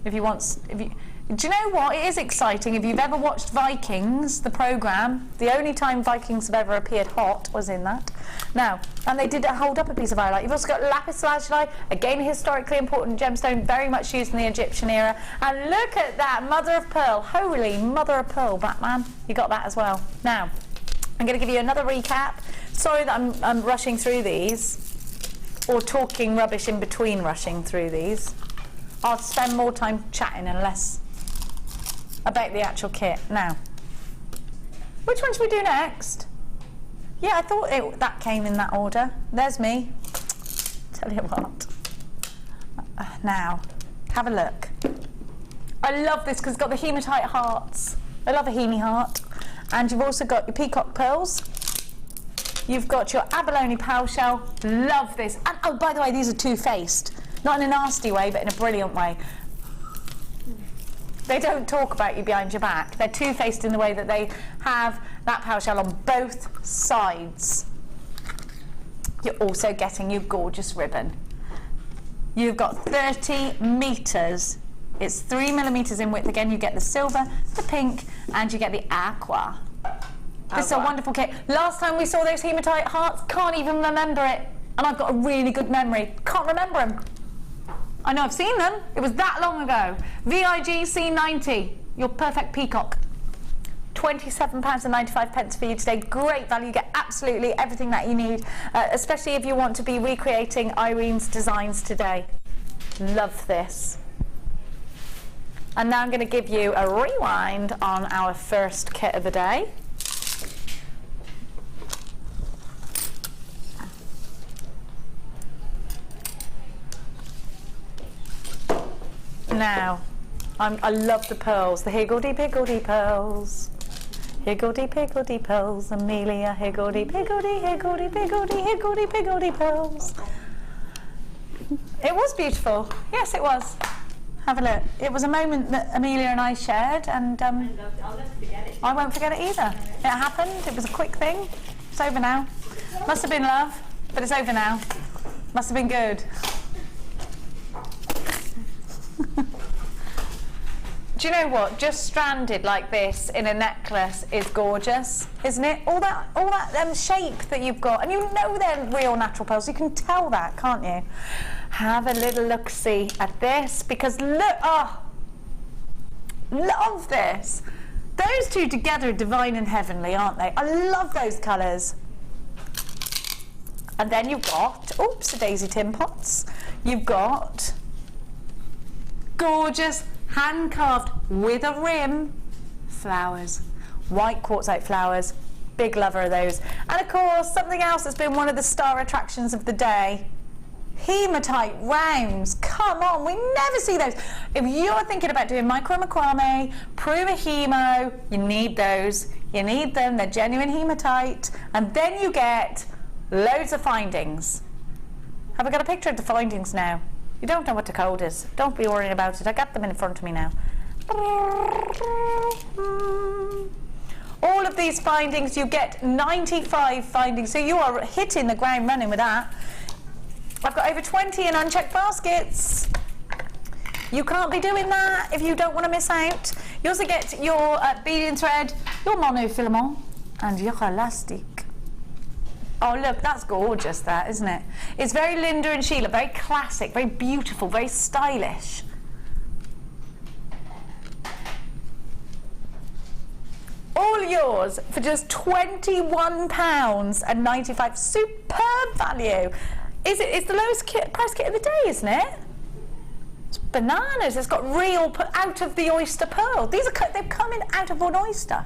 Do you know what? It is exciting. If you've ever watched Vikings, the programme, the only time Vikings have ever appeared hot was in that. Now, and they did hold up a piece of iolite. You've also got lapis lazuli, again a historically important gemstone, very much used in the Egyptian era. And look at that, mother of pearl, holy mother of pearl, Batman. You got that as well. Now, I'm going to give you another recap. Sorry that I'm rushing through these, or talking rubbish in between rushing through these. I'll spend more time chatting and less about the actual kit. Now, which one should we do next? Yeah, I thought that came in that order. There's me. Tell you what. Now, have a look. I love this because it's got the hematite hearts. I love a heme heart. And you've also got your peacock pearls. You've got your abalone pearl shell. Love this. And oh, by the way, these are two-faced. Not in a nasty way, but in a brilliant way. They don't talk about you behind your back. They're two-faced in the way that they have that pearl shell on both sides. You're also getting your gorgeous ribbon. You've got 30 metres. It's 3 millimetres in width. Again, you get the silver, the pink, and you get the aqua. This is a wonderful kit. Last time we saw those hematite hearts, can't even remember it. And I've got a really good memory. Can't remember them. I know I've seen them. It was that long ago. VIG C90, your perfect peacock. £27.95 for you today. Great value. You get absolutely everything that you need, especially if you want to be recreating Irene's designs today. Love this. And now I'm going to give you a rewind on our first kit of the day. Now, I love the pearls, the higgledy-piggledy pearls. Higgledy-piggledy pearls, Amelia, higgledy-piggledy, higgledy-piggledy, higgledy-piggledy pearls. It was beautiful. Yes, it was. Have a look. It was a moment that Amelia and I shared, and I'll never forget it. I won't forget it either. It happened. It was a quick thing. It's over now. Must have been love, but it's over now. Must have been good. Do you know what? Just stranded like this in a necklace is gorgeous, isn't it? All that shape that you've got, and you know they're real natural pearls. You can tell that, can't you? Have a little look-see at this, because look, oh, love this. Those two together are divine and heavenly, aren't they? I love those colours. And then you've got, oops, the daisy tin pots. You've got gorgeous hand carved with a rim, flowers, white quartzite flowers. Big lover of those. And of course, something else that's been one of the star attractions of the day, hematite rounds. Come on, we never see those. If you're thinking about doing micro macrame, prima hemo, you need those. You need them, they're genuine hematite. And then you get loads of findings. Have I got a picture of the findings now? You don't know what the code is. Don't be worrying about it. I got them in front of me now. All of these findings, you get 95 findings, so you are hitting the ground running with that. I've got over 20 in unchecked baskets. You can't be doing that if you don't want to miss out. You also get your beading thread, your monofilament, and your elastic. Oh look, that's gorgeous, that, isn't it? It's very Linda and Sheila, very classic, very beautiful, very stylish. All yours for just £21.95. Superb value. It's the lowest price kit of the day, isn't it? It's bananas. It's got real out of the oyster pearl. They've come in out of an oyster.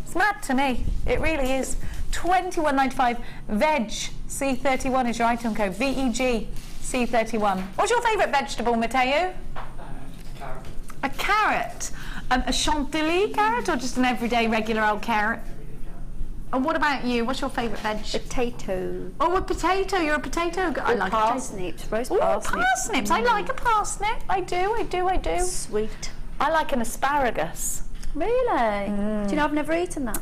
It's mad to me. It really is. £21.95. Veg C31 is your item code. VEG C31. What's your favourite vegetable, Matteo? Carrot. A carrot. A chantilly carrot or just an everyday regular old carrot? And what about you? What's your favourite veg? Potato. Oh, a potato. You're a potato. I like parsnips. Roast parsnips. Parsnips. I like a parsnip. I do. Sweet. I like an asparagus. Really? Do you know I've never eaten that?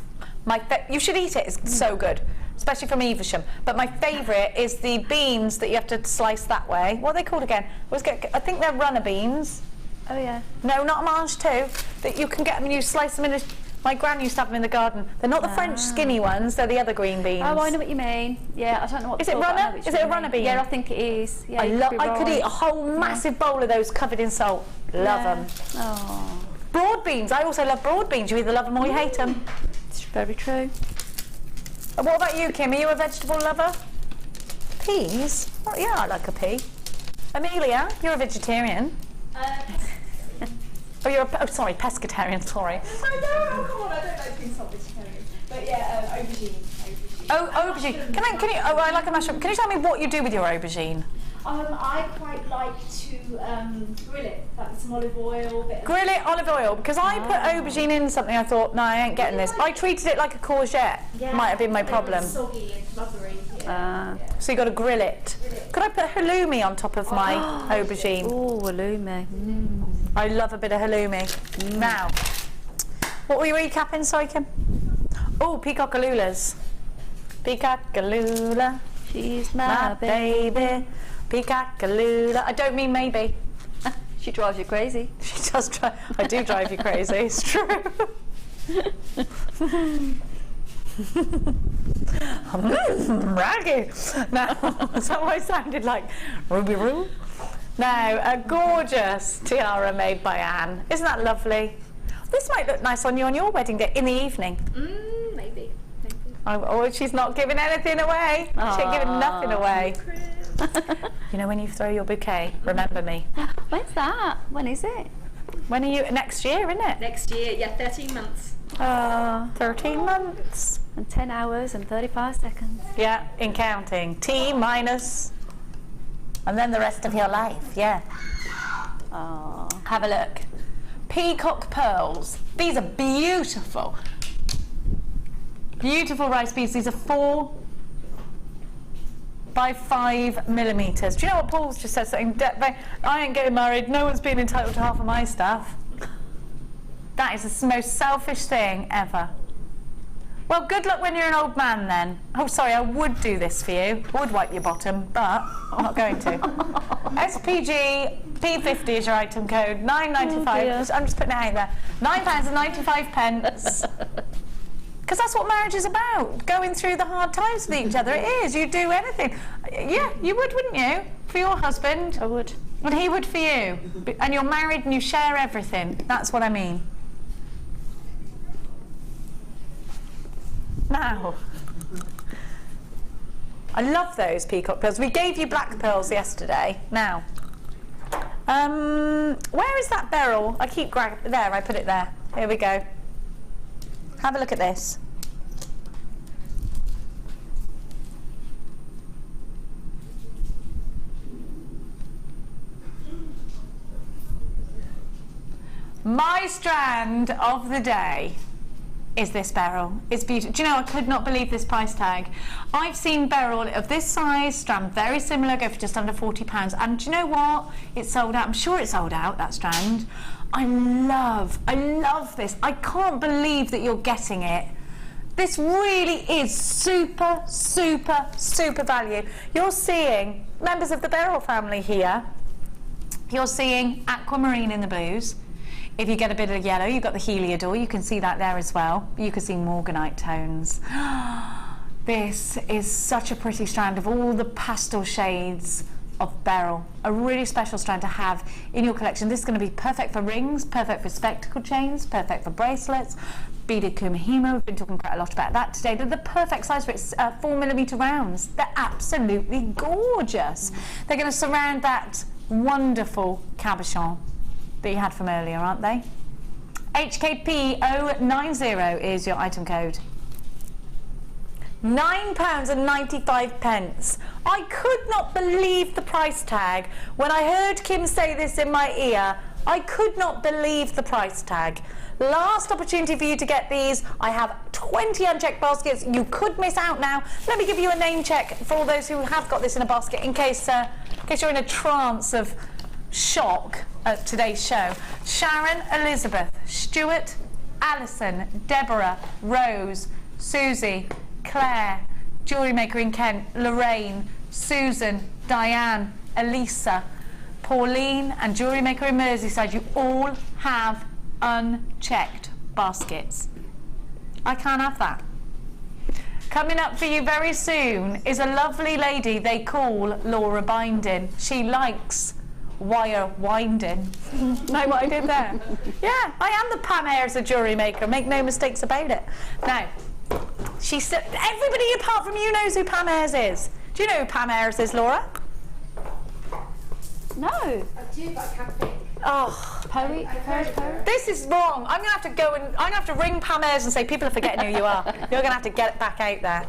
You should eat it. It's so good, especially from Evesham. But my favourite is the beans that you have to slice that way. What are they called again? I think they're runner beans. Oh yeah. No, not a mange too. That you can get them and you slice them in. My gran used to have them in the garden. They're not the French skinny ones. They're the other green beans. Oh, I know what you mean. Yeah, I don't know what. Is it runner? Is it a runner bean? Yeah, I think it is. Yeah, I could eat a whole massive bowl of those covered in salt. Love them. Oh. Broad beans. I also love broad beans. You either love them or you hate them. It's very true. And what about you, Kim? Are you a vegetable lover? Peas? Oh, yeah, I like a pea. Amelia, you're a vegetarian. Oh, sorry, pescatarian, sorry. No, come on, I don't like being not vegetarian. But yeah, aubergine. Oh, aubergine. I like a mushroom. Can you tell me what you do with your aubergine? I quite like to grill it, like with some olive oil. Grill it, olive oil, because I put aubergine in something, I thought, no, I ain't getting this. I treated it like a courgette. Yeah, might have been my problem. Soggy and rubbery. So you got to grill it. Could I put halloumi on top of my aubergine? Oh, halloumi. I love a bit of halloumi. Now, what were you recapping, sorry, Kim? Oh, peacockalulas. Peacockalula. She's my baby. Peacockalula. I don't mean maybe. She drives you crazy. She does drive. I do drive you crazy. It's true. Raggy. Now, is that what I sounded like? Ruby Roo? Now, a gorgeous tiara made by Anne. Isn't that lovely? This might look nice on you on your wedding day in the evening. Maybe. Oh, she's not giving anything away. She ain't giving nothing away. You know, when you throw your bouquet, remember me. When's that? When is it? When are you? Next year, isn't it? Next year, yeah, 13 months. 13 months. And 10 hours and 35 seconds. Yeah, in counting. T minus. And then the rest of your life, yeah. Have a look. Peacock pearls. These are beautiful. Beautiful rice beads. These are 4 by 5 millimetres. Do you know what Paul's just said? Something. I ain't getting married. No one's been entitled to half of my stuff. That is the most selfish thing ever. Well, good luck when you're an old man then. Oh, sorry, I would do this for you. I would wipe your bottom, but I'm not going to. SPG P50 is your item code. £9.95. I'm just putting it out there. £9.95. Because that's what marriage is about. Going through the hard times with each other. It is. You do anything. Yeah, you would, wouldn't you? For your husband. I would. And he would for you. And you're married and you share everything. That's what I mean. Now, I love those peacock pearls. We gave you black pearls yesterday. Now, Where is that beryl? I keep grabbing, there, I put it there. Here we go. Have a look at this. My strand of the day is this beryl. It's beautiful. Do you know, I could not believe this price tag. I've seen beryl of this size, strand very similar, go for just under £40. And do you know what? It's sold out. I'm sure it's sold out, that strand. I love this. I can't believe that you're getting it. This really is super, super, super value. You're seeing members of the beryl family here. You're seeing aquamarine in the blues. If you get a bit of yellow, you've got the heliodor, you can see that there as well. You can see morganite tones. This is such a pretty strand of all the pastel shades of beryl. A really special strand to have in your collection. This is going to be perfect for rings, perfect for spectacle chains, perfect for bracelets, beaded kumihimo. We've been talking quite a lot about that today. They're the perfect size for it. 4mm rounds. They're absolutely gorgeous. They're going to surround that wonderful cabochon that you had from earlier, aren't they? HKP090 is your item code. £9.95. I could not believe the price tag. When I heard Kim say this in my ear, I could not believe the price tag. Last opportunity for you to get these. I have 20 unchecked baskets. You could miss out now. Let me give you a name check for all those who have got this in a basket in case you're in a trance of shock at today's show. Sharon, Elizabeth, Stuart, Alison, Deborah, Rose, Susie, Claire, Jewellery Maker in Kent, Lorraine, Susan, Diane, Elisa, Pauline and Jewellery Maker in Merseyside. You all have unchecked baskets. I can't have that. Coming up for you very soon is a lovely lady they call Laura Binding. She likes wire winding. Know what I did there? Yeah, I am the Pam Ayres of Jewellery Maker. Make no mistakes about it. Now, she said, everybody apart from you knows who Pam Ayres is. Do you know who Pam Ayres is, Laura? No. I do, but I can't think. Oh, poet. This is wrong. I'm gonna have to ring Pam Ayres and say people are forgetting who you are. You're gonna have to get it back out there.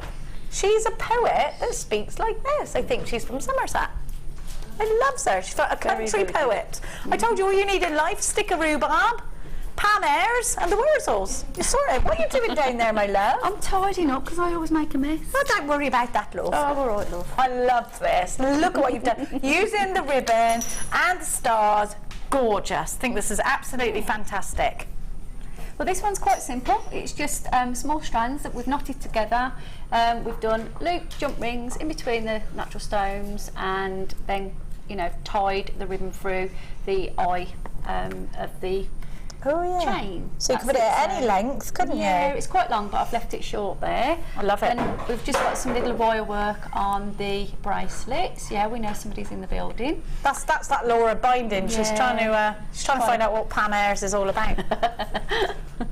She's a poet that speaks like this. I think she's from Somerset. I love her. She's a country poet. I told you all you need in life: stick a rhubarb, Pam Ayres, and the Wurzels. You sorted. What are you doing down there, my love? I'm tidying up because I always make a mess. Oh, don't worry about that, love. Oh, all right, love. I love this. Look at what you've done. Using the ribbon and the stars. Gorgeous. I think this is absolutely fantastic. Well, this one's quite simple. It's just small strands that we've knotted together. We've done looped jump rings in between the natural stones, and then, you know, tied the ribbon through the eye of the chain. So you could put it at any length, couldn't you? Yeah, it's quite long, but I've left it short there. I love it. And we've just got some little wire work on the bracelets. Yeah, we know somebody's in the building. That's that Laura Binding. Yeah. She's trying to find out what Pam Ayres is all about.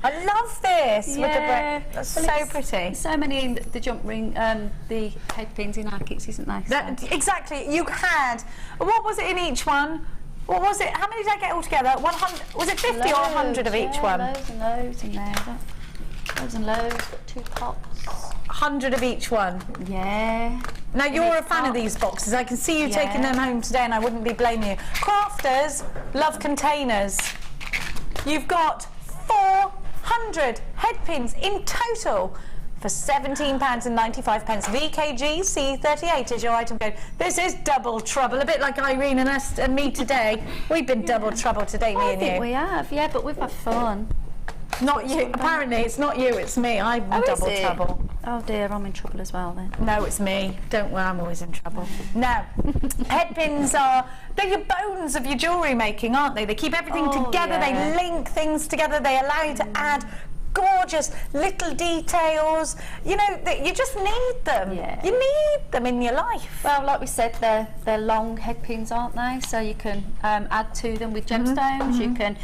I love this. Yeah. With the that's so pretty. So many in the jump ring, the head pins in our kits, isn't there? Exactly. You had, what was it in each one? What was it? How many did I get all together? 100. Was it 50 or 100 of each one? Loads and loads in there. Loads and loads. Got 2 pots. 100 of each one. Yeah. Now you're a fan of these boxes. I can see you taking them home today, and I wouldn't be blaming you. Crafters love containers. You've got 400 head pins in total for £17.95. VKG C38 is your item code. This is double trouble, a bit like Irene and us and me today. We've been double trouble today, me and you. I think we have, yeah, but we've had fun. Not you. Apparently, it's not you, it's me. I'm double trouble. Oh dear, I'm in trouble as well then. No, it's me. Don't worry, I'm always in trouble. Now, head pins they're your bones of your jewellery making, aren't they? They keep everything together, they link things together, they allow you to add gorgeous little details. You know, you just need them. Yeah. You need them in your life. Well, like we said, they're long head pins, aren't they? So you can add to them with gemstones. You can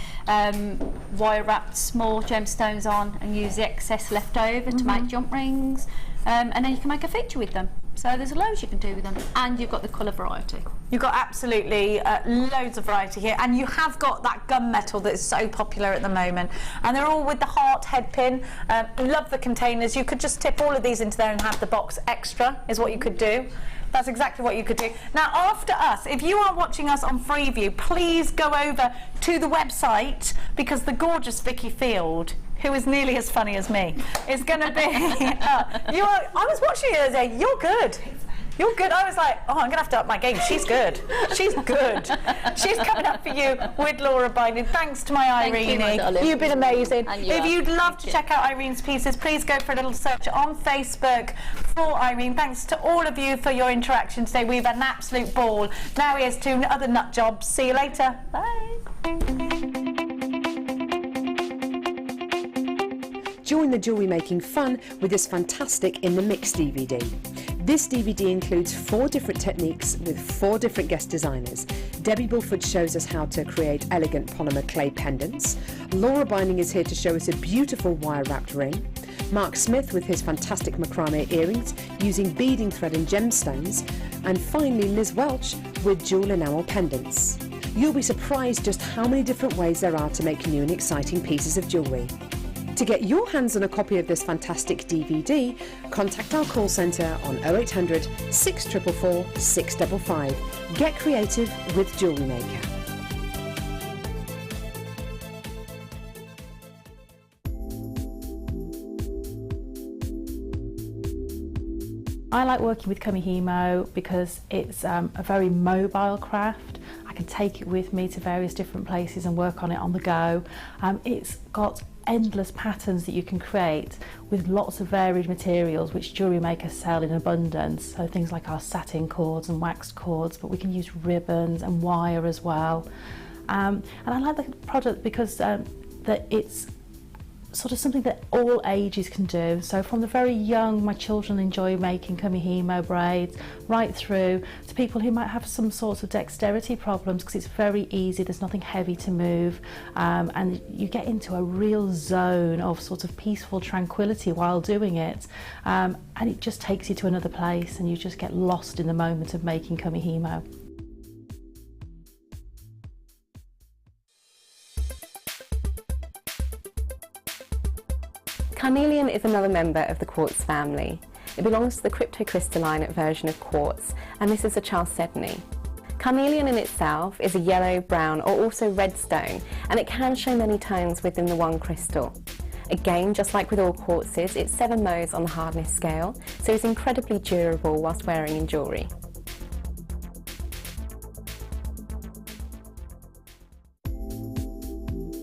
wire wrap small gemstones on and use the excess left over to make jump rings. and then you can make a feature with them. So there's loads you can do with them, and you've got the colour variety. You've got absolutely loads of variety here, and you have got that gunmetal that is so popular at the moment, and they're all with the heart head pin. Love the containers. You could just tip all of these into there and have the box extra, is what you could do. That's exactly what you could do. Now, after us, if you are watching us on Freeview, please go over to the website, because the gorgeous Vicky Field, who is nearly as funny as me, is going to be... I was watching you the other day. You're good. You're good. I was like, oh, I'm going to have to up my game. She's good. She's good. She's coming up for you with Laura Binding. Thanks to my Irene. You've been amazing. If you'd love to check out Irene's pieces, please go for a little search on Facebook for Irene. Thanks to all of you for your interaction today. We've had an absolute ball. Now here's to other nut jobs. See you later. Bye. Join the jewellery making fun with this fantastic In the Mix DVD. This DVD includes 4 different techniques with 4 different guest designers. Debbie Bulford shows us how to create elegant polymer clay pendants. Laura Binding is here to show us a beautiful wire-wrapped ring. Mark Smith with his fantastic macrame earrings using beading thread and gemstones. And finally Liz Welch with jewel enamel pendants. You'll be surprised just how many different ways there are to make new and exciting pieces of jewellery. To get your hands on a copy of this fantastic DVD, contact our call centre on 0800 644 655. Get creative with Jewellery Maker. I like working with Kamihimo because it's a very mobile craft. I can take it with me to various different places and work on it on the go. It's got endless patterns that you can create with lots of varied materials which Jewellery Maker sell in abundance. So things like our satin cords and waxed cords, but we can use ribbons and wire as well. And I like the product because that it's sort of something that all ages can do. So from the very young, my children enjoy making kamihimo braids, right through to people who might have some sorts of dexterity problems, because it's very easy, there's nothing heavy to move, and you get into a real zone of sort of peaceful tranquility while doing it, and it just takes you to another place and you just get lost in the moment of making kamihimo. Carnelian is another member of the quartz family. It belongs to the cryptocrystalline version of quartz, and this is a chalcedony. Carnelian in itself is a yellow, brown, or also red stone, and it can show many tones within the one crystal. Again, just like with all quartzes, it's 7 modes on the hardness scale, so it's incredibly durable whilst wearing in jewellery.